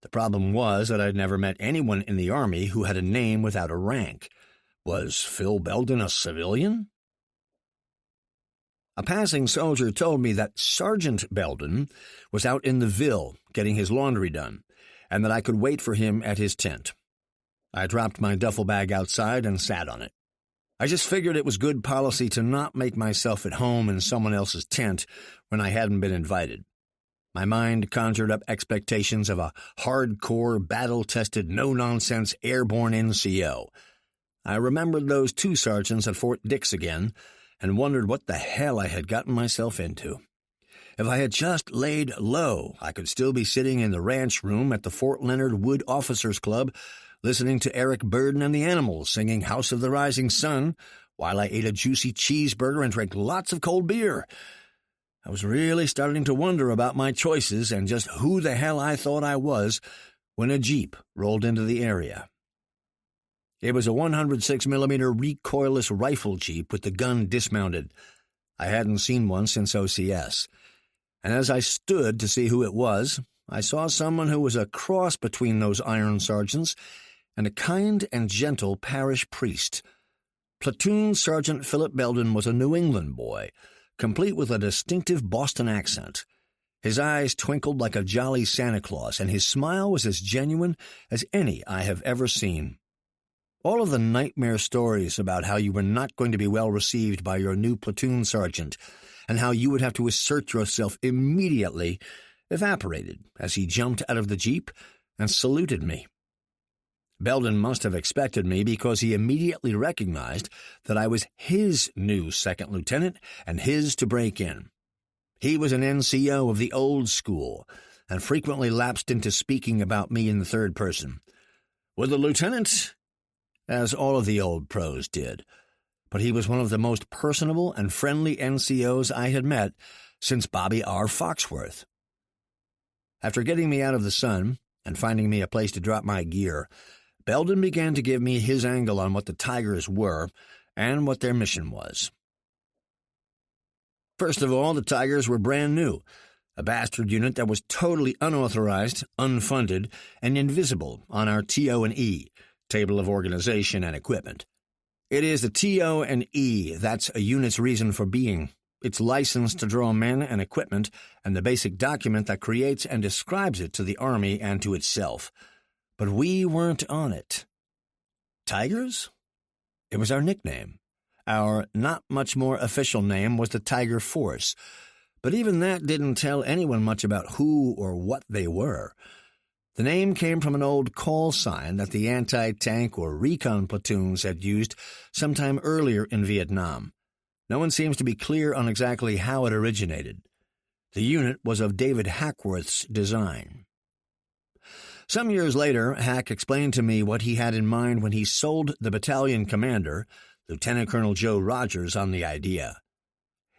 The problem was that I'd never met anyone in the Army who had a name without a rank. Was Phil Belden a civilian? A passing soldier told me that Sergeant Belden was out in the Ville getting his laundry done, and that I could wait for him at his tent. I dropped my duffel bag outside and sat on it. I just figured it was good policy to not make myself at home in someone else's tent when I hadn't been invited. My mind conjured up expectations of a hardcore, battle-tested, no-nonsense airborne NCO. I remembered those two sergeants at Fort Dix again, and wondered what the hell I had gotten myself into. If I had just laid low, I could still be sitting in the ranch room at the Fort Leonard Wood Officers Club, listening to Eric Burden and the Animals singing House of the Rising Sun, while I ate a juicy cheeseburger and drank lots of cold beer. I was really starting to wonder about my choices and just who the hell I thought I was when a Jeep rolled into the area. It was a 106mm recoilless rifle Jeep with the gun dismounted. I hadn't seen one since OCS. And as I stood to see who it was, I saw someone who was a cross between those iron sergeants and a kind and gentle parish priest. Platoon Sergeant Philip Belden was a New England boy, complete with a distinctive Boston accent. His eyes twinkled like a jolly Santa Claus, and his smile was as genuine as any I have ever seen. All of the nightmare stories about how you were not going to be well received by your new platoon sergeant and how you would have to assert yourself immediately evaporated as he jumped out of the Jeep and saluted me. Belden must have expected me because he immediately recognized that I was his new second lieutenant and his to break in. He was an NCO of the old school and frequently lapsed into speaking about me in the third person. "With the lieutenant?" as all of the old pros did, but he was one of the most personable and friendly NCOs I had met since Bobby R. Foxworth. After getting me out of the sun and finding me a place to drop my gear, Belden began to give me his angle on what the Tigers were and what their mission was. First of all, the Tigers were brand new, a bastard unit that was totally unauthorized, unfunded, and invisible on our TO&E, Table of Organization and Equipment. It is the TO&E that's a unit's reason for being, its license to draw men and equipment, and the basic document that creates and describes it to the Army and to itself. But we weren't on it. Tigers? It was our nickname. Our not much more official name was the Tiger Force, but even that didn't tell anyone much about who or what they were. The name came from an old call sign that the anti-tank or recon platoons had used sometime earlier in Vietnam. No one seems to be clear on exactly how it originated. The unit was of David Hackworth's design. Some years later, Hack explained to me what he had in mind when he sold the battalion commander, Lieutenant Colonel Joe Rogers, on the idea.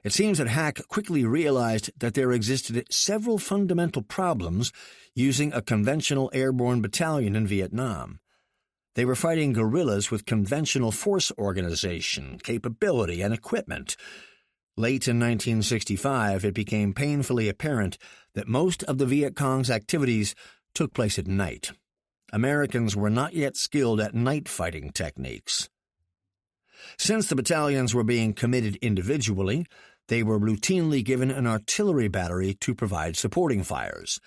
It seems that Hack quickly realized that there existed several fundamental problems using a conventional airborne battalion in Vietnam. They were fighting guerrillas with conventional force organization, capability, and equipment. Late in 1965, it became painfully apparent that most of the Viet Cong's activities took place at night. Americans were not yet skilled at night fighting techniques. Since the battalions were being committed individually, they were routinely given an artillery battery to provide supporting fires.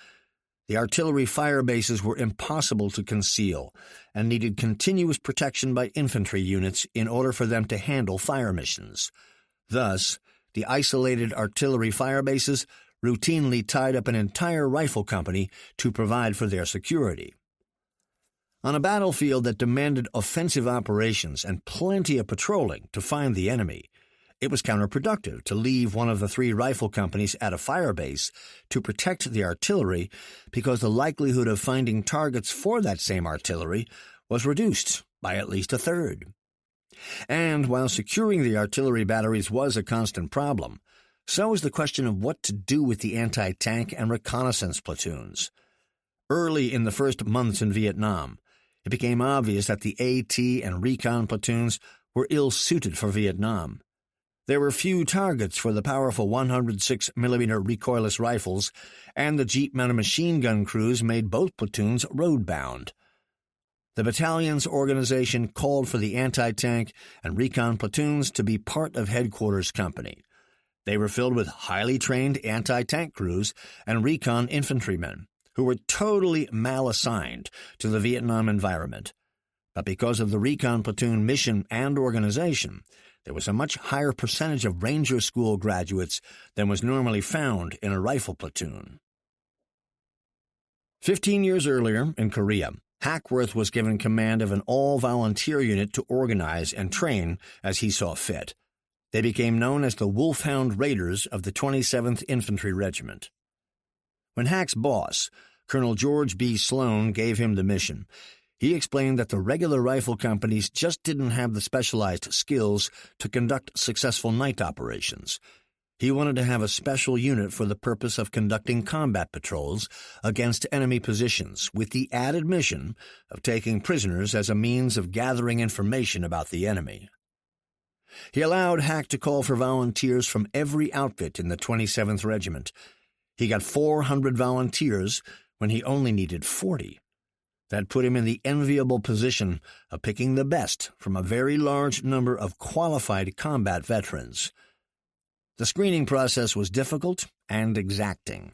The artillery fire bases were impossible to conceal and needed continuous protection by infantry units in order for them to handle fire missions. Thus, the isolated artillery fire bases routinely tied up an entire rifle company to provide for their security. On a battlefield that demanded offensive operations and plenty of patrolling to find the enemy, it was counterproductive to leave one of the 3 rifle companies at a fire base to protect the artillery because the likelihood of finding targets for that same artillery was reduced by at least a third. And while securing the artillery batteries was a constant problem, so was the question of what to do with the anti-tank and reconnaissance platoons. Early in the first months in Vietnam, it became obvious that the AT and recon platoons were ill-suited for Vietnam. There were few targets for the powerful 106mm recoilless rifles, and the Jeep-mounted machine gun crews made both platoons road-bound. The battalion's organization called for the anti-tank and recon platoons to be part of headquarters company. They were filled with highly trained anti-tank crews and recon infantrymen, who were totally mal-assigned to the Vietnam environment. But because of the recon platoon mission and organization, there was a much higher percentage of Ranger School graduates than was normally found in a rifle platoon. 15 years earlier, in Korea, Hackworth was given command of an all-volunteer unit to organize and train as he saw fit. They became known as the Wolfhound Raiders of the 27th Infantry Regiment. When Hack's boss, Colonel George B. Sloan, gave him the mission, he explained that the regular rifle companies just didn't have the specialized skills to conduct successful night operations. He wanted to have a special unit for the purpose of conducting combat patrols against enemy positions, with the added mission of taking prisoners as a means of gathering information about the enemy. He allowed Hack to call for volunteers from every outfit in the 27th Regiment. He got 400 volunteers when he only needed 40. That put him in the enviable position of picking the best from a very large number of qualified combat veterans. The screening process was difficult and exacting.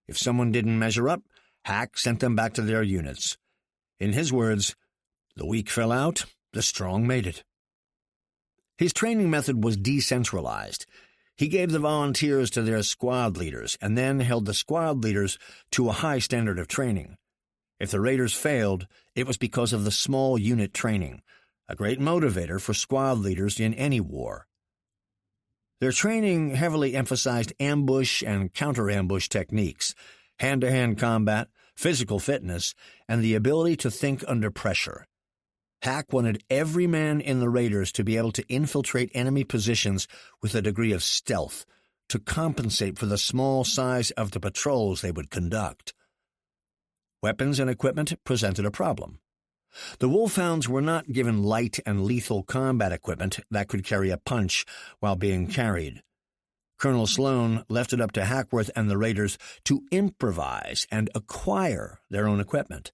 If someone didn't measure up, Hack sent them back to their units. In his words, "The weak fell out, the strong made it." His training method was decentralized. He gave the volunteers to their squad leaders and then held the squad leaders to a high standard of training. If the raiders failed, it was because of the small unit training, a great motivator for squad leaders in any war. Their training heavily emphasized ambush and counter-ambush techniques, hand-to-hand combat, physical fitness, and the ability to think under pressure. Hack wanted every man in the raiders to be able to infiltrate enemy positions with a degree of stealth, to compensate for the small size of the patrols they would conduct. Weapons and equipment presented a problem. The Wolfhounds were not given light and lethal combat equipment that could carry a punch while being carried. Colonel Sloan left it up to Hackworth and the raiders to improvise and acquire their own equipment.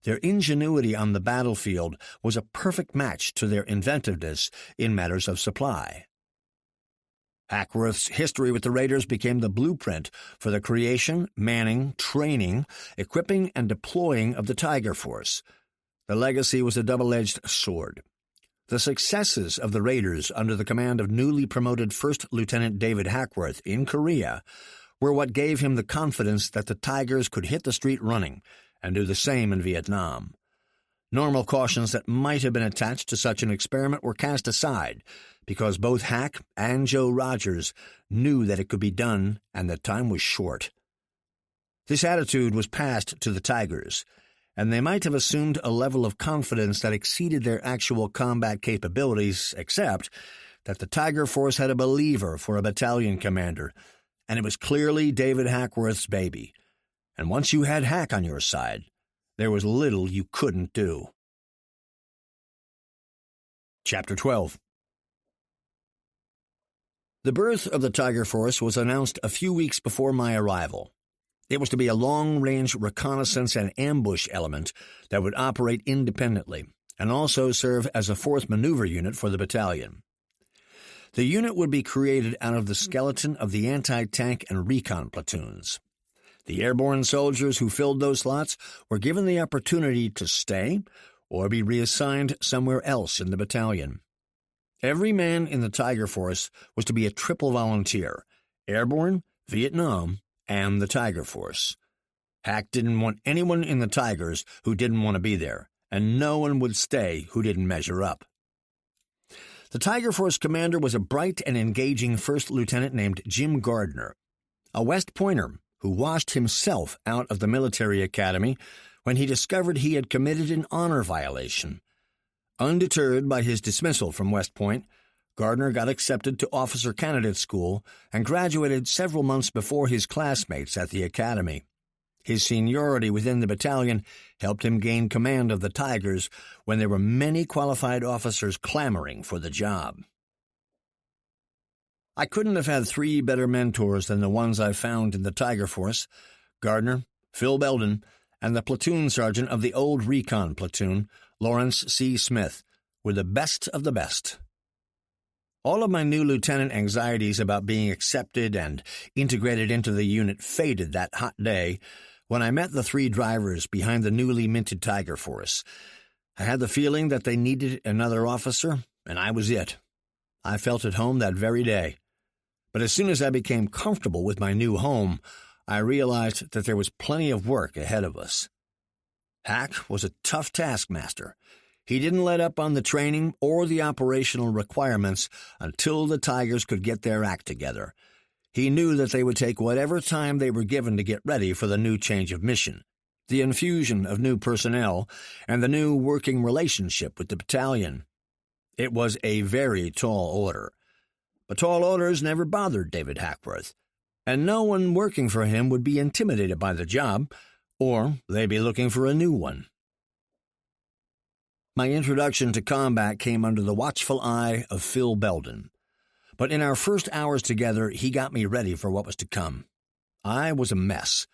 Their ingenuity on the battlefield was a perfect match to their inventiveness in matters of supply. Hackworth's history with the Raiders became the blueprint for the creation, manning, training, equipping, and deploying of the Tiger Force. The legacy was a double-edged sword. The successes of the Raiders under the command of newly promoted First Lieutenant David Hackworth in Korea were what gave him the confidence that the Tigers could hit the street running and do the same in Vietnam. Normal cautions that might have been attached to such an experiment were cast aside because both Hack and Joe Rogers knew that it could be done and that time was short. This attitude was passed to the Tigers, and they might have assumed a level of confidence that exceeded their actual combat capabilities, except that the Tiger Force had a believer for a battalion commander, and it was clearly David Hackworth's baby. And once you had Hack on your side, there was little you couldn't do. Chapter 12. The birth of the Tiger Force was announced a few weeks before my arrival. It was to be a long-range reconnaissance and ambush element that would operate independently and also serve as a fourth maneuver unit for the battalion. The unit would be created out of the skeleton of the anti-tank and recon platoons. The airborne soldiers who filled those slots were given the opportunity to stay or be reassigned somewhere else in the battalion. Every man in the Tiger Force was to be a triple volunteer: airborne, Vietnam, and the Tiger Force. Hack didn't want anyone in the Tigers who didn't want to be there, and no one would stay who didn't measure up. The Tiger Force commander was a bright and engaging first lieutenant named Jim Gardner, a West Pointer who washed himself out of the military academy when he discovered he had committed an honor violation. Undeterred by his dismissal from West Point, Gardner got accepted to officer candidate school and graduated several months before his classmates at the academy. His seniority within the battalion helped him gain command of the Tigers when there were many qualified officers clamoring for the job. I couldn't have had three better mentors than the ones I found in the Tiger Force: Gardner, Phil Belden, and the platoon sergeant of the old recon platoon, Lawrence C. Smith, were the best of the best. All of my new lieutenant anxieties about being accepted and integrated into the unit faded that hot day when I met the three drivers behind the newly minted Tiger Force. I had the feeling that they needed another officer, and I was it. I felt at home that very day. But as soon as I became comfortable with my new home, I realized that there was plenty of work ahead of us. Hack was a tough taskmaster. He didn't let up on the training or the operational requirements until the Tigers could get their act together. He knew that they would take whatever time they were given to get ready for the new change of mission, the infusion of new personnel, and the new working relationship with the battalion. It was a very tall order. But tall orders never bothered David Hackworth, and no one working for him would be intimidated by the job, or they'd be looking for a new one. My introduction to combat came under the watchful eye of Phil Belden. But in our first hours together, he got me ready for what was to come. I was a mess.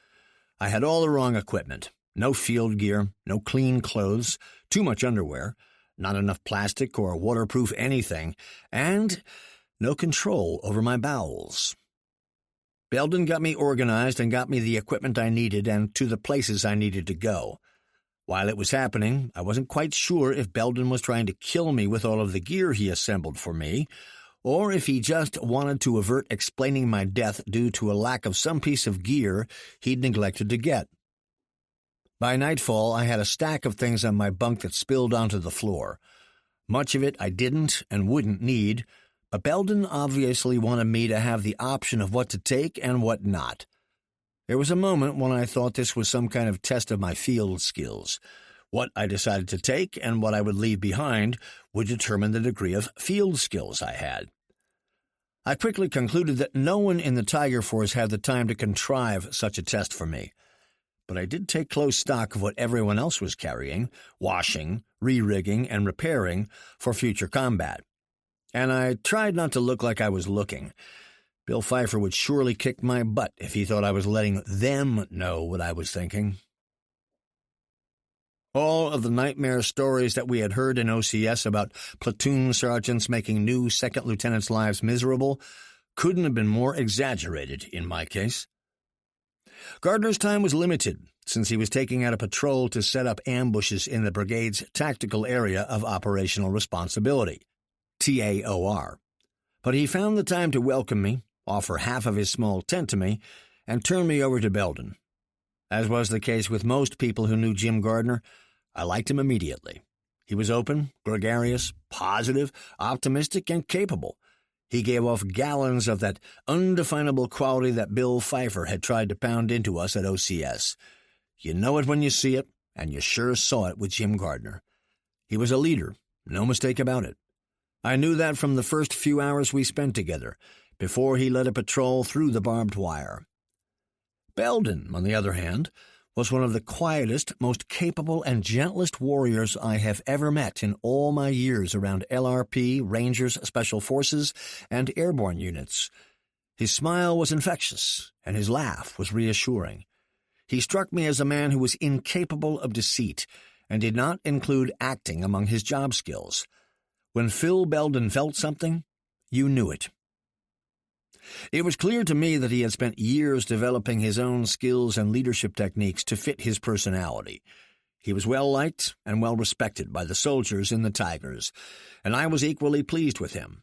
I had all the wrong equipment: no field gear, no clean clothes, too much underwear, not enough plastic or waterproof anything, and no control over my bowels. Belden got me organized and got me the equipment I needed and to the places I needed to go. While it was happening, I wasn't quite sure if Belden was trying to kill me with all of the gear he assembled for me, or if he just wanted to avert explaining my death due to a lack of some piece of gear he'd neglected to get. By nightfall, I had a stack of things on my bunk that spilled onto the floor. Much of it I didn't and wouldn't need, but Belden obviously wanted me to have the option of what to take and what not. There was a moment when I thought this was some kind of test of my field skills. What I decided to take and what I would leave behind would determine the degree of field skills I had. I quickly concluded that no one in the Tiger Force had the time to contrive such a test for me. But I did take close stock of what everyone else was carrying, washing, re-rigging, and repairing for future combat. And I tried not to look like I was looking. Bill Pfeiffer would surely kick my butt if he thought I was letting them know what I was thinking. All of the nightmare stories that we had heard in OCS about platoon sergeants making new second lieutenants' lives miserable couldn't have been more exaggerated in my case. Gardner's time was limited, since he was taking out a patrol to set up ambushes in the brigade's tactical area of operational responsibility, TAOR. But he found the time to welcome me, offer half of his small tent to me, and turn me over to Belden. As was the case with most people who knew Jim Gardner, I liked him immediately. He was open, gregarious, positive, optimistic, and capable. He gave off gallons of that undefinable quality that Bill Pfeiffer had tried to pound into us at OCS. You know it when you see it, and you sure saw it with Jim Gardner. He was a leader, no mistake about it. I knew that from the first few hours we spent together, before he led a patrol through the barbed wire. Belden, on the other hand, was one of the quietest, most capable, and gentlest warriors I have ever met in all my years around LRP, Rangers, Special Forces, and airborne units. His smile was infectious, and his laugh was reassuring. He struck me as a man who was incapable of deceit, and did not include acting among his job skills. When Phil Belden felt something, you knew it. It was clear to me that he had spent years developing his own skills and leadership techniques to fit his personality. He was well-liked and well-respected by the soldiers in the Tigers, and I was equally pleased with him.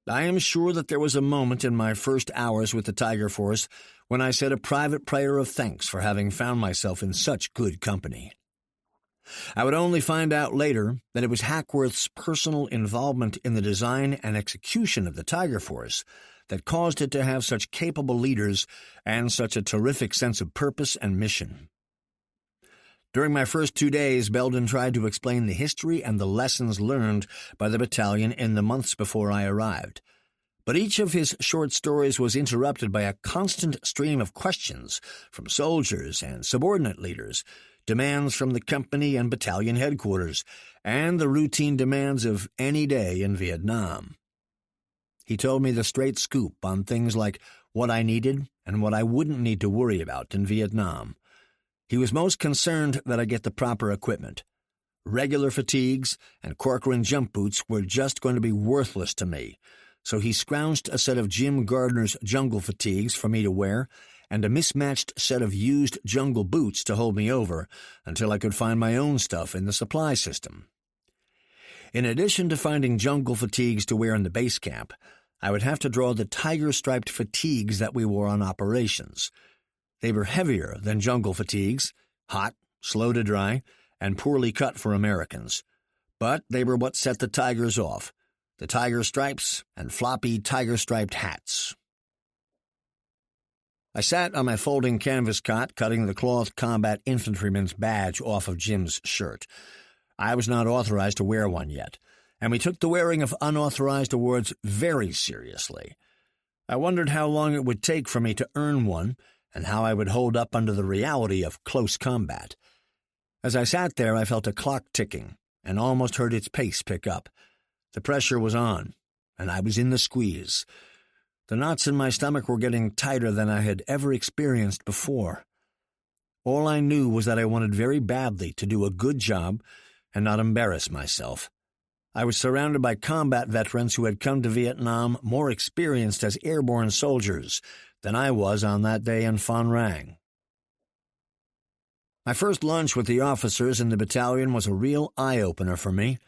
I am sure that there was a moment in my first hours with the Tiger Force when I said a private prayer of thanks for having found myself in such good company. I would only find out later that it was Hackworth's personal involvement in the design and execution of the Tiger Force that caused it to have such capable leaders and such a terrific sense of purpose and mission. During my first 2 days, Belden tried to explain the history and the lessons learned by the battalion in the months before I arrived. But each of his short stories was interrupted by a constant stream of questions from soldiers and subordinate leaders, demands from the company and battalion headquarters, and the routine demands of any day in Vietnam. He told me the straight scoop on things like what I needed and what I wouldn't need to worry about in Vietnam. He was most concerned that I get the proper equipment. Regular fatigues and Corcoran jump boots were just going to be worthless to me, so he scrounged a set of Jim Gardner's jungle fatigues for me to wear and a mismatched set of used jungle boots to hold me over until I could find my own stuff in the supply system. In addition to finding jungle fatigues to wear in the base camp, I would have to draw the tiger-striped fatigues that we wore on operations. They were heavier than jungle fatigues, hot, slow to dry, and poorly cut for Americans. But they were what set the Tigers off, the tiger stripes and floppy tiger-striped hats. I sat on my folding canvas cot cutting the cloth combat infantryman's badge off of Jim's shirt. I was not authorized to wear one yet, and we took the wearing of unauthorized awards very seriously. I wondered how long it would take for me to earn one and how I would hold up under the reality of close combat. As I sat there, I felt a clock ticking and almost heard its pace pick up. The pressure was on, and I was in the squeeze. The knots in my stomach were getting tighter than I had ever experienced before. All I knew was that I wanted very badly to do a good job and not embarrass myself. I was surrounded by combat veterans who had come to Vietnam more experienced as airborne soldiers than I was on that day in Phan Rang. My first lunch with the officers in the battalion was a real eye-opener for me.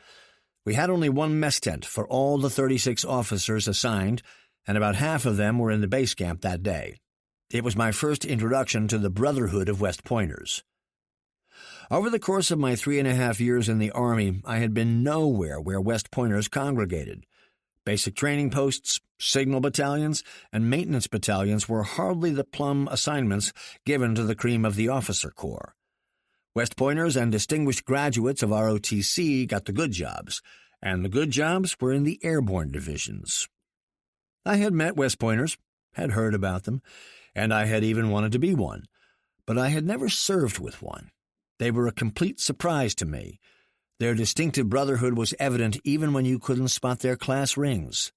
We had only one mess tent for all the 36 officers assigned, and about half of them were in the base camp that day. It was my first introduction to the Brotherhood of West Pointers. Over the course of my 3.5 years in the Army, I had been nowhere where West Pointers congregated. Basic training posts, signal battalions, and maintenance battalions were hardly the plum assignments given to the cream of the officer corps. West Pointers and distinguished graduates of ROTC got the good jobs, and the good jobs were in the airborne divisions. I had met West Pointers, had heard about them, and I had even wanted to be one, but I had never served with one. They were a complete surprise to me. Their distinctive brotherhood was evident even when you couldn't spot their class rings.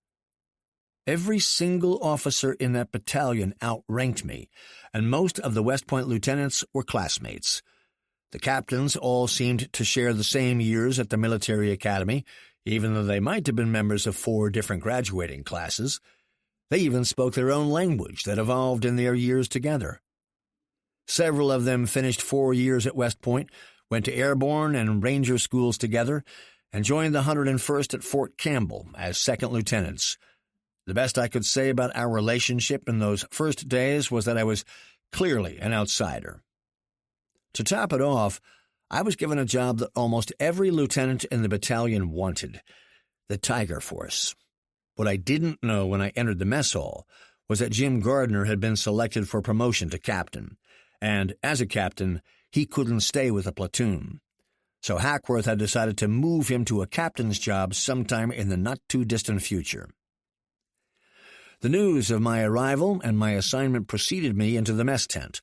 Every single officer in that battalion outranked me, and most of the West Point lieutenants were classmates. The captains all seemed to share the same years at the military academy, even though they might have been members of 4 different graduating classes. They even spoke their own language that evolved in their years together. Several of them finished 4 years at West Point, went to airborne and ranger schools together, and joined the 101st at Fort Campbell as second lieutenants. The best I could say about our relationship in those first days was that I was clearly an outsider. To top it off, I was given a job that almost every lieutenant in the battalion wanted, the Tiger Force. What I didn't know when I entered the mess hall was that Jim Gardner had been selected for promotion to captain, and as a captain, he couldn't stay with a platoon. so Hackworth had decided to move him to a captain's job sometime in the not-too-distant future. The news of my arrival and my assignment preceded me into the mess tent.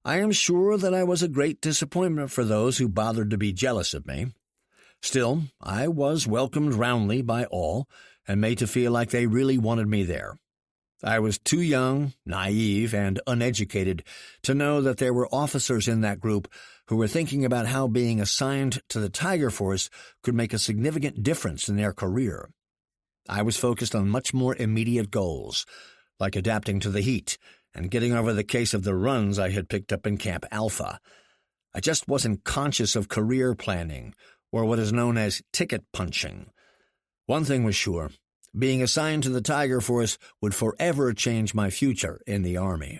I am sure that I was a great disappointment for those who bothered to be jealous of me. Still, I was welcomed roundly by all and made to feel like they really wanted me there. I was too young, naive, and uneducated to know that there were officers in that group who were thinking about how being assigned to the Tiger Force could make a significant difference in their career. I was focused on much more immediate goals, like adapting to the heat and getting over the case of the runs I had picked up in Camp Alpha. I just wasn't conscious of career planning, or what is known as ticket punching. One thing was sure. Being assigned to the Tiger Force would forever change my future in the Army.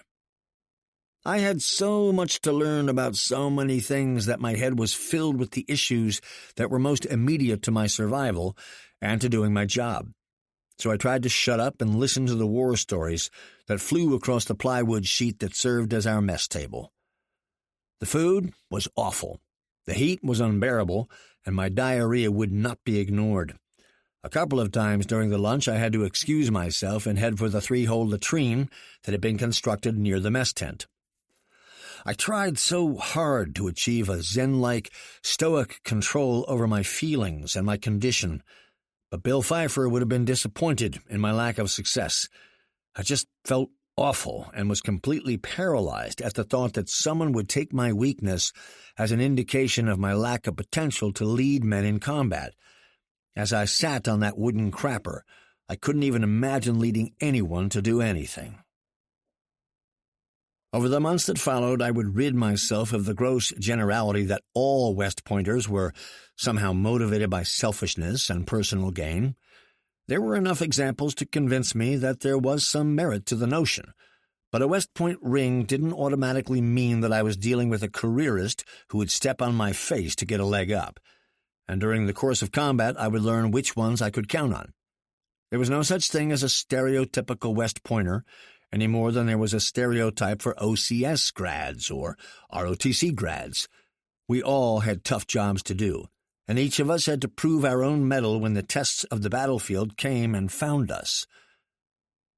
I had so much to learn about so many things that my head was filled with the issues that were most immediate to my survival and to doing my job. So I tried to shut up and listen to the war stories that flew across the plywood sheet that served as our mess table. The food was awful. The heat was unbearable, and my diarrhea would not be ignored. A couple of times during the lunch I had to excuse myself and head for the 3-hole latrine that had been constructed near the mess tent. I tried so hard to achieve a Zen-like, stoic control over my feelings and my condition, but Bill Pfeiffer would have been disappointed in my lack of success. I just felt awful and was completely paralyzed at the thought that someone would take my weakness as an indication of my lack of potential to lead men in combat. As I sat on that wooden crapper, I couldn't even imagine leading anyone to do anything. Over the months that followed, I would rid myself of the gross generality that all West Pointers were somehow motivated by selfishness and personal gain. There were enough examples to convince me that there was some merit to the notion, but a West Point ring didn't automatically mean that I was dealing with a careerist who would step on my face to get a leg up. And during the course of combat I would learn which ones I could count on. There was no such thing as a stereotypical West Pointer, any more than there was a stereotype for OCS grads or ROTC grads. We all had tough jobs to do, and each of us had to prove our own mettle when the tests of the battlefield came and found us.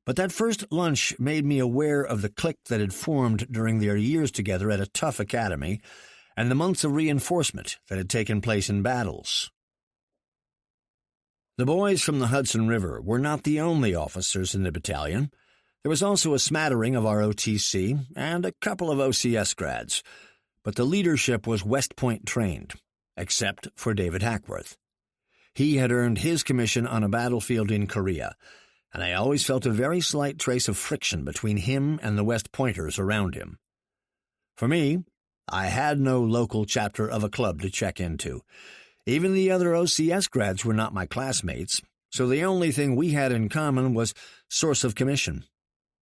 But that first lunch made me aware of the clique that had formed during their years together at a tough academy, and the months of reinforcement that had taken place in battles. The boys from the Hudson River were not the only officers in the battalion. There was also a smattering of ROTC and a couple of OCS grads, but the leadership was West Point trained, except for David Hackworth. He had earned his commission on a battlefield in Korea, and I always felt a very slight trace of friction between him and the West Pointers around him. For me, I had no local chapter of a club to check into. Even the other OCS grads were not my classmates, so the only thing we had in common was source of commission.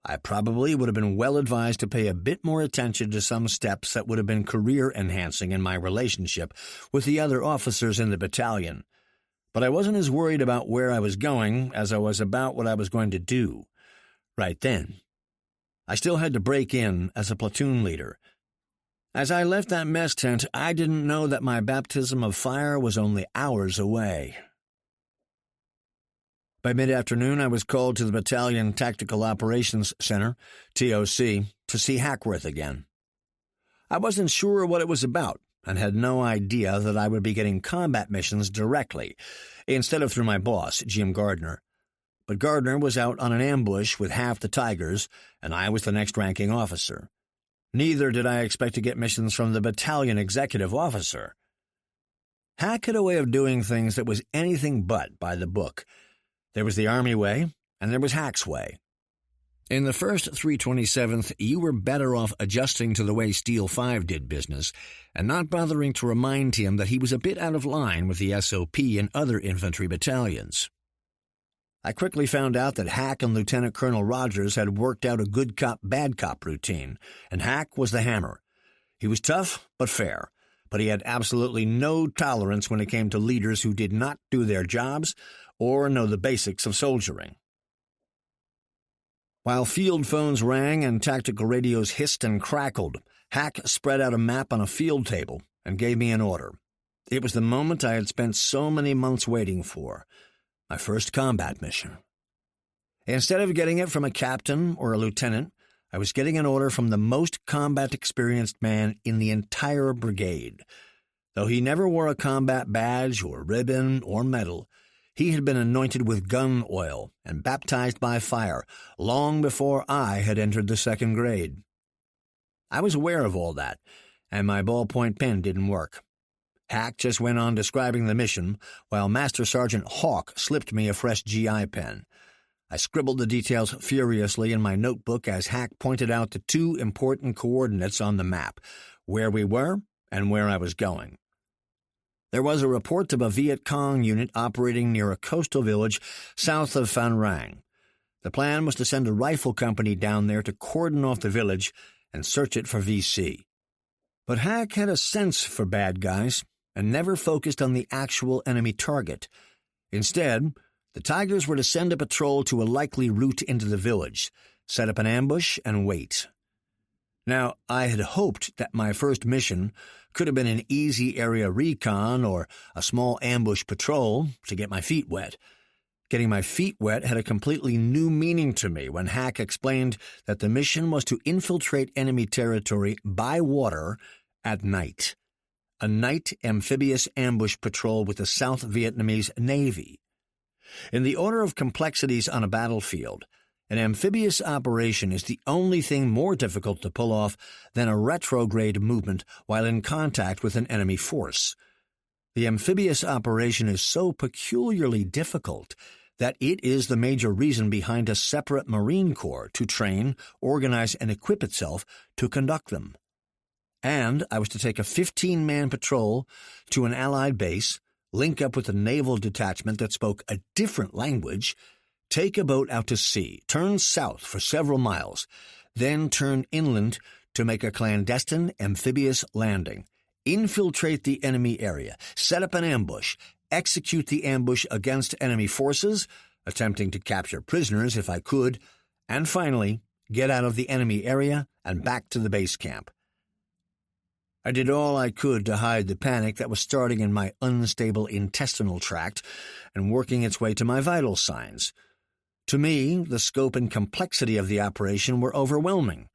I probably would have been well advised to pay a bit more attention to some steps that would have been career-enhancing in my relationship with the other officers in the battalion, but I wasn't as worried about where I was going as I was about what I was going to do. Right then, I still had to break in as a platoon leader. As I left that mess tent, I didn't know that my baptism of fire was only hours away. By mid-afternoon, I was called to the Battalion Tactical Operations Center, TOC, to see Hackworth again. I wasn't sure what it was about and had no idea that I would be getting combat missions directly, instead of through my boss, Jim Gardner. But Gardner was out on an ambush with half the Tigers, and I was the next ranking officer. Neither did I expect to get missions from the battalion executive officer. Hack had a way of doing things that was anything but by the book. There was the Army way, and there was Hack's way. In the 1st 327th, you were better off adjusting to the way Steel 5 did business, and not bothering to remind him that he was a bit out of line with the SOP and other infantry battalions. I quickly found out that Hack and Lieutenant Colonel Rogers had worked out a good cop, bad cop routine, and Hack was the hammer. He was tough but fair, but he had absolutely no tolerance when it came to leaders who did not do their jobs or know the basics of soldiering. While field phones rang and tactical radios hissed and crackled, Hack spread out a map on a field table and gave me an order. It was the moment I had spent so many months waiting for, my first combat mission. Instead of getting it from a captain or a lieutenant, I was getting an order from the most combat-experienced man in the entire brigade. Though he never wore a combat badge or ribbon or medal, he had been anointed with gun oil and baptized by fire long before I had entered the 2nd grade. I was aware of all that, and my ballpoint pen didn't work. Hack just went on describing the mission, while Master Sergeant Hawk slipped me a fresh GI pen. I scribbled the details furiously in my notebook as Hack pointed out the 2 important coordinates on the map, where we were and where I was going. There was a report of a Viet Cong unit operating near a coastal village south of Phan Rang. The plan was to send a rifle company down there to cordon off the village and search it for VC. But Hack had a sense for bad guys and never focused on the actual enemy target. Instead, the Tigers were to send a patrol to a likely route into the village, set up an ambush, and wait. Now, I had hoped that my first mission could have been an easy area recon or a small ambush patrol to get my feet wet. Getting my feet wet had a completely new meaning to me when Hack explained that the mission was to infiltrate enemy territory by water at night. A night amphibious ambush patrol with the South Vietnamese Navy. In the order of complexities on a battlefield, an amphibious operation is the only thing more difficult to pull off than a retrograde movement while in contact with an enemy force. The amphibious operation is so peculiarly difficult that it is the major reason behind a separate Marine Corps to train, organize, and equip itself to conduct them. And I was to take a 15-man patrol to an Allied base, link up with a naval detachment that spoke a different language, take a boat out to sea, turn south for several miles, then turn inland to make a clandestine amphibious landing, infiltrate the enemy area, set up an ambush, execute the ambush against enemy forces, attempting to capture prisoners if I could, and finally get out of the enemy area and back to the base camp. I did all I could to hide the panic that was starting in my unstable intestinal tract and working its way to my vital signs. To me, the scope and complexity of the operation were overwhelming.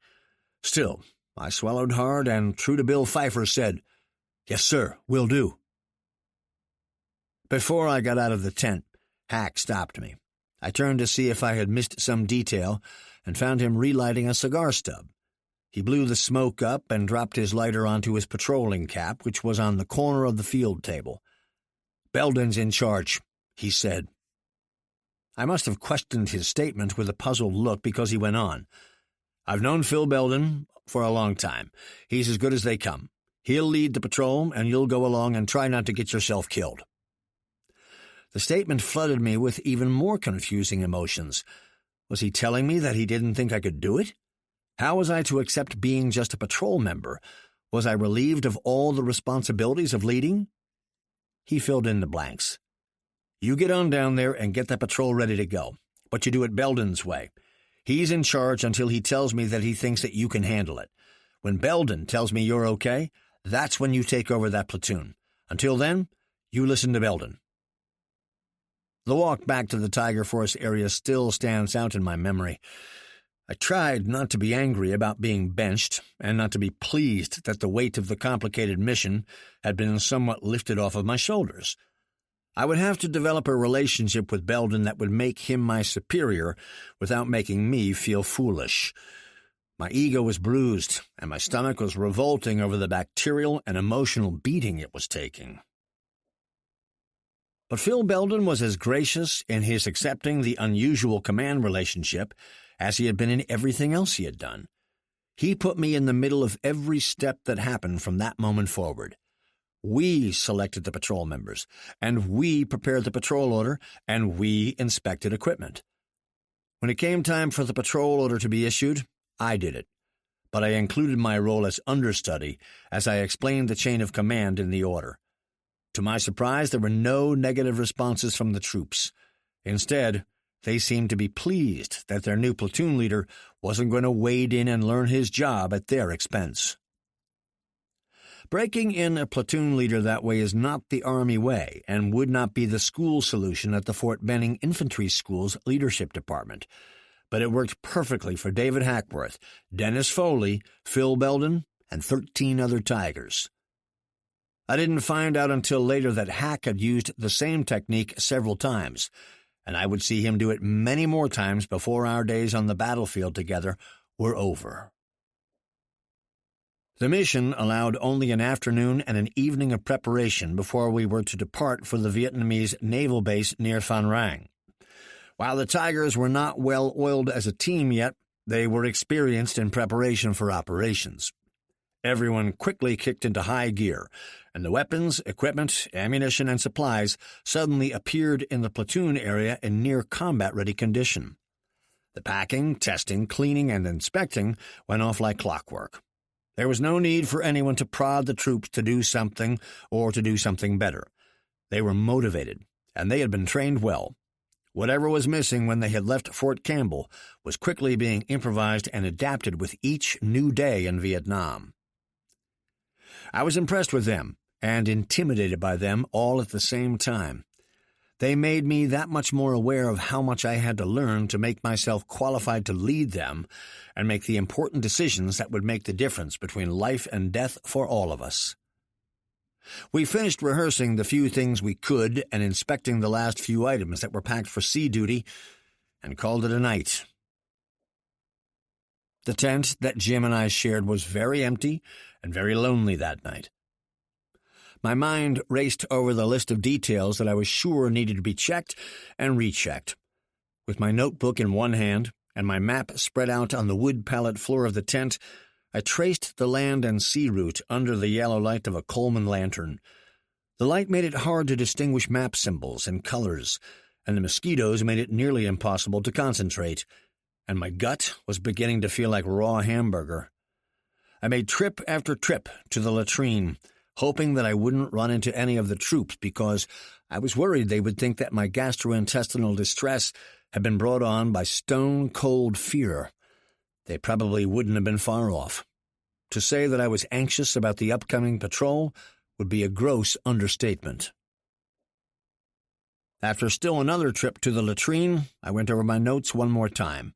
Still, I swallowed hard and, true to Bill Pfeiffer, said, "Yes, sir, will do." Before I got out of the tent, Hack stopped me. I turned to see if I had missed some detail and found him relighting a cigar stub. He blew the smoke up and dropped his lighter onto his patrolling cap, which was on the corner of the field table. "Belden's in charge," he said. I must have questioned his statement with a puzzled look because he went on. "I've known Phil Belden for a long time. He's as good as they come. He'll lead the patrol, and you'll go along and try not to get yourself killed." The statement flooded me with even more confusing emotions. Was he telling me that he didn't think I could do it? How was I to accept being just a patrol member? Was I relieved of all the responsibilities of leading? He filled in the blanks. "You get on down there and get that patrol ready to go, but you do it Belden's way. He's in charge until he tells me that he thinks that you can handle it. When Belden tells me you're okay, that's when you take over that platoon. Until then, you listen to Belden." The walk back to the Tiger Force area still stands out in my memory. I tried not to be angry about being benched and not to be pleased that the weight of the complicated mission had been somewhat lifted off of my shoulders. I would have to develop a relationship with Belden that would make him my superior without making me feel foolish. My ego was bruised, and my stomach was revolting over the bacterial and emotional beating it was taking. But Phil Belden was as gracious in his accepting the unusual command relationship as he had been in everything else he had done. He put me in the middle of every step that happened from that moment forward. We selected the patrol members, and we prepared the patrol order, and we inspected equipment. When it came time for the patrol order to be issued, I did it, but I included my role as understudy as I explained the chain of command in the order. To my surprise, there were no negative responses from the troops. Instead, they seemed to be pleased that their new platoon leader wasn't going to wade in and learn his job at their expense. Breaking in a platoon leader that way is not the Army way and would not be the school solution at the Fort Benning Infantry School's leadership department. But it worked perfectly for David Hackworth, Dennis Foley, Phil Belden, and 13 other Tigers. I didn't find out until later that Hack had used the same technique several times, and I would see him do it many more times before our days on the battlefield together were over. The mission allowed only an afternoon and an evening of preparation before we were to depart for the Vietnamese naval base near Phan Rang. While the Tigers were not well-oiled as a team yet, they were experienced in preparation for operations. Everyone quickly kicked into high gear, and the weapons, equipment, ammunition, and supplies suddenly appeared in the platoon area in near combat-ready condition. The packing, testing, cleaning, and inspecting went off like clockwork. There was no need for anyone to prod the troops to do something or to do something better. They were motivated, and they had been trained well. Whatever was missing when they had left Fort Campbell was quickly being improvised and adapted with each new day in Vietnam. I was impressed with them and intimidated by them all at the same time. They made me that much more aware of how much I had to learn to make myself qualified to lead them and make the important decisions that would make the difference between life and death for all of us. We finished rehearsing the few things we could and inspecting the last few items that were packed for sea duty and called it a night. The tent that Jim and I shared was very empty and very lonely that night. My mind raced over the list of details that I was sure needed to be checked and rechecked. With my notebook in one hand and my map spread out on the wood pallet floor of the tent, I traced the land and sea route under the yellow light of a Coleman lantern. The light made it hard to distinguish map symbols and colors, and the mosquitoes made it nearly impossible to concentrate, and my gut was beginning to feel like raw hamburger. I made trip after trip to the latrine, hoping that I wouldn't run into any of the troops because I was worried they would think that my gastrointestinal distress had been brought on by stone-cold fear. They probably wouldn't have been far off. To say that I was anxious about the upcoming patrol would be a gross understatement. After still another trip to the latrine, I went over my notes one more time.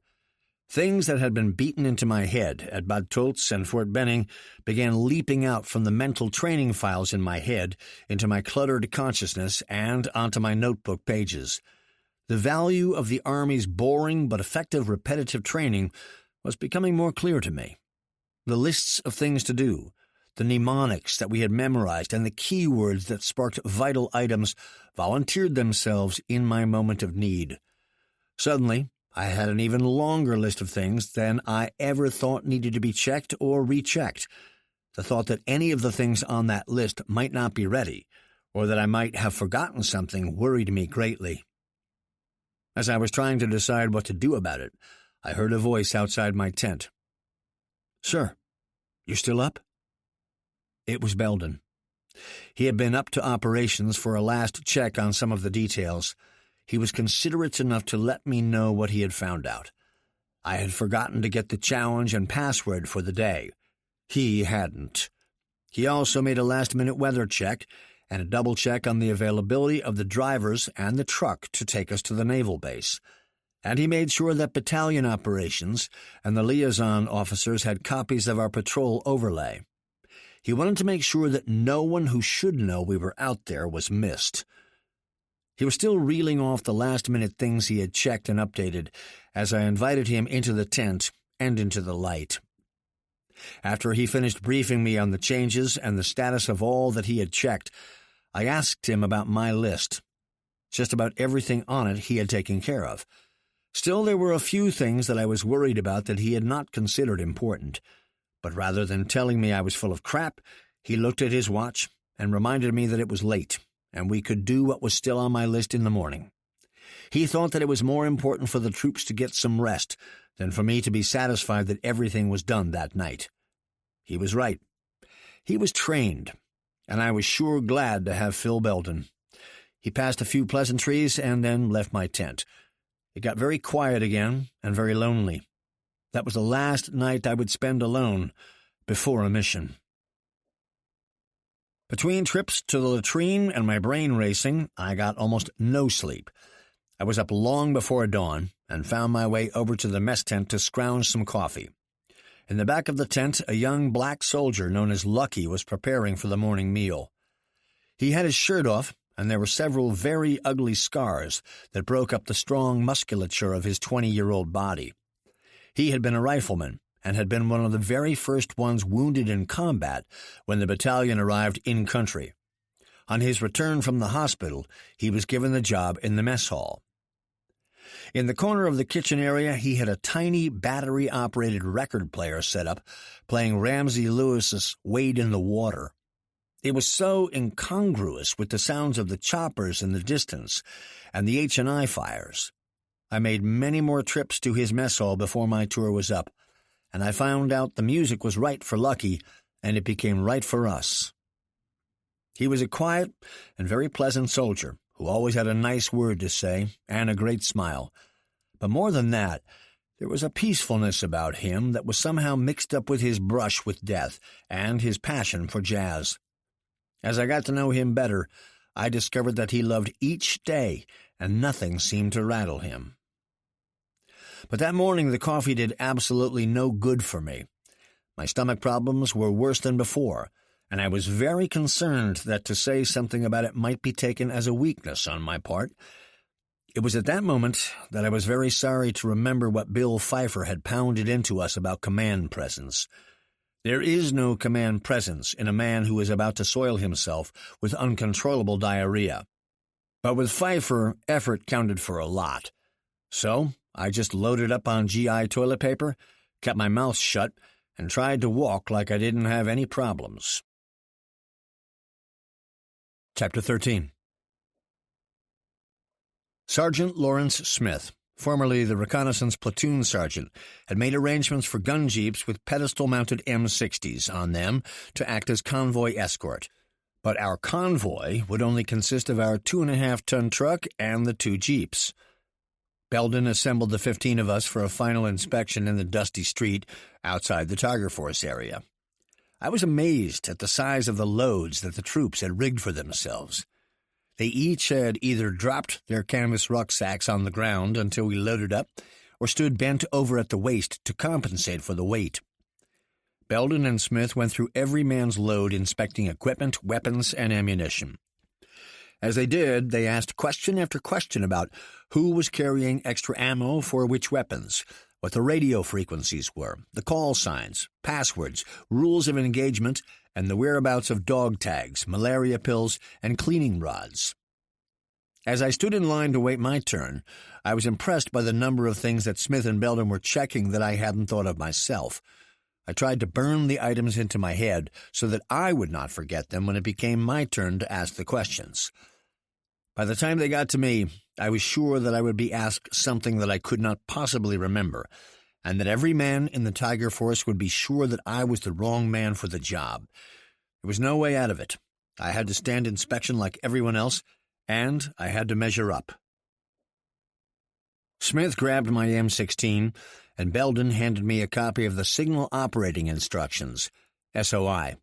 Things that had been beaten into my head at Bad Tolz and Fort Benning began leaping out from the mental training files in my head into my cluttered consciousness and onto my notebook pages. The value of the Army's boring but effective repetitive training was becoming more clear to me. The lists of things to do, the mnemonics that we had memorized, and the keywords that sparked vital items volunteered themselves in my moment of need. Suddenly, I had an even longer list of things than I ever thought needed to be checked or rechecked. The thought that any of the things on that list might not be ready, or that I might have forgotten something, worried me greatly. As I was trying to decide what to do about it, I heard a voice outside my tent. "Sir, you still up?" It was Belden. He had been up to operations for a last check on some of the details. He was considerate enough to let me know what he had found out. I had forgotten to get the challenge and password for the day. He hadn't. He also made a last-minute weather check and a double check on the availability of the drivers and the truck to take us to the naval base. And he made sure that battalion operations and the liaison officers had copies of our patrol overlay. He wanted to make sure that no one who should know we were out there was missed. He was still reeling off the last-minute things he had checked and updated as I invited him into the tent and into the light. After he finished briefing me on the changes and the status of all that he had checked, I asked him about my list. Just about everything on it he had taken care of. Still, there were a few things that I was worried about that he had not considered important. But rather than telling me I was full of crap, he looked at his watch and reminded me that it was late, and we could do what was still on my list in the morning. He thought that it was more important for the troops to get some rest than for me to be satisfied that everything was done that night. He was right. He was trained, and I was sure glad to have Phil Belden. He passed a few pleasantries and then left my tent. It got very quiet again and very lonely. That was the last night I would spend alone before a mission. Between trips to the latrine and my brain racing, I got almost no sleep. I was up long before dawn and found my way over to the mess tent to scrounge some coffee. In the back of the tent, a young black soldier known as Lucky was preparing for the morning meal. He had his shirt off, and there were several very ugly scars that broke up the strong musculature of his 20-year-old body. He had been a rifleman and had been one of the very first ones wounded in combat when the battalion arrived in-country. On his return from the hospital, he was given the job in the mess hall. In the corner of the kitchen area, he had a tiny battery-operated record player set up, playing Ramsey Lewis's Wade in the Water. It was so incongruous with the sounds of the choppers in the distance and the H&I fires. I made many more trips to his mess hall before my tour was up, and I found out the music was right for Lucky, and it became right for us. He was a quiet and very pleasant soldier who always had a nice word to say and a great smile. But more than that, there was a peacefulness about him that was somehow mixed up with his brush with death and his passion for jazz. As I got to know him better, I discovered that he loved each day, and nothing seemed to rattle him. But that morning the coffee did absolutely no good for me. My stomach problems were worse than before, and I was very concerned that to say something about it might be taken as a weakness on my part. It was at that moment that I was very sorry to remember what Bill Pfeiffer had pounded into us about command presence. There is no command presence in a man who is about to soil himself with uncontrollable diarrhea. But with Pfeiffer, effort counted for a lot. So I just loaded up on GI toilet paper, kept my mouth shut, and tried to walk like I didn't have any problems. Chapter 13. Sergeant Lawrence Smith, formerly the reconnaissance platoon sergeant, had made arrangements for gun jeeps with pedestal-mounted M60s on them to act as convoy escort. But our convoy would only consist of our 2.5-ton truck and the 2 jeeps. Belden assembled the 15 of us for a final inspection in the dusty street outside the Tiger Force area. I was amazed at the size of the loads that the troops had rigged for themselves. They each had either dropped their canvas rucksacks on the ground until we loaded up, or stood bent over at the waist to compensate for the weight. Belden and Smith went through every man's load, inspecting equipment, weapons, and ammunition. As they did, they asked question after question about who was carrying extra ammo for which weapons, what the radio frequencies were, the call signs, passwords, rules of engagement, and the whereabouts of dog tags, malaria pills, and cleaning rods. As I stood in line to wait my turn, I was impressed by the number of things that Smith and Belden were checking that I hadn't thought of myself. I tried to burn the items into my head so that I would not forget them when it became my turn to ask the questions. By the time they got to me, I was sure that I would be asked something that I could not possibly remember, and that every man in the Tiger Force would be sure that I was the wrong man for the job. There was no way out of it. I had to stand inspection like everyone else, and I had to measure up. Smith grabbed my M16, and Belden handed me a copy of the Signal Operating Instructions, SOI.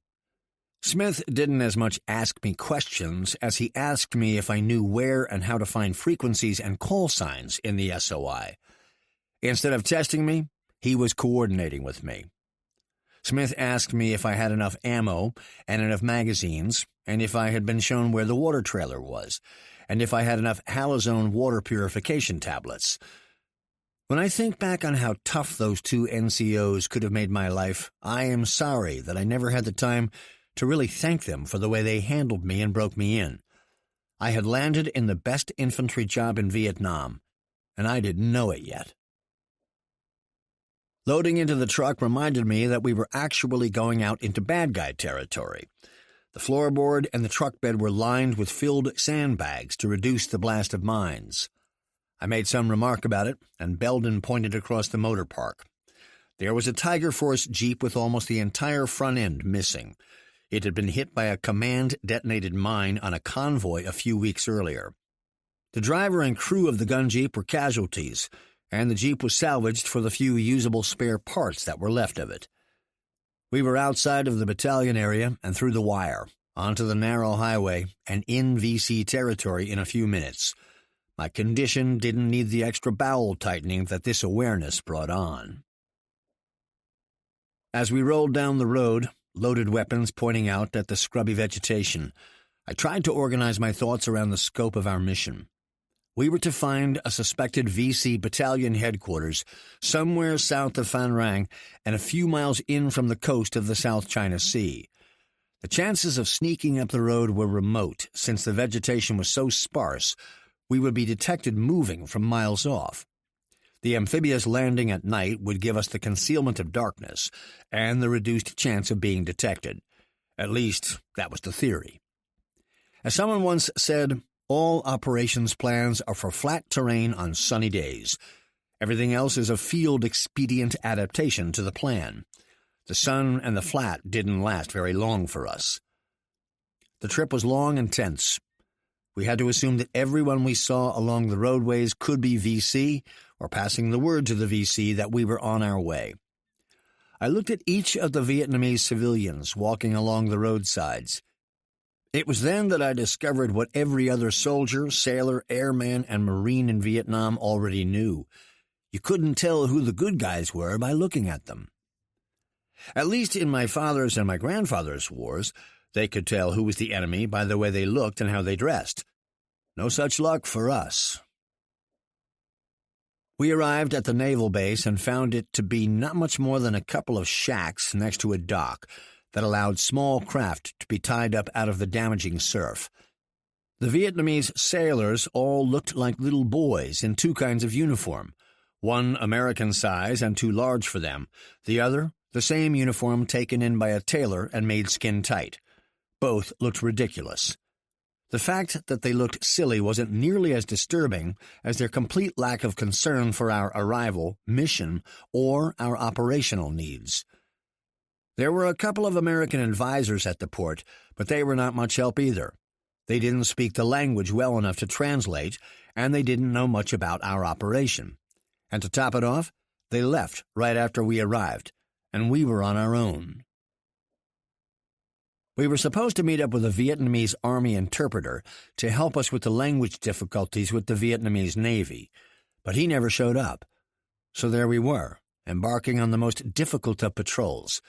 Smith didn't as much ask me questions as he asked me if I knew where and how to find frequencies and call signs in the SOI. Instead of testing me, he was coordinating with me. Smith asked me if I had enough ammo and enough magazines, and if I had been shown where the water trailer was, and if I had enough halazone water purification tablets. When I think back on how tough those 2 NCOs could have made my life, I am sorry that I never had the time to really thank them for the way they handled me and broke me in. I had landed in the best infantry job in Vietnam, and I didn't know it yet. Loading into the truck reminded me that we were actually going out into bad guy territory. The floorboard and the truck bed were lined with filled sandbags to reduce the blast of mines. I made some remark about it, and Belden pointed across the motor park. There was a Tiger Force Jeep with almost the entire front end missing. It had been hit by a command-detonated mine on a convoy a few weeks earlier. The driver and crew of the gun Jeep were casualties, and the Jeep was salvaged for the few usable spare parts that were left of it. We were outside of the battalion area and through the wire, onto the narrow highway, and in VC territory in a few minutes. My condition didn't need the extra bowel tightening that this awareness brought on. As we rolled down the road, loaded weapons pointing out at the scrubby vegetation, I tried to organize my thoughts around the scope of our mission. We were to find a suspected VC battalion headquarters somewhere south of Phan Rang and a few miles in from the coast of the South China Sea. The chances of sneaking up the road were remote, since the vegetation was so sparse we would be detected moving from miles off. The amphibious landing at night would give us the concealment of darkness and the reduced chance of being detected. At least, that was the theory. As someone once said, all operations plans are for flat terrain on sunny days. Everything else is a field expedient adaptation to the plan. The sun and the flat didn't last very long for us. The trip was long and tense. We had to assume that everyone we saw along the roadways could be VC, or passing the word to the VC that we were on our way. I looked at each of the Vietnamese civilians walking along the roadsides. It was then that I discovered what every other soldier, sailor, airman, and Marine in Vietnam already knew. You couldn't tell who the good guys were by looking at them. At least in my father's and my grandfather's wars, they could tell who was the enemy by the way they looked and how they dressed. No such luck for us. We arrived at the naval base and found it to be not much more than a couple of shacks next to a dock that allowed small craft to be tied up out of the damaging surf. The Vietnamese sailors all looked like little boys in two kinds of uniform, one American size and too large for them, the other the same uniform taken in by a tailor and made skin tight. Both looked ridiculous. The fact that they looked silly wasn't nearly as disturbing as their complete lack of concern for our arrival, mission, or our operational needs. There were a couple of American advisors at the port, but they were not much help either. They didn't speak the language well enough to translate, and they didn't know much about our operation. And to top it off, they left right after we arrived, and we were on our own. We were supposed to meet up with a Vietnamese Army interpreter to help us with the language difficulties with the Vietnamese Navy, but he never showed up. So there we were, embarking on the most difficult of patrols.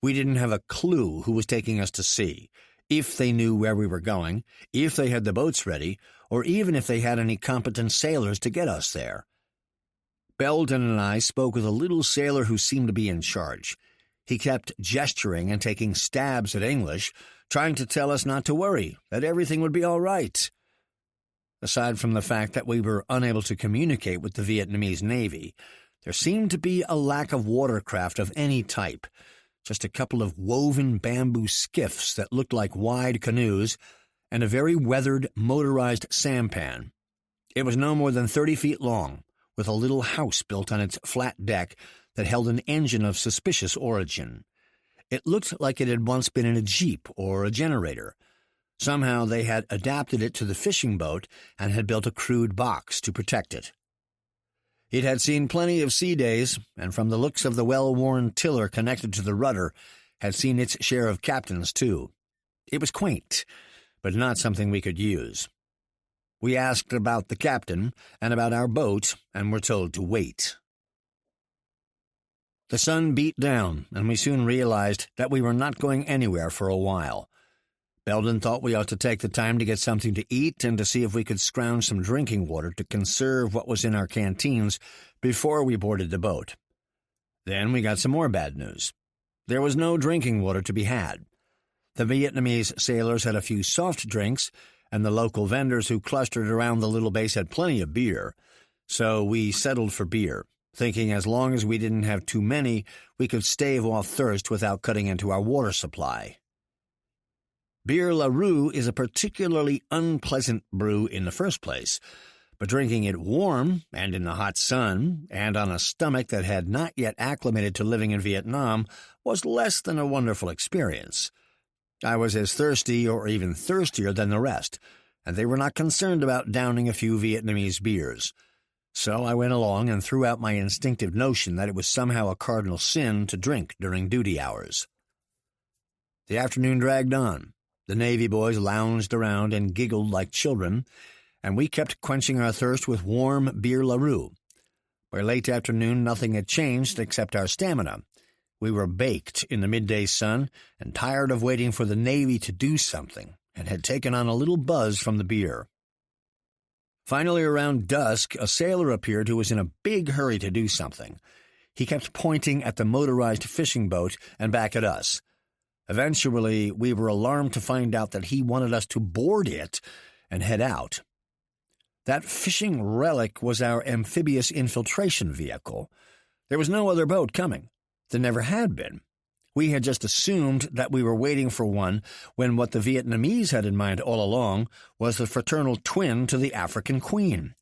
We didn't have a clue who was taking us to sea, if they knew where we were going, if they had the boats ready, or even if they had any competent sailors to get us there. Belden and I spoke with a little sailor who seemed to be in charge. He kept gesturing and taking stabs at English, trying to tell us not to worry, that everything would be all right. Aside from the fact that we were unable to communicate with the Vietnamese Navy, there seemed to be a lack of watercraft of any type, just a couple of woven bamboo skiffs that looked like wide canoes, and a very weathered, motorized sampan. It was no more than 30 feet long, with a little house built on its flat deck that held an engine of suspicious origin. It looked like it had once been in a jeep or a generator. Somehow they had adapted it to the fishing boat and had built a crude box to protect it. It had seen plenty of sea days, and from the looks of the well-worn tiller connected to the rudder, had seen its share of captains too. It was quaint, but not something we could use. We asked about the captain and about our boat, and were told to wait. The sun beat down, and we soon realized that we were not going anywhere for a while. Belden thought we ought to take the time to get something to eat and to see if we could scrounge some drinking water to conserve what was in our canteens before we boarded the boat. Then we got some more bad news. There was no drinking water to be had. The Vietnamese sailors had a few soft drinks, and the local vendors who clustered around the little base had plenty of beer, so we settled for beer, thinking as long as we didn't have too many, we could stave off thirst without cutting into our water supply. Beer LaRue is a particularly unpleasant brew in the first place, but drinking it warm and in the hot sun and on a stomach that had not yet acclimated to living in Vietnam was less than a wonderful experience. I was as thirsty or even thirstier than the rest, and they were not concerned about downing a few Vietnamese beers. So I went along and threw out my instinctive notion that it was somehow a cardinal sin to drink during duty hours. The afternoon dragged on. The Navy boys lounged around and giggled like children, and we kept quenching our thirst with warm beer LaRue. By late afternoon, nothing had changed except our stamina. We were baked in the midday sun and tired of waiting for the Navy to do something, and had taken on a little buzz from the beer. Finally, around dusk, a sailor appeared who was in a big hurry to do something. He kept pointing at the motorized fishing boat and back at us. Eventually, we were alarmed to find out that he wanted us to board it and head out. That fishing relic was our amphibious infiltration vehicle. There was no other boat coming. There never had been. We had just assumed that we were waiting for one when what the Vietnamese had in mind all along was the fraternal twin to the African Queen.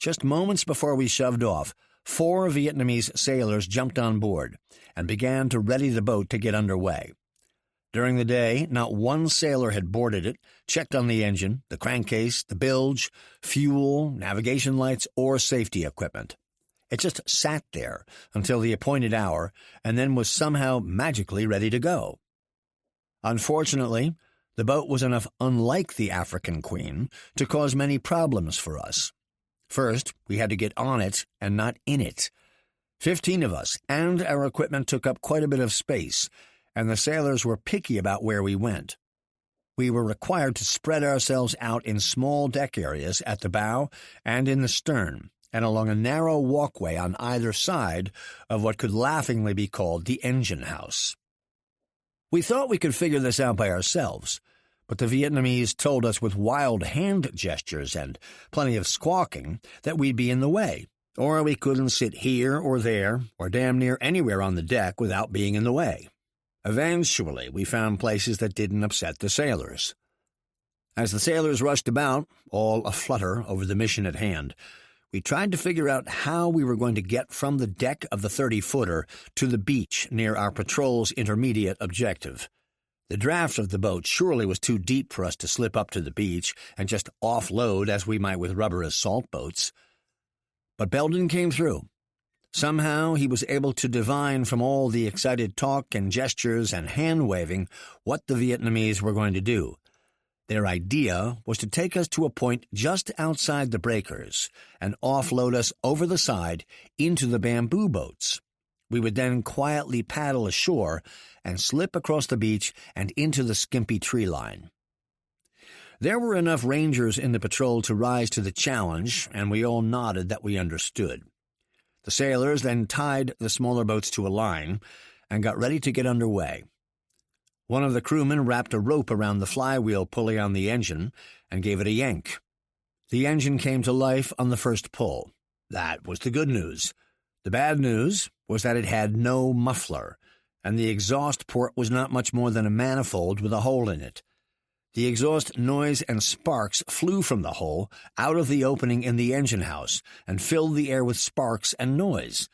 Just moments before we shoved off, 4 Vietnamese sailors jumped on board and began to ready the boat to get underway. During the day, not one sailor had boarded it, checked on the engine, the crankcase, the bilge, fuel, navigation lights, or safety equipment. It just sat there until the appointed hour and then was somehow magically ready to go. Unfortunately, the boat was enough unlike the African Queen to cause many problems for us. First, we had to get on it and not in it. 15 of us, and our equipment took up quite a bit of space, and the sailors were picky about where we went. We were required to spread ourselves out in small deck areas at the bow and in the stern, and along a narrow walkway on either side of what could laughingly be called the engine house. We thought we could figure this out by ourselves, but the Vietnamese told us with wild hand gestures and plenty of squawking that we'd be in the way, or we couldn't sit here or there or damn near anywhere on the deck without being in the way. Eventually, we found places that didn't upset the sailors. As the sailors rushed about, all aflutter over the mission at hand, we tried to figure out how we were going to get from the deck of the 30-footer to the beach near our patrol's intermediate objective. The draft of the boat surely was too deep for us to slip up to the beach and just offload as we might with rubber assault boats. But Belden came through. Somehow he was able to divine from all the excited talk and gestures and hand-waving what the Vietnamese were going to do. Their idea was to take us to a point just outside the breakers and offload us over the side into the bamboo boats. We would then quietly paddle ashore and slip across the beach and into the skimpy tree line. There were enough rangers in the patrol to rise to the challenge, and we all nodded that we understood. The sailors then tied the smaller boats to a line and got ready to get underway. One of the crewmen wrapped a rope around the flywheel pulley on the engine and gave it a yank. The engine came to life on the first pull. That was the good news. The bad news was that it had no muffler, and the exhaust port was not much more than a manifold with a hole in it. The exhaust noise and sparks flew from the hole out of the opening in the engine house and filled the air with sparks and noise.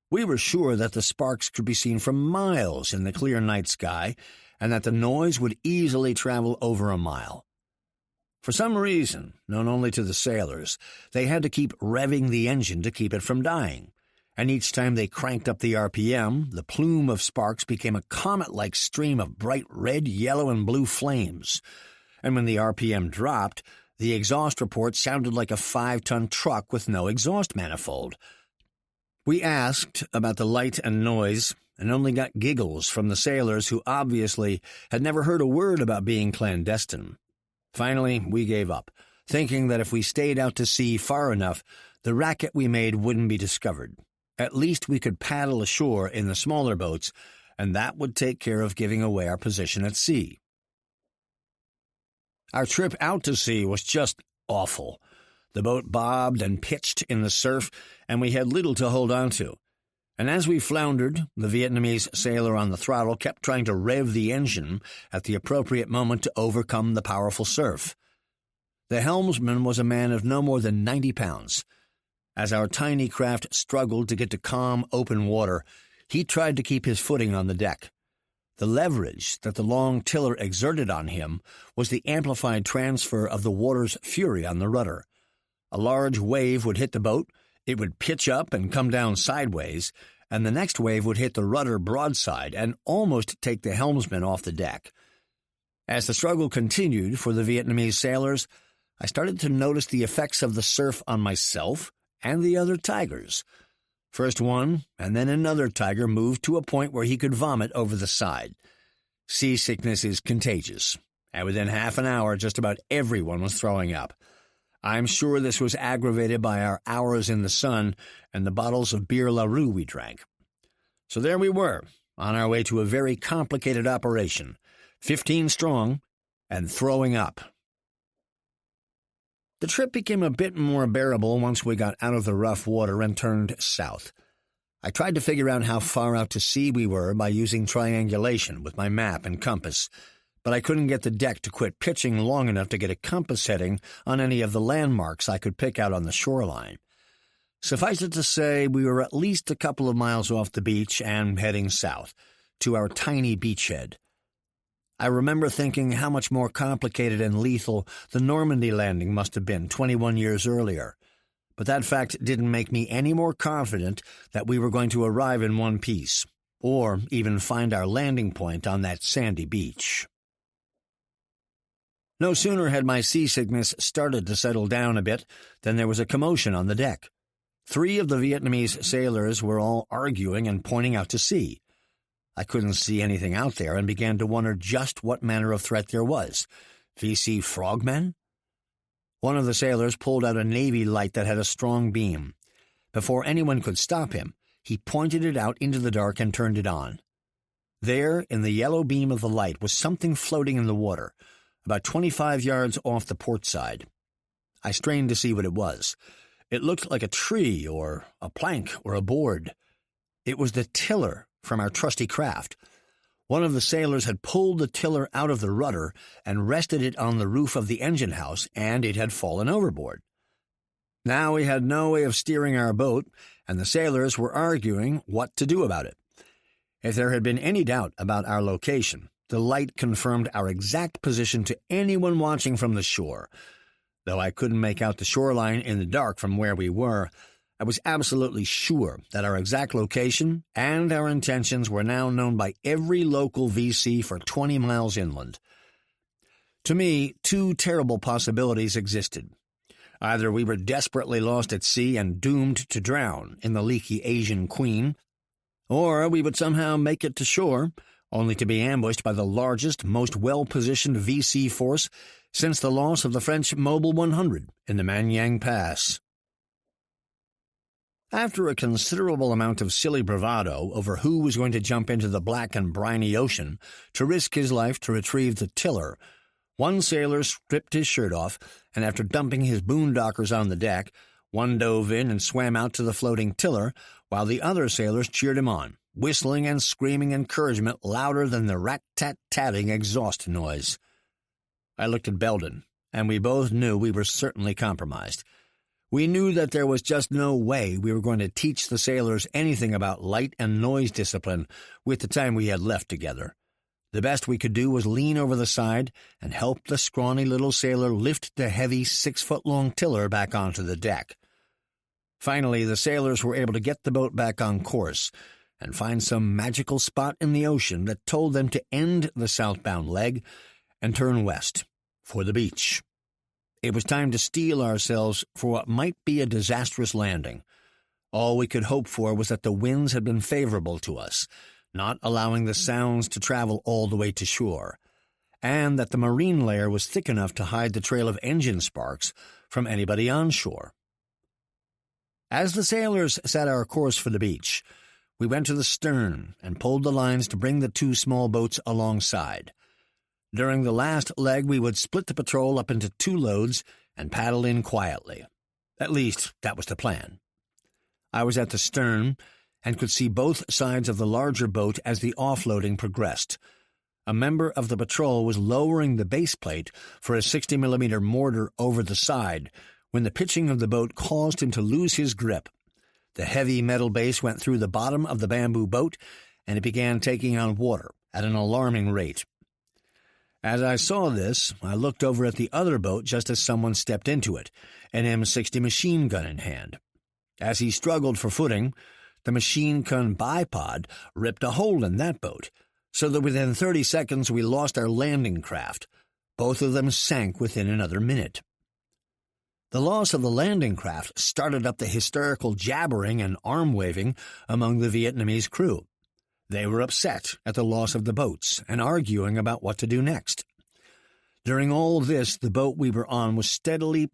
We were sure that the sparks could be seen for miles in the clear night sky, and that the noise would easily travel over a mile. For some reason, known only to the sailors, they had to keep revving the engine to keep it from dying, and each time they cranked up the RPM, the plume of sparks became a comet-like stream of bright red, yellow, and blue flames. And when the RPM dropped, the exhaust report sounded like a 5-ton truck with no exhaust manifold. We asked about the light and noise, and only got giggles from the sailors who obviously had never heard a word about being clandestine. Finally, we gave up, thinking that if we stayed out to sea far enough, the racket we made wouldn't be discovered. At least we could paddle ashore in the smaller boats, and that would take care of giving away our position at sea. Our trip out to sea was just awful. The boat bobbed and pitched in the surf, and we had little to hold on to. And as we floundered, the Vietnamese sailor on the throttle kept trying to rev the engine at the appropriate moment to overcome the powerful surf. The helmsman was a man of no more than 90 pounds. As our tiny craft struggled to get to calm, open water, he tried to keep his footing on the deck. The leverage that the long tiller exerted on him was the amplified transfer of the water's fury on the rudder. A large wave would hit the boat, it would pitch up and come down sideways, and the next wave would hit the rudder broadside and almost take the helmsman off the deck. As the struggle continued for the Vietnamese sailors, I started to notice the effects of the surf on myself and the other tigers. First one, and then another tiger moved to a point where he could vomit over the side. Seasickness is contagious, and within half an hour just about everyone was throwing up. I'm sure this was aggravated by our hours in the sun and the bottles of beer LaRue we drank. So there we were, on our way to a very complicated operation, 15 strong, and throwing up. The trip became a bit more bearable once we got out of the rough water and turned south. I tried to figure out how far out to sea we were by using triangulation with my map and compass, but I couldn't get the deck to quit pitching long enough to get a compass heading on any of the landmarks I could pick out on the shoreline. Suffice it to say, we were at least a couple of miles off the beach and heading south, to our tiny beachhead. I remember thinking how much more complicated and lethal the Normandy landing must have been 21 years earlier, but that fact didn't make me any more confident that we were going to arrive in one piece, or even find our landing point on that sandy beach. No sooner had my seasickness started to settle down a bit than there was a commotion on the deck. 3 of the Vietnamese sailors were all arguing and pointing out to sea. I couldn't see anything out there and began to wonder just what manner of threat there was. VC frogmen? One of the sailors pulled out a Navy light that had a strong beam. Before anyone could stop him, he pointed it out into the dark and turned it on. There, in the yellow beam of the light, was something floating in the water, about 25 yards off the port side. I strained to see what it was. It looked like a tree or a plank or a board. It was the tiller from our trusty craft. One of the sailors had pulled the tiller out of the rudder and rested it on the roof of the engine house, and it had fallen overboard. Now we had no way of steering our boat, and the sailors were arguing what to do about it. If there had been any doubt about our location, the light confirmed our exact position to anyone watching from the shore. Though I couldn't make out the shoreline in the dark from where we were, I was absolutely sure that our exact location and our intentions were now known by every local VC for 20 miles inland. To me, 2 terrible possibilities existed. Either we were desperately lost at sea and doomed to drown in the leaky Asian Queen, or we would somehow make it to shore, only to be ambushed by the largest, most well-positioned VC force since the loss of the French Mobile 100 in the Manyang Pass. After a considerable amount of silly bravado over who was going to jump into the black and briny ocean to risk his life to retrieve the tiller, one sailor stripped his shirt off, and after dumping his boondockers on the deck, one dove in and swam out to the floating tiller, while the other sailors cheered him on, whistling and screaming encouragement louder than the rat-tat-tatting exhaust noise. I looked at Belden, and we both knew we were certainly compromised. We knew that there was just no way we were going to teach the sailors anything about light and noise discipline with the time we had left together. The best we could do was lean over the side and help the scrawny little sailor lift the heavy 6-foot-long tiller back onto the deck. Finally, the sailors were able to get the boat back on course and find some magical spot in the ocean that told them to end the southbound leg and turn west, for the beach. It was time to steel ourselves for what might be a disastrous landing. All we could hope for was that the winds had been favorable to us, not allowing the sounds to travel all the way to shore, and that the marine layer was thick enough to hide the trail of engine sparks from anybody on shore. As the sailors set our course for the beach, we went to the stern and pulled the lines to bring the 2 small boats alongside. During the last leg, we would split the patrol up into 2 loads and paddle in quietly. At least, that was the plan. I was at the stern and could see both sides of the larger boat as the offloading progressed. A member of the patrol was lowering the base plate for a 60-millimeter mortar over the side when the pitching of the boat caused him to lose his grip. The heavy metal base went through the bottom of the bamboo boat, and it began taking on water at an alarming rate. As I saw this, I looked over at the other boat just as someone stepped into it, an M60 machine gun in hand. As he struggled for footing, the machine gun bipod ripped a hole in that boat, so that within 30 seconds we lost our landing craft. Both of them sank within another minute. The loss of the landing craft started up the hysterical jabbering and arm-waving among the Vietnamese crew. They were upset at the loss of the boats and arguing about what to do next. During all this, the boat we were on was steadily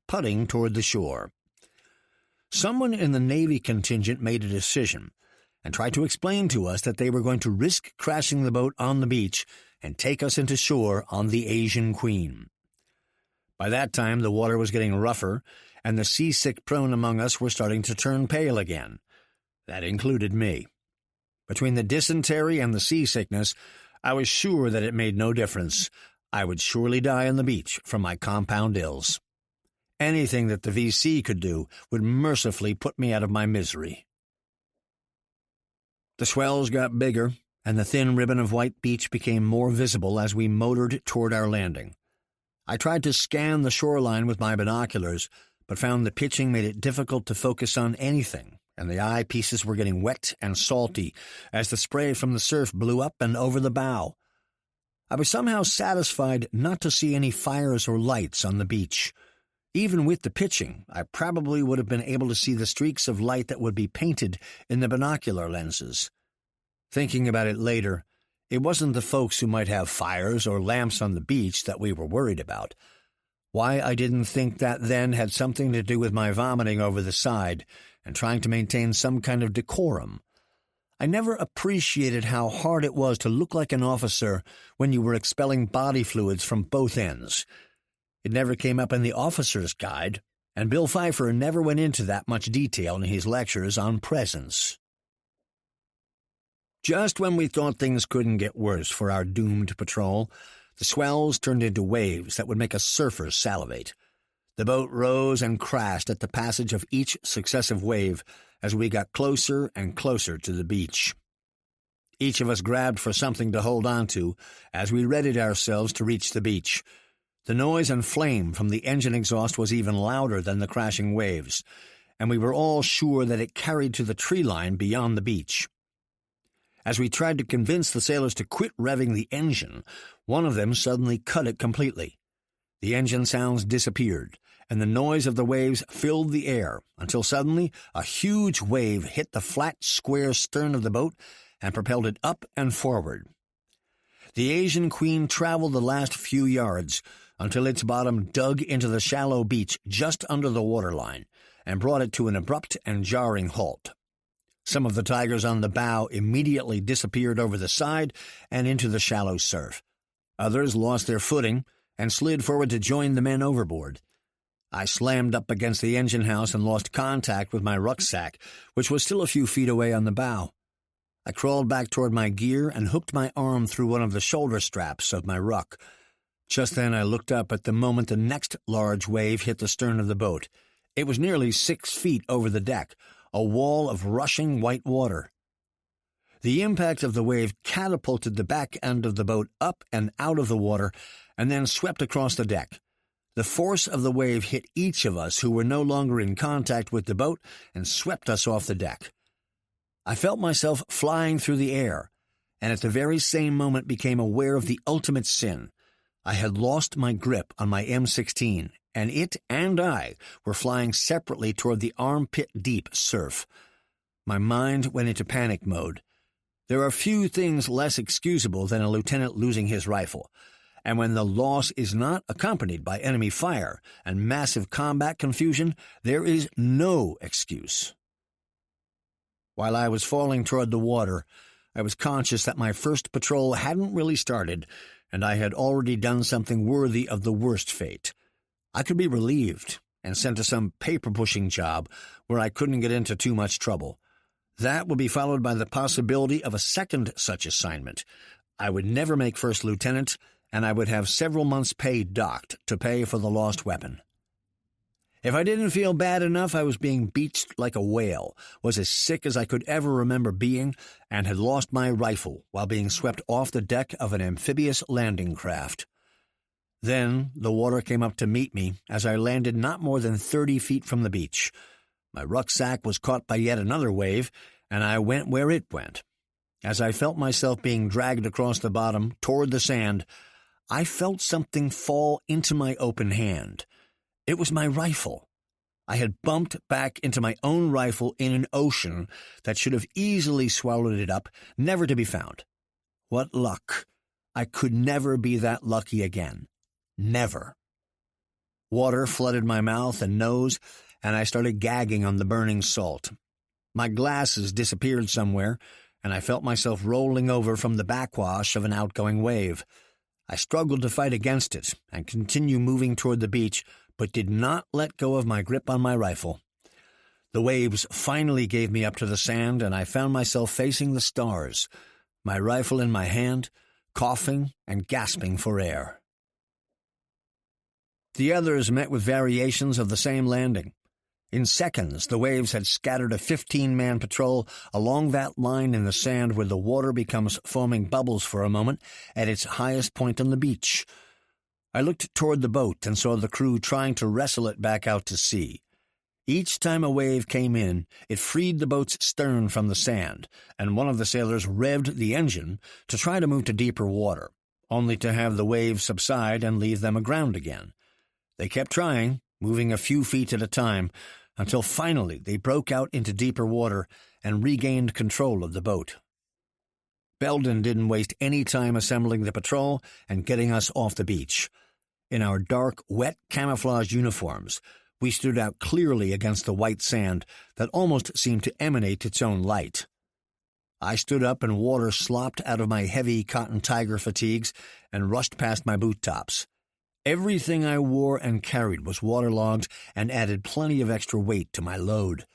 putting toward the shore. Someone in the Navy contingent made a decision and tried to explain to us that they were going to risk crashing the boat on the beach and take us into shore on the Asian Queen. By that time, the water was getting rougher, and the seasick prone among us were starting to turn pale again. That included me. Between the dysentery and the seasickness, I was sure that it made no difference. I would surely die on the beach from my compound ills. Anything that the VC could do would mercifully put me out of my misery. The swells got bigger, and the thin ribbon of white beach became more visible as we motored toward our landing. I tried to scan the shoreline with my binoculars, but found the pitching made it difficult to focus on anything, and the eyepieces were getting wet and salty as the spray from the surf blew up and over the bow. I was somehow satisfied not to see any fires or lights on the beach. Even with the pitching, I probably would have been able to see the streaks of light that would be painted in the binocular lenses. Thinking about it later, it wasn't the folks who might have fires or lamps on the beach that we were worried about. Why I didn't think that then had something to do with my vomiting over the side and trying to maintain some kind of decorum. I never appreciated how hard it was to look like an officer when you were expelling body fluids from both ends. It never came up in the officer's guide, and Bill Pfeiffer never went into that much detail in his lectures on presence. Just when we thought things couldn't get worse for our doomed patrol, the swells turned into waves that would make a surfer salivate. The boat rose and crashed at the passage of each successive wave as we got closer and closer to the beach. Each of us grabbed for something to hold on to as we readied ourselves to reach the beach. The noise and flame from the engine exhaust was even louder than the crashing waves, and we were all sure that it carried to the tree line beyond the beach. As we tried to convince the sailors to quit revving the engine, one of them suddenly cut it completely. The engine sounds disappeared, and the noise of the waves filled the air, until suddenly a huge wave hit the flat, square stern of the boat and propelled it up and forward. The Asian Queen traveled the last few yards until its bottom dug into the shallow beach just under the waterline and brought it to an abrupt and jarring halt. Some of the tigers on the bow immediately disappeared over the side and into the shallow surf. Others lost their footing and slid forward to join the men overboard. I slammed up against the engine house and lost contact with my rucksack, which was still a few feet away on the bow. I crawled back toward my gear and hooked my arm through one of the shoulder straps of my ruck. Just then I looked up at the moment the next large wave hit the stern of the boat. It was nearly 6 feet over the deck, a wall of rushing white water. The impact of the wave catapulted the back end of the boat up and out of the water and then swept across the deck. The force of the wave hit each of us who were no longer in contact with the boat and swept us off the deck. I felt myself flying through the air, and at the very same moment became aware of the ultimate sin. I had lost my grip on my M16, and it and I were flying separately toward the armpit-deep surf. My mind went into panic mode. There are few things less excusable than a lieutenant losing his rifle, and when the loss is not accompanied by enemy fire and massive combat confusion, there is no excuse. While I was falling toward the water, I was conscious that my first patrol hadn't really started, and I had already done something worthy of the worst fate. I could be relieved and sent to some paper-pushing job where I couldn't get into too much trouble. That would be followed by the possibility of a second such assignment. I would never make first lieutenant, and I would have several months' pay docked to pay for the lost weapon. If I didn't feel bad enough I was being beached like a whale, was as sick as I could ever remember being, and had lost my rifle while being swept off the deck of an amphibious landing craft. Then the water came up to meet me as I landed not more than 30 feet from the beach. My rucksack was caught by yet another wave, and I went where it went. As I felt myself being dragged across the bottom toward the sand, I felt something fall into my open hand. It was my rifle. I had bumped back into my own rifle in an ocean that should have easily swallowed it up, never to be found. What luck! I could never be that lucky again. Never. Water flooded my mouth and nose, and I started gagging on the burning salt. My glasses disappeared somewhere, and I felt myself rolling over from the backwash of an outgoing wave. I struggled to fight against it and continue moving toward the beach, but did not let go of my grip on my rifle. The waves finally gave me up to the sand, and I found myself facing the stars, my rifle in my hand, coughing and gasping for air. The others met with variations of the same landing. In seconds, the waves had scattered a 15-man patrol along that line in the sand where the water becomes foaming bubbles for a moment at its highest point on the beach. I looked toward the boat and saw the crew trying to wrestle it back out to sea. Each time a wave came in, it freed the boat's stern from the sand, and one of the sailors revved the engine to try to move to deeper water, only to have the waves subside and leave them aground again. They kept trying, moving a few feet at a time, until finally they broke out into deeper water and regained control of the boat. Belden didn't waste any time assembling the patrol and getting us off the beach. In our dark, wet camouflage uniforms, we stood out clearly against the white sand that almost seemed to emanate its own light. I stood up and water slopped out of my heavy cotton tiger fatigues and rushed past my boot tops. Everything I wore and carried was waterlogged and added plenty of extra weight to my load.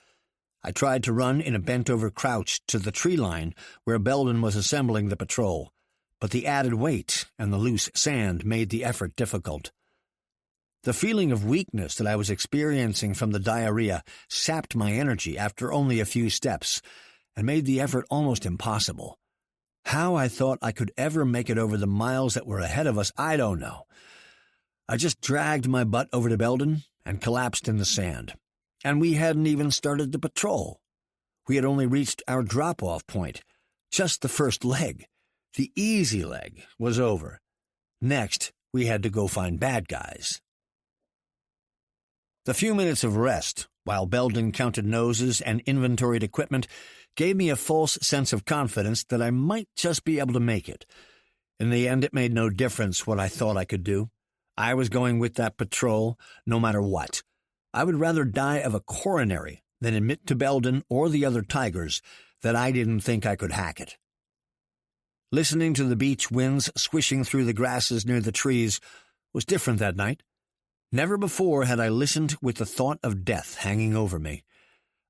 I tried to run in a bent-over crouch to the tree line where Belden was assembling the patrol, but the added weight and the loose sand made the effort difficult. The feeling of weakness that I was experiencing from the diarrhea sapped my energy after only a few steps and made the effort almost impossible. How I thought I could ever make it over the miles that were ahead of us, I don't know. I just dragged my butt over to Belden and collapsed in the sand. And we hadn't even started the patrol. We had only reached our drop-off point. Just the first leg. The easy leg was over. Next, we had to go find bad guys. The few minutes of rest, while Belden counted noses and inventoried equipment, gave me a false sense of confidence that I might just be able to make it. In the end, it made no difference what I thought I could do. I was going with that patrol, no matter what. I would rather die of a coronary than admit to Belden or the other tigers that I didn't think I could hack it. Listening to the beach winds swishing through the grasses near the trees was different that night. Never before had I listened with the thought of death hanging over me.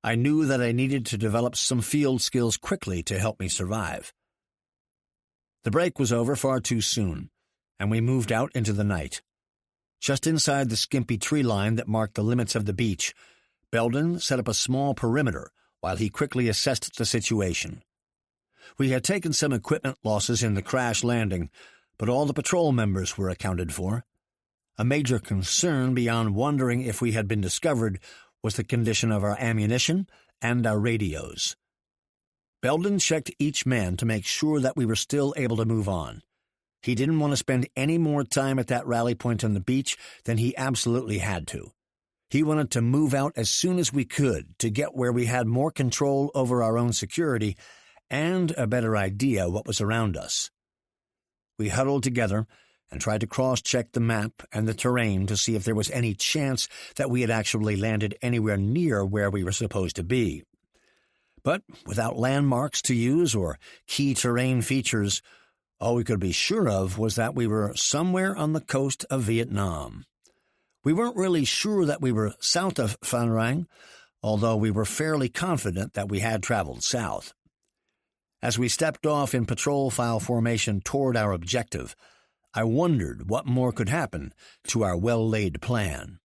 I knew that I needed to develop some field skills quickly to help me survive. The break was over far too soon, and we moved out into the night. Just inside the skimpy tree line that marked the limits of the beach, Belden set up a small perimeter while he quickly assessed the situation. We had taken some equipment losses in the crash landing, but all the patrol members were accounted for. A major concern beyond wondering if we had been discovered was the condition of our ammunition and our radios. Belden checked each man to make sure that we were still able to move on. He didn't want to spend any more time at that rally point on the beach than he absolutely had to. He wanted to move out as soon as we could to get where we had more control over our own security and a better idea what was around us. We huddled together and tried to cross-check the map and the terrain to see if there was any chance that we had actually landed anywhere near where we were supposed to be. But without landmarks to use or key terrain features, all we could be sure of was that we were somewhere on the coast of Vietnam. We weren't really sure that we were south of Phan Rang, although we were fairly confident that we had traveled south. As we stepped off in patrol file formation toward our objective, I wondered what more could happen to our well-laid plan.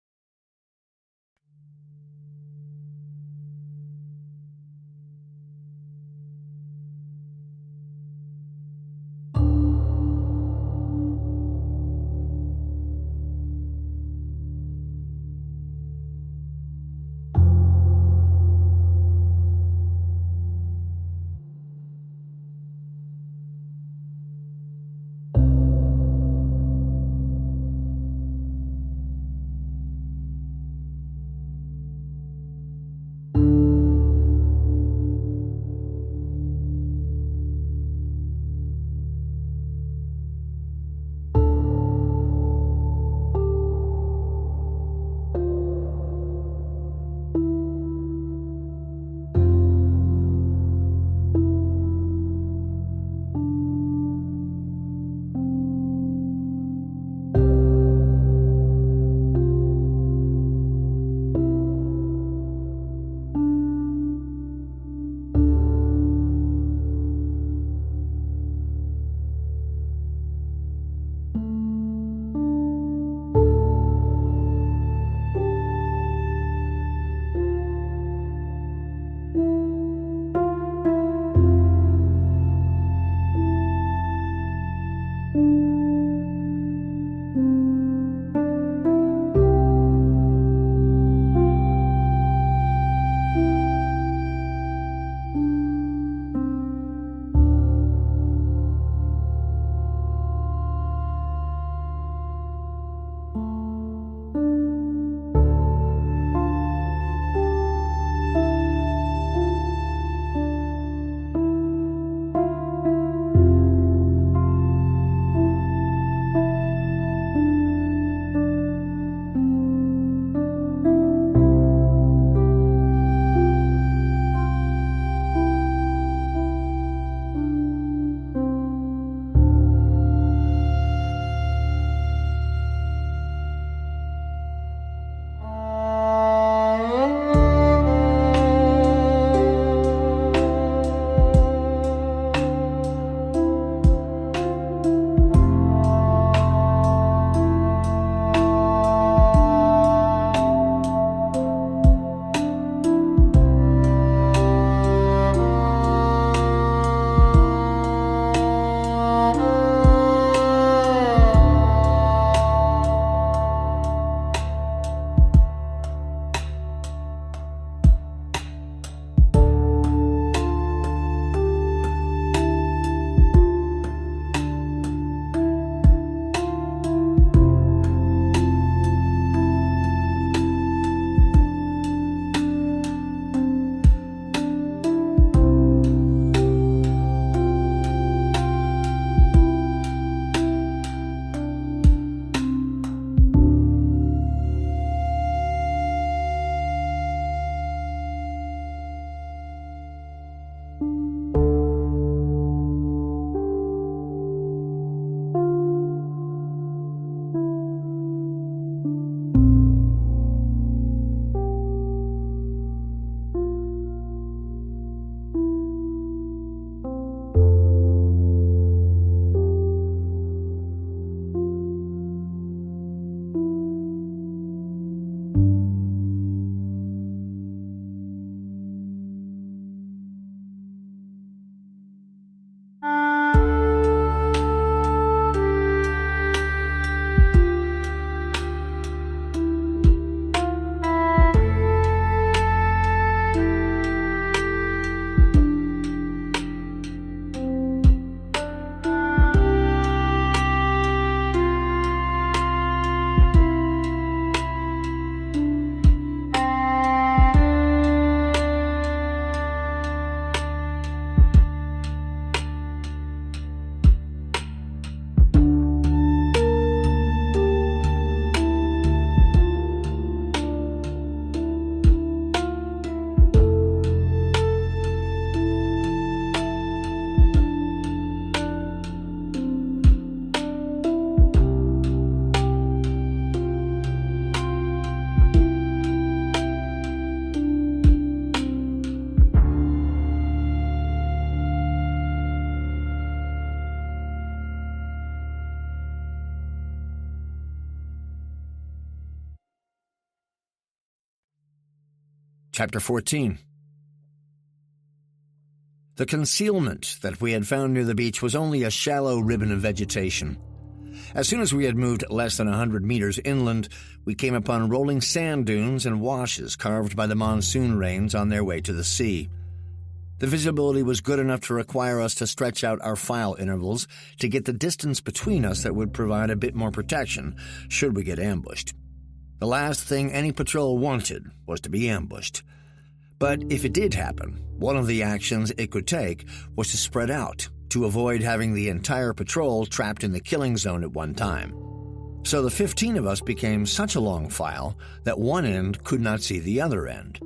Chapter 14. The concealment that we had found near the beach was only a shallow ribbon of vegetation. As soon as we had moved less than 100 meters inland, we came upon rolling sand dunes and washes carved by the monsoon rains on their way to the sea. The visibility was good enough to require us to stretch out our file intervals to get the distance between us that would provide a bit more protection should we get ambushed. The last thing any patrol wanted was to be ambushed. But if it did happen, one of the actions it could take was to spread out to avoid having the entire patrol trapped in the killing zone at one time. So the 15 of us became such a long file that one end could not see the other end.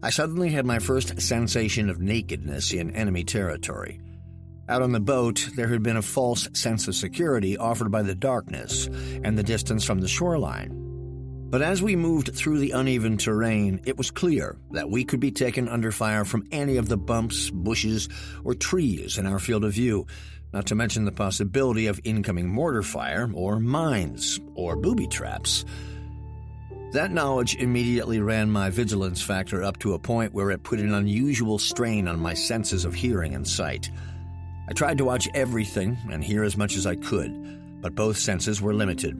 I suddenly had my first sensation of nakedness in enemy territory. Out on the boat, there had been a false sense of security offered by the darkness and the distance from the shoreline. But as we moved through the uneven terrain, it was clear that we could be taken under fire from any of the bumps, bushes, or trees in our field of view, not to mention the possibility of incoming mortar fire or mines or booby traps. That knowledge immediately ran my vigilance factor up to a point where it put an unusual strain on my senses of hearing and sight. I tried to watch everything and hear as much as I could, but both senses were limited.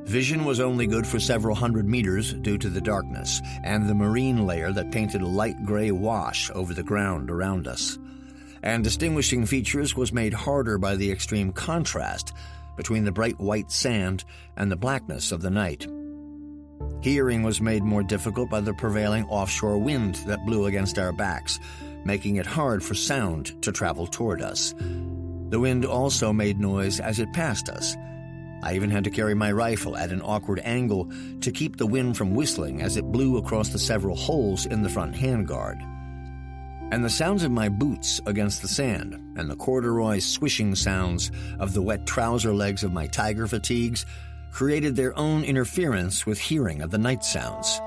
Vision was only good for several hundred meters due to the darkness and the marine layer that painted a light gray wash over the ground around us. And distinguishing features was made harder by the extreme contrast between the bright white sand and the blackness of the night. Hearing was made more difficult by the prevailing offshore wind that blew against our backs, making it hard for sound to travel toward us. The wind also made noise as it passed us. I even had to carry my rifle at an awkward angle to keep the wind from whistling as it blew across the several holes in the front handguard. And the sounds of my boots against the sand and the corduroy swishing sounds of the wet trouser legs of my tiger fatigues created their own interference with hearing of the night sounds.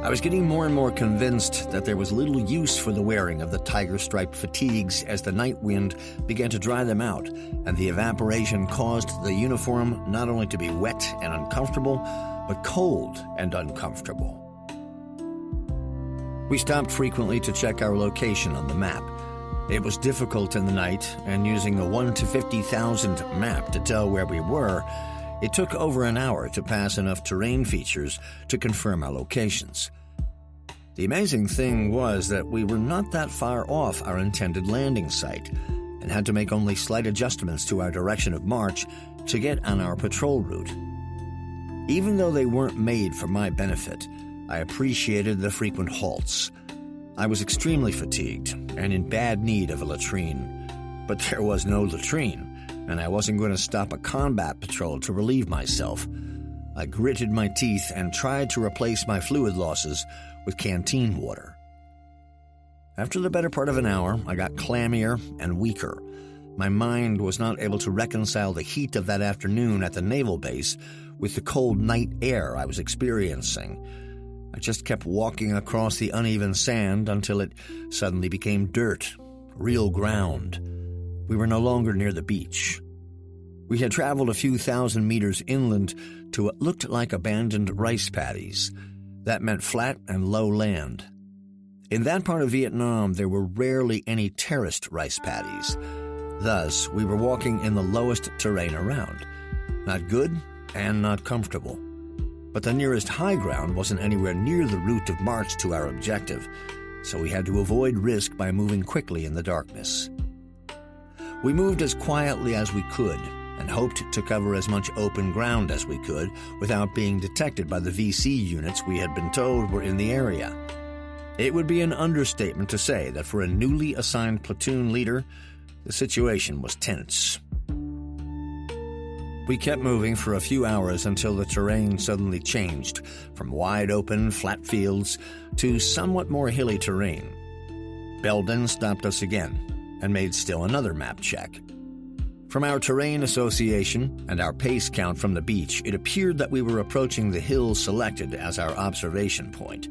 I was getting more and more convinced that there was little use for the wearing of the tiger-striped fatigues as the night wind began to dry them out, and the evaporation caused the uniform not only to be wet and uncomfortable, but cold and uncomfortable. We stopped frequently to check our location on the map. It was difficult in the night, and using a 1 to 50,000 map to tell where we were, it took over an hour to pass enough terrain features to confirm our locations. The amazing thing was that we were not that far off our intended landing site and had to make only slight adjustments to our direction of march to get on our patrol route. Even though they weren't made for my benefit, I appreciated the frequent halts. I was extremely fatigued and in bad need of a latrine, but there was no latrine, and I wasn't going to stop a combat patrol to relieve myself. I gritted my teeth and tried to replace my fluid losses with canteen water. After the better part of an hour, I got clammier and weaker. My mind was not able to reconcile the heat of that afternoon at the naval base with the cold night air I was experiencing. I just kept walking across the uneven sand until it suddenly became dirt, real ground. We were no longer near the beach. We had traveled a few thousand meters inland to what looked like abandoned rice paddies. That meant flat and low land. In that part of Vietnam, there were rarely any terraced rice paddies. Thus, we were walking in the lowest terrain around. Not good and not comfortable. But the nearest high ground wasn't anywhere near the route of march to our objective, so we had to avoid risk by moving quickly in the darkness. We moved as quietly as we could and hoped to cover as much open ground as we could without being detected by the VC units we had been told were in the area. It would be an understatement to say that for a newly assigned platoon leader, the situation was tense. We kept moving for a few hours until the terrain suddenly changed from wide-open, flat fields to somewhat more hilly terrain. Belden stopped us again and made still another map check. From our terrain association and our pace count from the beach, it appeared that we were approaching the hills selected as our observation point.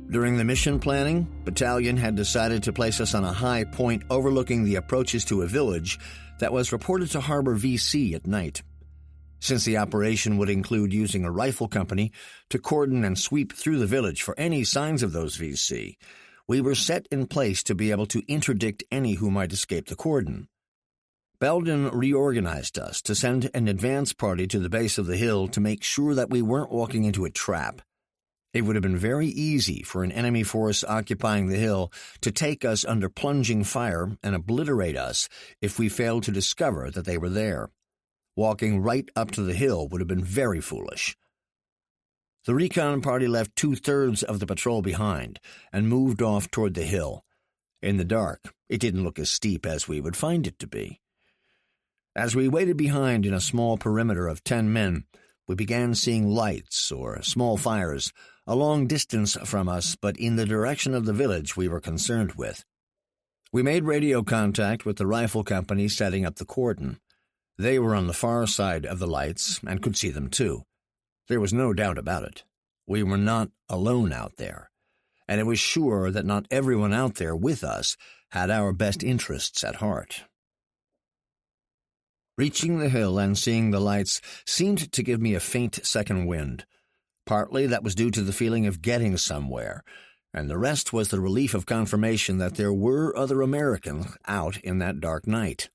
During the mission planning, Battalion had decided to place us on a high point overlooking the approaches to a village that was reported to harbor VC at night. Since the operation would include using a rifle company to cordon and sweep through the village for any signs of those VC, we were set in place to be able to interdict any who might escape the cordon. Belden reorganized us to send an advance party to the base of the hill to make sure that we weren't walking into a trap. It would have been very easy for an enemy force occupying the hill to take us under plunging fire and obliterate us if we failed to discover that they were there. Walking right up to the hill would have been very foolish. The recon party left 2/3 of the patrol behind and moved off toward the hill. In the dark, it didn't look as steep as we would find it to be. As we waited behind in a small perimeter of 10 men, we began seeing lights or small fires a long distance from us but in the direction of the village we were concerned with. We made radio contact with the rifle company setting up the cordon. They were on the far side of the lights and could see them too. There was no doubt about it. We were not alone out there, and it was sure that not everyone out there with us had our best interests at heart. Reaching the hill and seeing the lights seemed to give me a faint second wind. Partly that was due to the feeling of getting somewhere, and the rest was the relief of confirmation that there were other Americans out in that dark night.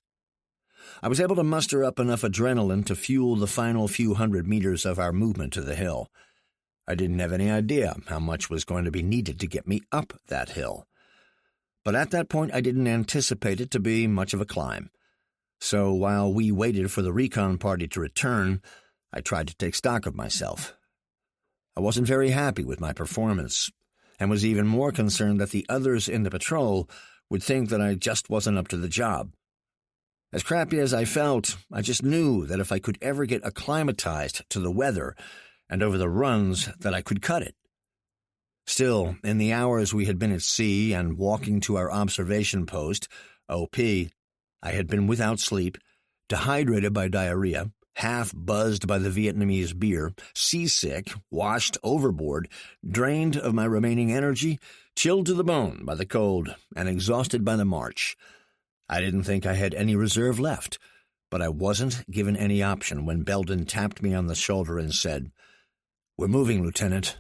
I was able to muster up enough adrenaline to fuel the final few hundred meters of our movement to the hill. I didn't have any idea how much was going to be needed to get me up that hill. But at that point I didn't anticipate it to be much of a climb. So while we waited for the recon party to return, I tried to take stock of myself. I wasn't very happy with my performance, and was even more concerned that the others in the patrol would think that I just wasn't up to the job. As crappy as I felt, I just knew that if I could ever get acclimatized to the weather and over the runs, that I could cut it. Still, in the hours we had been at sea and walking to our observation post, OP, I had been without sleep, dehydrated by diarrhea, half-buzzed by the Vietnamese beer, seasick, washed overboard, drained of my remaining energy, chilled to the bone by the cold, and exhausted by the march. I didn't think I had any reserve left, but I wasn't given any option when Belden tapped me on the shoulder and said, "We're moving, Lieutenant."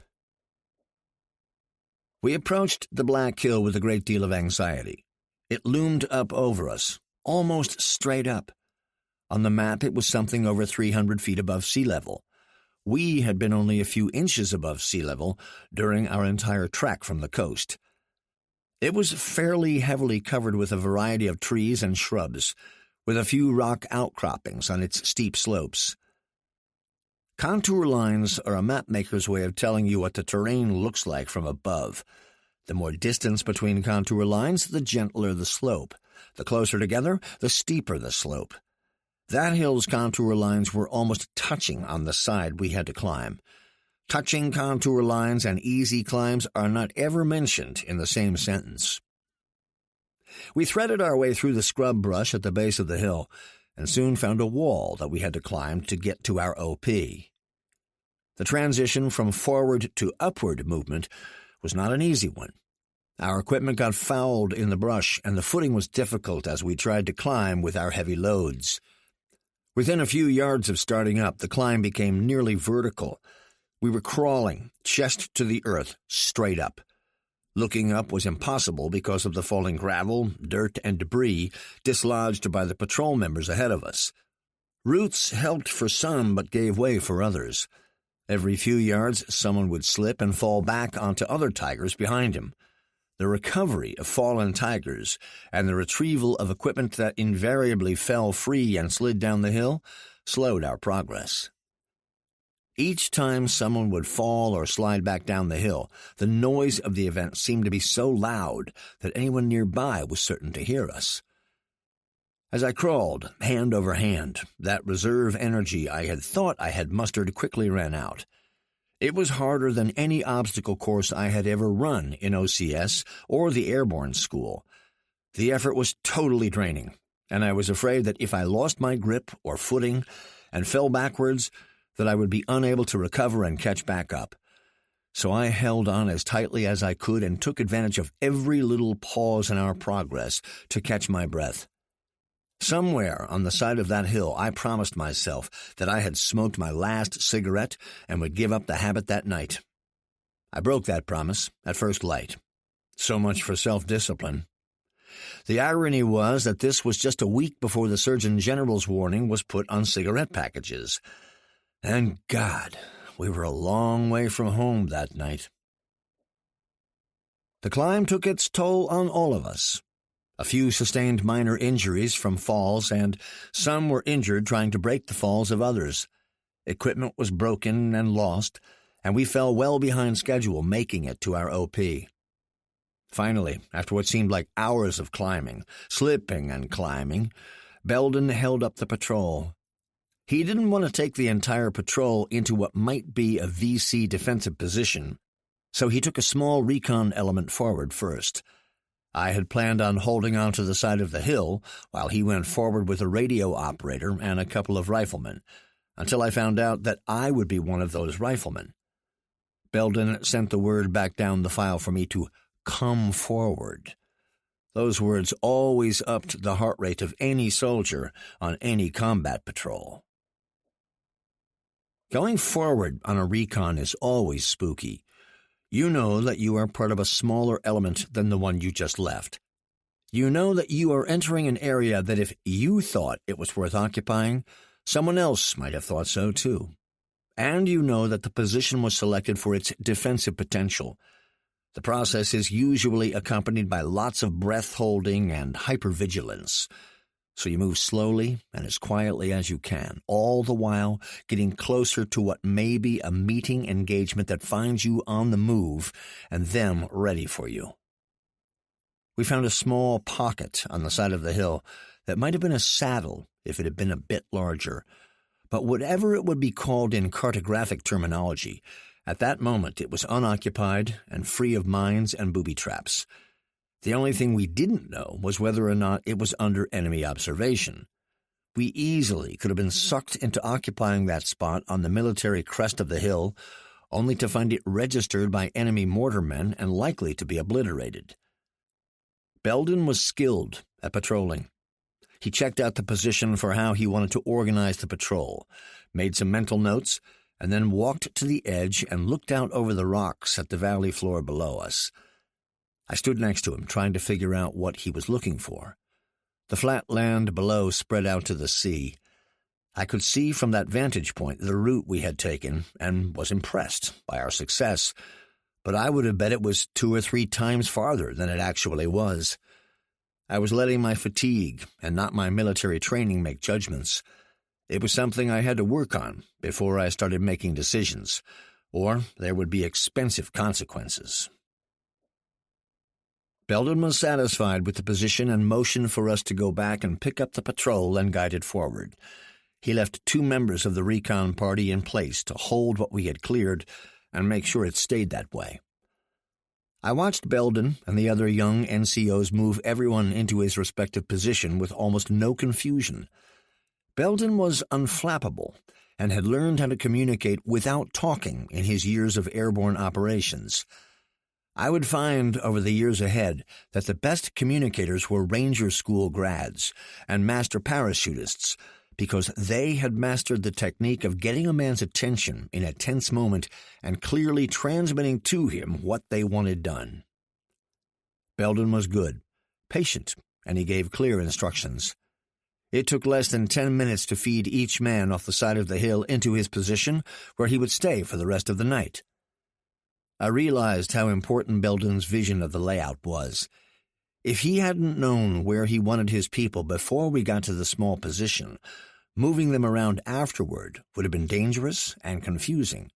We approached the Black Hill with a great deal of anxiety. It loomed up over us, almost straight up. On the map, it was something over 300 feet above sea level. We had been only a few inches above sea level during our entire trek from the coast. It was fairly heavily covered with a variety of trees and shrubs, with a few rock outcroppings on its steep slopes. Contour lines are a mapmaker's way of telling you what the terrain looks like from above. The more distance between contour lines, the gentler the slope. The closer together, the steeper the slope. That hill's contour lines were almost touching on the side we had to climb. Touching contour lines and easy climbs are not ever mentioned in the same sentence. We threaded our way through the scrub brush at the base of the hill and soon found a wall that we had to climb to get to our OP. The transition from forward to upward movement was not an easy one. Our equipment got fouled in the brush, and the footing was difficult as we tried to climb with our heavy loads. Within a few yards of starting up, the climb became nearly vertical. We were crawling, chest to the earth, straight up. Looking up was impossible because of the falling gravel, dirt, and debris dislodged by the patrol members ahead of us. Roots helped for some but gave way for others. Every few yards, someone would slip and fall back onto other tigers behind him. The recovery of fallen tigers and the retrieval of equipment that invariably fell free and slid down the hill slowed our progress. Each time someone would fall or slide back down the hill, the noise of the event seemed to be so loud that anyone nearby was certain to hear us. As I crawled, hand over hand, that reserve energy I had thought I had mustered quickly ran out. It was harder than any obstacle course I had ever run in OCS or the airborne school. The effort was totally draining, and I was afraid that if I lost my grip or footing and fell backwards, that I would be unable to recover and catch back up. So I held on as tightly as I could and took advantage of every little pause in our progress to catch my breath. Somewhere on the side of that hill, I promised myself that I had smoked my last cigarette and would give up the habit that night. I broke that promise at first light. So much for self-discipline. The irony was that this was just a week before the Surgeon General's warning was put on cigarette packages. And God, we were a long way from home that night. The climb took its toll on all of us. A few sustained minor injuries from falls, and some were injured trying to break the falls of others. Equipment was broken and lost, and we fell well behind schedule making it to our OP. Finally, after what seemed like hours of climbing, slipping and climbing, Belden held up the patrol. He didn't want to take the entire patrol into what might be a VC defensive position, so he took a small recon element forward first. I had planned on holding on to the side of the hill while he went forward with a radio operator and a couple of riflemen, until I found out that I would be one of those riflemen. Belden sent the word back down the file for me to come forward. Those words always upped the heart rate of any soldier on any combat patrol. Going forward on a recon is always spooky. You know that you are part of a smaller element than the one you just left. You know that you are entering an area that if you thought it was worth occupying, someone else might have thought so too. And you know that the position was selected for its defensive potential. The process is usually accompanied by lots of breath-holding and hypervigilance. So you move slowly and as quietly as you can, all the while getting closer to what may be a meeting engagement that finds you on the move and them ready for you. We found a small pocket on the side of the hill that might have been a saddle if it had been a bit larger, but whatever it would be called in cartographic terminology, at that moment it was unoccupied and free of mines and booby traps. The only thing we didn't know was whether or not it was under enemy observation. We easily could have been sucked into occupying that spot on the military crest of the hill, only to find it registered by enemy mortarmen and likely to be obliterated. Belden was skilled at patrolling. He checked out the position for how he wanted to organize the patrol, made some mental notes, and then walked to the edge and looked out over the rocks at the valley floor below us. I stood next to him, trying to figure out what he was looking for. The flat land below spread out to the sea. I could see from that vantage point the route we had taken and was impressed by our success, but I would have bet it was 2 or 3 times farther than it actually was. I was letting my fatigue and not my military training make judgments. It was something I had to work on before I started making decisions, or there would be expensive consequences. Belden was satisfied with the position and motioned for us to go back and pick up the patrol and guide it forward. He left 2 members of the recon party in place to hold what we had cleared and make sure it stayed that way. I watched Belden and the other young NCOs move everyone into his respective position with almost no confusion. Belden was unflappable and had learned how to communicate without talking in his years of airborne operations. I would find over the years ahead that the best communicators were Ranger School grads and master parachutists because they had mastered the technique of getting a man's attention in a tense moment and clearly transmitting to him what they wanted done. Belden was good, patient, and he gave clear instructions. It took less than 10 minutes to feed each man off the side of the hill into his position where he would stay for the rest of the night. I realized how important Belden's vision of the layout was. If he hadn't known where he wanted his people before we got to the small position, moving them around afterward would have been dangerous and confusing.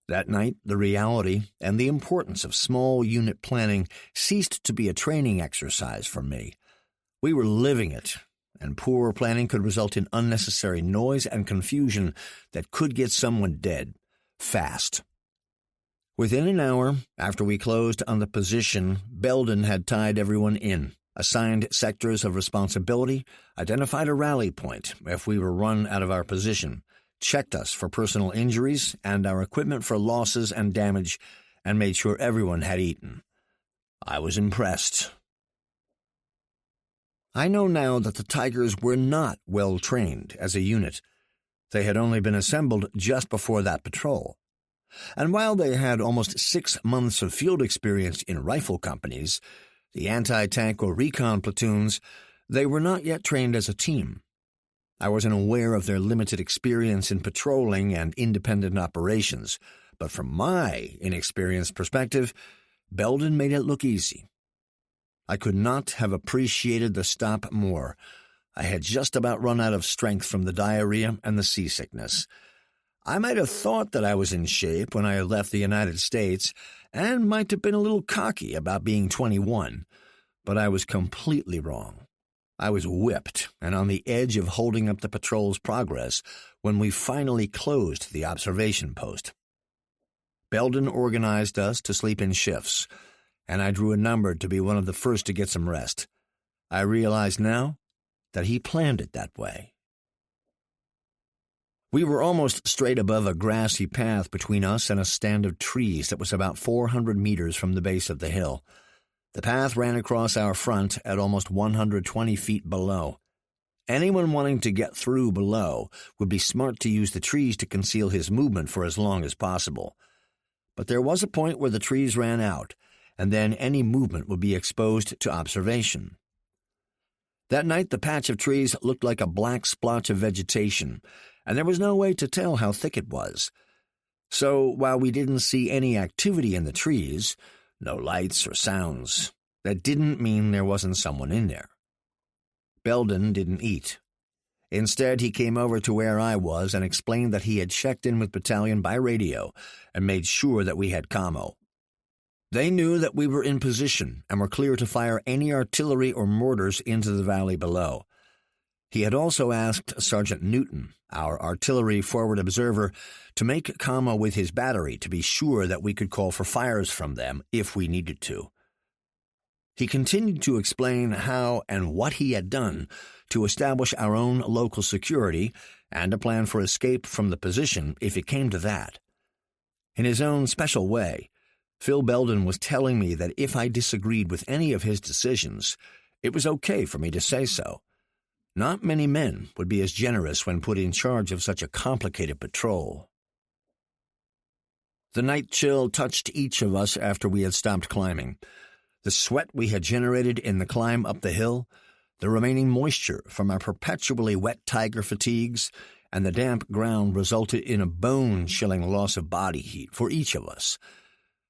That night, the reality and the importance of small unit planning ceased to be a training exercise for me. We were living it, and poor planning could result in unnecessary noise and confusion that could get someone dead, fast. Within an hour after we closed on the position, Belden had tied everyone in, assigned sectors of responsibility, identified a rally point if we were run out of our position, checked us for personal injuries and our equipment for losses and damage, and made sure everyone had eaten. I was impressed. I know now that the Tigers were not well trained as a unit. They had only been assembled just before that patrol. And while they had almost 6 months of field experience in rifle companies, the anti-tank or recon platoons, they were not yet trained as a team. I wasn't aware of their limited experience in patrolling and independent operations, but from my inexperienced perspective, Belden made it look easy. I could not have appreciated the stop more. I had just about run out of strength from the diarrhea and the seasickness. I might have thought that I was in shape when I left the United States, and might have been a little cocky about being 21, but I was completely wrong. I was whipped and on the edge of holding up the patrol's progress when we finally closed the observation post. Belden organized us to sleep in shifts, and I drew a number to be one of the first to get some rest. I realize now that he planned it that way. We were almost straight above a grassy path between us and a stand of trees that was about 400 meters from the base of the hill. The path ran across our front at almost 120 feet below. Anyone wanting to get through below would be smart to use the trees to conceal his movement for as long as possible. But there was a point where the trees ran out, and then any movement would be exposed to observation. That night the patch of trees looked like a black splotch of vegetation, and there was no way to tell how thick it was. So while we didn't see any activity in the trees, no lights or sounds, that didn't mean there wasn't someone in there. Belden didn't eat. Instead, he came over to where I was and explained that he had checked in with Battalion by radio and made sure that we had commo. They knew that we were in position and were clear to fire any artillery or mortars into the valley below. He had also asked Sergeant Newton, our artillery forward observer, to make commo with his battery to be sure that we could call for fires from them if we needed to. He continued to explain how and what he had done to establish our own local security and a plan for escape from the position if it came to that. In his own special way, Phil Belden was telling me that if I disagreed with any of his decisions, it was okay for me to say so. Not many men would be as generous when put in charge of such a complicated patrol. The night chill touched each of us after we had stopped climbing. The sweat we had generated in the climb up the hill, the remaining moisture from our perpetually wet tiger fatigues, and the damp ground resulted in a bone-chilling loss of body heat for each of us.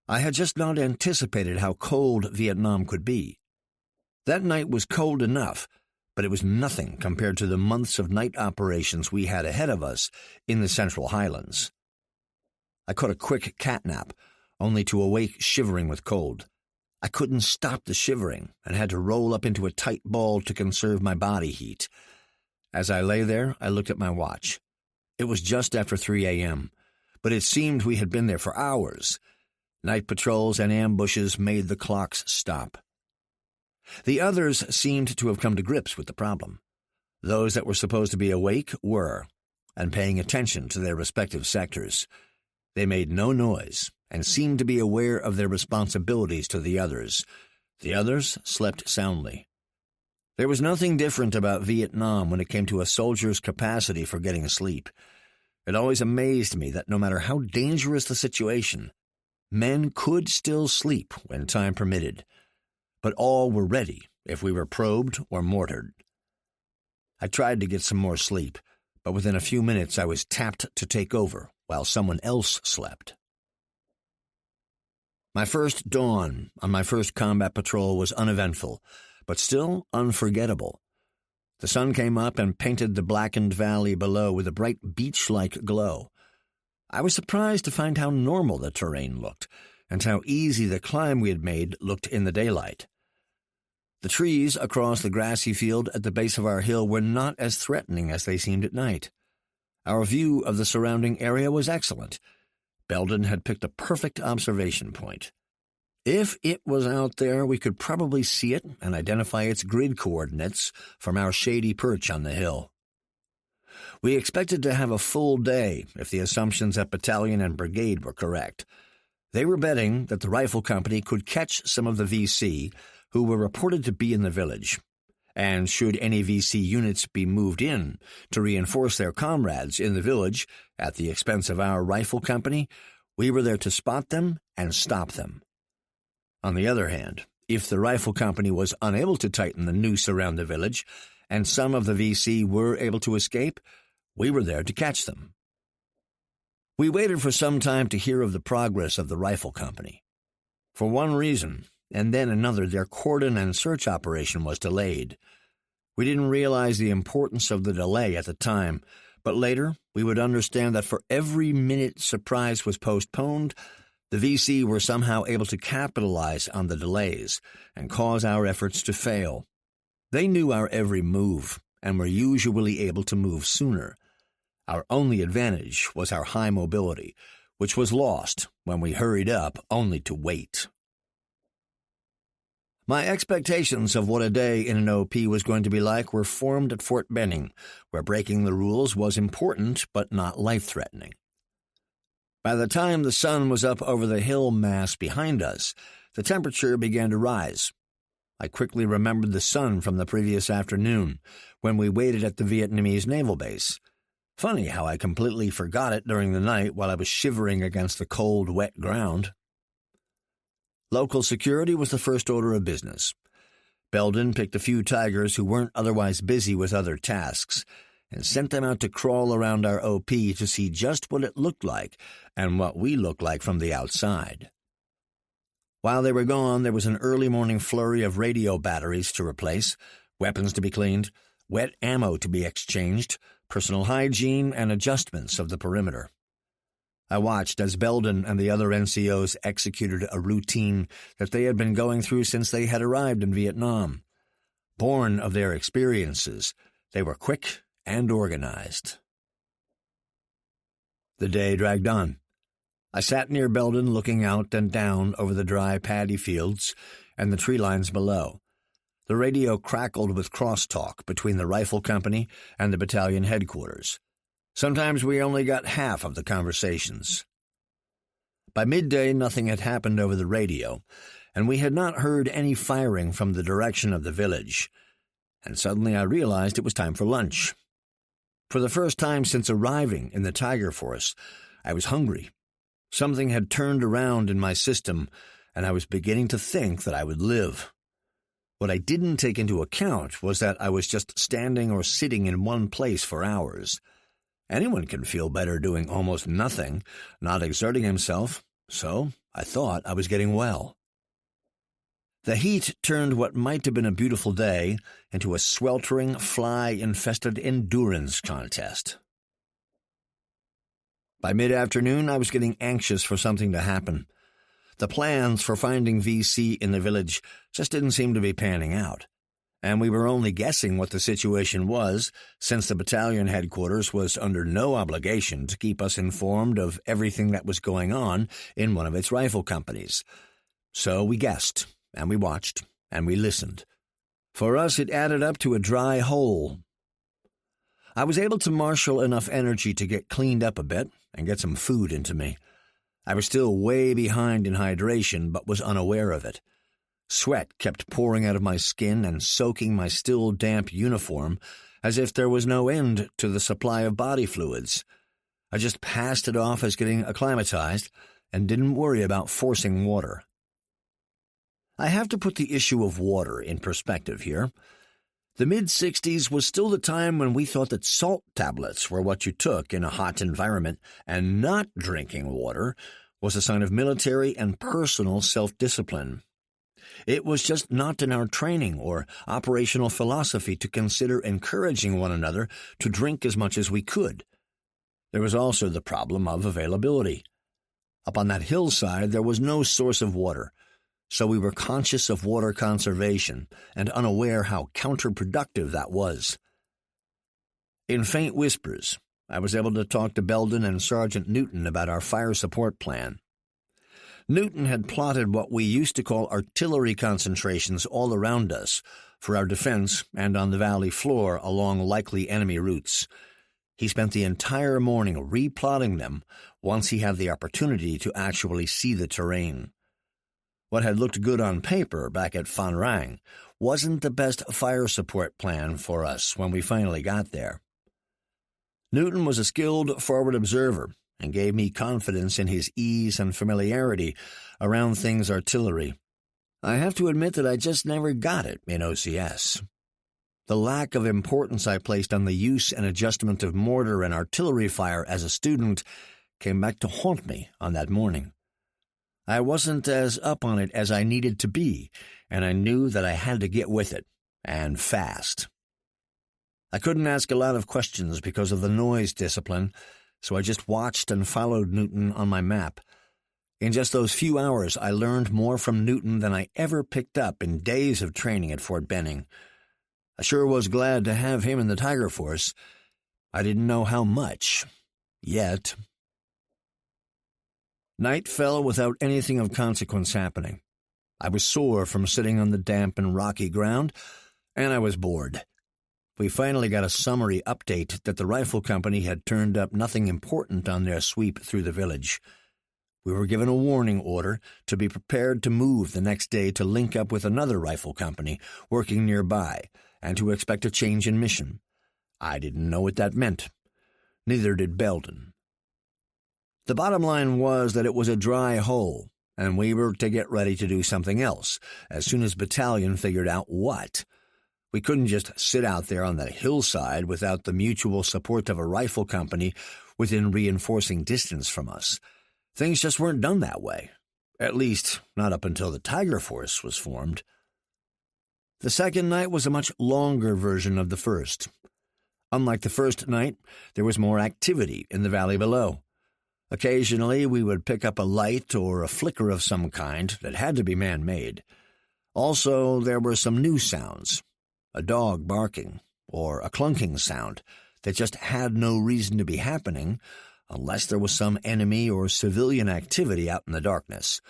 I had just not anticipated how cold Vietnam could be. That night was cold enough, but it was nothing compared to the months of night operations we had ahead of us in the Central Highlands. I caught a quick catnap, only to awake shivering with cold. I couldn't stop the shivering and had to roll up into a tight ball to conserve my body heat. As I lay there, I looked at my watch. It was just after 3 a.m., but it seemed we had been there for hours. Night patrols and ambushes made the clocks stop. The others seemed to have come to grips with the problem. Those that were supposed to be awake were, and paying attention to their respective sectors. They made no noise and seemed to be aware of their responsibilities to the others. The others slept soundly. There was nothing different about Vietnam when it came to a soldier's capacity for getting sleep. It always amazed me that no matter how dangerous the situation, men could still sleep when time permitted. But all were ready if we were probed or mortared. I tried to get some more sleep, but within a few minutes I was tapped to take over while someone else slept. My first dawn on my first combat patrol was uneventful, but still unforgettable. The sun came up and painted the blackened valley below with a bright beach-like glow. I was surprised to find how normal the terrain looked, and how easy the climb we had made looked in the daylight. The trees across the grassy field at the base of our hill were not as threatening as they seemed at night. Our view of the surrounding area was excellent. Belden had picked a perfect observation point. If it was out there, we could probably see it and identify its grid coordinates from our shady perch on the hill. We expected to have a full day if the assumptions at battalion and brigade were correct. They were betting that the rifle company could catch some of the VC who were reported to be in the village, and should any VC units be moved in to reinforce their comrades in the village at the expense of our rifle company, we were there to spot them and stop them. On the other hand, if the rifle company was unable to tighten the noose around the village, and some of the VC were able to escape, we were there to catch them. We waited for some time to hear of the progress of the rifle company. For one reason, and then another, their cordon and search operation was delayed. We didn't realize the importance of the delay at the time, but later we would understand that for every minute surprise was postponed, the VC were somehow able to capitalize on the delays and cause our efforts to fail. They knew our every move and were usually able to move sooner. Our only advantage was our high mobility, which was lost when we hurried up only to wait. My expectations of what a day in an OP was going to be like were formed at Fort Benning, where breaking the rules was important but not life-threatening. By the time the sun was up over the hill mass behind us, the temperature began to rise. I quickly remembered the sun from the previous afternoon, when we waited at the Vietnamese naval base. Funny how I completely forgot it during the night while I was shivering against the cold, wet ground. Local security was the first order of business. Belden picked a few tigers who weren't otherwise busy with other tasks and sent them out to crawl around our OP to see just what it looked like and what we looked like from the outside. While they were gone, there was an early morning flurry of radio batteries to replace, weapons to be cleaned, wet ammo to be exchanged, personal hygiene, and adjustments of the perimeter. I watched as Belden and the other NCOs executed a routine that they had been going through since they had arrived in Vietnam. Born of their experiences, they were quick and organized. The day dragged on. I sat near Belden looking out and down over the dry paddy fields and the tree lines below. The radio crackled with crosstalk between the rifle company and the battalion headquarters. Sometimes we only got half of the conversations. By midday, nothing had happened over the radio, and we had not heard any firing from the direction of the village. And suddenly I realized it was time for lunch. For the first time since arriving in the Tiger Force, I was hungry. Something had turned around in my system, and I was beginning to think that I would live. What I didn't take into account was that I was just standing or sitting in one place for hours. Anyone can feel better doing almost nothing, not exerting himself, so I thought I was getting well. The heat turned what might have been a beautiful day into a sweltering, fly-infested endurance contest. By mid-afternoon, I was getting anxious for something to happen. The plans for finding VC in the village just didn't seem to be panning out, and we were only guessing what the situation was, since the battalion headquarters was under no obligation to keep us informed of everything that was going on in one of its rifle companies. So we guessed, and we watched, and we listened. For us, it added up to a dry hole. I was able to marshal enough energy to get cleaned up a bit and get some food into me. I was still way behind in hydration, but was unaware of it. Sweat kept pouring out of my skin and soaking my still damp uniform as if there was no end to the supply of body fluids. I just passed it off as getting acclimatized and didn't worry about forcing water. I have to put the issue of water in perspective here. The mid-60s was still the time when we thought that salt tablets were what you took in a hot environment, and not drinking water was a sign of military and personal self-discipline. It was just not in our training or operational philosophy to consider encouraging one another to drink as much as we could. There was also the problem of availability. Up on that hillside there was no source of water, so we were conscious of water conservation and unaware how counterproductive that was. In faint whispers, I was able to talk to Belden and Sergeant Newton about our fire support plan. Newton had plotted what we used to call artillery concentrations all around us for our defense and on the valley floor along likely enemy routes. He spent the entire morning replotting them once he had the opportunity to actually see the terrain. What had looked good on paper back at Phan Rang wasn't the best fire support plan for us when we finally got there. Newton was a skilled forward observer and gave me confidence in his ease and familiarity around things artillery. I have to admit that I just never got it in OCS. The lack of importance I placed on the use and adjustment of mortar and artillery fire as a student came back to haunt me on that morning. I wasn't as up on it as I needed to be, and I knew that I had to get with it, and fast. I couldn't ask a lot of questions because of the noise discipline, so I just watched and followed Newton on my map. In just those few hours, I learned more from Newton than I ever picked up in days of training at Fort Benning. I sure was glad to have him in the Tiger Force. I didn't know how much, yet. Night fell without anything of consequence happening. I was sore from sitting on the damp and rocky ground, and I was bored. We finally got a summary update that the rifle company had turned up nothing important on their sweep through the village. We were given a warning order to be prepared to move the next day to link up with another rifle company working nearby, and to expect a change in mission. I didn't know what that meant. Neither did Belden. The bottom line was that it was a dry hole, and we were to get ready to do something else as soon as battalion figured out what. We couldn't just sit out there on the hillside without the mutual support of a rifle company within reinforcing distance from us. Things just weren't done that way, at least not up until the Tiger Force was formed. The second night was a much longer version of the first. Unlike the first night, there was more activity in the valley below. Occasionally, we would pick up a light or a flicker of some kind that had to be man-made. Also, there were some new sounds, a dog barking, or a clunking sound that just had no reason to be happening unless there was some enemy or civilian activity out in the darkness.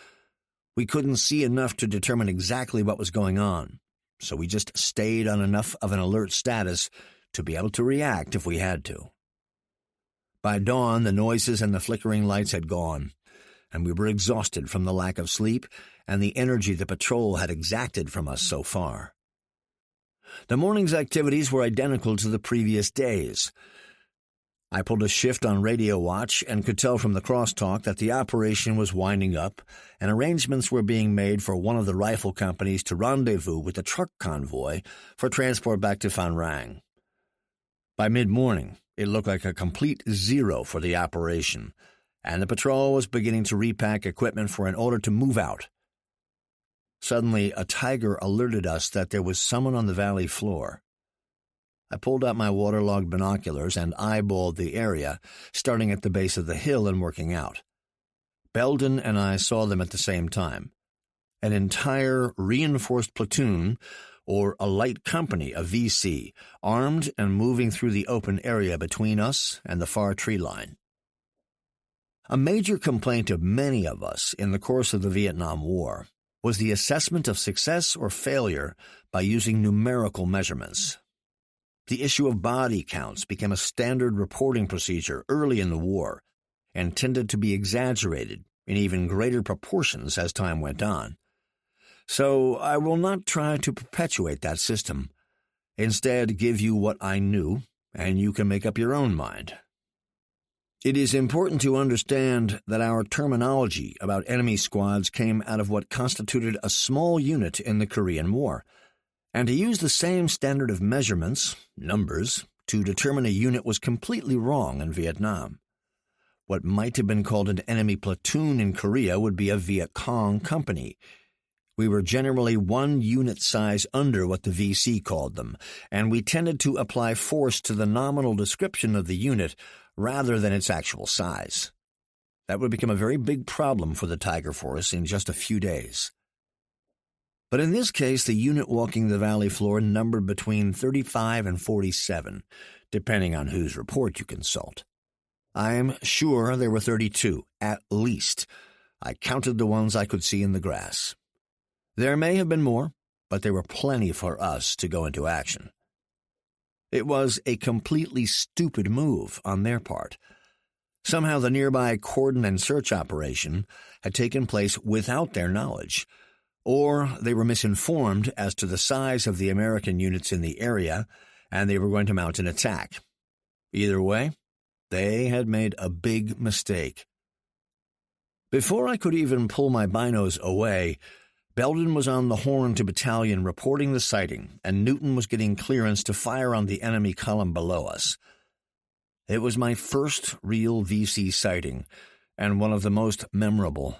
We couldn't see enough to determine exactly what was going on, so we just stayed on enough of an alert status to be able to react if we had to. By dawn, the noises and the flickering lights had gone, and we were exhausted from the lack of sleep and the energy the patrol had exacted from us so far. The morning's activities were identical to the previous days. I pulled a shift on radio watch and could tell from the crosstalk that the operation was winding up and arrangements were being made for one of the rifle companies to rendezvous with the truck convoy for transport back to Phan Rang. By mid-morning, it looked like a complete zero for the operation, and the patrol was beginning to repack equipment for an order to move out. Suddenly, a tiger alerted us that there was someone on the valley floor. I pulled out my waterlogged binoculars and eyeballed the area, starting at the base of the hill and working out. Belden and I saw them at the same time. An entire reinforced platoon, or a light company of VC, armed and moving through the open area between us and the far tree line. A major complaint of many of us in the course of the Vietnam War was the assessment of success or failure by using numerical measurements. The issue of body counts became a standard reporting procedure early in the war and tended to be exaggerated in even greater proportions as time went on. So I will not try to perpetuate that system. Instead, give you what I knew, and you can make up your own mind. It is important to understand that our terminology about enemy squads came out of what constituted a small unit in the Korean War, and to use the same standard of measurements, numbers, to determine a unit was completely wrong in Vietnam. What might have been called an enemy platoon in Korea would be a Viet Cong company. We were generally one unit size under what the VC called them, and we tended to apply force to the nominal description of the unit rather than its actual size. That would become a very big problem for the Tiger Force in just a few days. But in this case, the unit walking the valley floor numbered between 35 and 47, depending on whose report you consult. I am sure there were 32, at least. I counted the ones I could see in the grass. There may have been more, but there were plenty for us to go into action. It was a completely stupid move on their part. Somehow the nearby cordon and search operation had taken place without their knowledge, or they were misinformed as to the size of the American units in the area, and they were going to mount an attack. Either way, they had made a big mistake. Before I could even pull my binos away, Belden was on the horn to battalion reporting the sighting, and Newton was getting clearance to fire on the enemy column below us. It was my first real VC sighting, and one of the most memorable.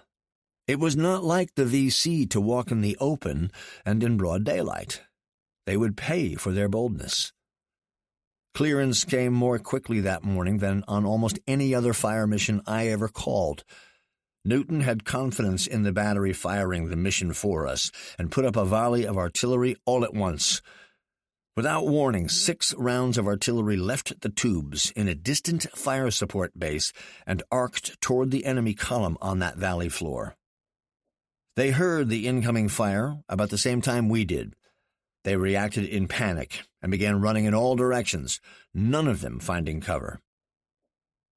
It was not like the VC to walk in the open and in broad daylight. They would pay for their boldness. Clearance came more quickly that morning than on almost any other fire mission I ever called. Newton had confidence in the battery firing the mission for us and put up a volley of artillery all at once. Without warning, 6 rounds of artillery left the tubes in a distant fire support base and arced toward the enemy column on that valley floor. They heard the incoming fire about the same time we did. They reacted in panic and began running in all directions, none of them finding cover.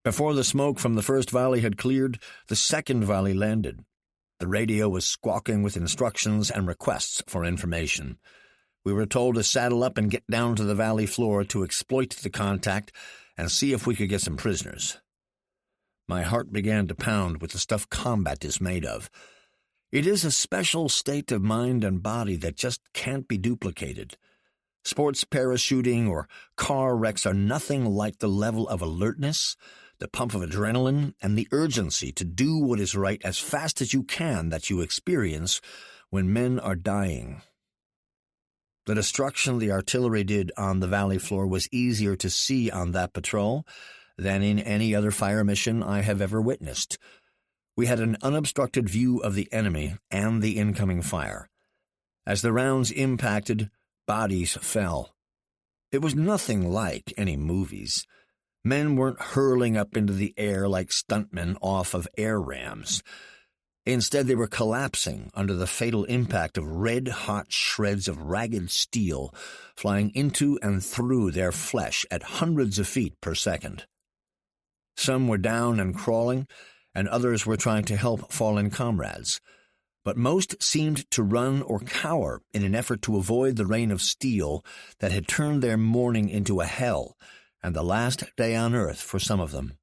Before the smoke from the first volley had cleared, the second volley landed. The radio was squawking with instructions and requests for information. We were told to saddle up and get down to the valley floor to exploit the contact and see if we could get some prisoners. My heart began to pound with the stuff combat is made of. It is a special state of mind and body that just can't be duplicated. Sports parachuting or car wrecks are nothing like the level of alertness, the pump of adrenaline, and the urgency to do what is right as fast as you can that you experience when men are dying. The destruction the artillery did on the valley floor was easier to see on that patrol than in any other fire mission I have ever witnessed. We had an unobstructed view of the enemy and the incoming fire. As the rounds impacted, bodies fell. It was nothing like any movies. Men weren't hurling up into the air like stuntmen off of air rams. Instead, they were collapsing under the fatal impact of red-hot shreds of ragged steel flying into and through their flesh at hundreds of feet per second. Some were down and crawling, and others were trying to help fallen comrades. But most seemed to run or cower in an effort to avoid the rain of steel that had turned their morning into a hell, and the last day on earth for some of them.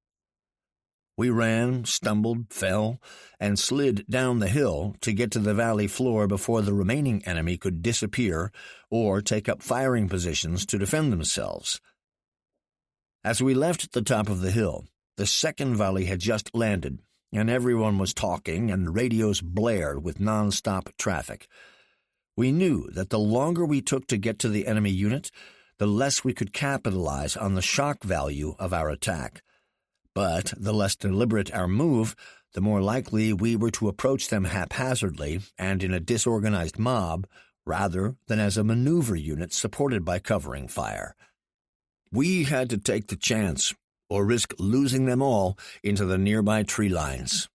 We ran, stumbled, fell, and slid down the hill to get to the valley floor before the remaining enemy could disappear or take up firing positions to defend themselves. As we left the top of the hill, the second volley had just landed, and everyone was talking, and radios blared with non-stop traffic. We knew that the longer we took to get to the enemy unit, the less we could capitalize on the shock value of our attack. But the less deliberate our move, the more likely we were to approach them haphazardly and in a disorganized mob, rather than as a maneuver unit supported by covering fire. We had to take the chance, or risk losing them all into the nearby tree lines.